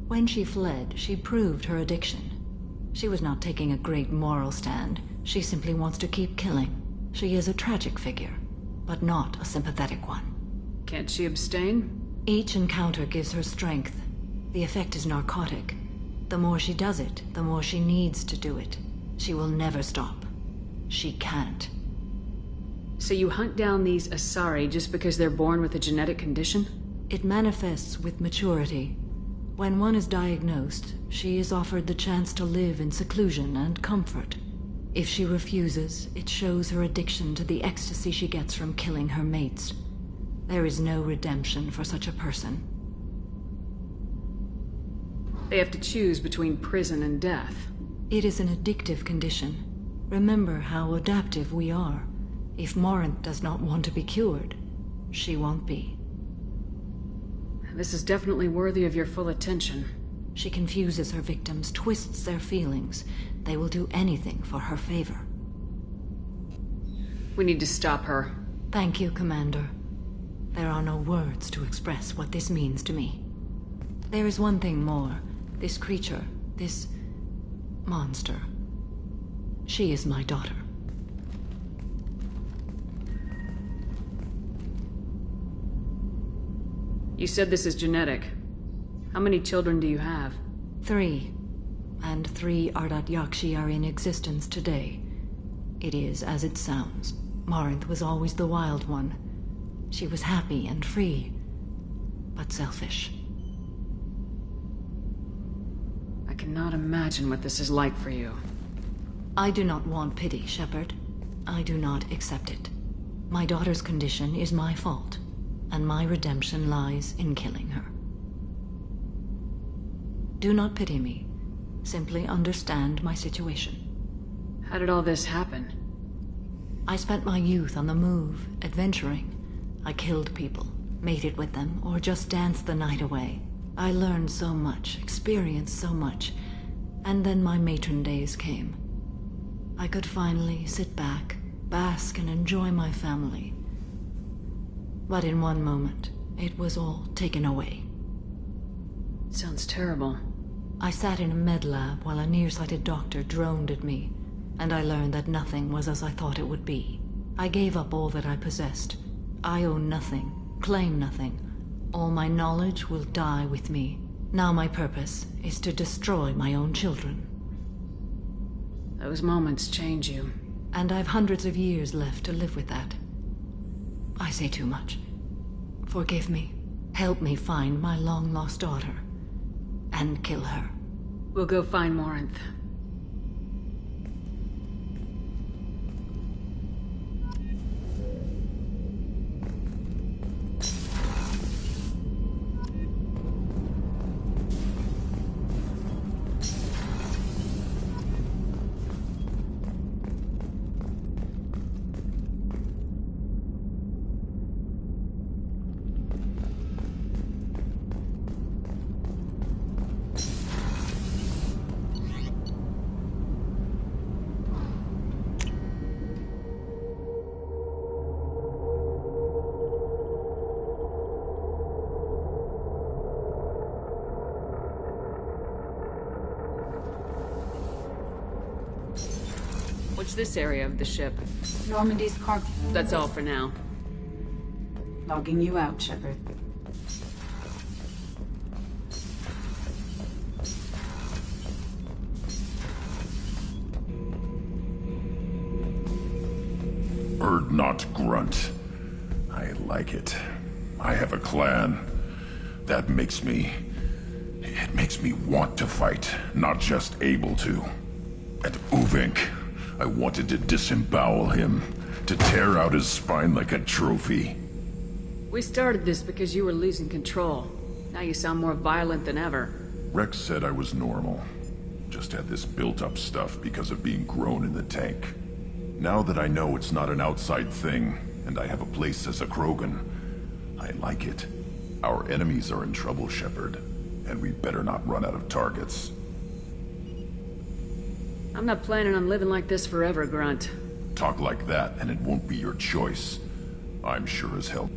When she fled, she proved her addiction. She was not taking a great moral stand. She simply wants to keep killing. She is a tragic figure, but not a sympathetic one. Can't she abstain? Each encounter gives her strength. The effect is narcotic. The more she does it, the more she needs to do it. She will never stop. She can't. So you hunt down these Asari just because they're born with a genetic condition? It manifests with maturity. When one is diagnosed, she is offered the chance to live in seclusion and comfort. If she refuses, it shows her addiction to the ecstasy she gets from killing her mates. There is no redemption for such a person. They have to choose between prison and death. It is an addictive condition. Remember how adaptive we are. If Morinth does not want to be cured, she won't be. This is definitely worthy of your full attention. She confuses her victims, twists their feelings. They will do anything for her favor. We need to stop her. Thank you, Commander. There are no words to express what this means to me. There is one thing more. This creature, this monster. She is my daughter. You said this is genetic. How many children do you have? 3. And 3 Ardat Yakshi are in existence today. It is as it sounds. Morinth was always the wild one. She was happy and free, but selfish. I cannot imagine what this is like for you. I do not want pity, Shepard. I do not accept it. My daughter's condition is my fault, and my redemption lies in killing her. Do not pity me. Simply understand my situation. How did all this happen? I spent my youth on the move, adventuring. I killed people, mated with them, or just danced the night away. I learned so much, experienced so much, and then my matron days came. I could finally sit back, bask and enjoy my family. But in one moment, it was all taken away. Sounds terrible. I sat in a med lab while a nearsighted doctor droned at me, and I learned that nothing was as I thought it would be. I gave up all that I possessed. I own nothing, claim nothing. All my knowledge will die with me. Now my purpose is to destroy my own children. Those moments change you. And I've hundreds of years left to live with that. I say too much. Forgive me. Help me find my long-lost daughter. And kill her. We'll go find Morinth. What's this area of the ship? Normandy's cargo. That's all for now. Logging you out, Shepard. Urdnot grunt. I like it. I have a clan. That makes me... It makes me want to fight, not just able to. And Uvink, I wanted to disembowel him, to tear out his spine like a trophy. We started this because you were losing control. Now you sound more violent than ever. Rex said I was normal. Just had this built-up stuff because of being grown in the tank. Now that I know it's not an outside thing, and I have a place as a Krogan, I like it. Our enemies are in trouble, Shepard, and we better not run out of targets. I'm not planning on living like this forever, Grunt. Talk like that, and it won't be your choice. I'm sure as hell.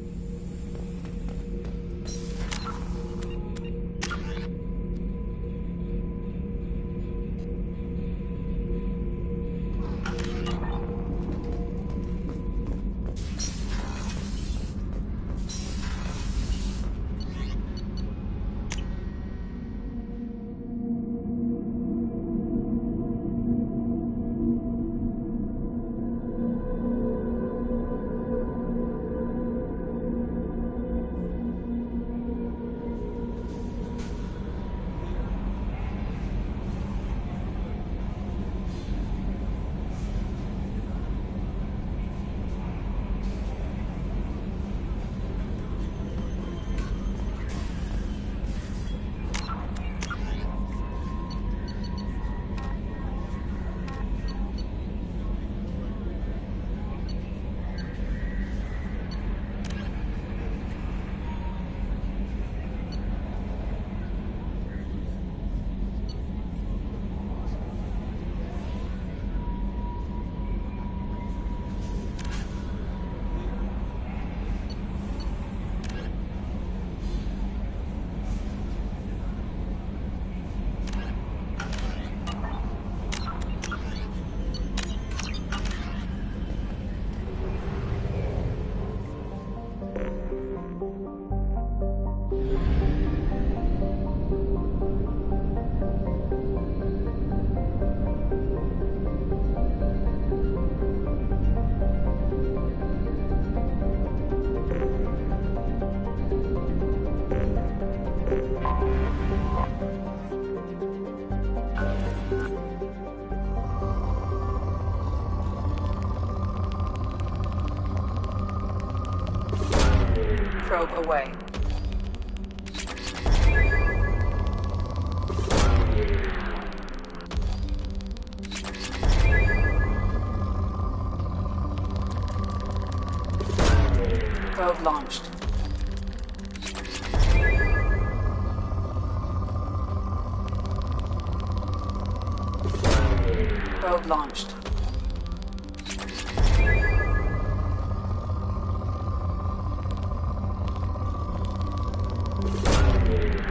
Probe away. Probe launched. Probe launched.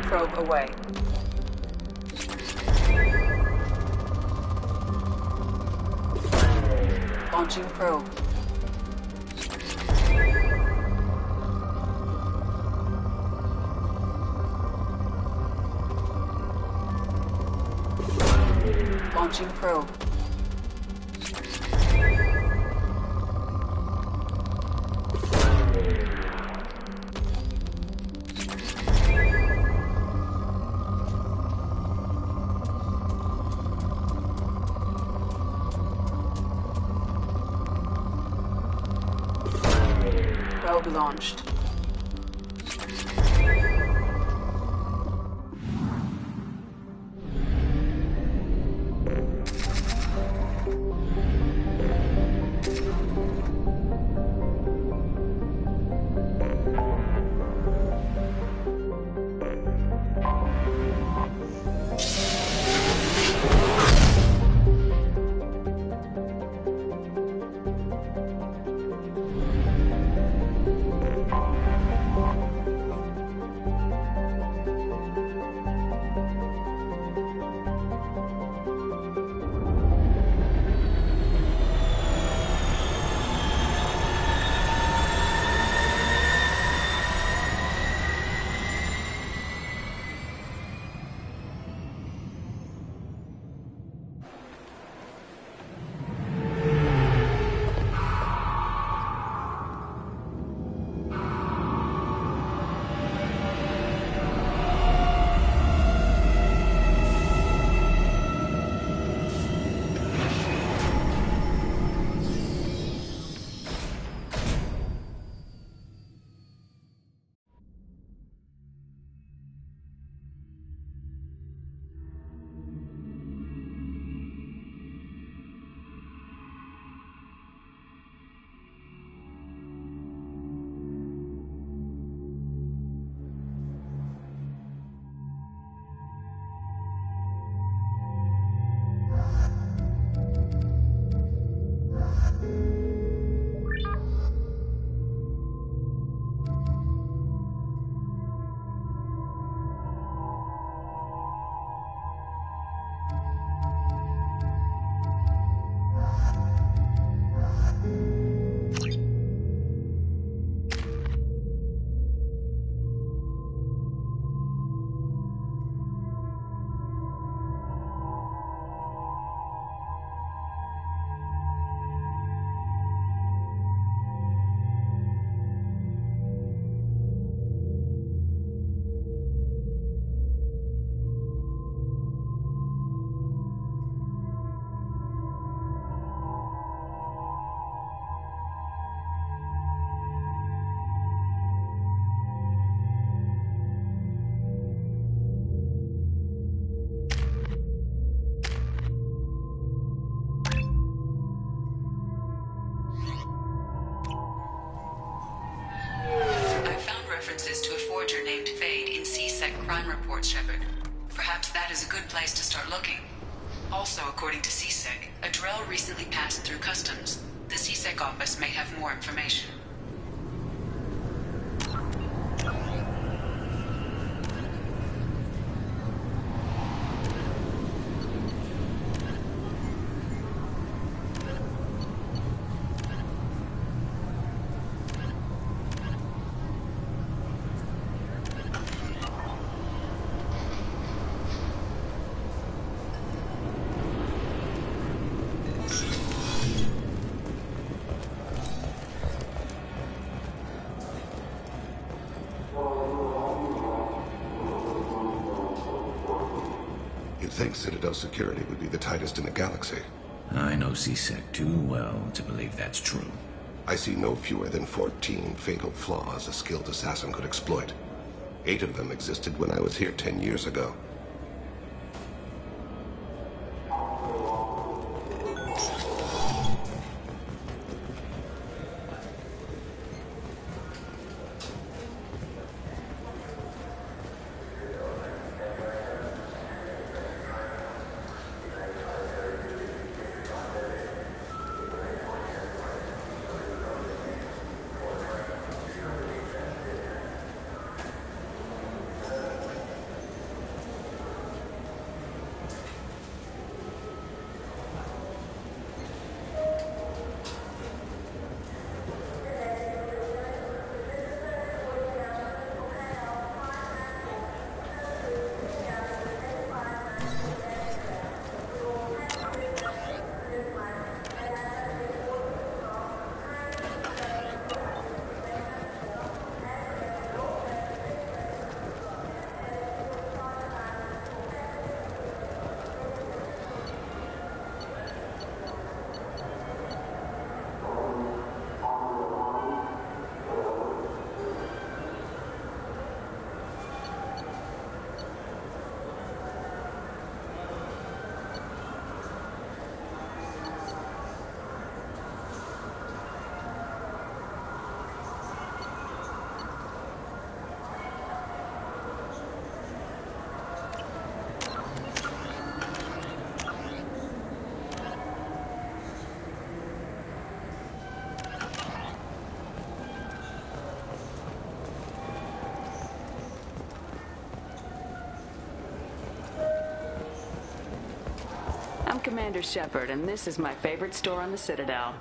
Probe away. Launching probe. Launching probe. Probe launched. References to a forger named Fade in C-Sec crime reports, Shepard. Perhaps that is a good place to start looking. Also, according to C-Sec, a Drell recently passed through customs. The C-Sec office may have more information. You'd think Citadel security would be the tightest in the galaxy. I know C-Sec too well to believe that's true. I see no fewer than 14 fatal flaws a skilled assassin could exploit. 8 of them existed when I was here 10 years ago. I'm Commander Shepard, and this is my favorite store on the Citadel.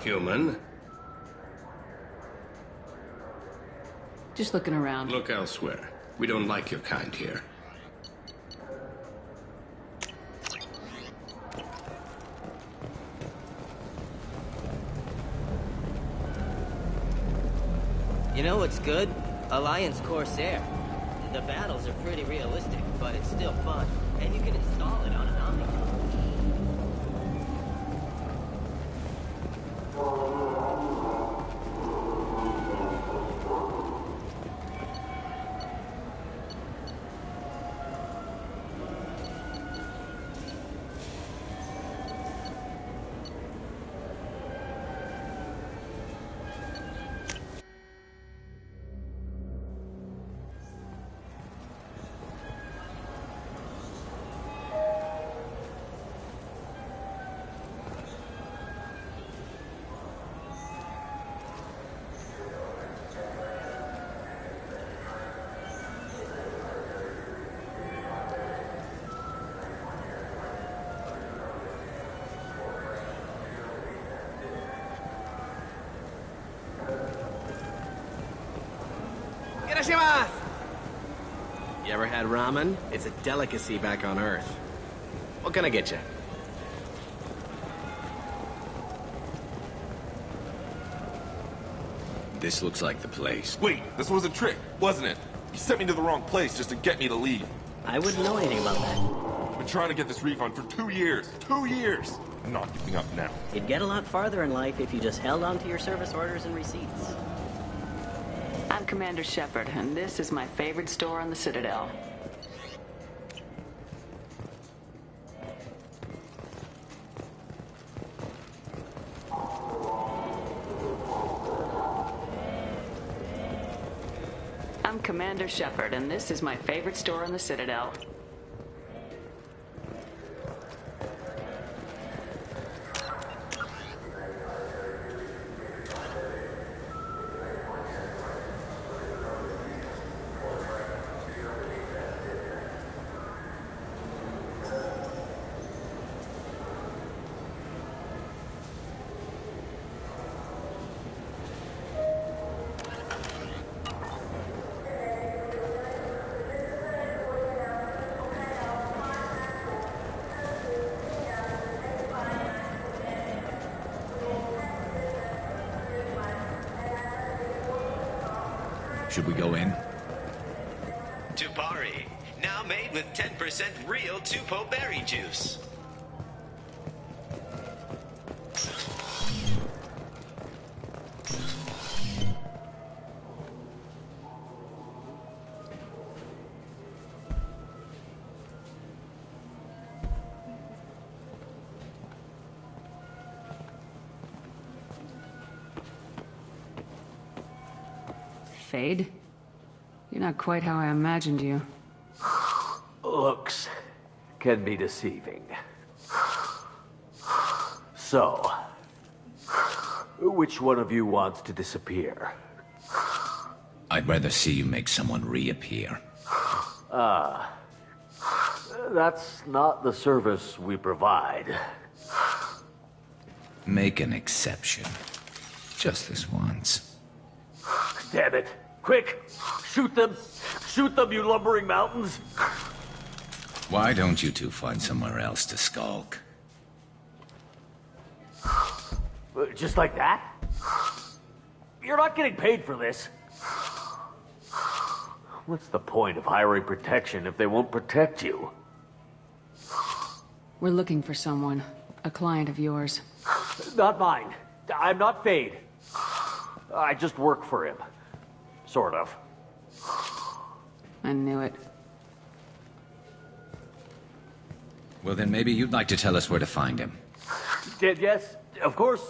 Human? Just looking around. Look elsewhere. We don't like your kind here. You know what's good? Alliance Corsair. The battles are pretty realistic, but it's still fun. And you can install it on an Omni. You ever had ramen? It's a delicacy back on Earth. What can I get you? This looks like the place. Wait, this was a trick, wasn't it? You sent me to the wrong place just to get me to leave. I wouldn't know anything about that. I've been trying to get this refund for 2 years. 2 years! I'm not giving up now. You'd get a lot farther in life if you just held on to your service orders and receipts. I'm Commander Shepard, and this is my favorite store on the Citadel. I'm Commander Shepard, and this is my favorite store on the Citadel. Should we go in? Tupari, now made with 10% real Pxrpleberry juice. Fade? You're not quite how I imagined you. Looks can be deceiving. So, which one of you wants to disappear? I'd rather see you make someone reappear. That's not the service we provide. Make an exception. Just this once. Damn it. Quick! Shoot them! Shoot them, you lumbering mountains! Why don't you two find somewhere else to skulk? Just like that? You're not getting paid for this. What's the point of hiring protection if they won't protect you? We're looking for someone. A client of yours. Not mine. I'm not Fade. I just work for him. Sort of. I knew it. Well, then maybe you'd like to tell us where to find him. Yes, of course.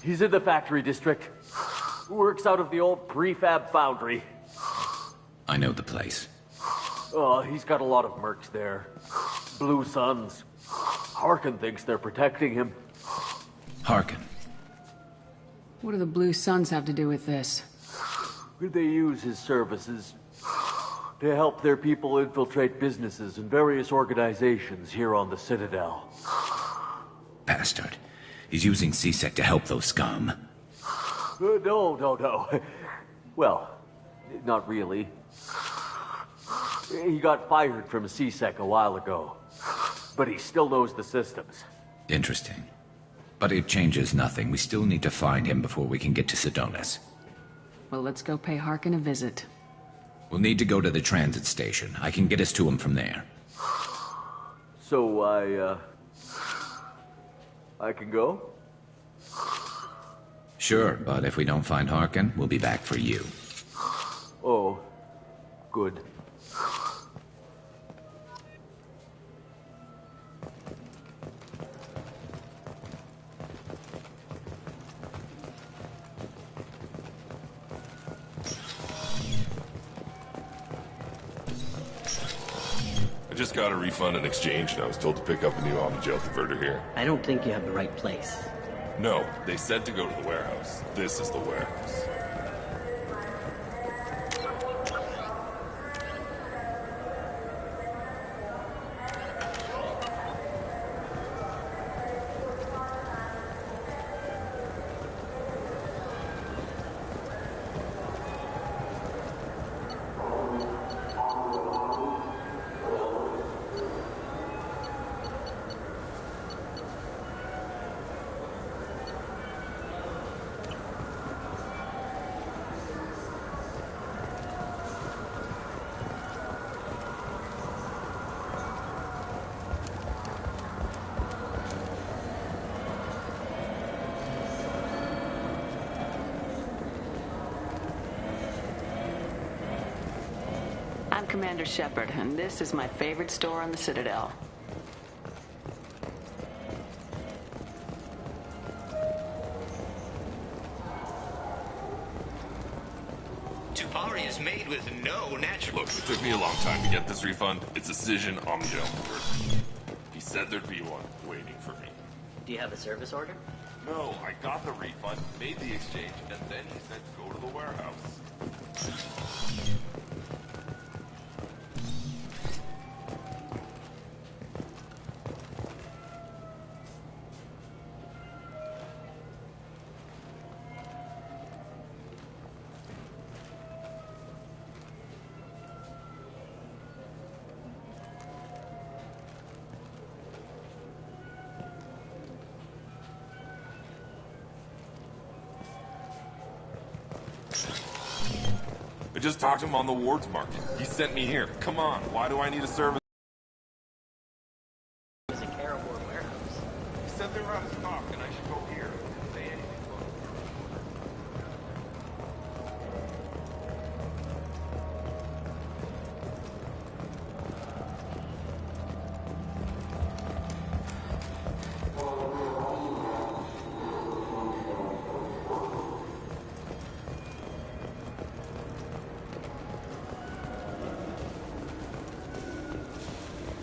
He's in the factory district. Works out of the old prefab foundry. I know the place. He's got a lot of mercs there. Blue Suns. Harkin thinks they're protecting him. Harkin. What do the Blue Suns have to do with this? They use his services to help their people infiltrate businesses and various organizations here on the Citadel. Bastard. He's using C-Sec to help those scum. No. Well, not really. He got fired from C-Sec a while ago, but he still knows the systems. Interesting. But it changes nothing. We still need to find him before we can get to Sedonis. Well, let's go pay Harkin a visit. We'll need to go to the transit station. I can get us to him from there. So I can go? Sure, but if we don't find Harkin, we'll be back for you. Oh, good. I just got a refund in exchange, and I was told to pick up a new Omni-Gel converter here. I don't think you have the right place. No, they said to go to the warehouse. This is the warehouse. I'm Commander Shepard, and this is my favorite store on the Citadel. Tupari is made with no natural... Look, it took me a long time to get this refund. It's a Cision Omni-Gel converter. He said there'd be one waiting for me. Do you have a service order? No, I got the refund, made the exchange, and then he said to go to the warehouse. I just talked to him on the wards market. He sent me here. Come on, why do I need a service? It's a Carowar warehouse. He said they were out of stock and I should go here. Say anything.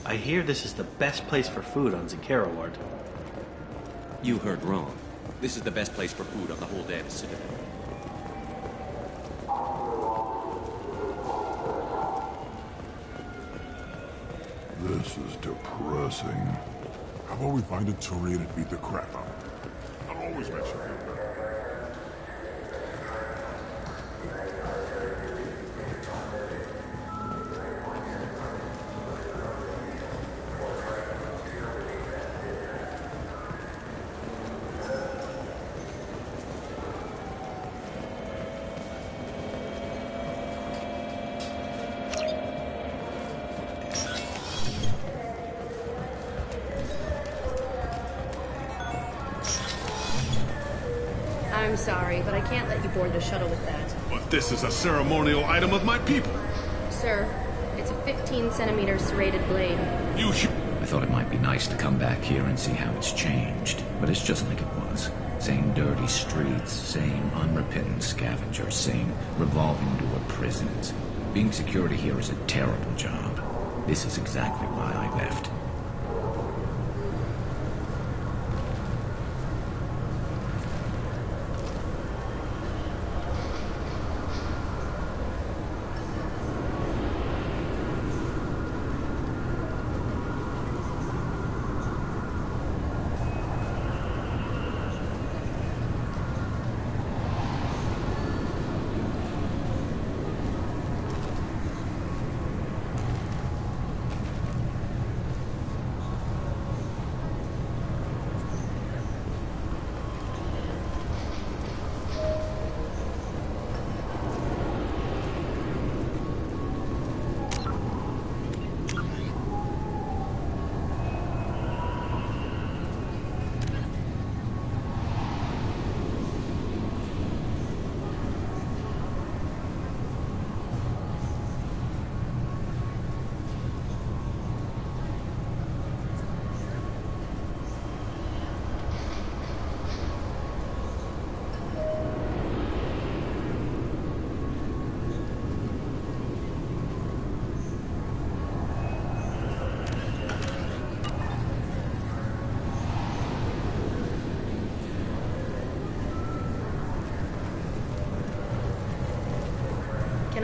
I hear this is the best place for food on Zakaraward. You heard wrong. This is the best place for food on the whole damn Citadel. This is depressing. How about we find a Turian and beat the crap out of him? That always makes you feel better. I'm sorry, but I can't let you board the shuttle with that. But this is a ceremonial item of my people. Sir, it's a 15-centimeter serrated blade. I thought it might be nice to come back here and see how it's changed, but it's just like it was. Same dirty streets, same unrepentant scavengers, same revolving door prisons. Being security here is a terrible job. This is exactly why I left.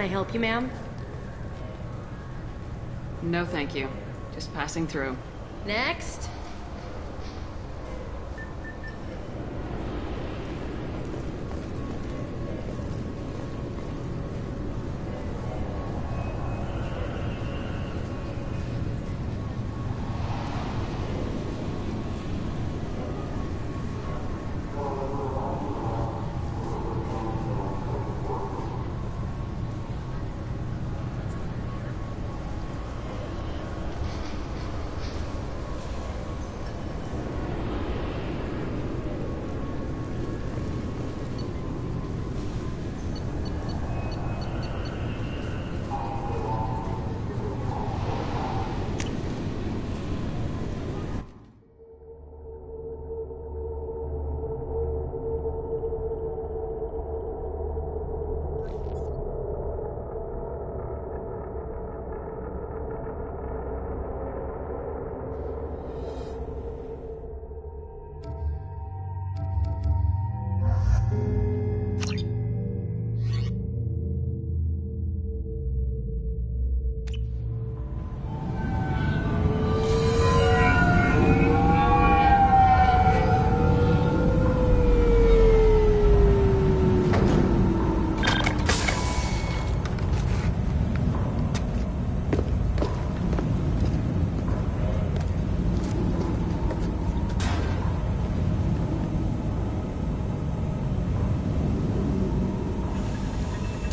I help you, ma'am? No, thank you. Just passing through. Next.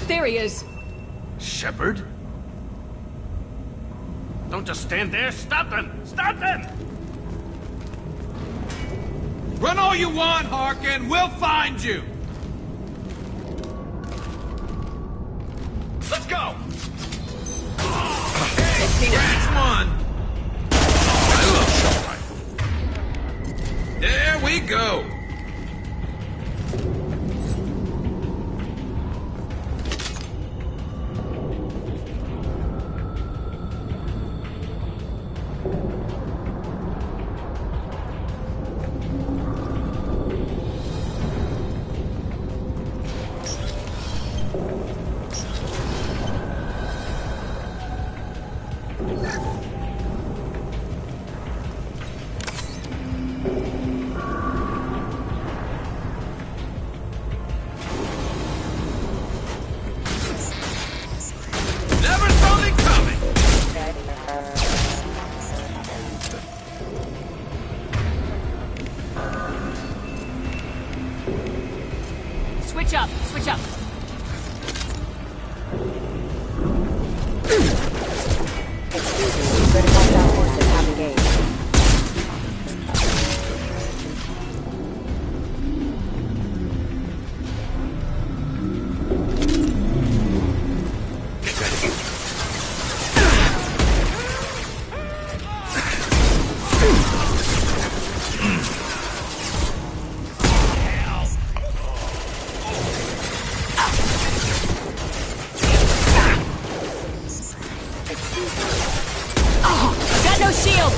There he is! Shepard? Don't just stand there. Stop them! Stop them! Run all you want, Harkin. We'll find you. Let's go! Hey, scratch one. I love showtime. There we go. Switch up! Switch up! Excuse me, critical cell forces have engaged. Got no shield!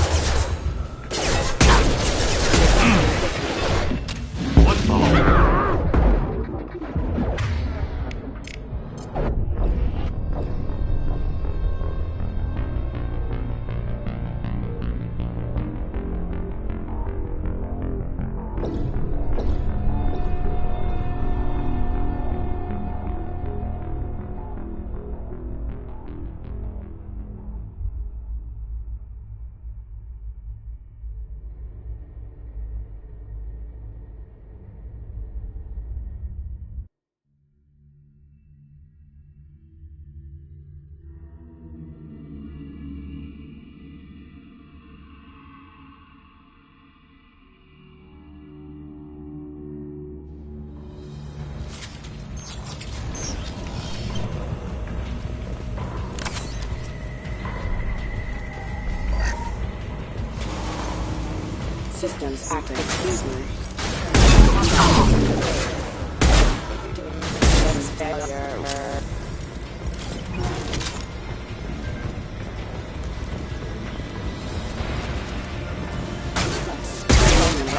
Systems active. Excuse me.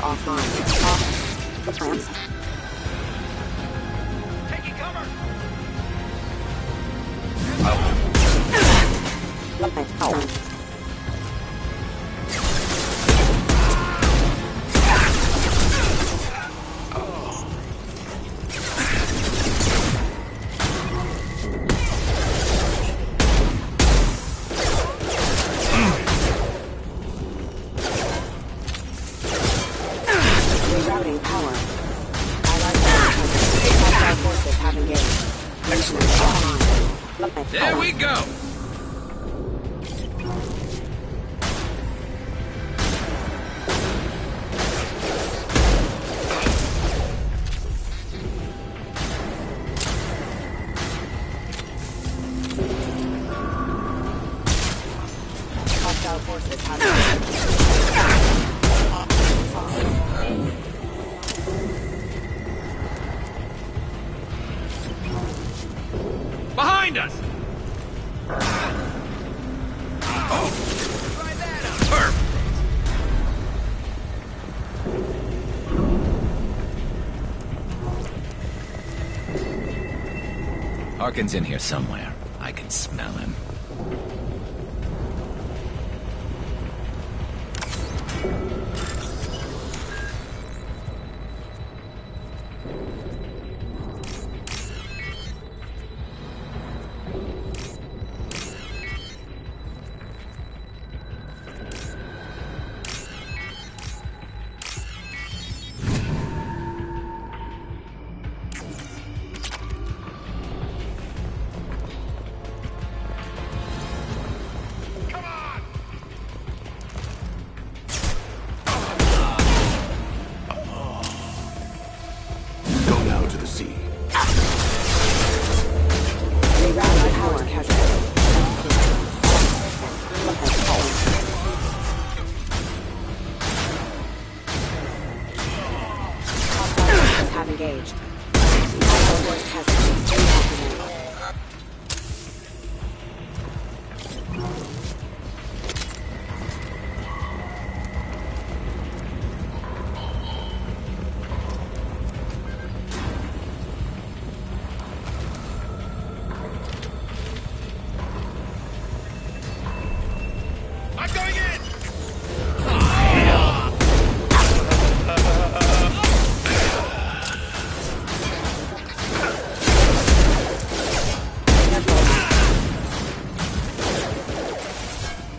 Offline. The plans. Taking cover! Rerouting power. Allied forces have engaged. Excellent. There we go. Hostile forces have engaged. Behind us! Perfect. Harkin's in here somewhere. I can smell him. Go now to the sea. Rerouting power casualty. Hostile forces have engaged. Hostile force casualties documented. I'm going in!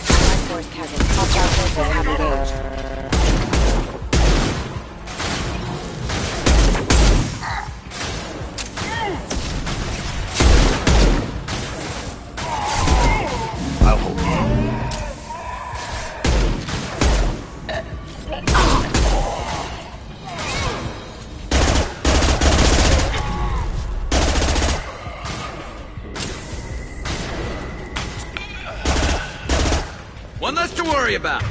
Allied force casualties. Hostile forces have engaged. I'll hold you. One less to worry about.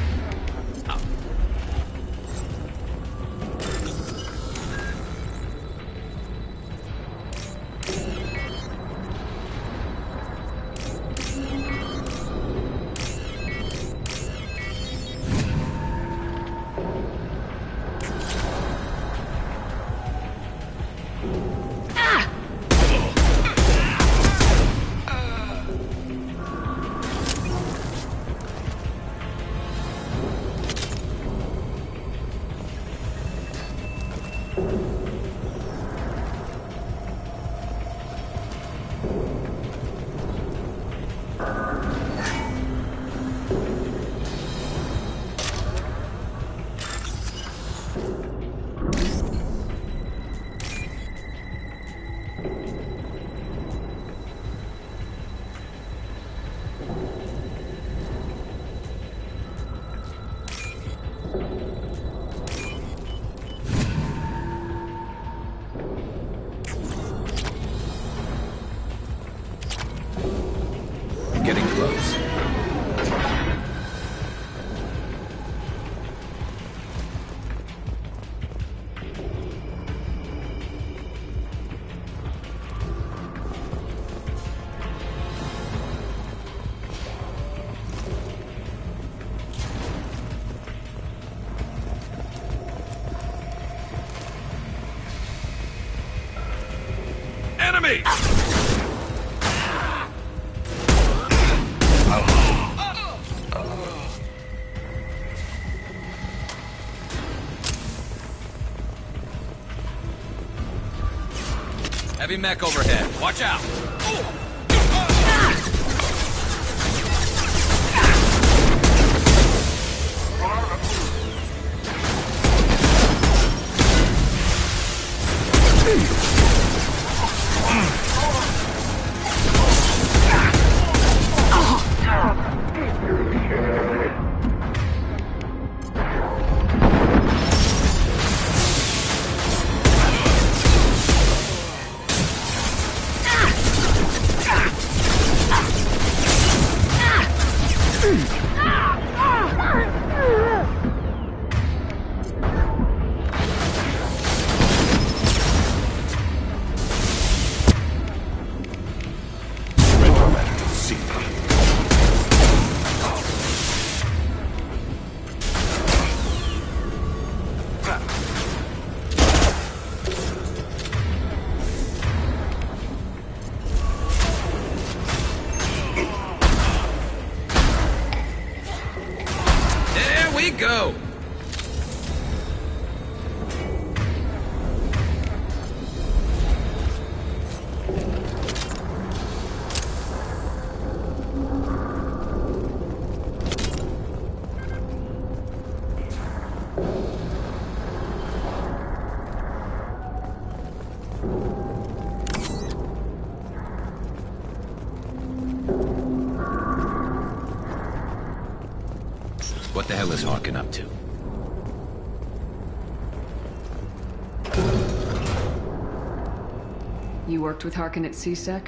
Getting close. Enemy! I'll hold you. Heavy mech overhead. Watch out! Go! What the hell is Harkin up to? You worked with Harkin at CSEC?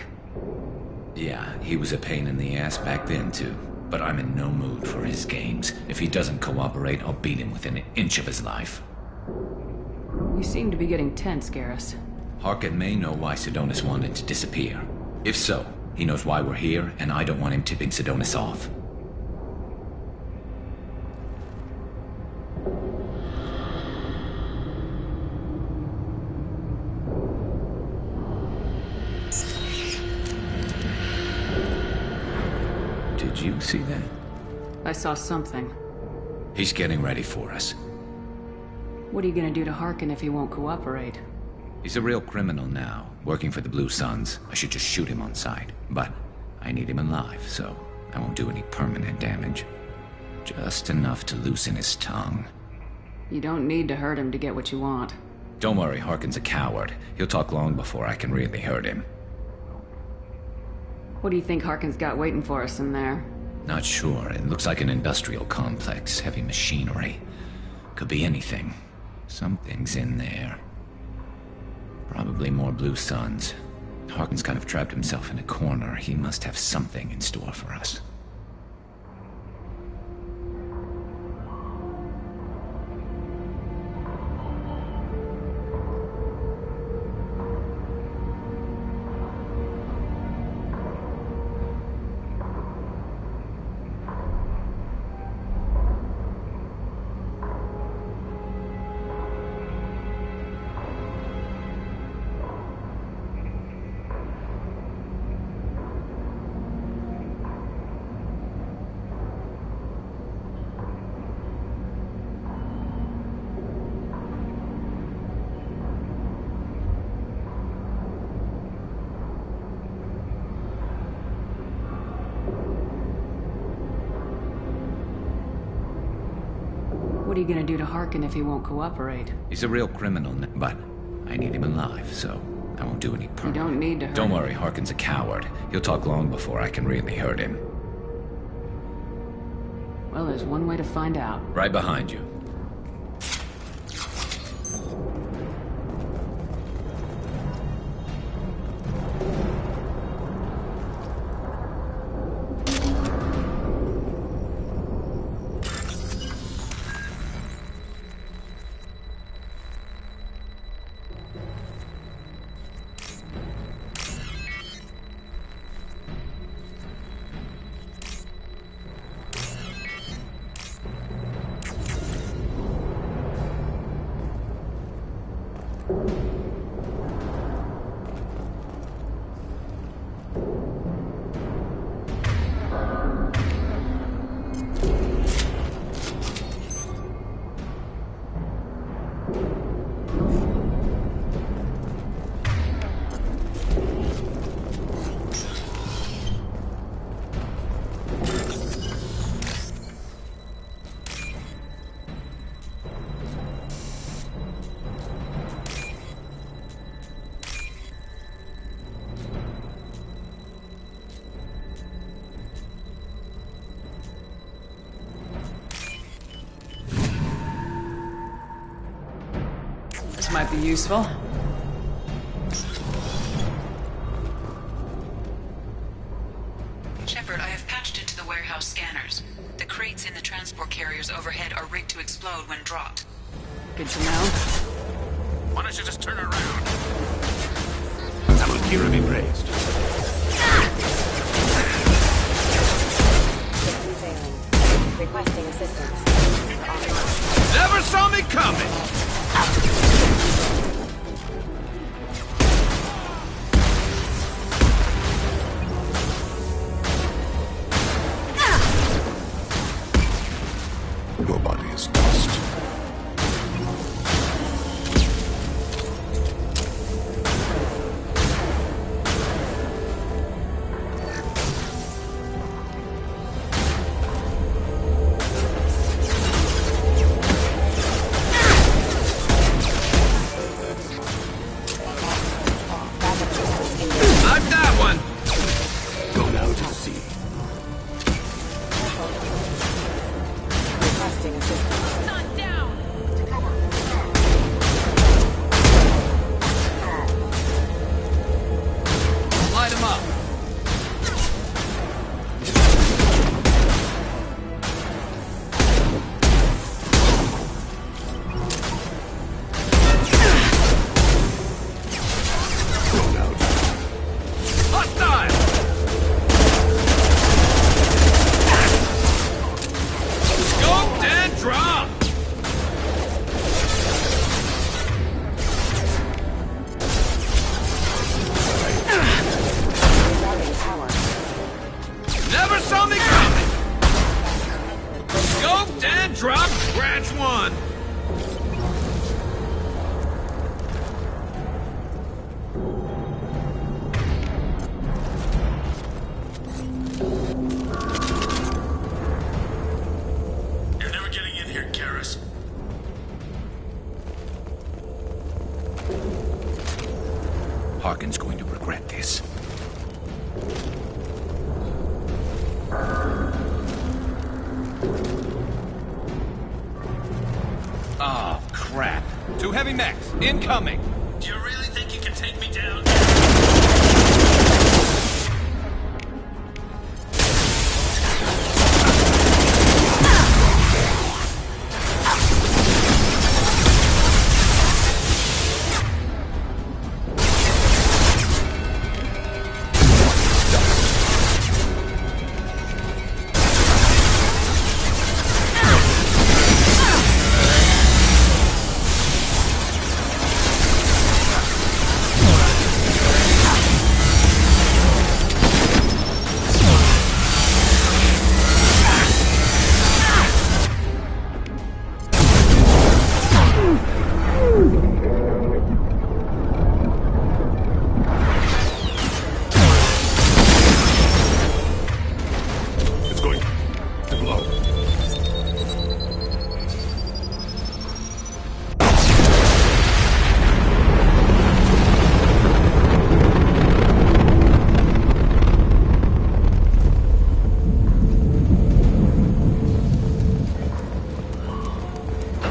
Yeah, he was a pain in the ass back then, too. But I'm in no mood for his games. If he doesn't cooperate, I'll beat him within an inch of his life. You seem to be getting tense, Garrus. Harkin may know why Sidonis wanted to disappear. If so, he knows why we're here, and I don't want him tipping Sidonis off. Did you see that? I saw something. He's getting ready for us. What are you gonna do to Harkin if he won't cooperate? He's a real criminal now, working for the Blue Suns. I should just shoot him on sight. But I need him alive, so I won't do any permanent damage. Just enough to loosen his tongue. You don't need to hurt him to get what you want. Don't worry, Harkin's a coward. He'll talk long before I can really hurt him. What do you think Harkin's got waiting for us in there? Not sure. It looks like an industrial complex, heavy machinery. Could be anything. Something's in there. Probably more Blue Suns. Harkin's kind of trapped himself in a corner. He must have something in store for us. What are you gonna do to Harkin if he won't cooperate? He's a real criminal, but I need him alive, so I won't do any permanent. You don't need to hurt Don't him. worry, Harkin's a coward. He'll talk long before I can really hurt him. Well, there's one way to find out. Right behind you. might be useful. Shepard, I have patched into the warehouse scanners. The crates in the transport carriers overhead are rigged to explode when dropped. Good to know. Why don't you just turn around? Kira be praised. Requesting assistance. Never saw me coming! Your body is dust. I've got one! Go now to the sea. Requesting assistance. Not down! Light him up. Hostile! Scoped and dropped! Rerouting power. Never saw me coming! Scoped and dropped, scratch one! You're never getting in here, Karis. Harkin's going to regret this. Oh, crap. Two heavy mechs, incoming! Do you really think you can take me down? It's going to blow.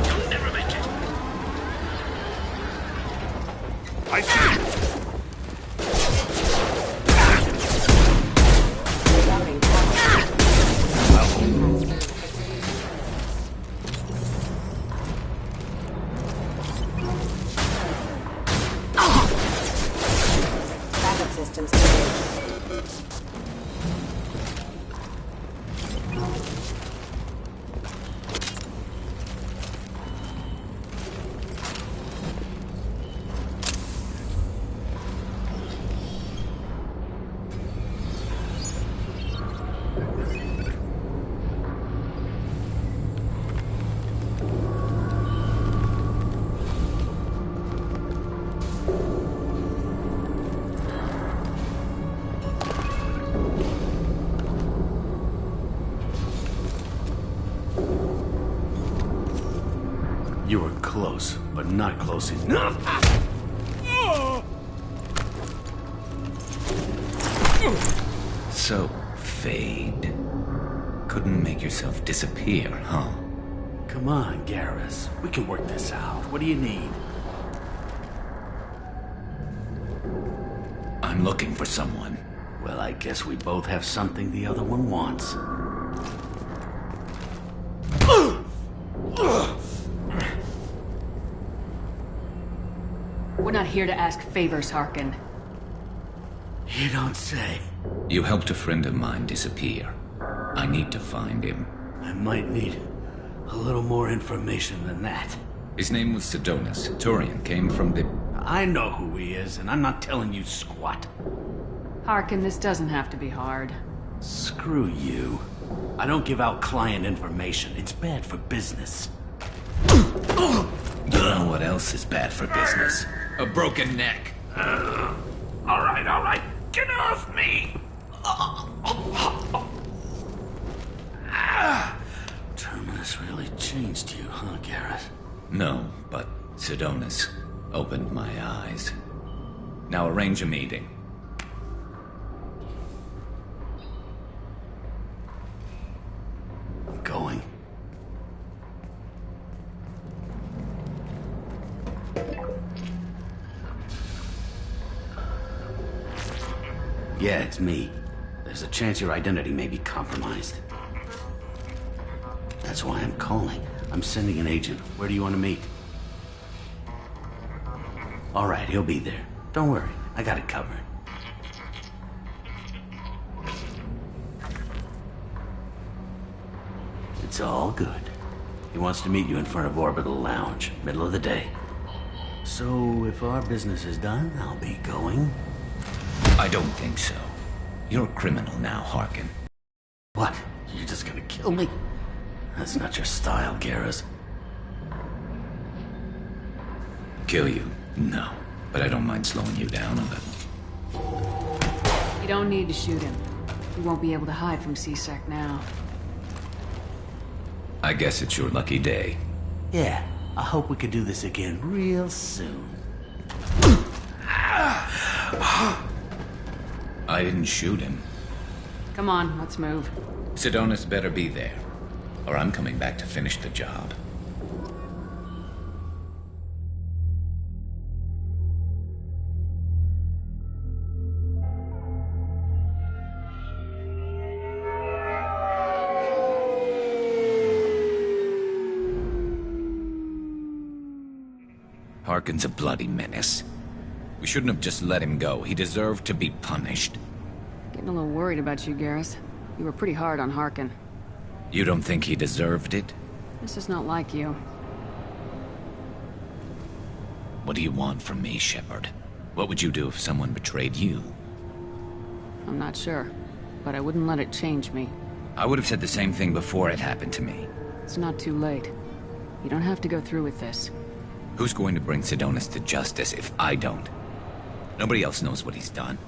You'll never make it. I see. Rerouting power. Backup systems engaged. You were close, but not close enough. So, Fade. Couldn't make yourself disappear, huh? Come on, Garrus. We can work this out. What do you need? I'm looking for someone. Well, I guess we both have something the other one wants. We're not here to ask favors, Harkin. You don't say. You helped a friend of mine disappear. I need to find him. I might need a little more information than that. His name was Sidonis. Turian came from the... I know who he is, and I'm not telling you squat. Harkin, this doesn't have to be hard. Screw you. I don't give out client information. It's bad for business. You know what else is bad for business? A broken neck. All right. Get off me! Terminus really changed you, huh, Garrett? No, but Sidonis opened my eyes. Now arrange a meeting. I'm going. Yeah, it's me. There's a chance your identity may be compromised. That's why I'm calling. I'm sending an agent. Where do you want to meet? All right, he'll be there. Don't worry, I got it covered. It's all good. He wants to meet you in front of Orbital Lounge, middle of the day. So, if our business is done, I'll be going. I don't think so. You're a criminal now, Harkin. What? You're just gonna kill me? That's not your style, Garrus. Kill you? No. But I don't mind slowing you down a little. You don't need to shoot him. You won't be able to hide from C-Sec now. I guess it's your lucky day. Yeah, I hope we can do this again real soon. I didn't shoot him. Come on, let's move. Sidonis better be there, or I'm coming back to finish the job. Harkin's a bloody menace. We shouldn't have just let him go. He deserved to be punished. Getting a little worried about you, Garrus. You were pretty hard on Harkin. You don't think he deserved it? This is not like you. What do you want from me, Shepard? What would you do if someone betrayed you? I'm not sure, but I wouldn't let it change me. I would have said the same thing before it happened to me. It's not too late. You don't have to go through with this. Who's going to bring Sidonis to justice if I don't? Nobody else knows what he's done.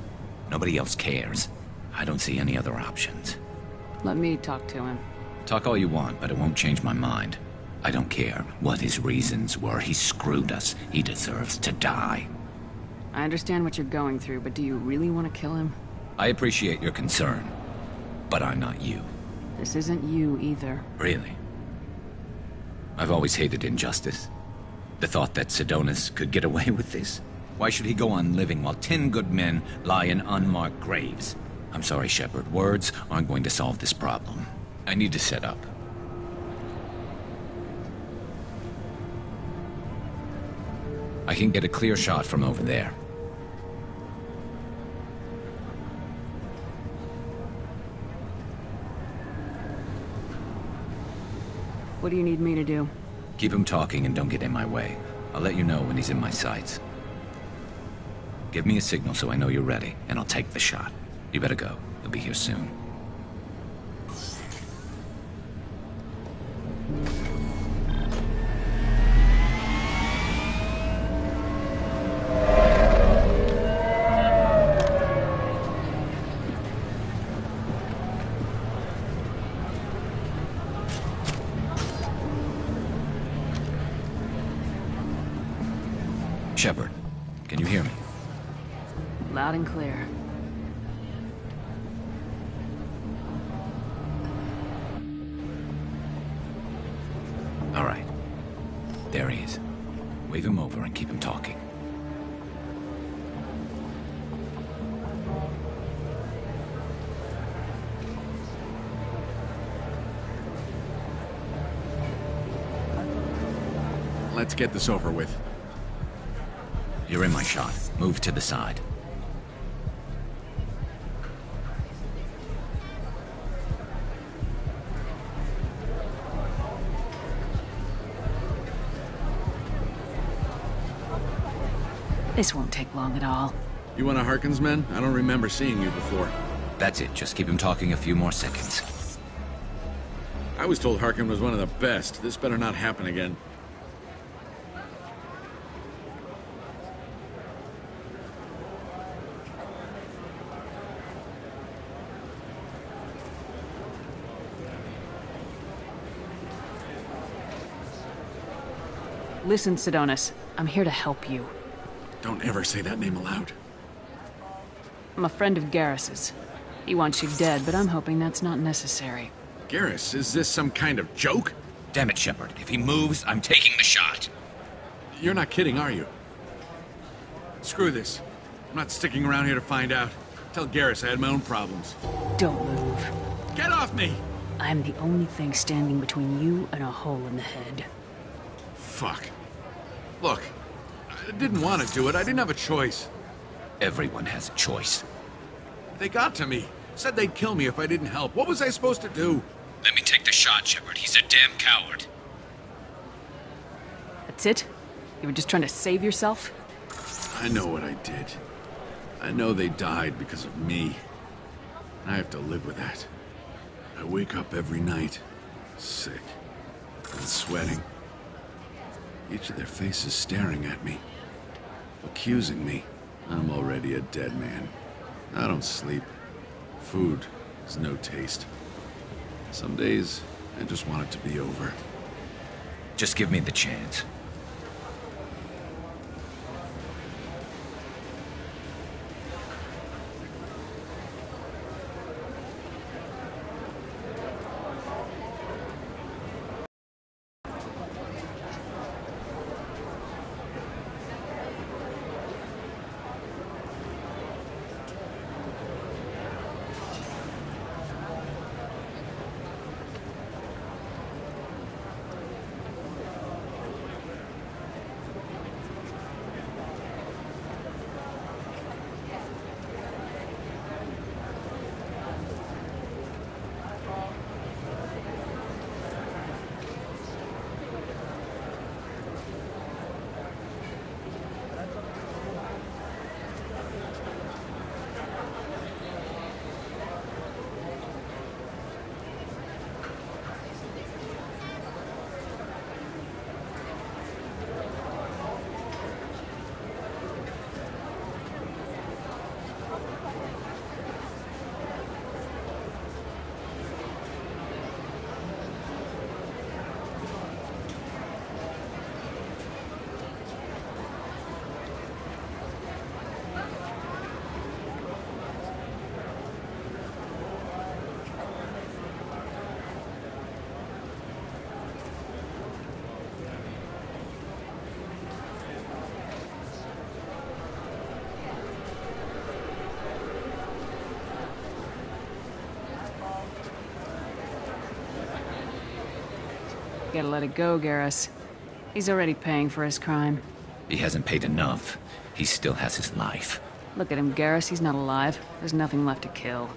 Nobody else cares. I don't see any other options. Let me talk to him. Talk all you want, but it won't change my mind. I don't care what his reasons were. He screwed us. He deserves to die. I understand what you're going through, but do you really want to kill him? I appreciate your concern, but I'm not you. This isn't you either. Really? I've always hated injustice. The thought that Sidonis could get away with this? Why should he go on living while 10 good men lie in unmarked graves? I'm sorry, Shepard. Words aren't going to solve this problem. I need to set up. I can get a clear shot from over there. What do you need me to do? Keep him talking and don't get in my way. I'll let you know when he's in my sights. Give me a signal so I know you're ready, and I'll take the shot. You better go. He'll be here soon. Shepard, can you hear me? Loud and clear. All right. There he is. Wave him over and keep him talking. Let's get this over with. You're in my shot. Move to the side. This won't take long at all. You one of Harkin's men? I don't remember seeing you before. That's it. Just keep him talking a few more seconds. I was told Harkin was one of the best. This better not happen again. Listen, Sidonis. I'm here to help you. Don't ever say that name aloud. I'm a friend of Garrus's. He wants you dead, but I'm hoping that's not necessary. Garrus, is this some kind of joke? Damn it, Shepard. If he moves, I'm taking the shot. You're not kidding, are you? Screw this. I'm not sticking around here to find out. Tell Garrus I had my own problems. Don't move. Get off me! I'm the only thing standing between you and a hole in the head. Fuck. Look, I didn't want to do it. I didn't have a choice. Everyone has a choice. They got to me. Said they'd kill me if I didn't help. What was I supposed to do? Let me take the shot, Shepard. He's a damn coward. That's it? You were just trying to save yourself? I know what I did. I know they died because of me. I have to live with that. I wake up every night, sick and sweating. Each of their faces staring at me, accusing me. I'm already a dead man. I don't sleep. Food has no taste. Some days, I just want it to be over. Just give me the chance. Gotta let it go, Garrus. He's already paying for his crime. He hasn't paid enough. He still has his life. Look at him, Garrus. He's not alive. There's nothing left to kill.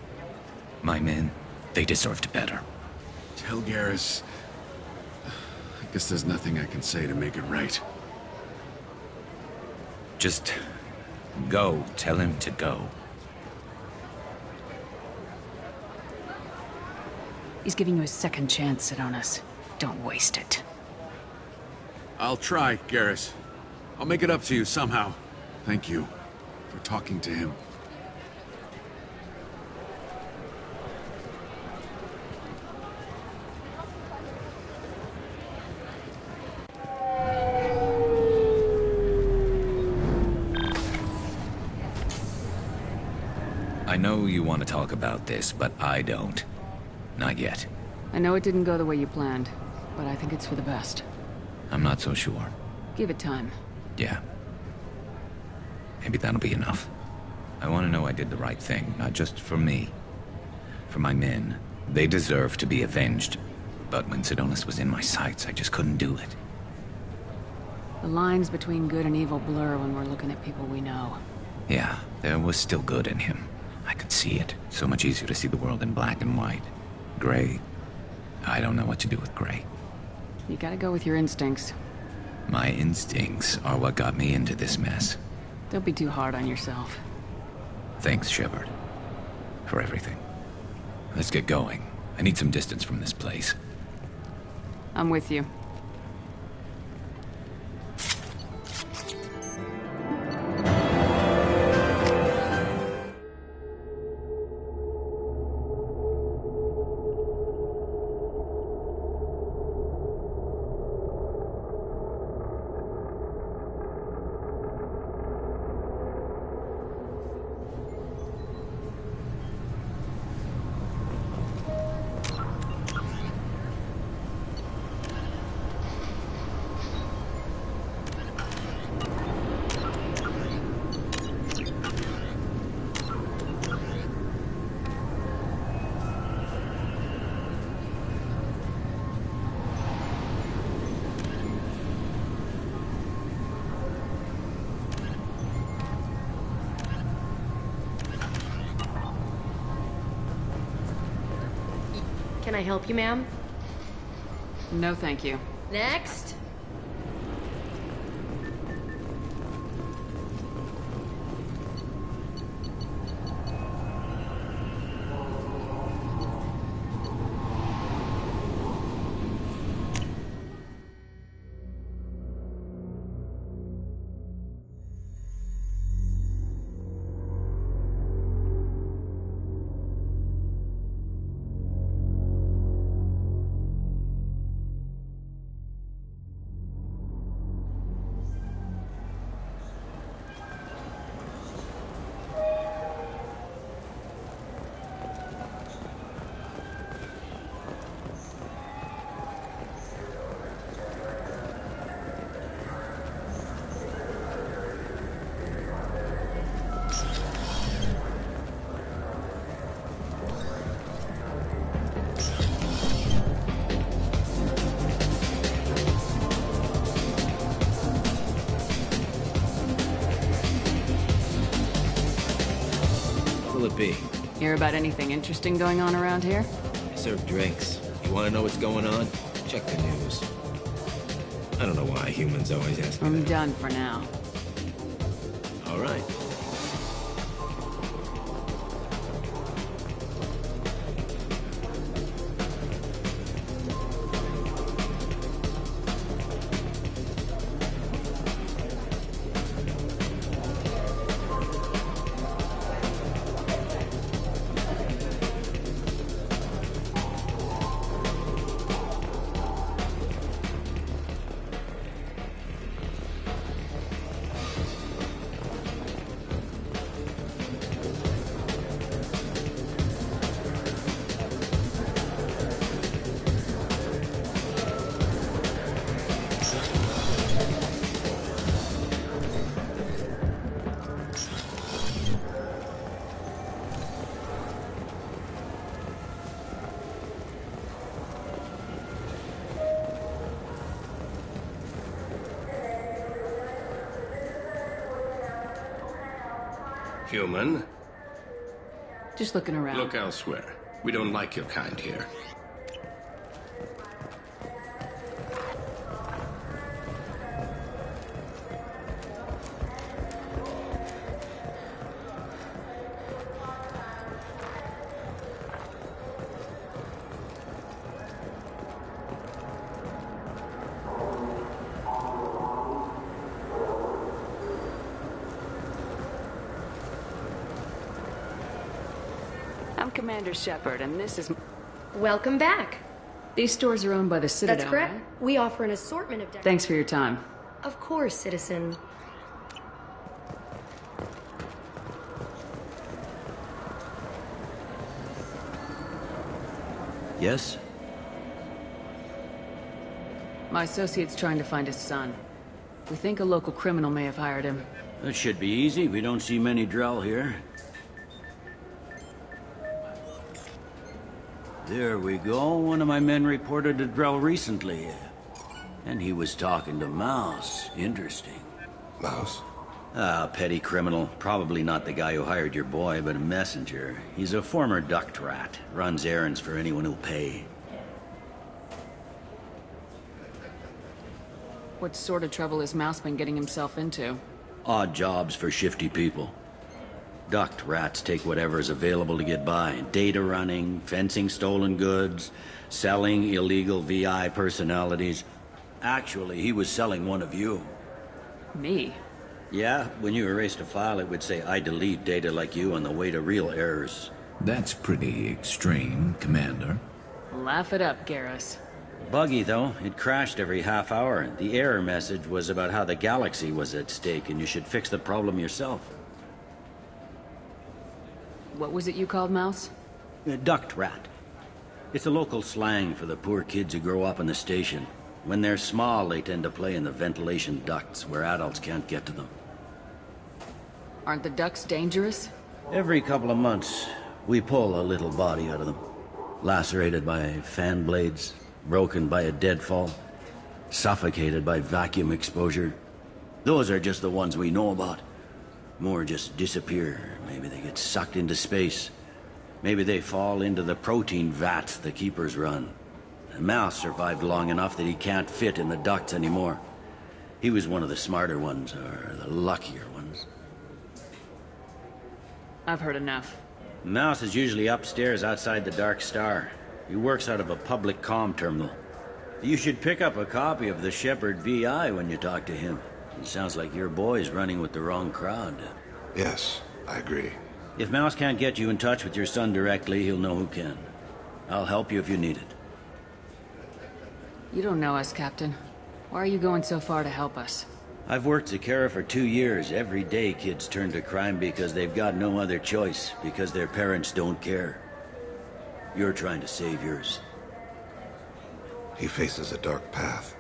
My men, they deserved better. Tell Garrus... I guess there's nothing I can say to make it right. Just... go. Tell him to go. He's giving you a second chance, Sidonis. Don't waste it. I'll try, Garrus. I'll make it up to you somehow. Thank you for talking to him. I know you want to talk about this, but I don't. Not yet. I know it didn't go the way you planned, but I think it's for the best. I'm not so sure. Give it time. Yeah. Maybe that'll be enough. I want to know I did the right thing, not just for me. For my men. They deserve to be avenged. But when Sidonis was in my sights, I just couldn't do it. The lines between good and evil blur when we're looking at people we know. Yeah, there was still good in him. I could see it. So much easier to see the world in black and white. Gray. I don't know what to do with Gray. You gotta go with your instincts. My instincts are what got me into this mess. Don't be too hard on yourself. Thanks, Shepard. For everything. Let's get going. I need some distance from this place. I'm with you. Can I help you, ma'am? No, thank you. Next. Will it be? Hear about anything interesting going on around here? I serve drinks. You want to know what's going on? Check the news. I don't know why humans always ask me I'm that. done for now. All right. Human, Just looking around. look elsewhere. We don't like your kind here. I'm Commander Shepard, and this is... Welcome back. These stores are owned by the Citadel, That's correct. right? We offer an assortment of... Thanks for your time. Of course, citizen. Yes? My associate's trying to find his son. We think a local criminal may have hired him. That should be easy. We don't see many Drell here. There we go. One of my men reported a Drell recently. And he was talking to Mouse. Interesting. Mouse? Ah, petty criminal. Probably not the guy who hired your boy, but a messenger. He's a former duct rat. Runs errands for anyone who'll pay. What sort of trouble has Mouse been getting himself into? Odd jobs for shifty people. Duct rats take whatever is available to get by. Data running, fencing stolen goods, selling illegal VI personalities. Actually, he was selling one of you. Me? Yeah, when you erased a file, it would say, I delete data like you on the way to real errors. That's pretty extreme, Commander. Laugh it up, Garrus. Buggy, though. It crashed every half hour. The error message was about how the galaxy was at stake, and you should fix the problem yourself. What was it you called Mouse? A duct rat. It's a local slang for the poor kids who grow up in the station. When they're small, they tend to play in the ventilation ducts, where adults can't get to them. Aren't the ducts dangerous? Every couple of months, we pull a little body out of them. Lacerated by fan blades, broken by a deadfall, suffocated by vacuum exposure. Those are just the ones we know about. More just disappear. Maybe they get sucked into space. Maybe they fall into the protein vats the keepers run. Mouse survived long enough that he can't fit in the ducts anymore. He was one of the smarter ones, or the luckier ones. I've heard enough. Mouse is usually upstairs outside the Dark Star. He works out of a public comm terminal. You should pick up a copy of the Shepherd VI when you talk to him. It sounds like your boy's running with the wrong crowd. Yes, I agree. If Mouse can't get you in touch with your son directly, he'll know who can. I'll help you if you need it. You don't know us, Captain. Why are you going so far to help us? I've worked Zakera for 2 years. Every day kids turn to crime because they've got no other choice, because their parents don't care. You're trying to save yours. He faces a dark path.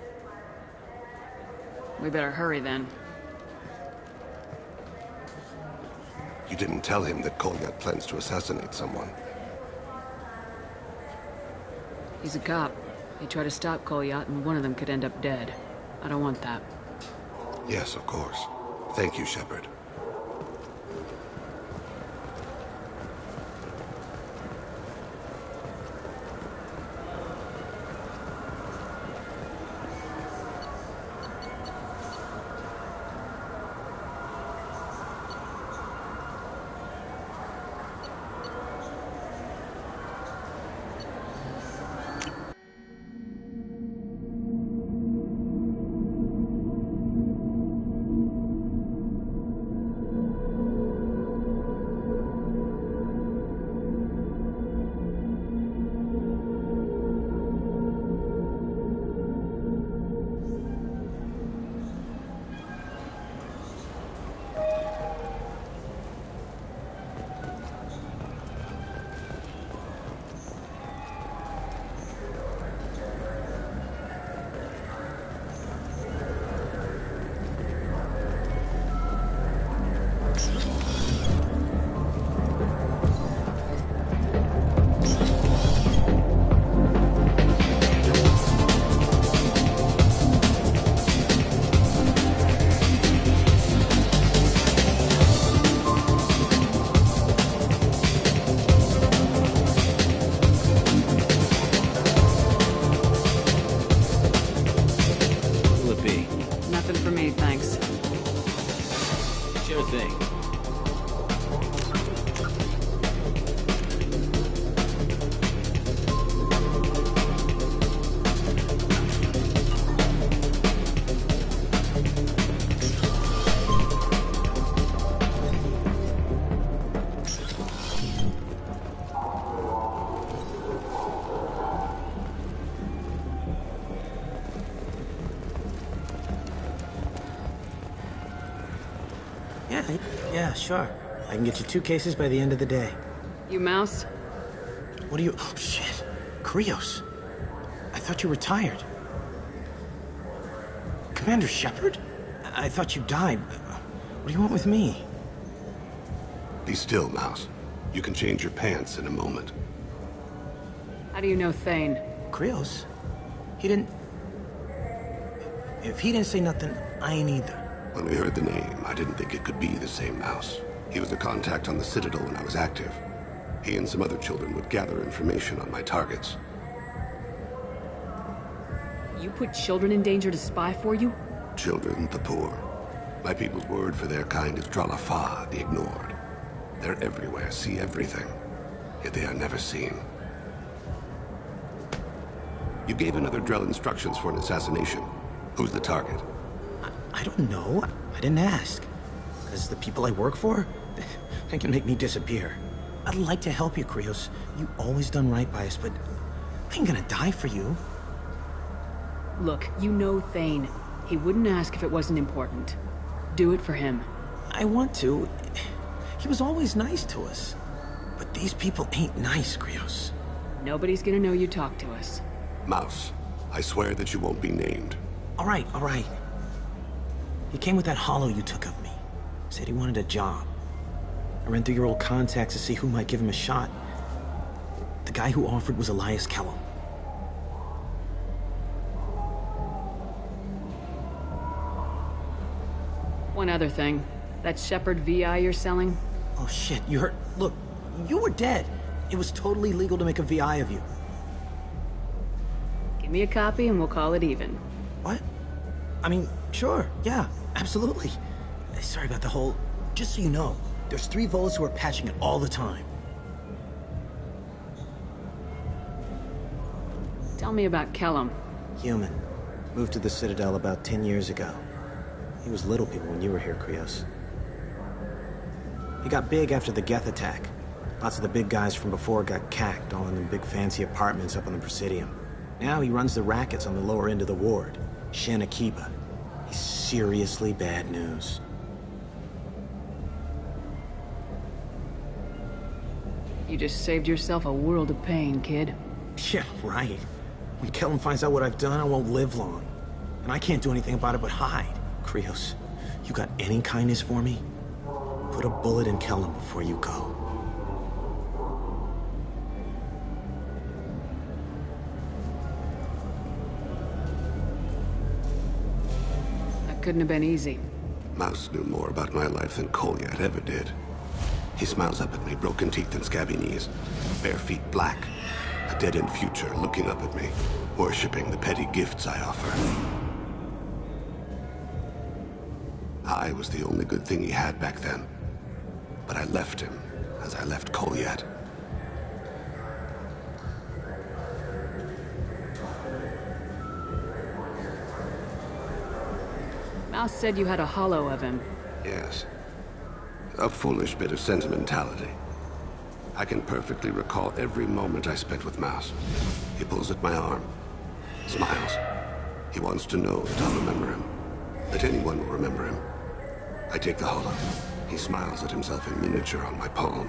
We better hurry then. You didn't tell him that Kolyat plans to assassinate someone. He's a cop. They try to stop Kolyat and one of them could end up dead. I don't want that. Yes, of course. Thank you, Shepard. Yeah, sure. I can get you 2 cases by the end of the day. You Mouse? What do you... Oh, shit. Krios. I thought you retired. Commander Shepard? I thought you died. What do you want with me? Be still, Mouse. You can change your pants in a moment. How do you know Thane? Krios? He didn't... If he didn't say nothing, I ain't either. When we heard the name, I didn't think it could be the same mouse. He was a contact on the Citadel when I was active. He and some other children would gather information on my targets. You put children in danger to spy for you? Children, the poor. My people's word for their kind is Dralafa, the ignored. They're everywhere, see everything. Yet they are never seen. You gave another Drell instructions for an assassination. Who's the target? I don't know. I didn't ask. Because the people I work for, they can make me disappear. I'd like to help you, Krios. You always done right by us, but I ain't gonna die for you. Look, you know Thane. He wouldn't ask if it wasn't important. Do it for him. I want to. He was always nice to us. But these people ain't nice, Krios. Nobody's gonna know you talked to us. Mouse, I swear that you won't be named. All right. He came with that hollow you took of me. Said he wanted a job. I ran through your old contacts to see who might give him a shot. The guy who offered was Elias Kellum. One other thing. That Shepard VI you're selling? Oh shit, you heard? Look, you were dead. It was totally legal to make a VI of you. Give me a copy and we'll call it even. What? I mean, sure, yeah, absolutely. Sorry about the whole... Just so you know, there's 3 Volas who are patching it all the time. Tell me about Kellum. Human. Moved to the Citadel about 10 years ago. He was little people when you were here, Krios. He got big after the Geth attack. Lots of the big guys from before got cacked, all in the big fancy apartments up on the Presidium. Now he runs the rackets on the lower end of the ward, Shin Akiba. He's seriously bad news. You just saved yourself a world of pain, kid. Yeah, right. When Kellum finds out what I've done, I won't live long. And I can't do anything about it but hide. Krios, you got any kindness for me? Put a bullet in Kellum before you go. That couldn't have been easy. Mouse knew more about my life than Kolyat ever did. He smiles up at me, broken teeth and scabby knees, bare feet black, a dead-end future looking up at me, worshipping the petty gifts I offer. I was the only good thing he had back then, but I left him as I left Kolyat. Mouse said you had a hollow of him. Yes. A foolish bit of sentimentality. I can perfectly recall every moment I spent with Mouse. He pulls at my arm, smiles. He wants to know that I'll remember him, that anyone will remember him. I take the hollow. He smiles at himself in miniature on my palm.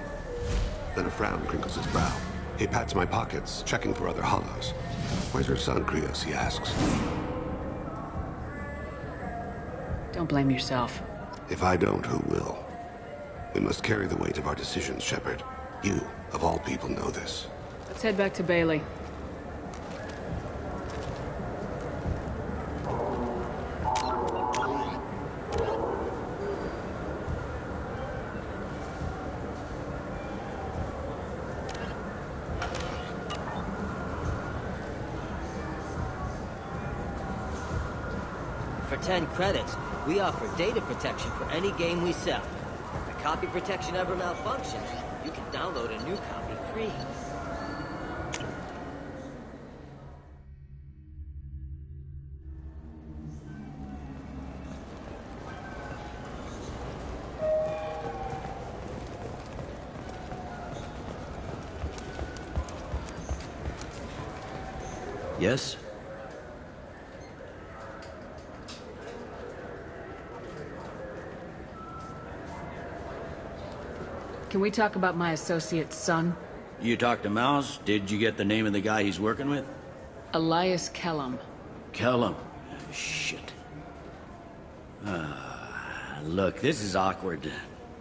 Then a frown crinkles his brow. He pats my pockets, checking for other hollows. Where's your son, Krios, he asks. Don't blame yourself. If I don't, who will? We must carry the weight of our decisions, Shepard. You, of all people, know this. Let's head back to Bailey. For 10 credits, we offer data protection for any game we sell. If the copy protection ever malfunctions, you can download a new copy free. Yes? Can we talk about my associate's son? You talked to Mouse? Did you get the name of the guy he's working with? Elias Kellum. Kellum. Shit. Look, this is awkward.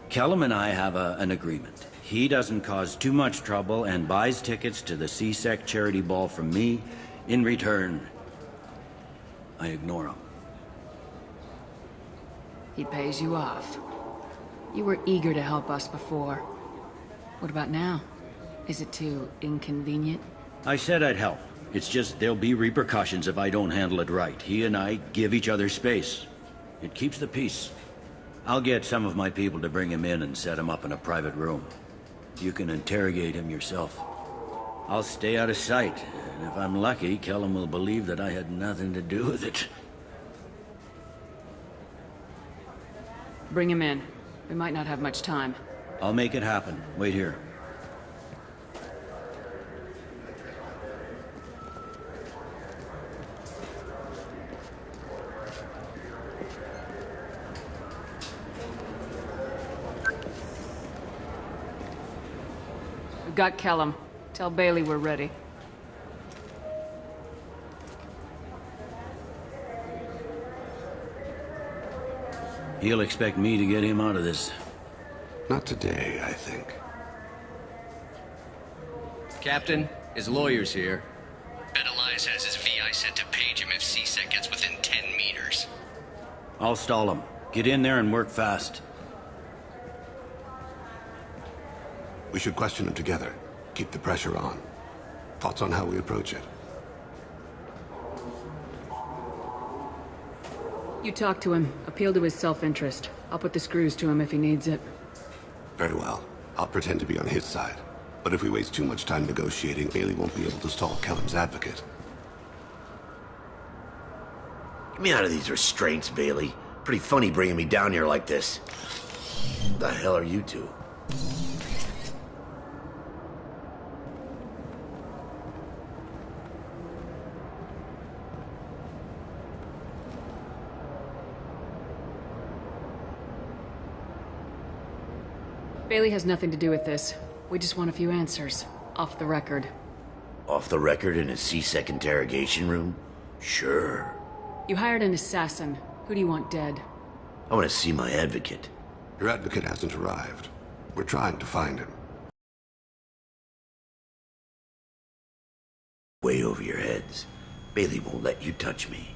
Kellum and I have an agreement. He doesn't cause too much trouble and buys tickets to the C-Sec charity ball from me. In return, I ignore him. He pays you off. You were eager to help us before. What about now? Is it too inconvenient? I said I'd help. It's just there'll be repercussions if I don't handle it right. He and I give each other space. It keeps the peace. I'll get some of my people to bring him in and set him up in a private room. You can interrogate him yourself. I'll stay out of sight, and if I'm lucky, Kellum will believe that I had nothing to do with it. Bring him in. We might not have much time. I'll make it happen. Wait here. We've got Kellum. Tell Bailey we're ready. He'll expect me to get him out of this. Not today, I think. Captain, his lawyer's here. Bet Elias has his VI set to page him if CSEC gets within 10 meters. I'll stall him. Get in there and work fast. We should question him together. Keep the pressure on. Thoughts on how we approach it? You talk to him. Appeal to his self-interest. I'll put the screws to him if he needs it. Very well. I'll pretend to be on his side. But if we waste too much time negotiating, Bailey won't be able to stall Kellum's advocate. Get me out of these restraints, Bailey. Pretty funny bringing me down here like this. What the hell are you two? Bailey has nothing to do with this. We just want a few answers. Off the record. Off the record in a CSEC interrogation room? Sure. You hired an assassin. Who do you want dead? I want to see my advocate. Your advocate hasn't arrived. We're trying to find him. Way over your heads. Bailey won't let you touch me.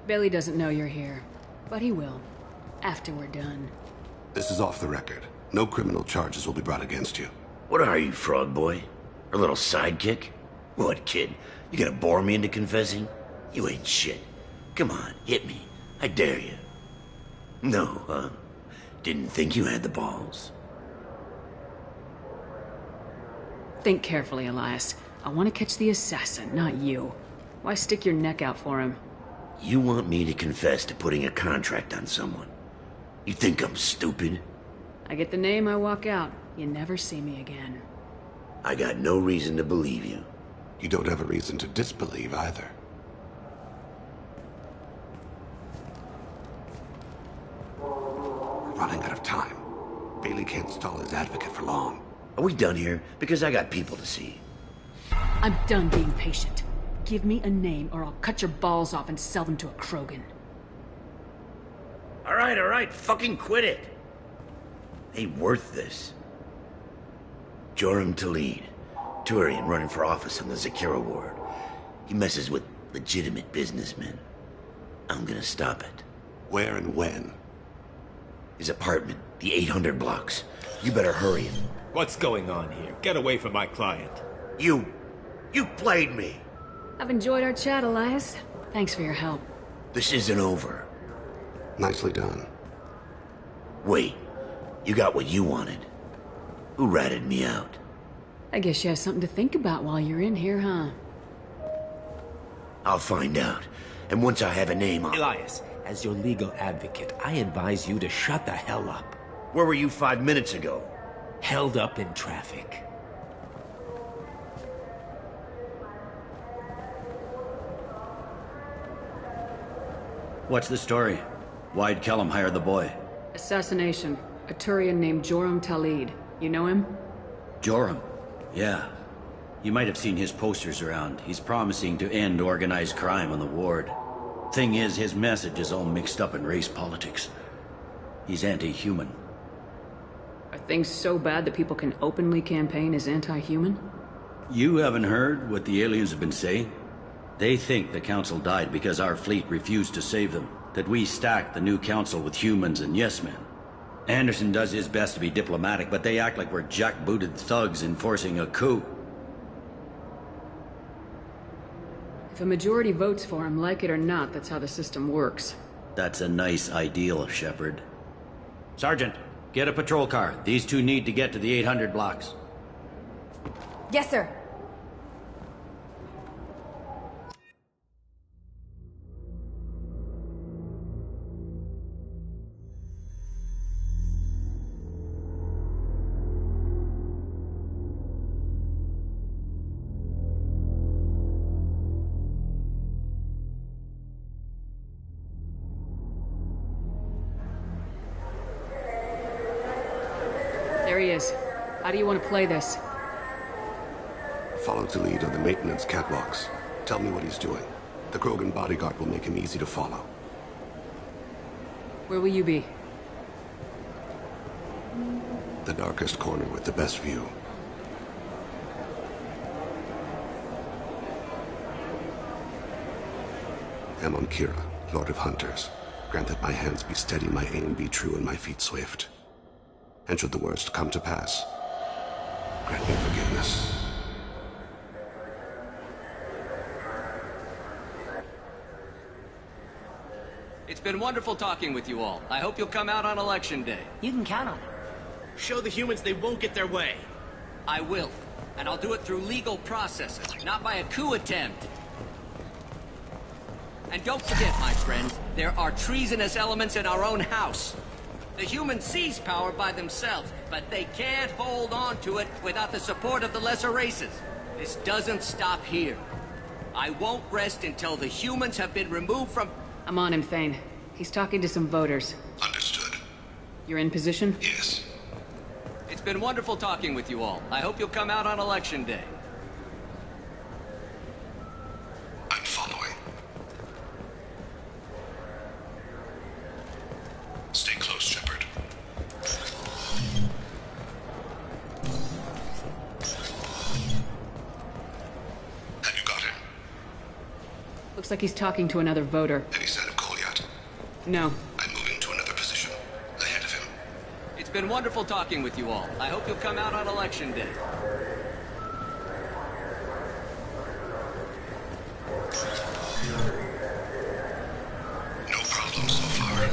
Bailey doesn't know you're here, but he will. After we're done. This is off the record. No criminal charges will be brought against you. What are you, frog boy? Our little sidekick? What, kid? You gonna bore me into confessing? You ain't shit. Come on, hit me. I dare you. No, huh? Didn't think you had the balls. Think carefully, Elias. I want to catch the assassin, not you. Why stick your neck out for him? You want me to confess to putting a contract on someone? You think I'm stupid? I get the name, I walk out. You never see me again. I got no reason to believe you. You don't have a reason to disbelieve either. We're running out of time. Bailey can't stall his advocate for long. Are we done here? Because I got people to see. I'm done being patient. Give me a name or I'll cut your balls off and sell them to a Krogan. All right, fucking quit it. Ain't worth this. Joram Talid, Turian running for office on the Zakira ward. He messes with legitimate businessmen. I'm gonna stop it. Where and when? His apartment, the 800 blocks. You better hurry him. What's going on here? Get away from my client. You played me. I've enjoyed our chat, Elias. Thanks for your help. This isn't over. Nicely done. Wait, you got what you wanted. Who ratted me out? I guess you have something to think about while you're in here, huh? I'll find out. And once I have a name, I'll... Elias, as your legal advocate, I advise you to shut the hell up. Where were you 5 minutes ago? Held up in traffic. What's the story? Why'd Kellum hire the boy? Assassination. A Turian named Joram Talid. You know him? Joram? Yeah. You might have seen his posters around. He's promising to end organized crime on the ward. Thing is, his message is all mixed up in race politics. He's anti-human. Are things so bad that people can openly campaign as anti-human? You haven't heard what the aliens have been saying? They think the Council died because our fleet refused to save them. that we stack the new council with humans and yes-men. Anderson does his best to be diplomatic, but they act like we're jackbooted thugs enforcing a coup. If a majority votes for him, like it or not, that's how the system works. That's a nice ideal, Shepard. Sergeant, get a patrol car. These two need to get to the 800 blocks. Yes, sir. There he is. How do you want to play this? Follow Talid on the maintenance catwalks. Tell me what he's doing. The Krogan bodyguard will make him easy to follow. Where will you be? The darkest corner with the best view. I'm on Kira, Lord of Hunters. Grant that my hands be steady, my aim be true, and my feet swift. And should the worst come to pass, grant me forgiveness. It's been wonderful talking with you all. I hope you'll come out on Election Day. You can count on it. Show the humans they won't get their way. I will. And I'll do it through legal processes, not by a coup attempt. And don't forget, my friend, there are treasonous elements in our own house. The humans seize power by themselves, but they can't hold on to it without the support of the lesser races. This doesn't stop here. I won't rest until the humans have been removed from... I'm on him, Thane. He's talking to some voters. Understood. You're in position? Yes. It's been wonderful talking with you all. I hope you'll come out on Election Day. I'm following. Stay close, Shepard. Have you got him? Looks like he's talking to another voter. Any sign of Cole yet? No. I'm moving to another position. Ahead of him. It's been wonderful talking with you all. I hope you'll come out on Election Day. No problem so far.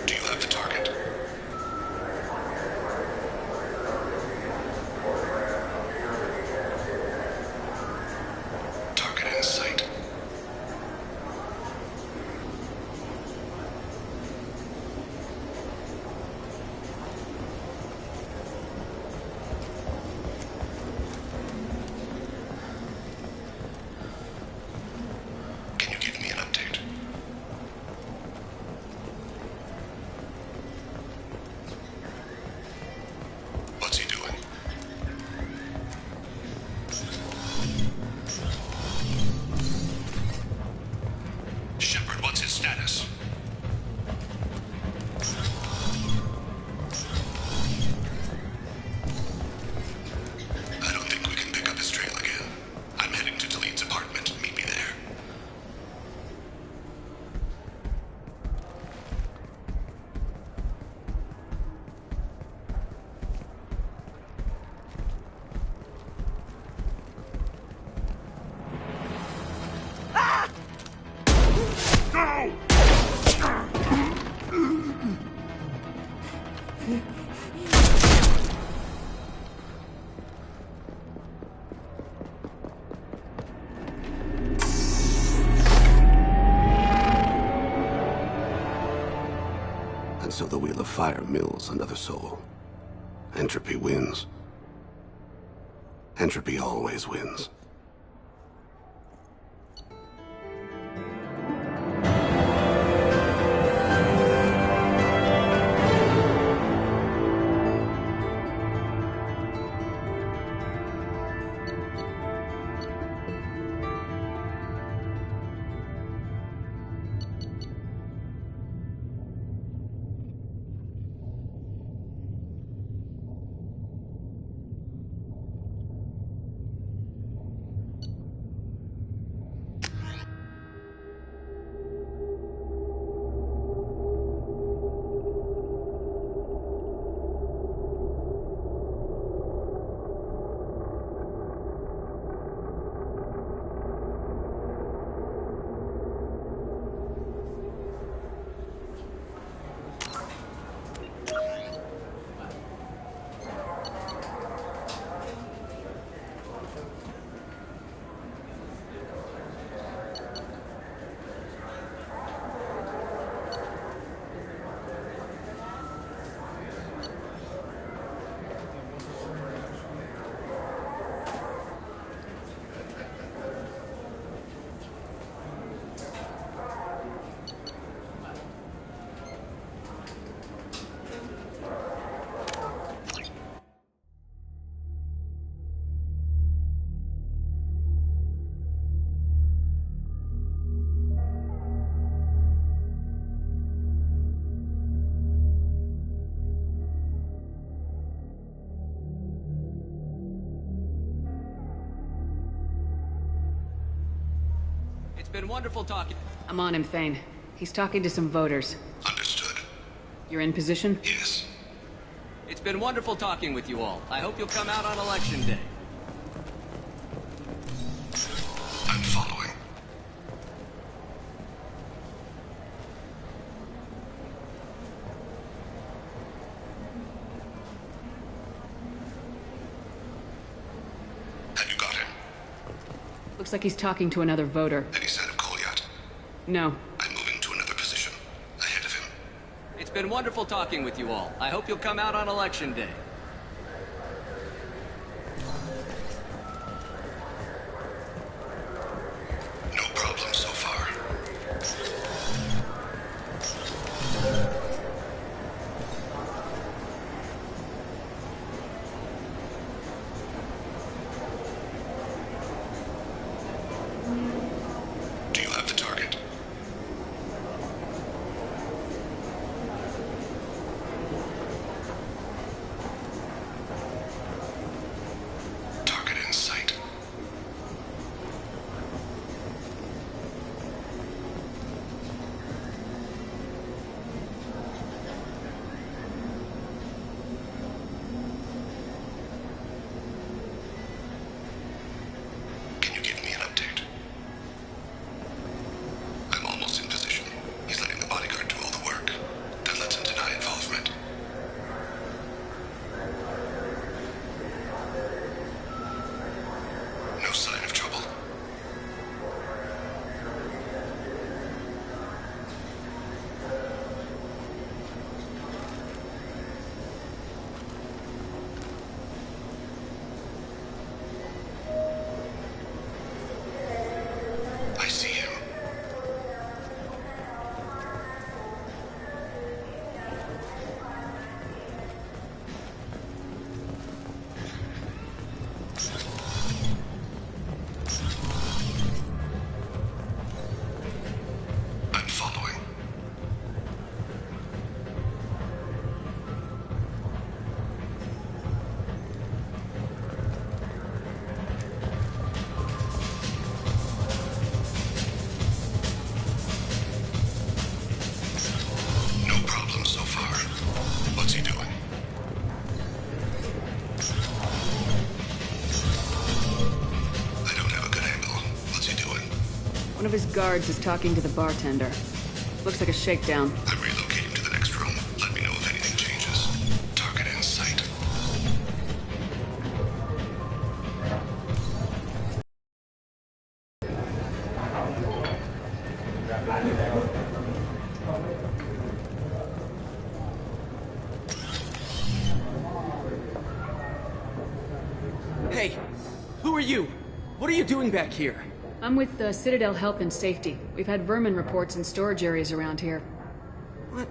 Do you have the target? Target in sight. Can you give me an update? What's he doing? Shepard, what's his status? I don't think we can pick up his trail again. I'm heading to Talid's apartment. Meet me there. And so the Wheel of Fire mills another soul. Entropy wins. Entropy always wins. It's been wonderful talking. I'm on him, Thane. He's talking to some voters. Understood. You're in position? Yes. It's been wonderful talking with you all. I hope you'll come out on Election Day. I'm following. Have you got him? Looks like he's talking to another voter. Any sign of Cole yet? No. I'm moving to another position. Ahead of him. It's been wonderful talking with you all. I hope you'll come out on Election Day. No problem so far. Do you have the target? Target in sight. Can you give me an update? I'm almost in position. He's letting the bodyguard do all the work. Then lets him deny involvement. No sign of trouble. I see him. I'm following. No problem so far. What's he doing? I don't have a good angle. What's he doing? One of his guards is talking to the bartender. Looks like a shakedown. I'm relocating to the next room. Let me know if anything changes. Target in sight. Hey, who are you? What are you doing back here? I'm with the Citadel Health and Safety. We've had vermin reports in storage areas around here. What?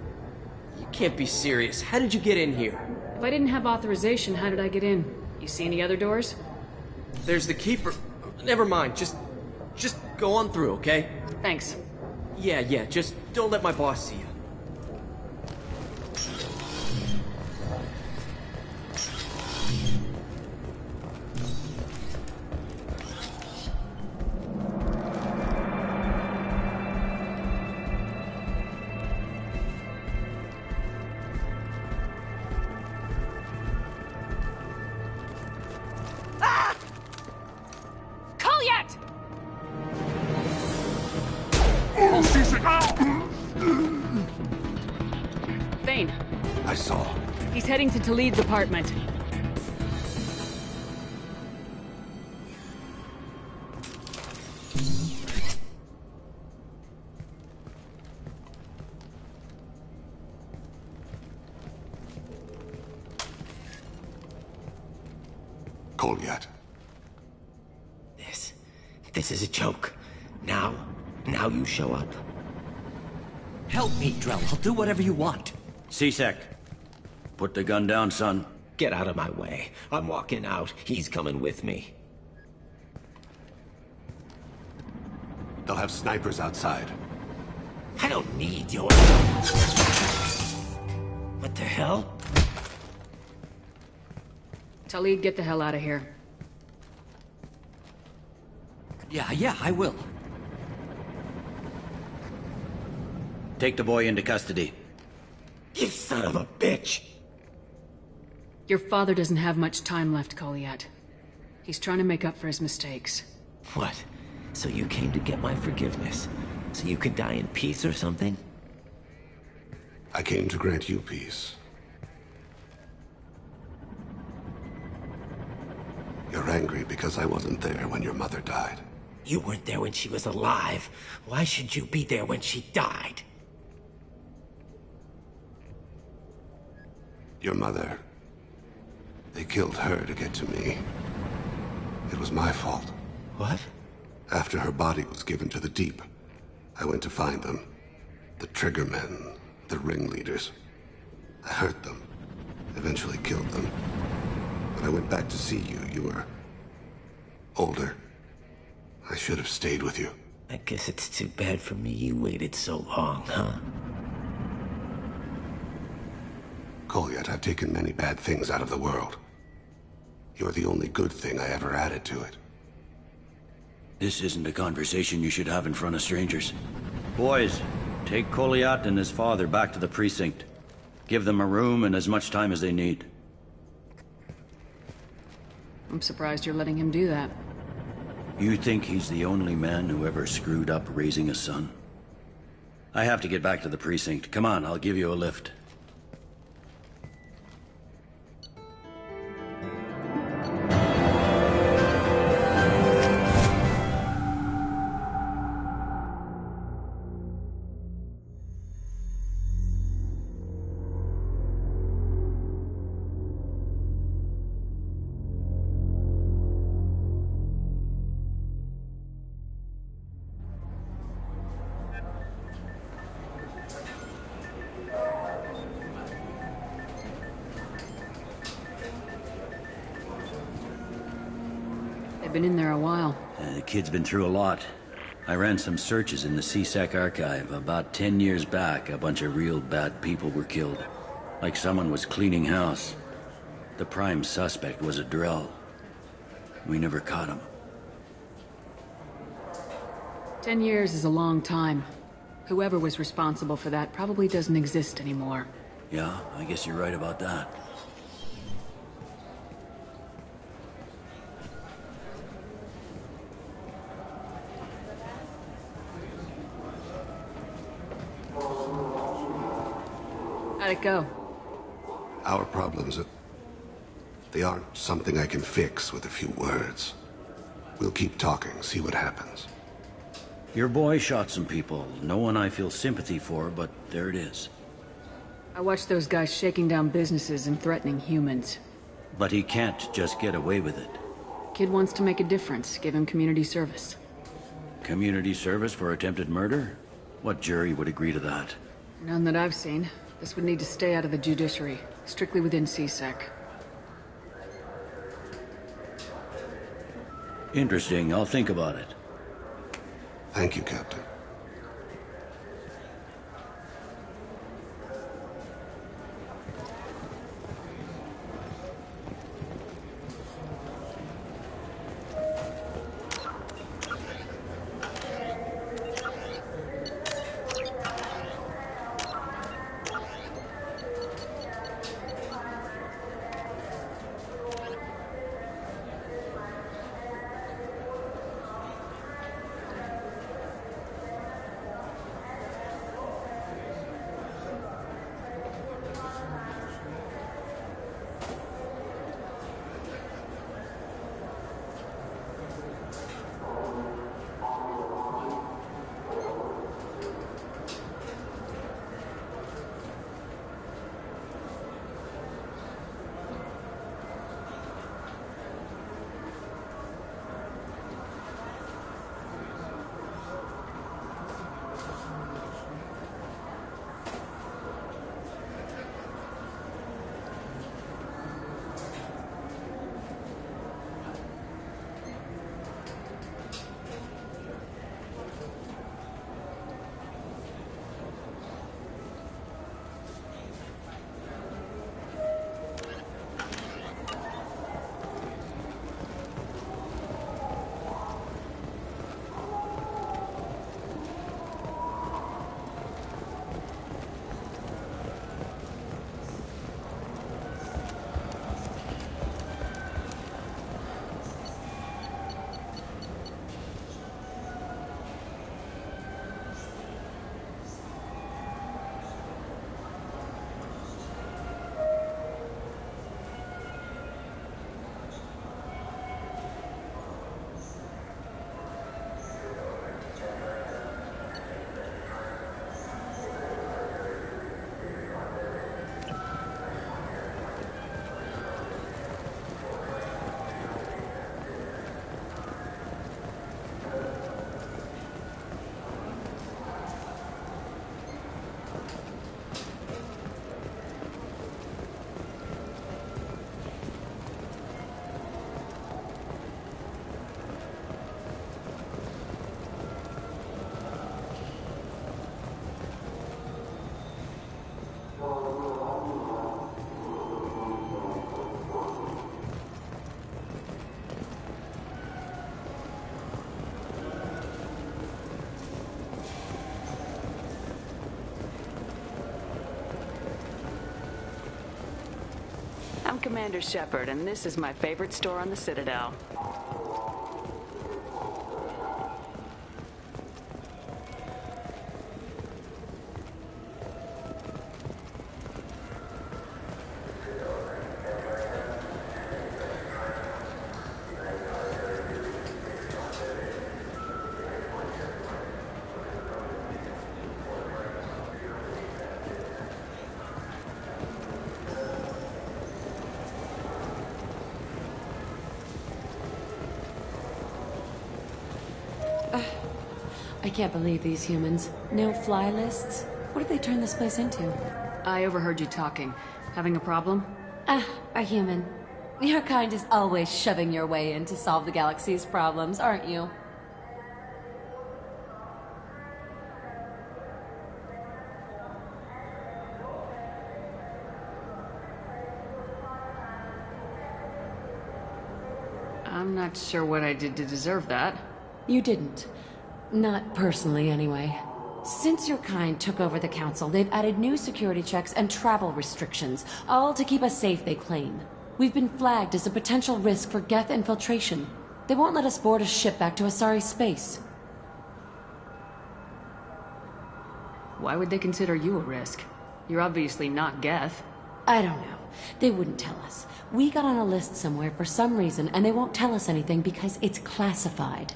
You can't be serious. How did you get in here? If I didn't have authorization, how did I get in? You see any other doors? There's the keeper. Never mind. Just go on through, okay? Thanks. Yeah. Just don't let my boss see you. Call yet! Thane. I saw. He's heading to Talid's apartment. Cole yet? This is a joke. Now you show up. Help me, Drell. I'll do whatever you want. C-Sec, put the gun down, son. Get out of my way. I'm walking out. He's coming with me. They'll have snipers outside. I don't need your... What the hell? Talid, get the hell out of here. Yeah, I will. Take the boy into custody. You son of a bitch! Your father doesn't have much time left, Goliath. He's trying to make up for his mistakes. What? So you came to get my forgiveness? So you could die in peace or something? I came to grant you peace. You're angry because I wasn't there when your mother died. You weren't there when she was alive. Why should you be there when she died? Your mother. They killed her to get to me. It was my fault. What? After her body was given to the deep, I went to find them. The triggermen, the ringleaders. I hurt them. Eventually killed them. When I went back to see you, you were older. I should have stayed with you. I guess it's too bad for me you waited so long, huh? Goliath, I've taken many bad things out of the world. You're the only good thing I ever added to it. This isn't a conversation you should have in front of strangers. Boys, take Goliath and his father back to the precinct. Give them a room and as much time as they need. I'm surprised you're letting him do that. You think he's the only man who ever screwed up raising a son? I have to get back to the precinct. Come on, I'll give you a lift. Been in there a while. The kid's been through a lot. I ran some searches in the CSEC archive. About 10 years back, a bunch of real bad people were killed. Like someone was cleaning house. The prime suspect was a Drell. We never caught him. 10 years is a long time. Whoever was responsible for that probably doesn't exist anymore. Yeah, I guess you're right about that. How'd it go? Our problems they aren't something I can fix with a few words. We'll keep talking, see what happens. Your boy shot some people. No one I feel sympathy for, but there it is. I watched those guys shaking down businesses and threatening humans. But he can't just get away with it. Kid wants to make a difference. Give him community service. Community service for attempted murder? What jury would agree to that? None that I've seen. This would need to stay out of the judiciary, strictly within CSEC. Interesting. I'll think about it. Thank you, Captain. Commander Shepard, and this is my favorite store on the Citadel. I can't believe these humans. No fly lists? What did they turn this place into? I overheard you talking. Having a problem? A human. Your kind is always shoving your way in to solve the galaxy's problems, aren't you? I'm not sure what I did to deserve that. You didn't. Not personally, anyway. Since your kind took over the council, they've added new security checks and travel restrictions, all to keep us safe, they claim. We've been flagged as a potential risk for Geth infiltration. They won't let us board a ship back to Asari space. Why would they consider you a risk? You're obviously not Geth. I don't know. They wouldn't tell us. We got on a list somewhere for some reason, and they won't tell us anything because it's classified.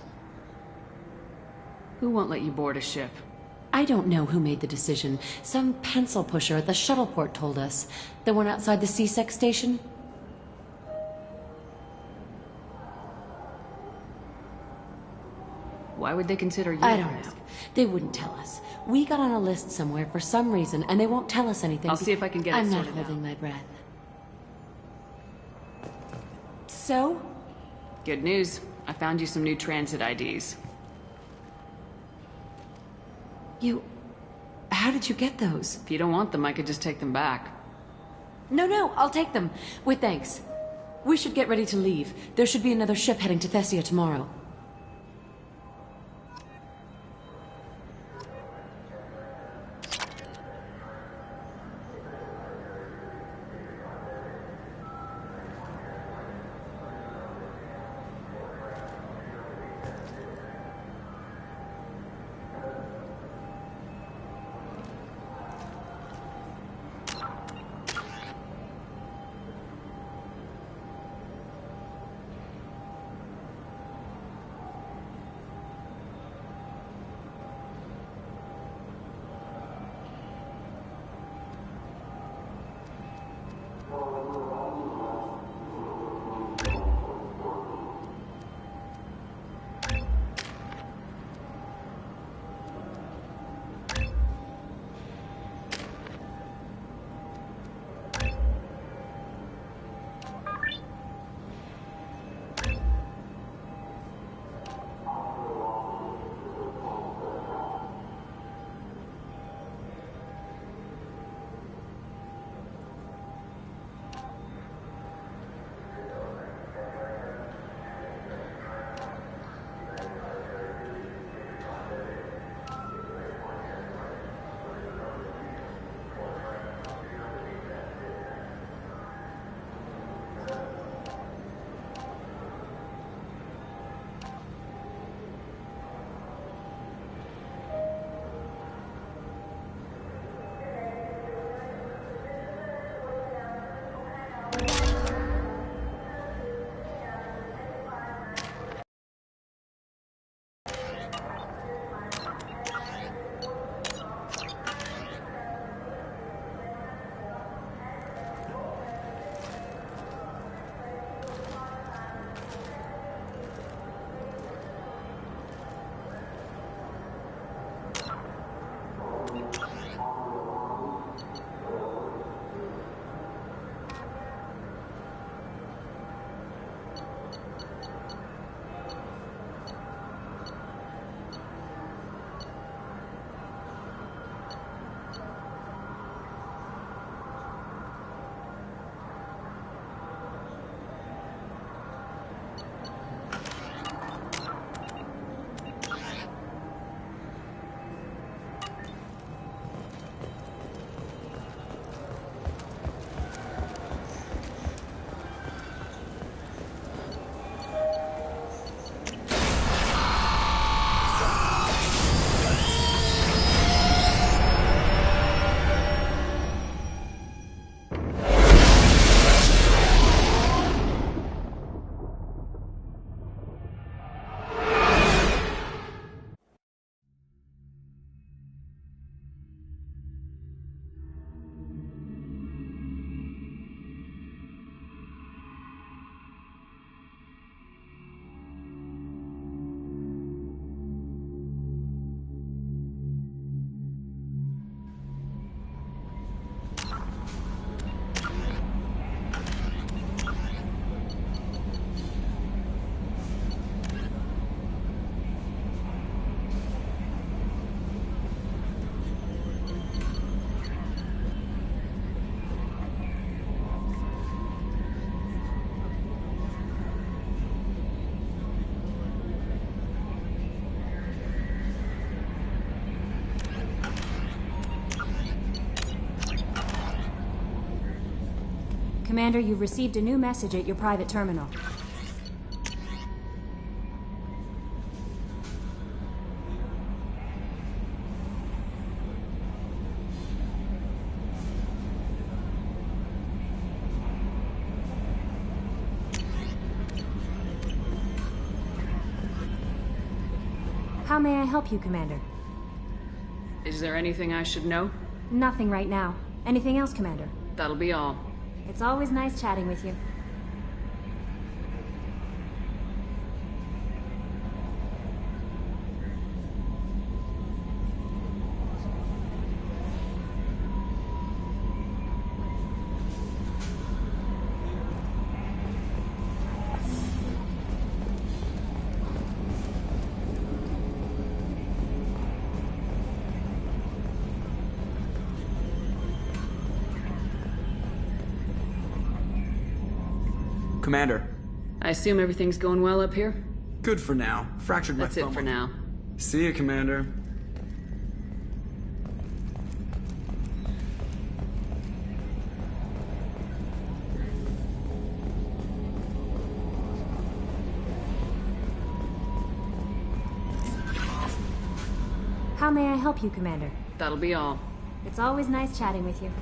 Who won't let you board a ship? I don't know who made the decision. Some pencil pusher at the shuttle port told us. The one outside the C-Sec station? Why would they consider you I a don't risk? know. They wouldn't tell us. We got on a list somewhere for some reason, and they won't tell us anything. I'll see if I can get it I'm not sorted holding my breath. So? Good news. I found you some new transit IDs. How did you get those? If you don't want them, I could just take them back. No, I'll take them. With thanks. We should get ready to leave. There should be another ship heading to Thessia tomorrow. Commander, you've received a new message at your private terminal. How may I help you, Commander? Is there anything I should know? Nothing right now. Anything else, Commander? That'll be all. It's always nice chatting with you. Commander. I assume everything's going well up here? Good for now. Fractured my thumb. That's it for now. See you, Commander. How may I help you, Commander? That'll be all. It's always nice chatting with you.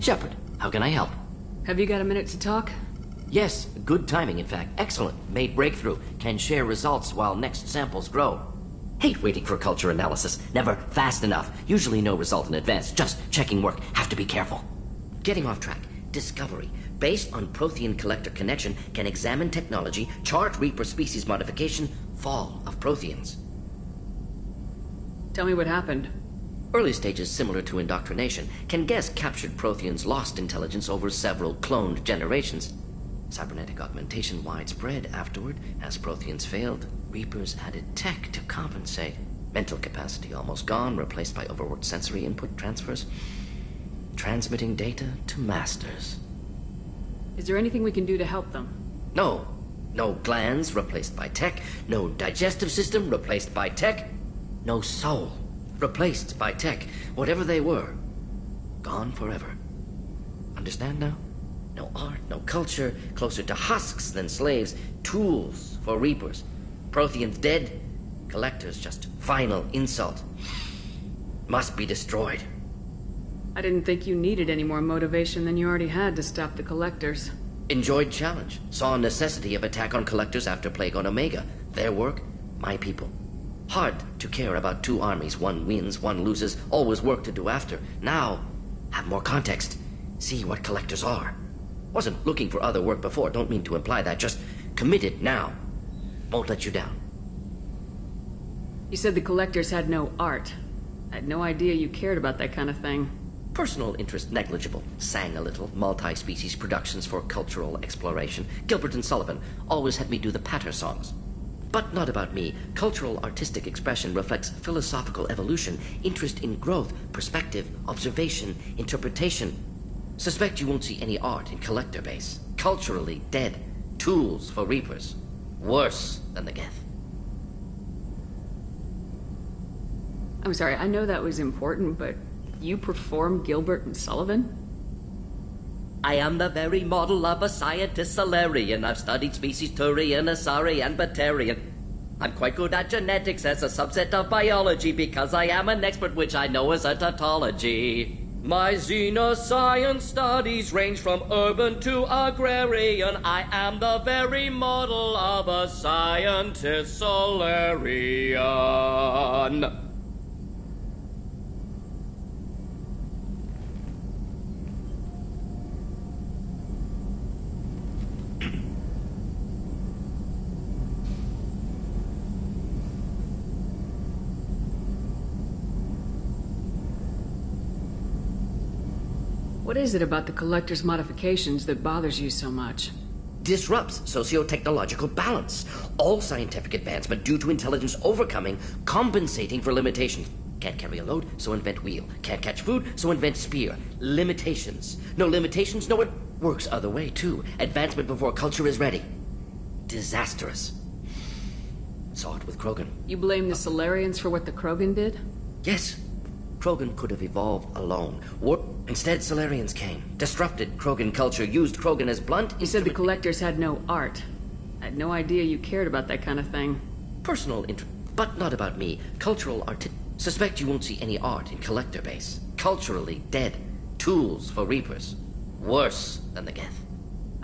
Shepard, how can I help? Have you got a minute to talk? Yes, good timing, in fact. Excellent. Made breakthrough. Can share results while next samples grow. Hate waiting for culture analysis. Never fast enough. Usually no result in advance. Just checking work. Have to be careful. Getting off track. Discovery. Based on Prothean collector connection, can examine technology, chart Reaper species modification, fall of Protheans. Tell me what happened. Early stages similar to indoctrination. Can guess captured Protheans lost intelligence over several cloned generations. Cybernetic augmentation widespread afterward. As Protheans failed, Reapers added tech to compensate. Mental capacity almost gone, replaced by overworked sensory input transfers. Transmitting data to masters. Is there anything we can do to help them? No. No glands replaced by tech. No digestive system replaced by tech. No soul replaced by tech. Whatever they were, gone forever. Understand now? No art, no culture, closer to husks than slaves. Tools for Reapers. Protheans dead. Collectors just final insult. Must be destroyed. I didn't think you needed any more motivation than you already had to stop the Collectors. Enjoyed challenge. Saw necessity of attack on Collectors after Plague on Omega. Their work, my people. Hard to care about two armies. One wins, one loses. Always work to do after. Now, have more context. See what collectors are. Wasn't looking for other work before. Don't mean to imply that. Just committed now. Won't let you down. You said the collectors had no art. I had no idea you cared about that kind of thing. Personal interest negligible. Sang a little. Multi-species productions for cultural exploration. Gilbert and Sullivan always had me do the patter songs. But not about me. Cultural artistic expression reflects philosophical evolution, interest in growth, perspective, observation, interpretation. Suspect you won't see any art in collector base. Culturally dead. Tools for reapers. Worse than the Geth. I'm sorry, I know that was important, but you perform Gilbert and Sullivan? I am the very model of a scientist Solarian. I've studied species Turian, Asari, and Batarian. I'm quite good at genetics as a subset of biology because I am an expert, which I know is a tautology. My xenoscience studies range from urban to agrarian. I am the very model of a scientist Solarian. What is it about the Collector's modifications that bothers you so much? Disrupts socio-technological balance. All scientific advancement due to intelligence overcoming, compensating for limitations. Can't carry a load, so invent wheel. Can't catch food, so invent spear. Limitations. No limitations, no, it works other way, too. Advancement before culture is ready. Disastrous. Saw it with Krogan. You blame the Solarians for what the Krogan did? Yes. Krogan could have evolved alone. Instead, Solarians came. Disrupted Krogan culture, used Krogan as blunt... You said the Collectors had no art. I had no idea you cared about that kind of thing. Personal interest, but not about me. Cultural art... Suspect you won't see any art in collector base. Culturally dead. Tools for reapers. Worse than the Geth.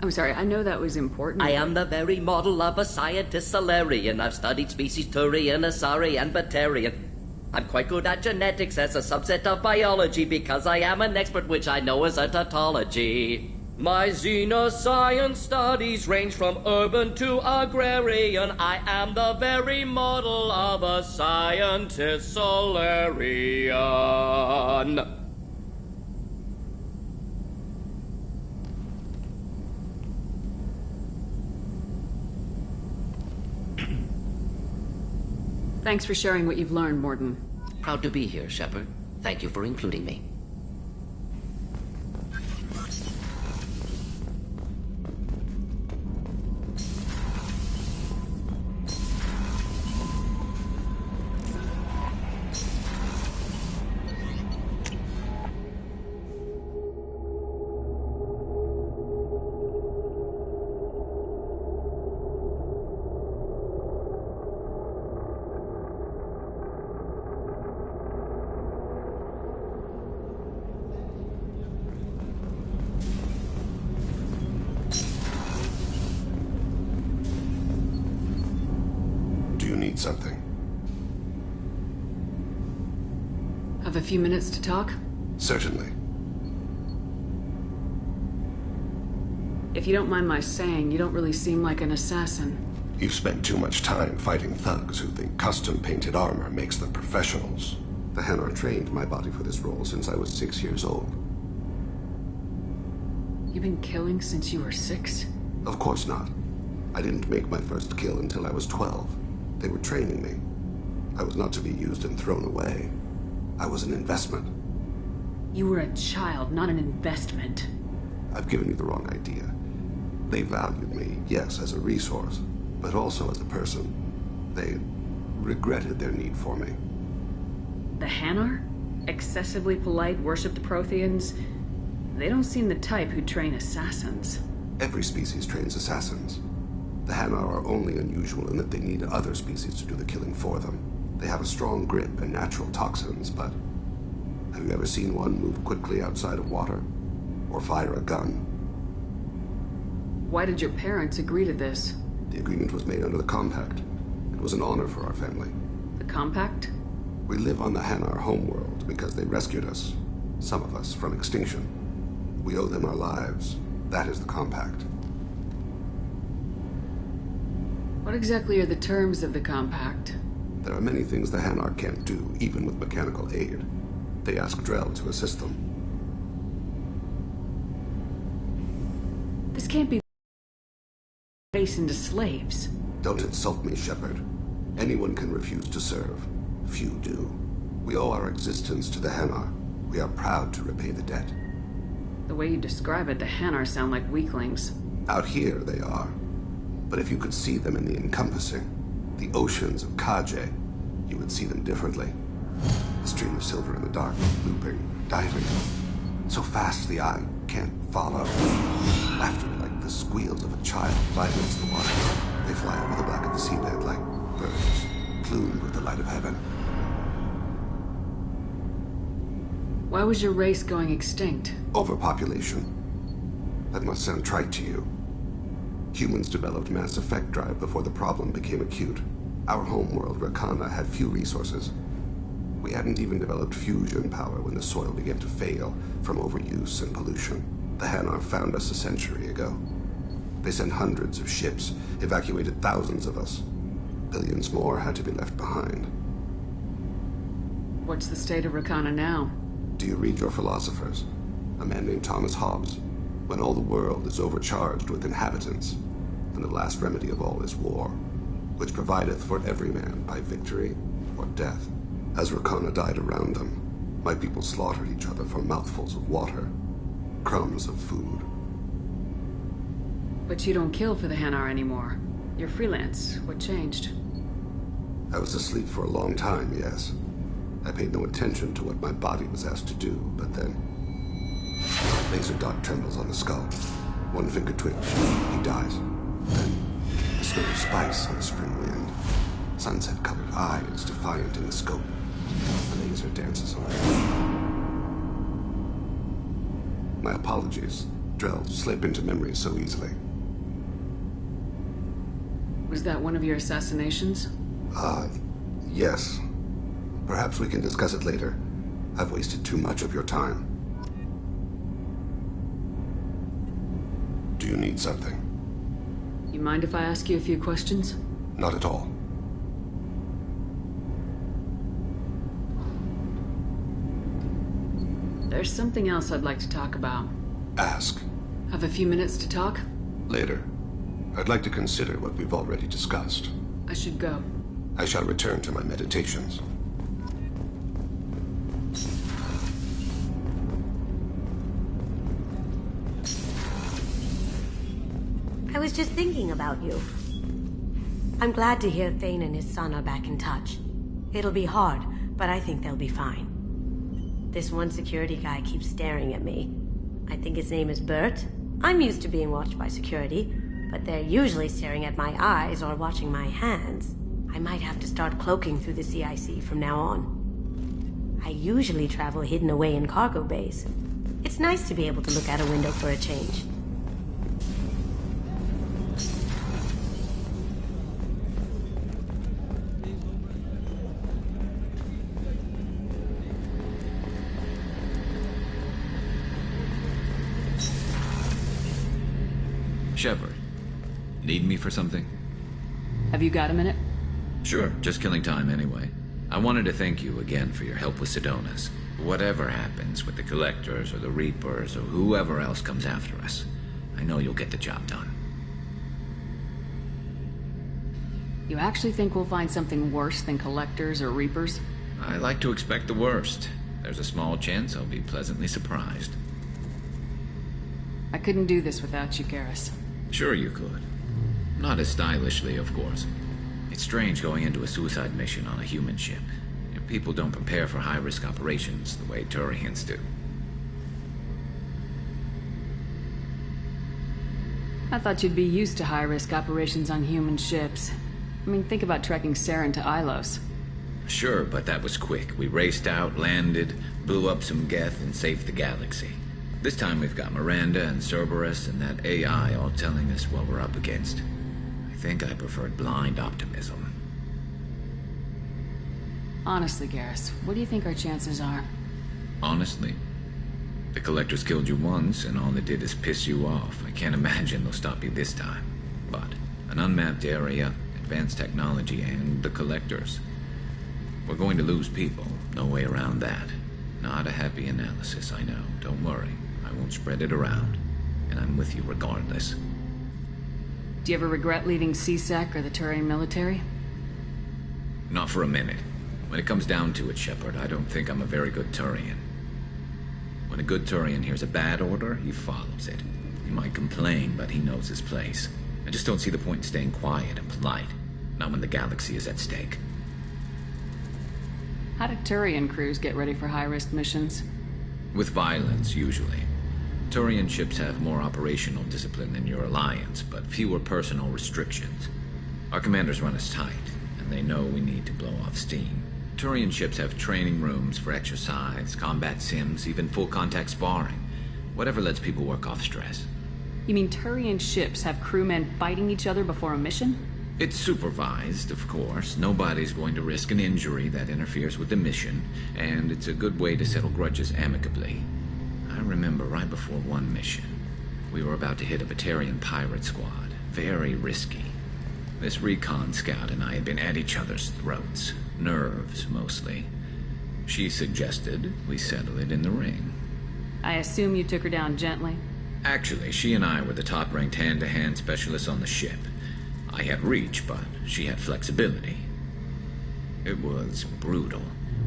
I'm sorry, I know that was important. I am the very model of a scientist Solarian. I've studied species Turian, Asari, and Batarian. I'm quite good at genetics as a subset of biology because I am an expert, which I know is a tautology. My xenoscience studies range from urban to agrarian. I am the very model of a scientist Solarian. Thanks for sharing what you've learned, Morden. Proud to be here, Shepard. Thank you for including me. Something. Have a few minutes to talk? Certainly. If you don't mind my saying, you don't really seem like an assassin. You've spent too much time fighting thugs who think custom-painted armor makes them professionals. The Hanar trained my body for this role since I was 6 years old. You've been killing since you were 6? Of course not. I didn't make my first kill until I was 12. They were training me. I was not to be used and thrown away. I was an investment. You were a child, not an investment. I've given you the wrong idea. They valued me, yes, as a resource, but also as a person. They regretted their need for me. The Hanar? Excessively polite, worshipped Protheans? They don't seem the type who train assassins. Every species trains assassins. The Hanar are only unusual in that they need other species to do the killing for them. They have a strong grip and natural toxins, but have you ever seen one move quickly outside of water? Or fire a gun? Why did your parents agree to this? The agreement was made under the Compact. It was an honor for our family. The Compact? We live on the Hanar homeworld because they rescued us, some of us, from extinction. We owe them our lives. That is the Compact. What exactly are the terms of the Compact? There are many things the Hanar can't do, even with mechanical aid. They ask Drell to assist them. This can't be race into slaves. Don't insult me, Shepard. Anyone can refuse to serve. Few do. We owe our existence to the Hanar. We are proud to repay the debt. The way you describe it, the Hanar sound like weaklings. Out here, they are. But if you could see them in the encompassing, the oceans of Kaje, you would see them differently. A stream of silver in the dark, looping, diving. So fast the eye can't follow. Laughter like the squeals of a child vibrates the water. They fly over the black of the seabed like birds, plumed with the light of heaven. Why was your race going extinct? Overpopulation. That must sound trite to you. Humans developed mass effect drive before the problem became acute. Our homeworld, Rakana, had few resources. We hadn't even developed fusion power when the soil began to fail from overuse and pollution. The Hanar found us a century ago. They sent hundreds of ships, evacuated thousands of us. Billions more had to be left behind. What's the state of Rakana now? Do you read your philosophers? A man named Thomas Hobbes. When all the world is overcharged with inhabitants, and the last remedy of all is war, which provideth for every man by victory or death. As Rakana died around them, my people slaughtered each other for mouthfuls of water, crumbs of food. But you don't kill for the Hanar anymore. You're freelance. What changed? I was asleep for a long time, yes. I paid no attention to what my body was asked to do, but then... laser dot trembles on the skull. One finger twitch. He dies. Then, a snow of spice on the spring wind. Sunset-colored eyes defiant in the scope. The laser dances on it. My apologies. Drell slip into memory so easily. Was that one of your assassinations? Yes. Perhaps we can discuss it later. I've wasted too much of your time. Do you need something? You mind if I ask you a few questions? Not at all. There's something else I'd like to talk about. Ask. Have a few minutes to talk? Later. I'd like to consider what we've already discussed. I should go. I shall return to my meditations. I was just thinking about you. I'm glad to hear Thane and his son are back in touch. It'll be hard, but I think they'll be fine. This one security guy keeps staring at me. I think his name is Bert. I'm used to being watched by security, but they're usually staring at my eyes or watching my hands. I might have to start cloaking through the CIC from now on. I usually travel hidden away in cargo bays. It's nice to be able to look out a window for a change. Shepard, need me for something? Have you got a minute? Sure, just killing time anyway. I wanted to thank you again for your help with Sidonis. Whatever happens with the Collectors or the Reapers or whoever else comes after us, I know you'll get the job done. You actually think we'll find something worse than Collectors or Reapers? I like to expect the worst. There's a small chance I'll be pleasantly surprised. I couldn't do this without you, Garrus. Sure you could. Not as stylishly, of course. It's strange going into a suicide mission on a human ship. People don't prepare for high-risk operations the way Turians do. I thought you'd be used to high-risk operations on human ships. I mean, think about trekking Saren to Ilos. Sure, but that was quick. We raced out, landed, blew up some Geth, and saved the galaxy. This time we've got Miranda and Cerberus and that AI all telling us what we're up against. I think I preferred blind optimism. Honestly, Garrus, what do you think our chances are? Honestly, the Collectors killed you once, and all they did is piss you off. I can't imagine they'll stop you this time. But an unmapped area, advanced technology, and the Collectors. We're going to lose people. No way around that. Not a happy analysis, I know. Don't worry. I won't spread it around. And I'm with you regardless. Do you ever regret leaving CSEC or the Turian military? Not for a minute. When it comes down to it, Shepard, I don't think I'm a very good Turian. When a good Turian hears a bad order, he follows it. He might complain, but he knows his place. I just don't see the point in staying quiet and polite. Not when the galaxy is at stake. How do Turian crews get ready for high-risk missions? With violence, usually. Turian ships have more operational discipline than your alliance, but fewer personal restrictions. Our commanders run us tight, and they know we need to blow off steam. Turian ships have training rooms for exercise, combat sims, even full-contact sparring. Whatever lets people work off stress. You mean Turian ships have crewmen fighting each other before a mission? It's supervised, of course. Nobody's going to risk an injury that interferes with the mission, and it's a good way to settle grudges amicably. I remember right before one mission, we were about to hit a Batarian pirate squad. Very risky. This recon scout and I had been at each other's throats. Nerves, mostly. She suggested we settle it in the ring. I assume you took her down gently? Actually, she and I were the top-ranked hand-to-hand specialists on the ship. I had reach, but she had flexibility. It was brutal.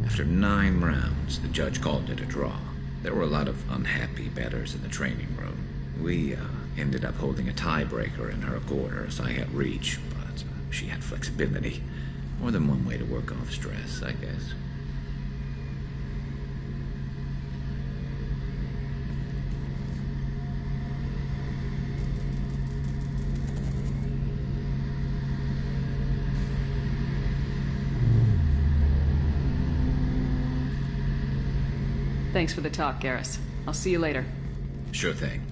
After 9 rounds, the judge called it a draw. There were a lot of unhappy bettors in the training room. We ended up holding a tiebreaker in her quarters. I had reach, but she had flexibility. More than one way to work off stress, I guess. Thanks for the talk, Garrus. I'll see you later. Sure thing.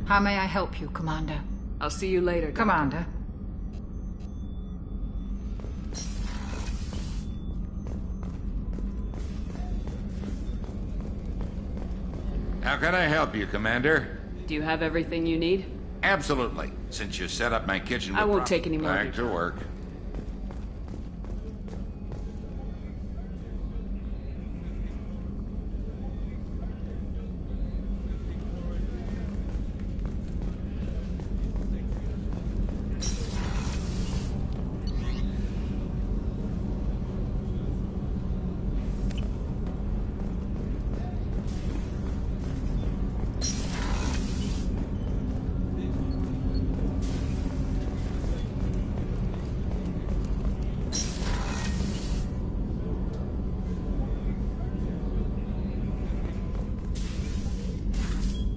How may I help you, Commander? I'll see you later, Doctor. Commander. How can I help you, Commander? Do you have everything you need? Absolutely. Since you set up my kitchen... I won't take any more. Back to work.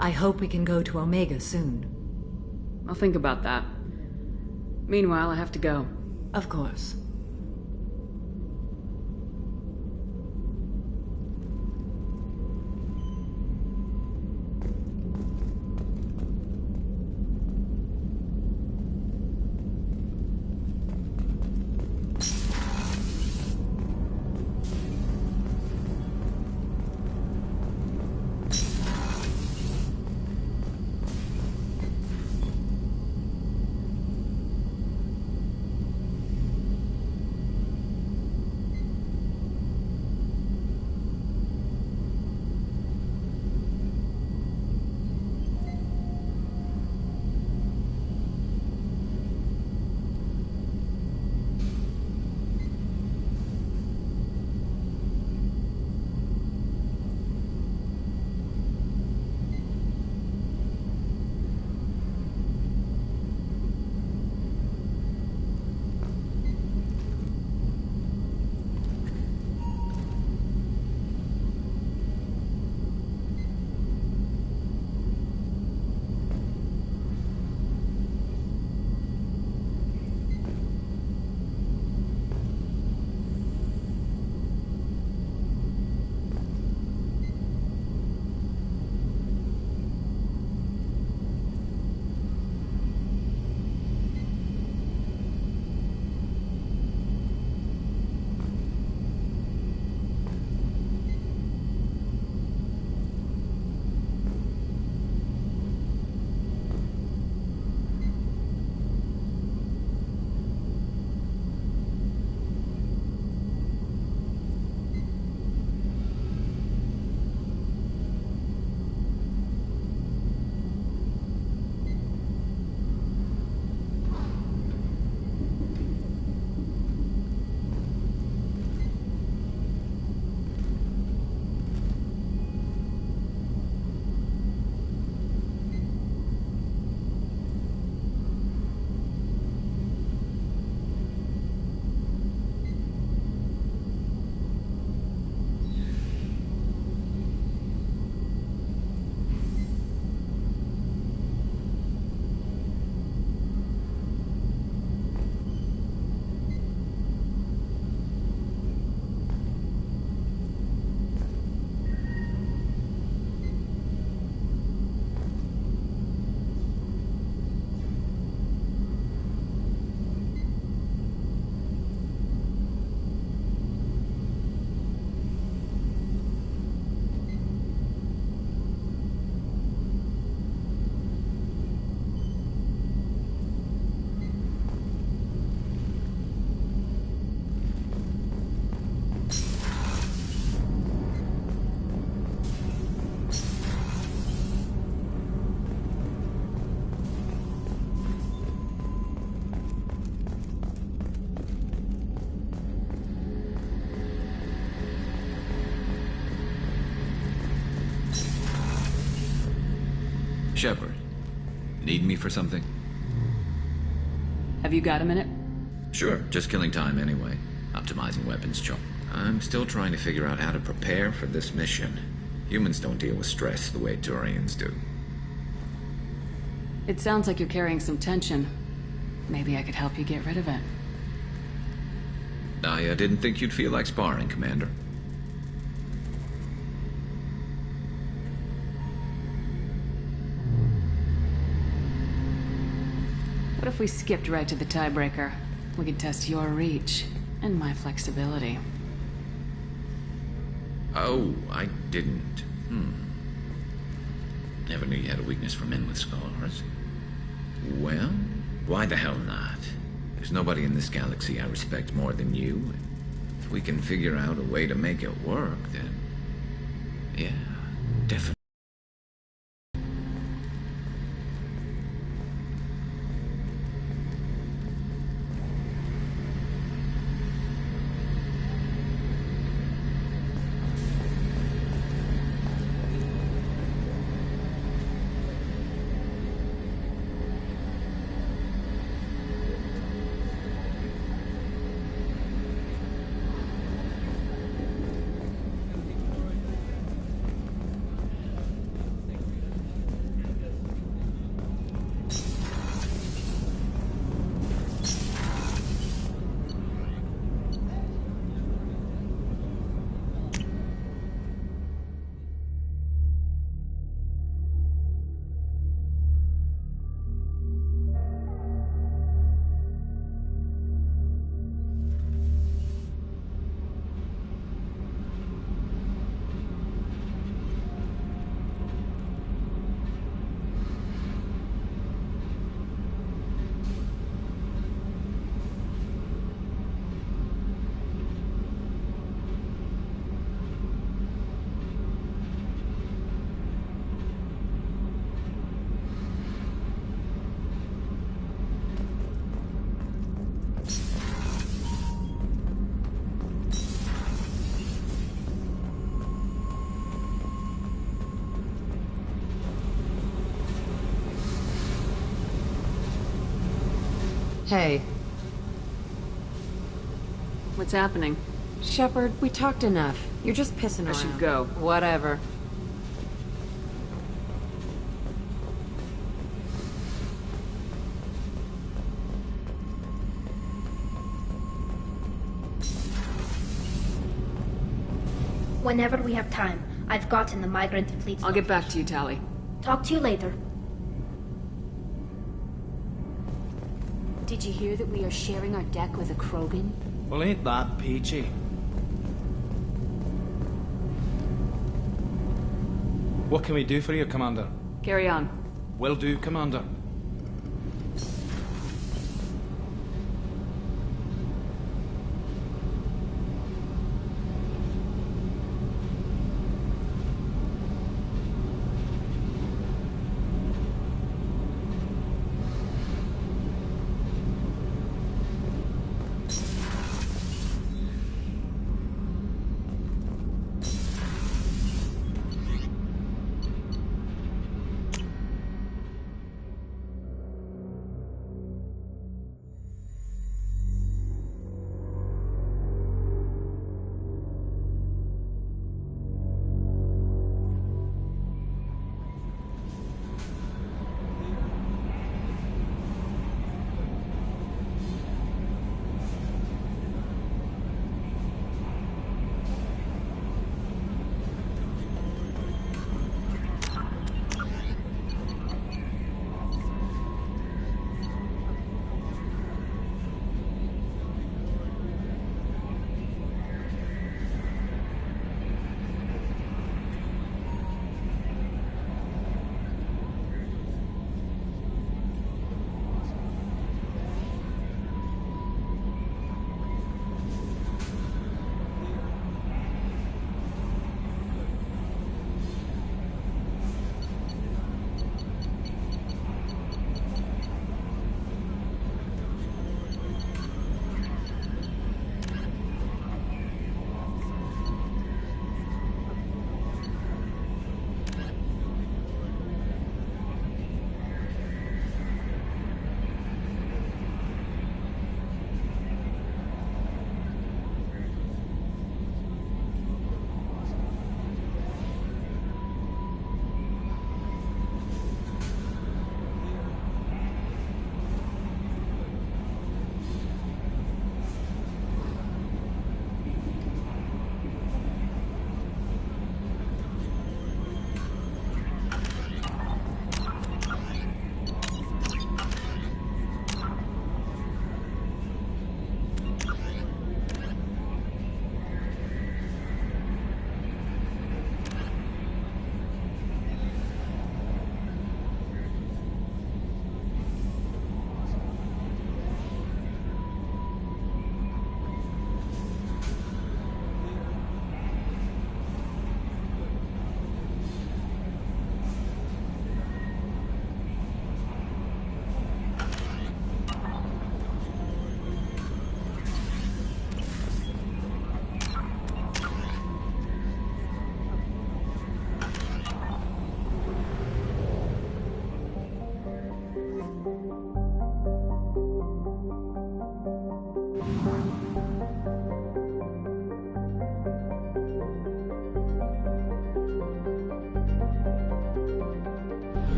I hope we can go to Omega soon. I'll think about that. Meanwhile, I have to go. Of course. Shepard, need me for something? Have you got a minute? Sure, just killing time anyway. Optimizing weapons choke. I'm still trying to figure out how to prepare for this mission. Humans don't deal with stress the way Turians do. It sounds like you're carrying some tension. Maybe I could help you get rid of it. I didn't think you'd feel like sparring, Commander. What if we skipped right to the tiebreaker? We could test your reach and my flexibility. Oh, I didn't. Never knew you had a weakness for men with scars. Well, why the hell not? There's nobody in this galaxy I respect more than you. If we can figure out a way to make it work, then... yeah, definitely. Hey. What's happening? Shepard, we talked enough. You're just pissing around. I should go. Whatever. Whenever we have time, I've gotten the migrant fleet. I'll get back to you, Tali. Talk to you later. Did you hear that we are sharing our deck with a Krogan? Well, ain't that peachy? What can we do for you, Commander? Carry on. Will do, Commander.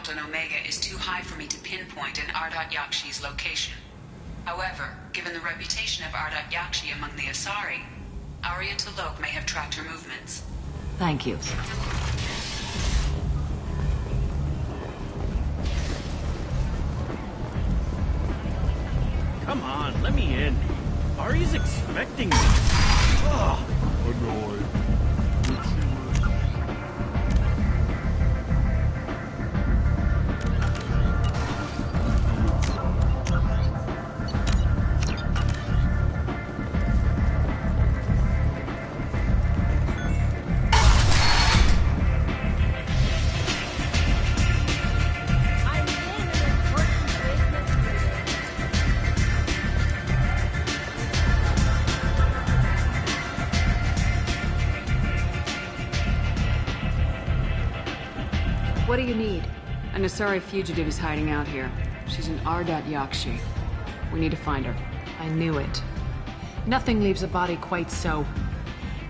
On Omega is too high for me to pinpoint an Ardat Yakshi's location. However, given the reputation of Ardat Yakshi among the Asari, Arya T'Loak may have tracked her movements. Thank you. Come on, let me in. Arya's expecting me. Ugh. Annoyed. What do you need? An Asari fugitive is hiding out here. She's an Ardat Yakshi. We need to find her. I knew it. Nothing leaves a body quite so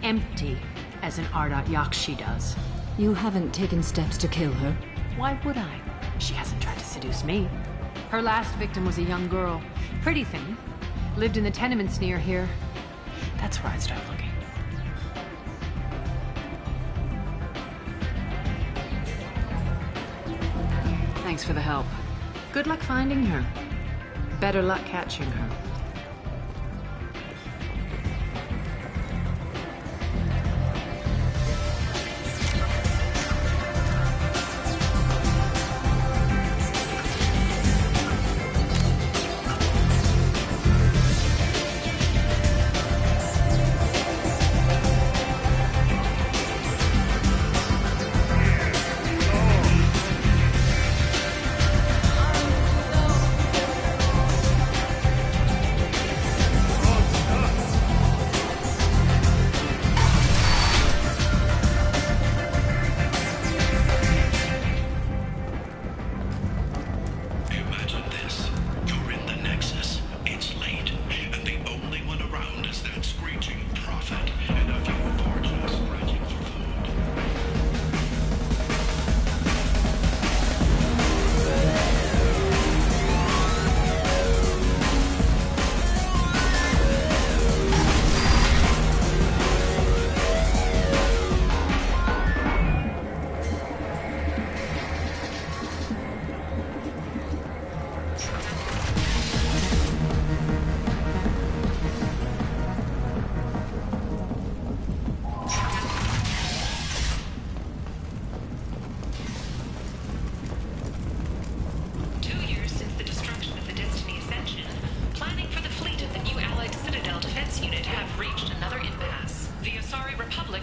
empty as an Ardat Yakshi does. You haven't taken steps to kill her? Why would I? She hasn't tried to seduce me. Her last victim was a young girl. Pretty thing. Lived in the tenements near here. That's where I'd start looking. Thanks for the help. Good luck finding her. Better luck catching her.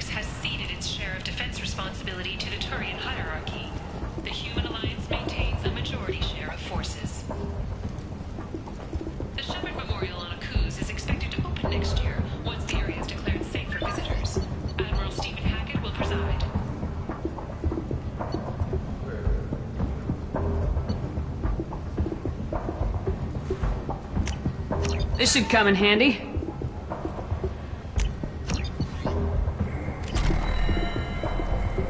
Alliance has ceded its share of defense responsibility to the Turian hierarchy. The Human Alliance maintains a majority share of forces. The Shepard Memorial on Akuz is expected to open next year, once the area is declared safe for visitors. Admiral Stephen Hackett will preside. This should come in handy.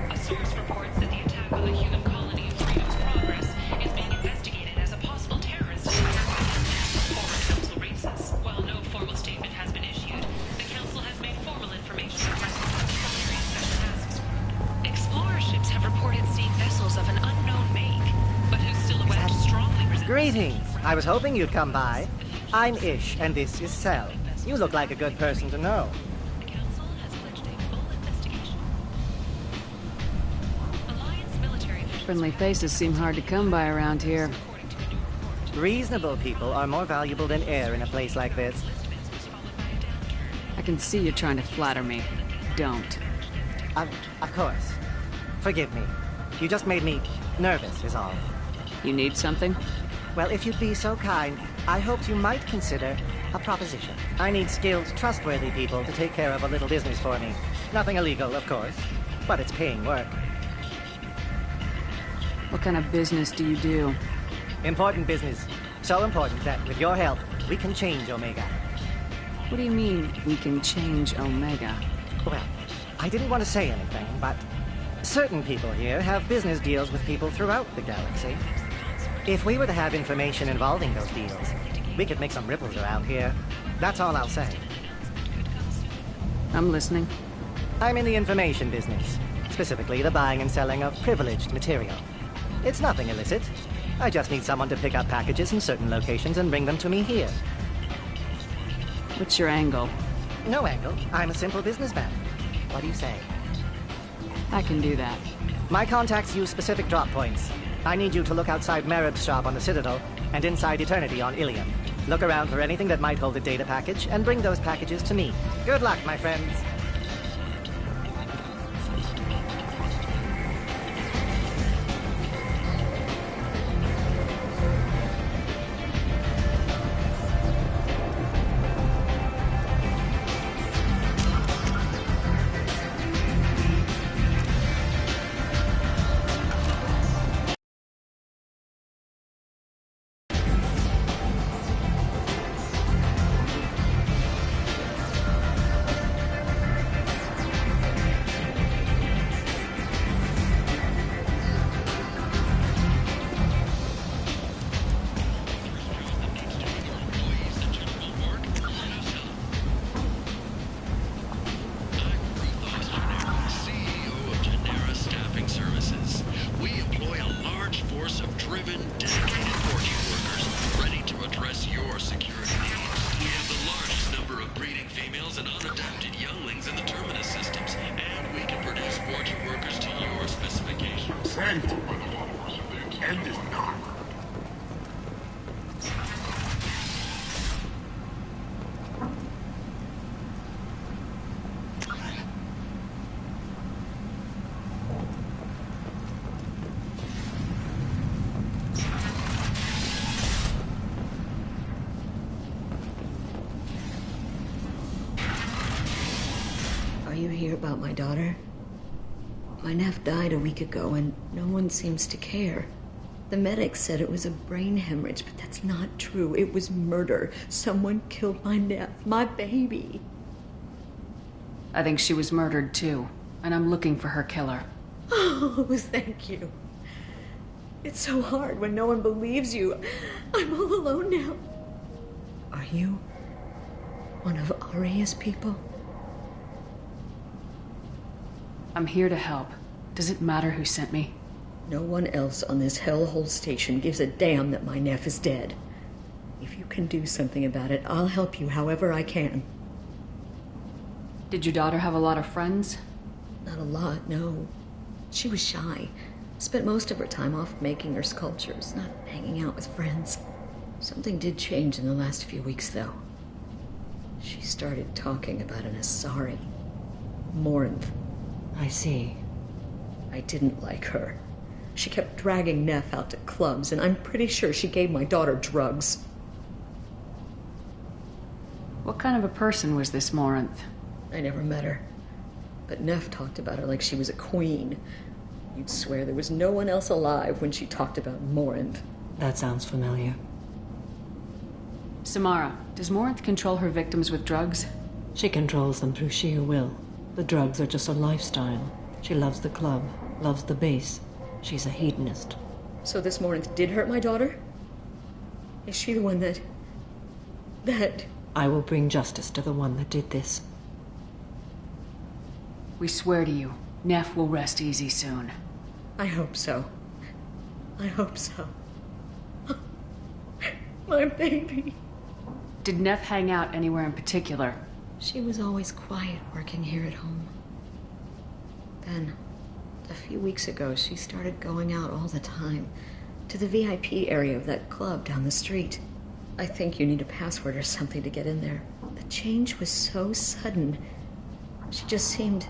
A source reports that the attack on the human colony of Freedom's Progress is being investigated as a possible terrorist attack against former council races. While no formal statement has been issued, the council has made formal information requests from the Pxrpleberry Special Tasks Group. Explorer ships have reported seeing vessels of an unknown make, but whose silhouette strongly resembles... Greetings. I was hoping you'd come by. I'm Ish, and this is Cell. You look like a good person to know. The council has pledged a full investigation. Alliance military officials... Friendly faces seem hard to come by around here. Reasonable people are more valuable than air in a place like this. I can see you trying to flatter me. Don't. Of course. Forgive me. You just made me nervous, is all. You need something? Well, if you'd be so kind, I hoped you might consider a proposition. I need skilled, trustworthy people to take care of a little business for me. Nothing illegal, of course, but it's paying work. What kind of business do you do? Important business. So important that, with your help, we can change Omega. What do you mean, we can change Omega? Well, I didn't want to say anything, but certain people here have business deals with people throughout the galaxy. If we were to have information involving those deals, we could make some ripples around here. That's all I'll say. I'm listening. I'm in the information business, specifically the buying and selling of privileged material. It's nothing illicit. I just need someone to pick up packages in certain locations and bring them to me here. What's your angle? No angle. I'm a simple businessman. What do you say? I can do that. My contacts use specific drop points. I need you to look outside Merib's shop on the Citadel and inside Eternity on Ilium. Look around for anything that might hold a data package and bring those packages to me. Good luck, my friends. You hear about my daughter? My nephew died a week ago and no one seems to care. The medics said it was a brain hemorrhage, but that's not true. It was murder. Someone killed my nephew, my baby. I think she was murdered too, and I'm looking for her killer. Oh, thank you. It's so hard when no one believes you. I'm all alone now. Are you one of Aria's people? I'm here to help. Does it matter who sent me? No one else on this hellhole station gives a damn that my nephew is dead. If you can do something about it, I'll help you however I can. Did your daughter have a lot of friends? Not a lot, no. She was shy. Spent most of her time off making her sculptures, not hanging out with friends. Something did change in the last few weeks, though. She started talking about an Asari. Morinth. I see. I didn't like her. She kept dragging Neff out to clubs, and I'm pretty sure she gave my daughter drugs. What kind of a person was this Morinth? I never met her. But Neff talked about her like she was a queen. You'd swear there was no one else alive when she talked about Morinth. That sounds familiar. Samara, does Morinth control her victims with drugs? She controls them through sheer will. The drugs are just a lifestyle. She loves the club, loves the base. She's a hedonist. So this Morinth did hurt my daughter? Is she the one that... I will bring justice to the one that did this. We swear to you, Neff will rest easy soon. I hope so. I hope so. My baby. Did Neff hang out anywhere in particular? She was always quiet working here at home. Then, a few weeks ago, she started going out all the time to the VIP area of that club down the street. I think you need a password or something to get in there. The change was so sudden. She just seemed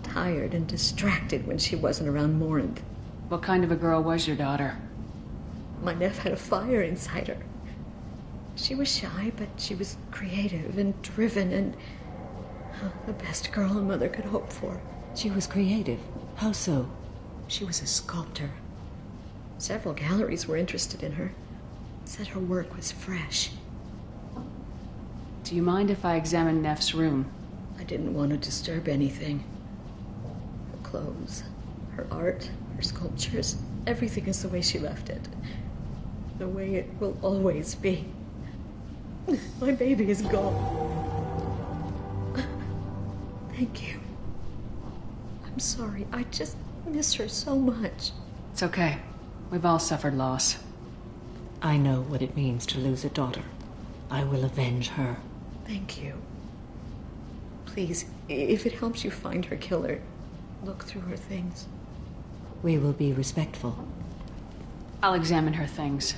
tired and distracted when she wasn't around Morinth. What kind of a girl was your daughter? My Neff had a fire inside her. She was shy, but she was creative and driven and the best girl a mother could hope for. She was creative? How so? She was a sculptor. Several galleries were interested in her. Said her work was fresh. Do you mind if I examine Neff's room? I didn't want to disturb anything. Her clothes, her art, her sculptures, everything is the way she left it. The way it will always be. My baby is gone. Thank you. I'm sorry. I just miss her so much. It's okay. We've all suffered loss. I know what it means to lose a daughter. I will avenge her. Thank you. Please, if it helps you find her killer, look through her things. We will be respectful. I'll examine her things.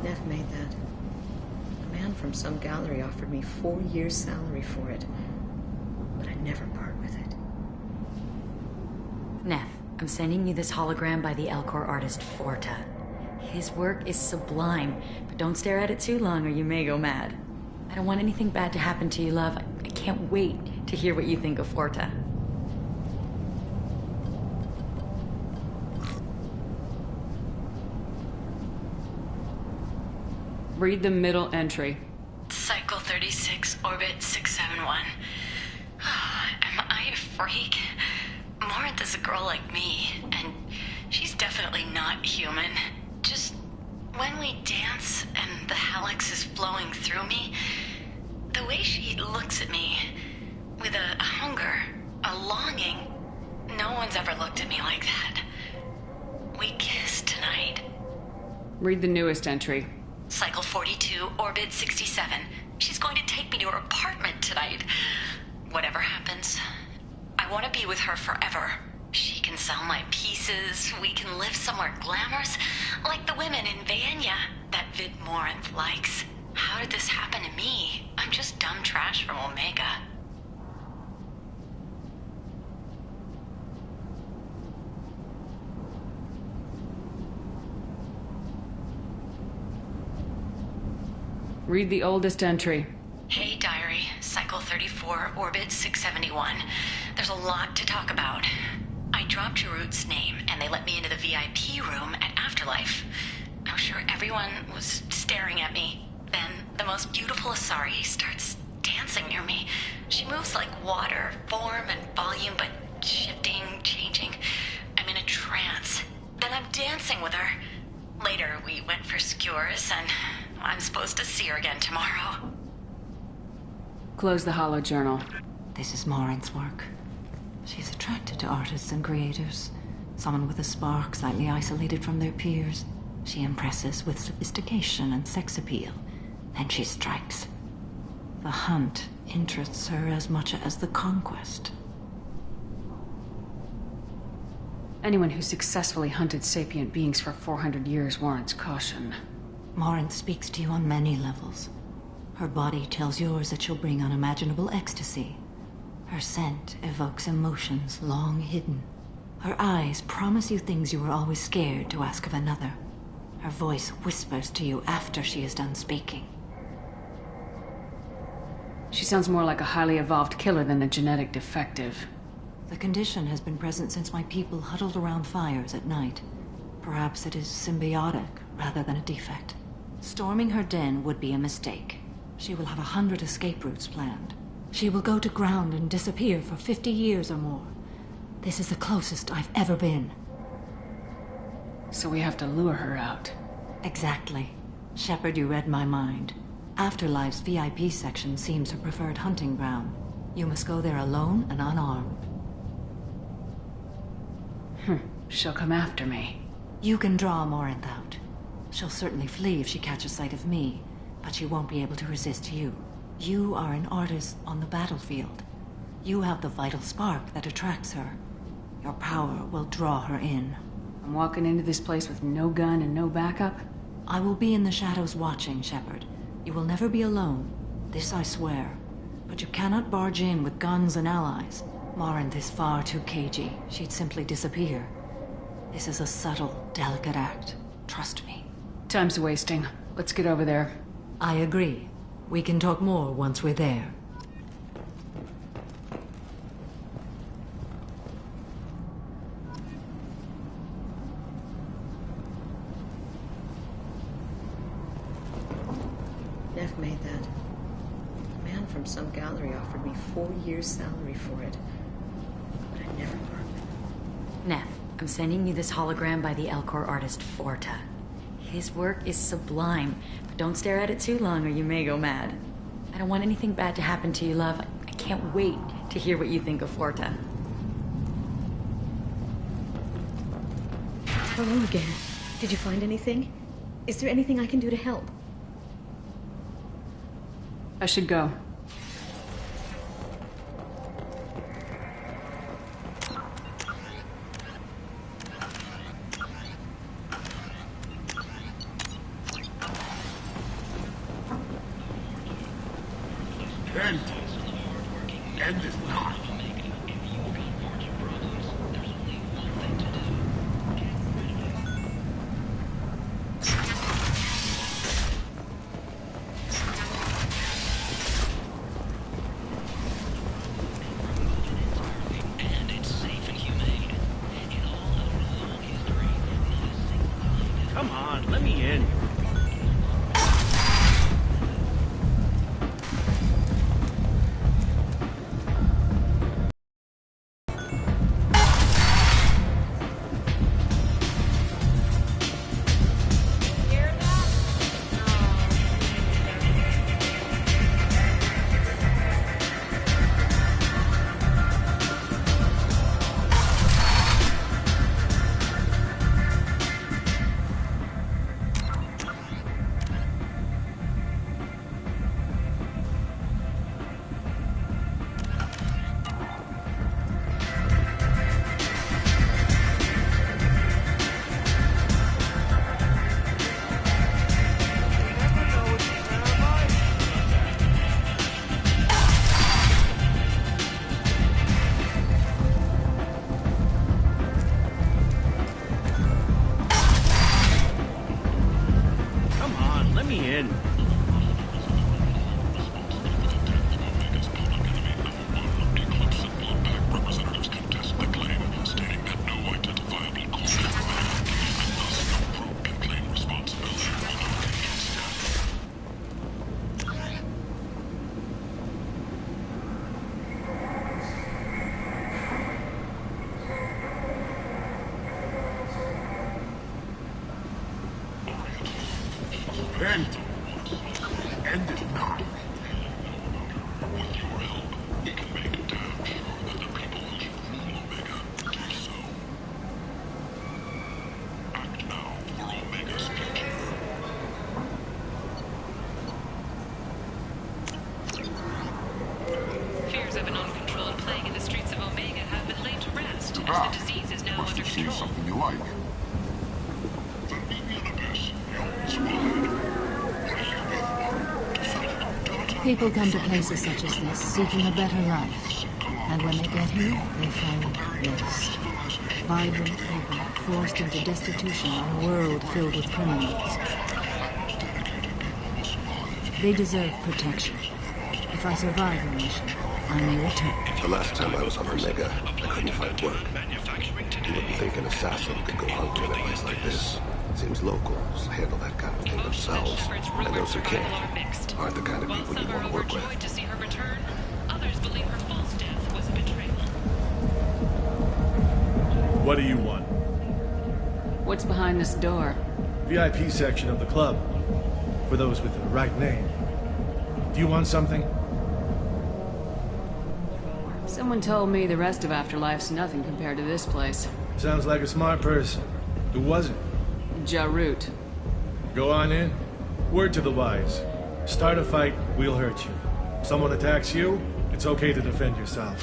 Neff made that. A man from some gallery offered me 4 years' salary for it, but I'd never part with it. Neff, I'm sending you this hologram by the Elcor artist Forta. His work is sublime, but don't stare at it too long or you may go mad. I don't want anything bad to happen to you, love. I can't wait to hear what you think of Forta. Read the middle entry. Cycle 36, orbit 671. Am I a freak? Morinth is a girl like me, and she's definitely not human. Just when we dance and the helix is flowing through me, the way she looks at me with a hunger, a longing, no one's ever looked at me like that. We kissed tonight. Read the newest entry. Cycle 42, orbit 67. She's going to take me to her apartment tonight. Whatever happens, I want to be with her forever. She can sell my pieces. We can live somewhere glamorous, like the women in Vanya that Vid Morinth likes. How did this happen to me? I'm just dumb trash from Omega. Read the oldest entry. Hey, diary. Cycle 34, orbit 671. There's a lot to talk about. I dropped Jarut's name, and they let me into the VIP room at Afterlife. I was sure everyone was staring at me. Then the most beautiful Asari starts dancing near me. She moves like water, form and volume, but shifting, changing. I'm in a trance. Then I'm dancing with her. Later, we went for skewers, and I'm supposed to see her again tomorrow. Close the hollow journal. This is Morinth's work. She's attracted to artists and creators. Someone with a spark, slightly isolated from their peers. She impresses with sophistication and sex appeal. Then she strikes. The hunt interests her as much as the conquest. Anyone who successfully hunted sapient beings for 400 years warrants caution. Morinth speaks to you on many levels. Her body tells yours that she'll bring unimaginable ecstasy. Her scent evokes emotions long hidden. Her eyes promise you things you were always scared to ask of another. Her voice whispers to you after she is done speaking. She sounds more like a highly evolved killer than a genetic defective. The condition has been present since my people huddled around fires at night. Perhaps it is symbiotic rather than a defect. Storming her den would be a mistake. She will have 100 escape routes planned. She will go to ground and disappear for 50 years or more. This is the closest I've ever been. So we have to lure her out. Exactly. Shepard, you read my mind. Afterlife's VIP section seems her preferred hunting ground. You must go there alone and unarmed. She'll come after me. You can draw Morinth out. She'll certainly flee if she catches sight of me, but she won't be able to resist you. You are an artist on the battlefield. You have the vital spark that attracts her. Your power will draw her in. I'm walking into this place with no gun and no backup? I will be in the shadows watching, Shepard. You will never be alone. This I swear. But you cannot barge in with guns and allies. Morinth is far too cagey. She'd simply disappear. This is a subtle, delicate act. Trust me. Time's wasting. Let's get over there. I agree. We can talk more once we're there. Neff made that. A man from some gallery offered me 4 years' salary for it. But I never worked. Neff, I'm sending you this hologram by the Elcor artist Forta. His work is sublime, but don't stare at it too long or you may go mad. I don't want anything bad to happen to you, love. I can't wait to hear what you think of Forta. Hello again. Did you find anything? Is there anything I can do to help? I should go. End is not. Come on, let me in. End. End is not. With your help, we can make damn sure that the people who should rule Omega do so. Act now for Omega's future. Fears of an uncontrolled plague in the streets of Omega have been laid to rest as the disease is now Must under have seen control. something you like. Then meet me in Abyss, Ellen's Wide. What do you both want? Definitive. People come to places such as this seeking a better life. And when they get here, they find this. Vibrant people forced into destitution in a world filled with criminals. They deserve protection. If I survive the mission, I may return. The last time I was on Omega, I couldn't find work. You wouldn't think an assassin could go hunting in a place like this. Seems locals handle that kind of thing themselves. And those who can't aren't the kind of people you want to work with. To see her return, others believe her false death was a betrayal. What do you want? What's behind this door? VIP section of the club. For those with the right name. Do you want something? Someone told me the rest of Afterlife's nothing compared to this place. Sounds like a smart person. Who was it? Jarut. Go on in. Word to the wise. Start a fight, we'll hurt you. Someone attacks you, it's okay to defend yourself.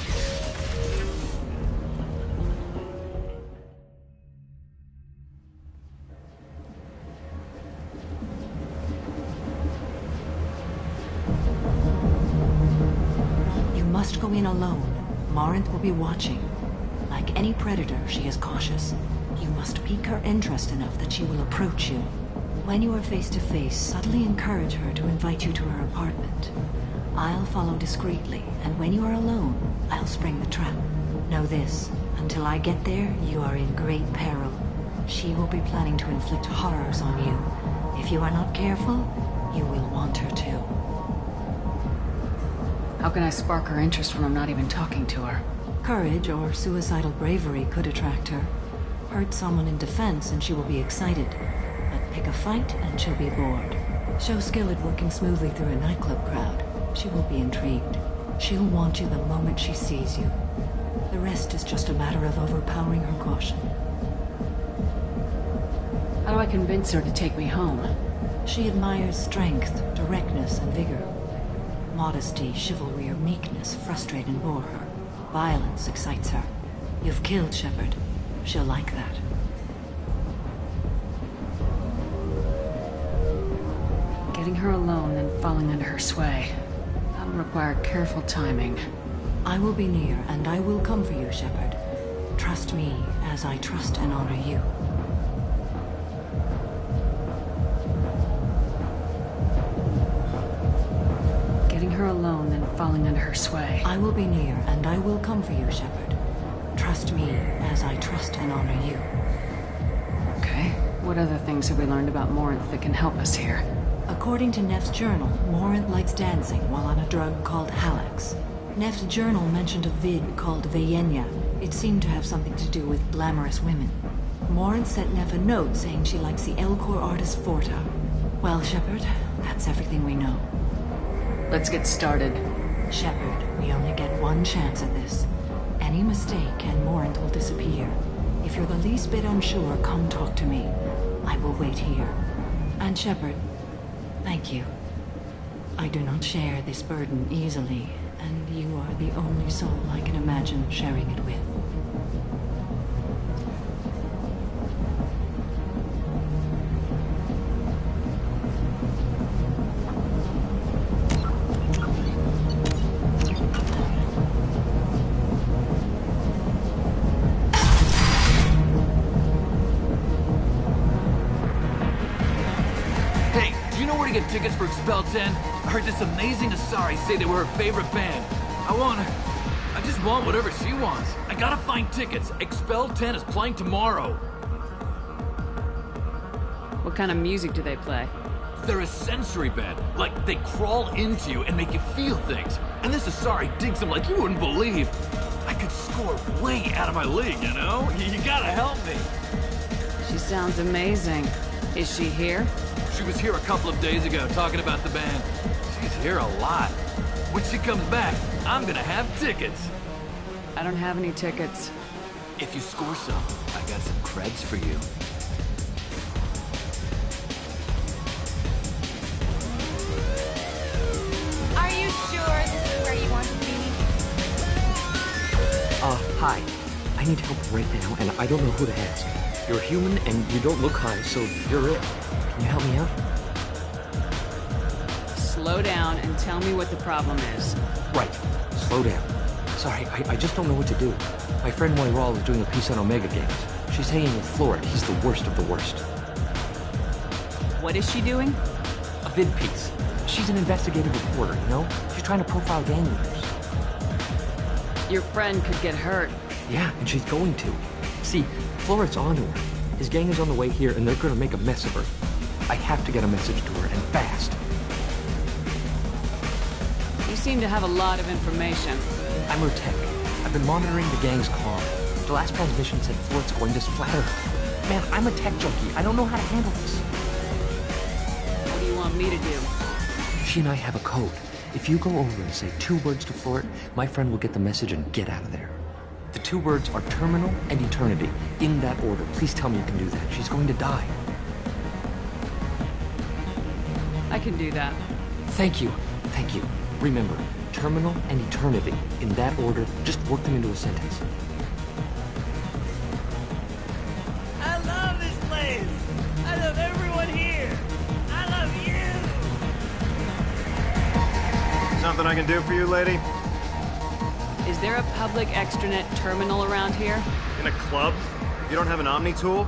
You must go in alone. Morinth will be watching. Like any predator, she is cautious. You must pique her interest enough that she will approach you. When you are face to face, subtly encourage her to invite you to her apartment. I'll follow discreetly, and when you are alone, I'll spring the trap. Know this, until I get there, you are in great peril. She will be planning to inflict horrors on you. If you are not careful, you will want her to. How can I spark her interest when I'm not even talking to her? Courage or suicidal bravery could attract her. Hurt someone in defense and she will be excited. But pick a fight and she'll be bored. Show skill at working smoothly through a nightclub crowd. She will be intrigued. She'll want you the moment she sees you. The rest is just a matter of overpowering her caution. How do I convince her to take me home? She admires strength, directness, and vigor. Modesty, chivalry, or meekness frustrate and bore her. Violence excites her. You've killed Shepard. She'll like that. Getting her alone, then falling under her sway. That'll require careful timing. I will be near, and I will come for you, Shepard. Trust me, as I trust and honor you. Getting her alone, then falling under her sway. I will be near, and I will come for you, Shepard. Trust me, as I trust and honor you. Okay. What other things have we learned about Morinth that can help us here? According to Neff's journal, Morinth likes dancing while on a drug called Halax. Neff's journal mentioned a vid called Vayenya. It seemed to have something to do with glamorous women. Morinth sent Neff a note saying she likes the Elcor artist Forta. Well, Shepard, that's everything we know. Let's get started. Shepard, we only get one chance at this. Any mistake and Morinth will disappear. If you're the least bit unsure, come talk to me. I will wait here. And Shepard, thank you. I do not share this burden easily, and you are the only soul I can imagine sharing it with. Get tickets for Expel 10? I heard this amazing Asari say they were her favorite band. I just want whatever she wants. I gotta find tickets. Expel 10 is playing tomorrow. What kind of music do they play? They're a sensory band. Like, they crawl into you and make you feel things. And this Asari digs them like you wouldn't believe. I could score way out of my league, you know? You gotta help me. She sounds amazing. Is she here? She was here a couple of days ago talking about the band. She's here a lot. When she comes back, I'm gonna have tickets. I don't have any tickets. If you score some, I got some creds for you. Are you sure this is where you want to be? Hi. I need help right now, and I don't know who to ask. You're a human, and you don't look high, so you're it. Can you help me out? Slow down and tell me what the problem is. Right. Slow down. Sorry, I just don't know what to do. My friend Moira is doing a piece on Omega Games. She's hanging with Florid. He's the worst of the worst. What is she doing? A vid piece. She's an investigative reporter, you know? She's trying to profile gang leaders. Your friend could get hurt. Yeah, and she's going to. See, Florid's onto her. His gang is on the way here, and they're gonna make a mess of her. I have to get a message to her, and fast. You seem to have a lot of information. I'm her tech. I've been monitoring the gang's comm. The last transmission said Florid's going to splatter her. Man, I'm a tech junkie. I don't know how to handle this. What do you want me to do? She and I have a code. If you go over and say 2 words to Florid, my friend will get the message and get out of there. The 2 words are terminal and eternity. In that order. Please tell me you can do that. She's going to die. I can do that. Thank you. Thank you. Remember, terminal and eternity. In that order, just work them into a sentence. I love this place. I love everyone here. I love you. Something I can do for you, lady? Is there a public extranet terminal around here? In a club? You don't have an Omni tool?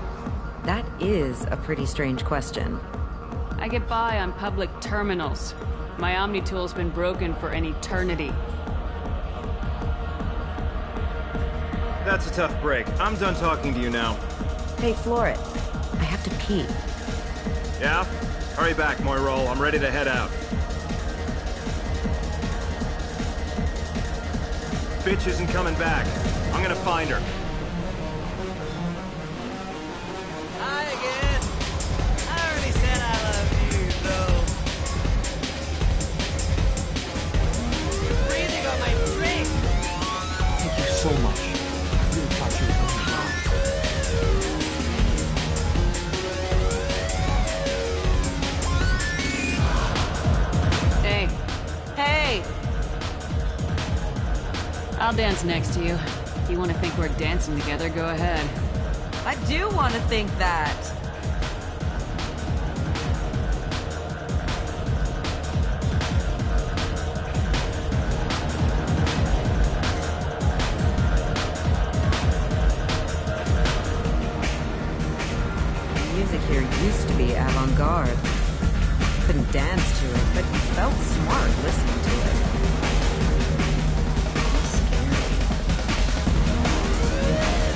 That is a pretty strange question. I get by on public terminals. My Omni tool's been broken for an eternity. That's a tough break. I'm done talking to you now. Hey, Florid. I have to pee. Yeah? Hurry back, Moira. I'm ready to head out. Bitch isn't coming back. I'm gonna find her. Hi again. I already said I love you, though. You're breathing on my drink. Thank you so much. I really thought you were Hey. Hey! I'll dance next to you. If you want to think we're dancing together, go ahead. I do want to think that. The music here used to be avant-garde. Couldn't dance to it, but felt smart listening to it.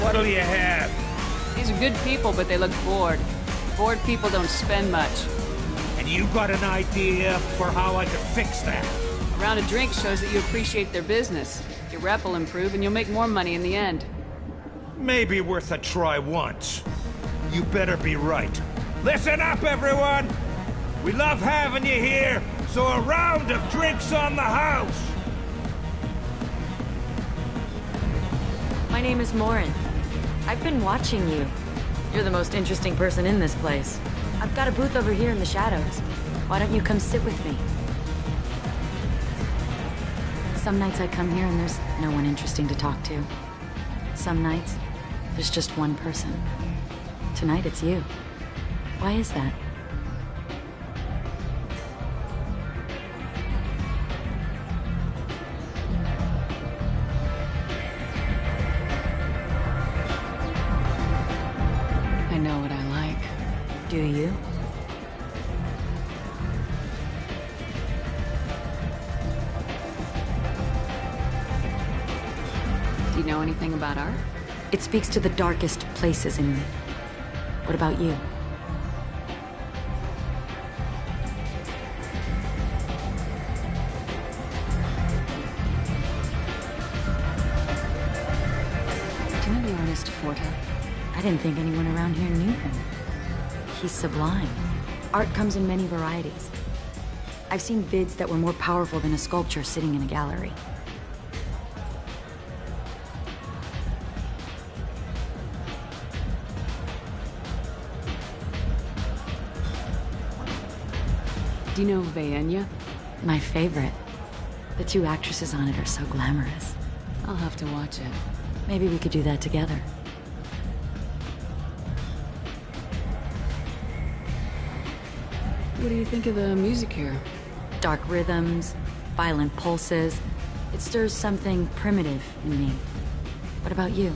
What'll you have? These are good people, but they look bored. Bored people don't spend much. And you got an idea for how I could fix that? A round of drinks shows that you appreciate their business. Your rep will improve, and you'll make more money in the end. Maybe worth a try once. You better be right. Listen up, everyone! We love having you here, so a round of drinks on the house! My name is Morin. I've been watching you. You're the most interesting person in this place. I've got a booth over here in the shadows. Why don't you come sit with me? Some nights I come here and there's no one interesting to talk to. Some nights, there's just one person. Tonight it's you. Why is that? I know what I like. Do you? Do you know anything about art? It speaks to the darkest places in me. What about you? Do you know the artist Forta? I didn't think anyone around here knew him. He's sublime. Art comes in many varieties. I've seen vids that were more powerful than a sculpture sitting in a gallery. Do you know Vaenya? My favorite. The 2 actresses on it are so glamorous. I'll have to watch it. Maybe we could do that together. What do you think of the music here? Dark rhythms, violent pulses. It stirs something primitive in me. What about you?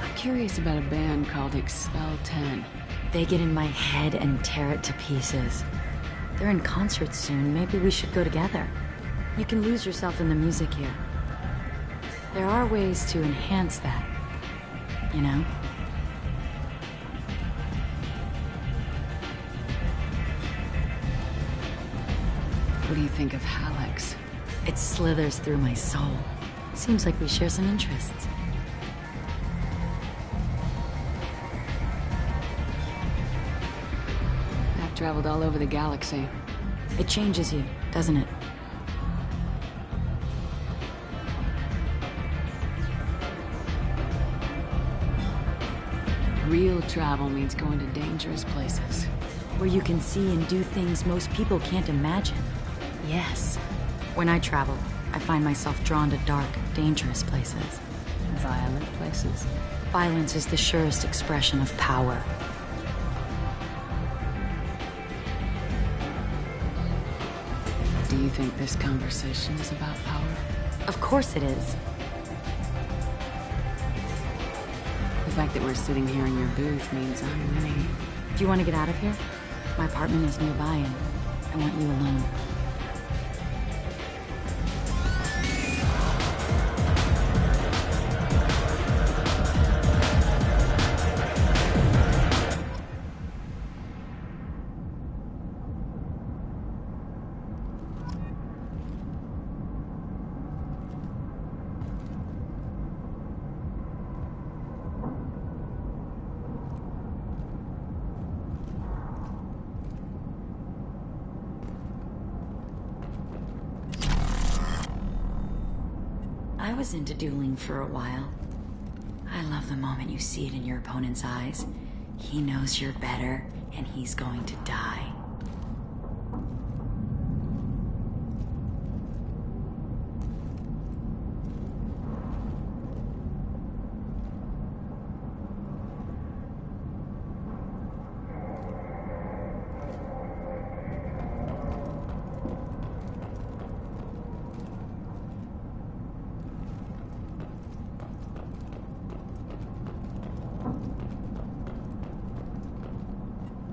I'm curious about a band called Expel 10. They get in my head and tear it to pieces. They're in concert soon. Maybe we should go together. You can lose yourself in the music here. There are ways to enhance that, you know? What do you think of Hallex? It slithers through my soul. Seems like we share some interests. I've traveled all over the galaxy. It changes you, doesn't it? Real travel means going to dangerous places. Where you can see and do things most people can't imagine. Yes. When I travel, I find myself drawn to dark, dangerous places. Violent places? Violence is the surest expression of power. Do you think this conversation is about power? Of course it is. The fact that we're sitting here in your booth means I'm winning. Do you want to get out of here? My apartment is nearby and I want you alone. I was into dueling for a while. I love the moment you see it in your opponent's eyes. He knows you're better, and he's going to die.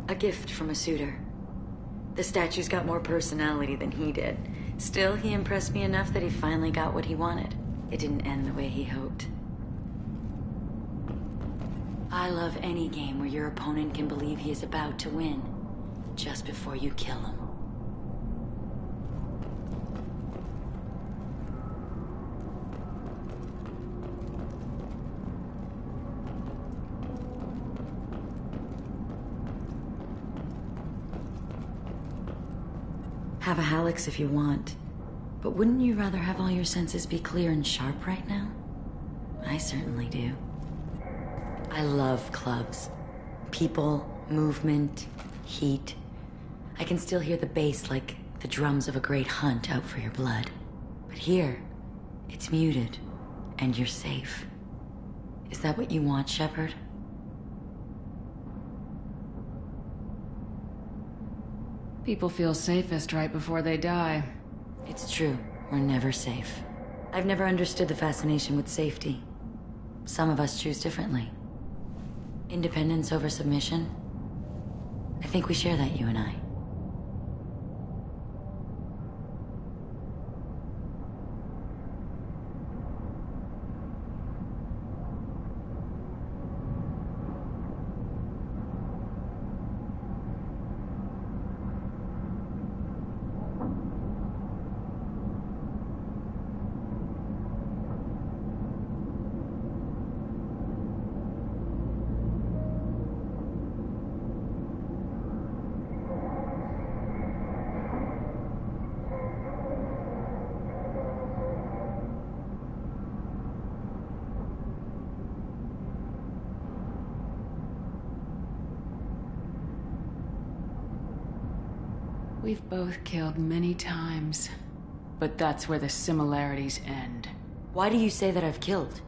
A gift from a suitor. The statue's got more personality than he did. Still, he impressed me enough that he finally got what he wanted. It didn't end the way he hoped. I love any game where your opponent can believe he is about to win, just before you kill him. Have a Hallex if you want, but wouldn't you rather have all your senses be clear and sharp right now? I certainly do. I love clubs. People, movement, heat. I can still hear the bass like the drums of a great hunt out for your blood. But here, it's muted, and you're safe. Is that what you want, Shepard? People feel safest right before they die. It's true. We're never safe. I've never understood the fascination with safety. Some of us choose differently. Independence over submission? I think we share that, you and I. We've both killed many times, but that's where the similarities end. Why do you say that I've killed?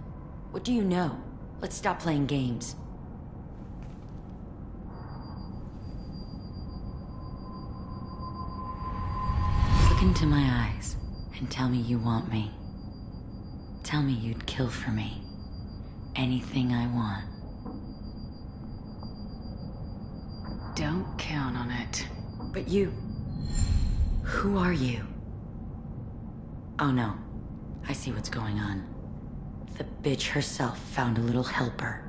What do you know? Let's stop playing games. Look into my eyes and tell me you want me. Tell me you'd kill for me. Anything I want. Don't count on it. But you... Who are you? Oh no. I see what's going on. The bitch herself found a little helper.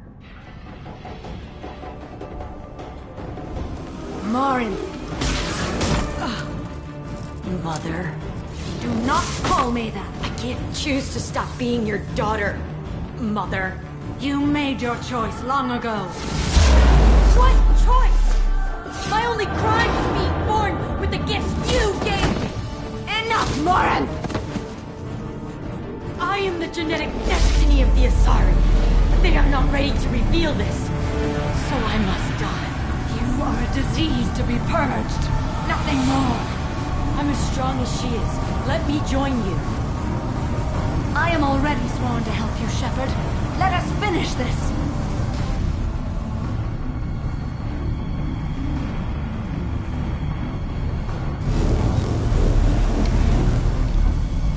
Morin! Mother. Do not call me that! I can't choose to stop being your daughter, Mother. You made your choice long ago. What choice? My only crime is being born with the gifts you gave me! Enough, Morin! I am the genetic destiny of the Asari. But they are not ready to reveal this. So I must die. You are a disease to be purged. Nothing more. I'm as strong as she is. Let me join you. I am already sworn to help you, Shepard. Let us finish this.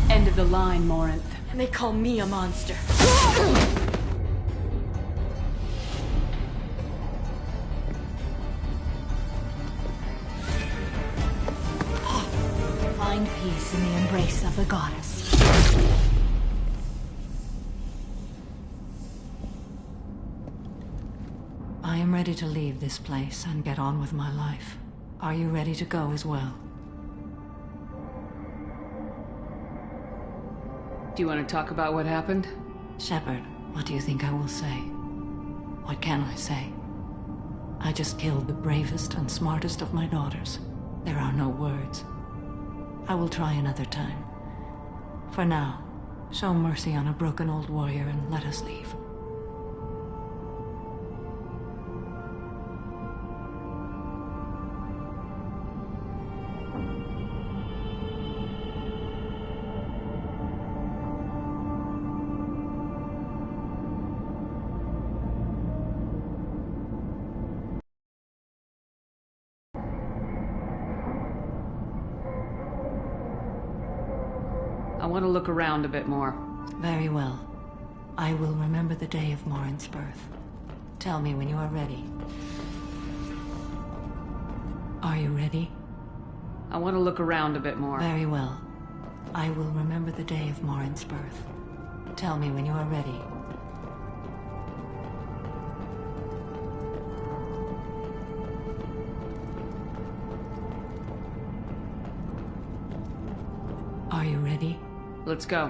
End of the line, Morinth. And they call me a monster. Find peace in the embrace of the goddess. I am ready to leave this place and get on with my life. Are you ready to go as well? Do you want to talk about what happened? Shepard, what do you think I will say? What can I say? I just killed the bravest and smartest of my daughters. There are no words. I will try another time. For now, show mercy on a broken old warrior and let us leave. I want to look around a bit more. Very well. I will remember the day of Morin's birth. Tell me when you are ready. Are you ready? I want to look around a bit more. Very well. I will remember the day of Morin's birth. Tell me when you are ready. Are you ready? Let's go.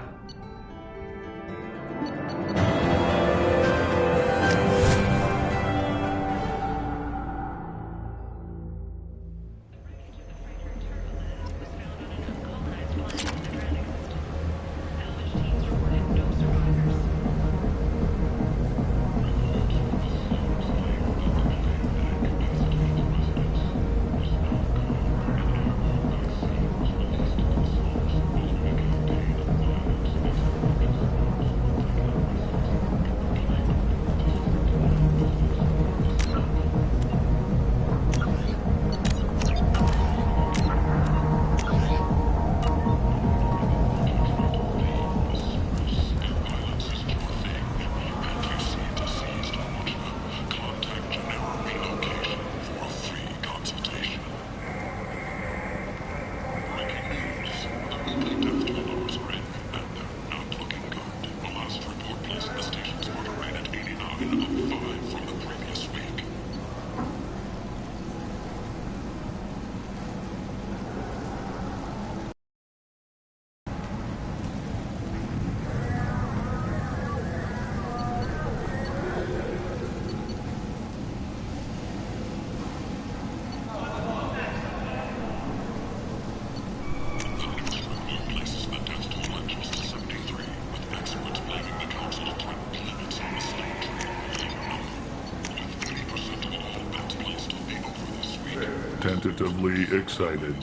Tentatively excited.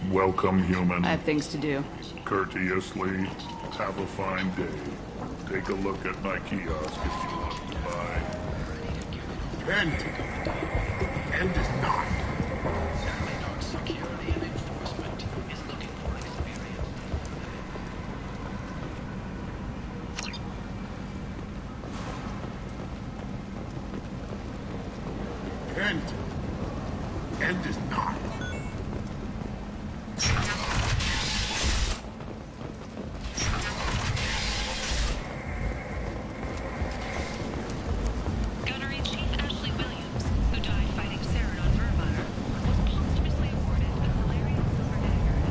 Welcome, human. I have things to do. Courteously, have a fine day. Take a look at my kiosk if you want to buy. End. End is not. End. End is not. Gunnery Chief Ashley Williams, who died fighting Saren on Vermire, was posthumously awarded the Valerian Silver Dagger.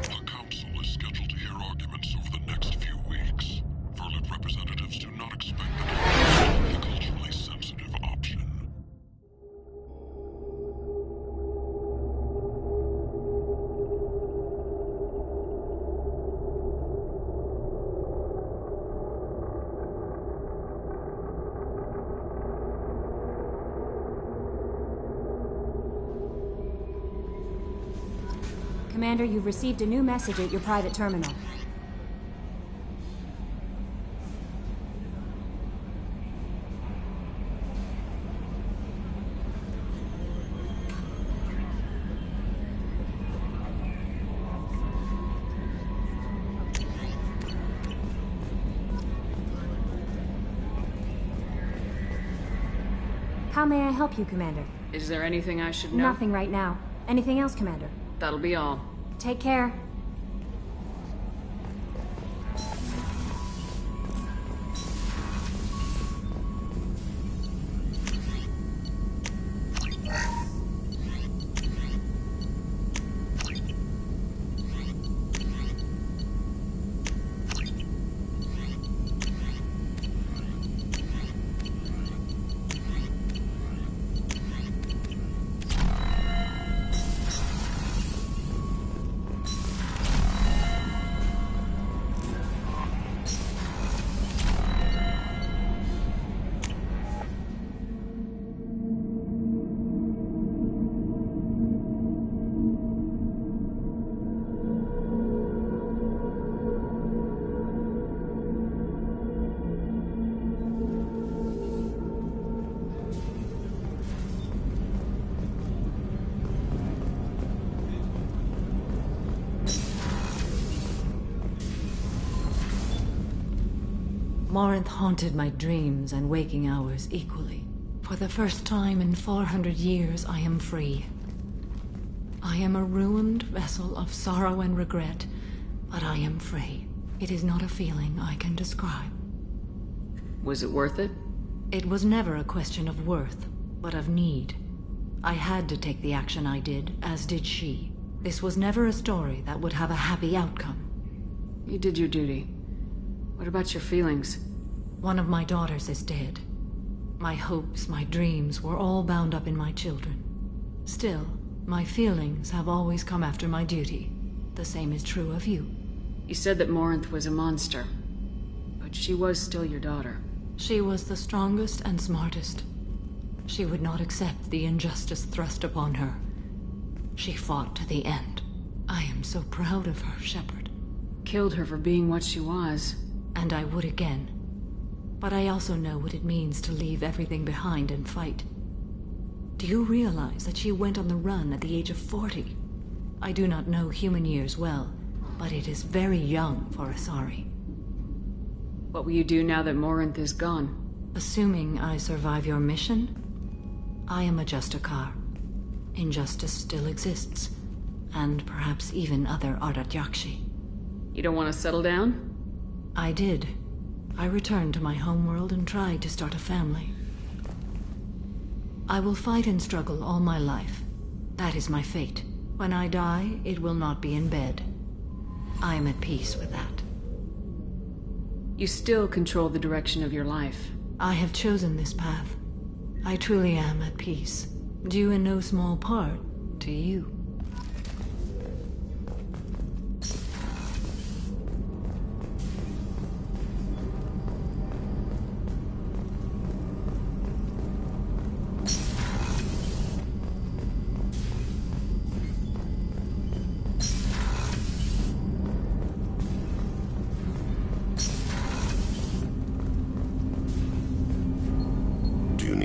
The council is scheduled to hear arguments over the next few weeks. Verlet representatives do not expect the culturally sensitive option. Commander, you've received a new message at your private terminal. How may I help you, Commander? Is there anything I should know? Nothing right now. Anything else, Commander? That'll be all. Take care. Morinth haunted my dreams and waking hours equally. For the first time in 400 years, I am free. I am a ruined vessel of sorrow and regret, but I am free. It is not a feeling I can describe. Was it worth it? It was never a question of worth, but of need. I had to take the action I did, as did she. This was never a story that would have a happy outcome. You did your duty. What about your feelings? One of my daughters is dead. My hopes, my dreams were all bound up in my children. Still, my feelings have always come after my duty. The same is true of you. You said that Morinth was a monster, but she was still your daughter. She was the strongest and smartest. She would not accept the injustice thrust upon her. She fought to the end. I am so proud of her, Shepard. Killed her for being what she was. And I would again. But I also know what it means to leave everything behind and fight. Do you realize that she went on the run at the age of 40? I do not know human years well, but it is very young for Asari. What will you do now that Morinth is gone? Assuming I survive your mission, I am a Justicar. Injustice still exists, and perhaps even other Ardat Yakshi. You don't want to settle down? I did. I returned to my homeworld and tried to start a family. I will fight and struggle all my life. That is my fate. When I die, it will not be in bed. I am at peace with that. You still control the direction of your life. I have chosen this path. I truly am at peace, due in no small part to you.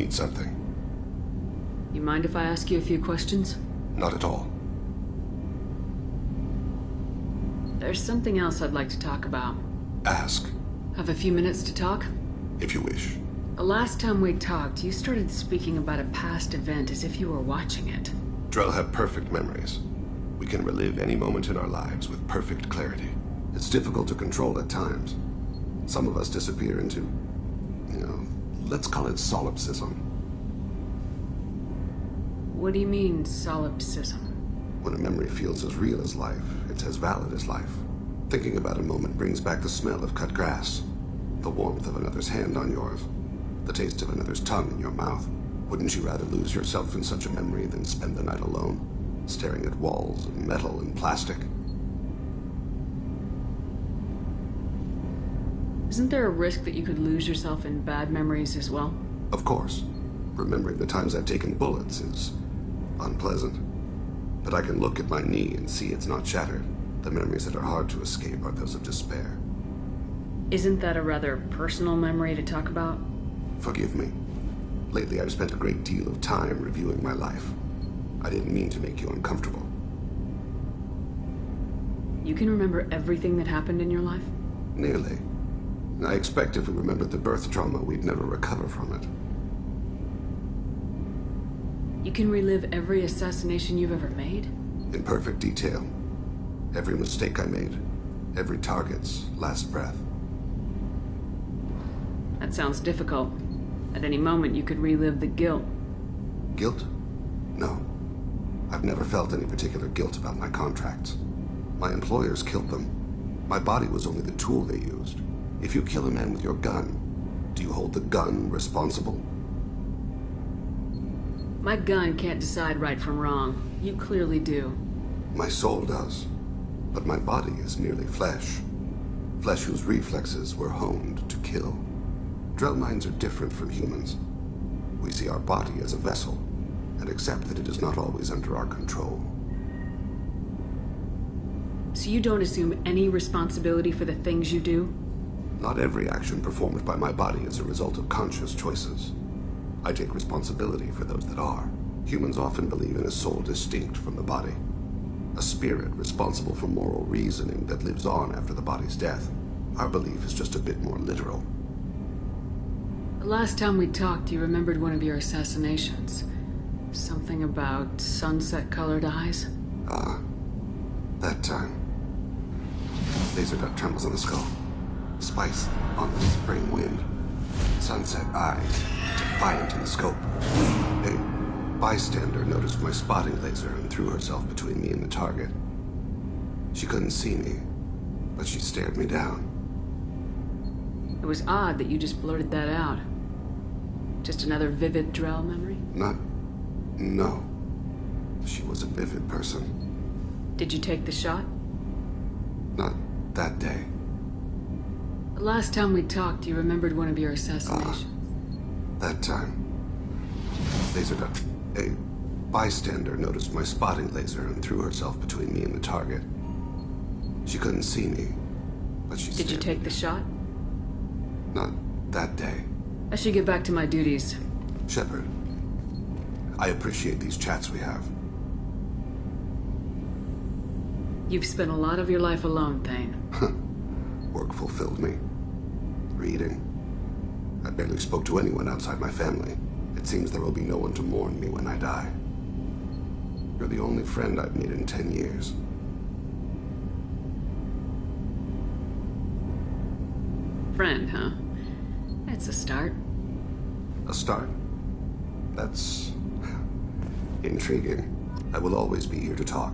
Something. You mind if I ask you a few questions? Not at all. There's something else I'd like to talk about. Ask. Have a few minutes to talk? If you wish. The last time we talked, you started speaking about a past event as if you were watching it. Drell have perfect memories. We can relive any moment in our lives with perfect clarity. It's difficult to control at times. Some of us disappear into, let's call it solipsism. What do you mean, solipsism? When a memory feels as real as life, it's as valid as life. Thinking about a moment brings back the smell of cut grass, the warmth of another's hand on yours, the taste of another's tongue in your mouth. Wouldn't you rather lose yourself in such a memory than spend the night alone, staring at walls of metal and plastic? Isn't there a risk that you could lose yourself in bad memories as well? Of course. Remembering the times I've taken bullets is unpleasant. But I can look at my knee and see it's not shattered. The memories that are hard to escape are those of despair. Isn't that a rather personal memory to talk about? Forgive me. Lately I've spent a great deal of time reviewing my life. I didn't mean to make you uncomfortable. You can remember everything that happened in your life? Nearly. I expect if we remembered the birth trauma, we'd never recover from it. You can relive every assassination you've ever made? In perfect detail. Every mistake I made. Every target's last breath. That sounds difficult. At any moment, you could relive the guilt. Guilt? No. I've never felt any particular guilt about my contracts. My employers killed them. My body was only the tool they used. If you kill a man with your gun, do you hold the gun responsible? My gun can't decide right from wrong. You clearly do. My soul does. But my body is merely flesh. Flesh whose reflexes were honed to kill. Drell minds are different from humans. We see our body as a vessel, and accept that it is not always under our control. So you don't assume any responsibility for the things you do? Not every action performed by my body is a result of conscious choices. I take responsibility for those that are. Humans often believe in a soul distinct from the body. A spirit responsible for moral reasoning that lives on after the body's death. Our belief is just a bit more literal. The last time we talked, you remembered one of your assassinations. Something about sunset-colored eyes? That time. Laser dot trembles on the skull. Spice on the spring wind. Sunset eyes, defiant in the scope. A bystander noticed my spotting laser and threw herself between me and the target. She couldn't see me, but she stared me down. It was odd that you just blurted that out. Just another vivid Drell memory? No. She was a vivid person. Did you take the shot? Not that day. The last time we talked, you remembered one of your assassinations. That time. Laser dot. A bystander noticed my spotting laser and threw herself between me and the target. She couldn't see me, but she Did you take the shot? Not that day. I should get back to my duties. Shepard, I appreciate these chats we have. You've spent a lot of your life alone, Thane. Work fulfilled me. Reading. I barely spoke to anyone outside my family. It seems there will be no one to mourn me when I die. You're the only friend I've made in 10 years. Friend, huh? That's a start. A start? That's intriguing. I will always be here to talk.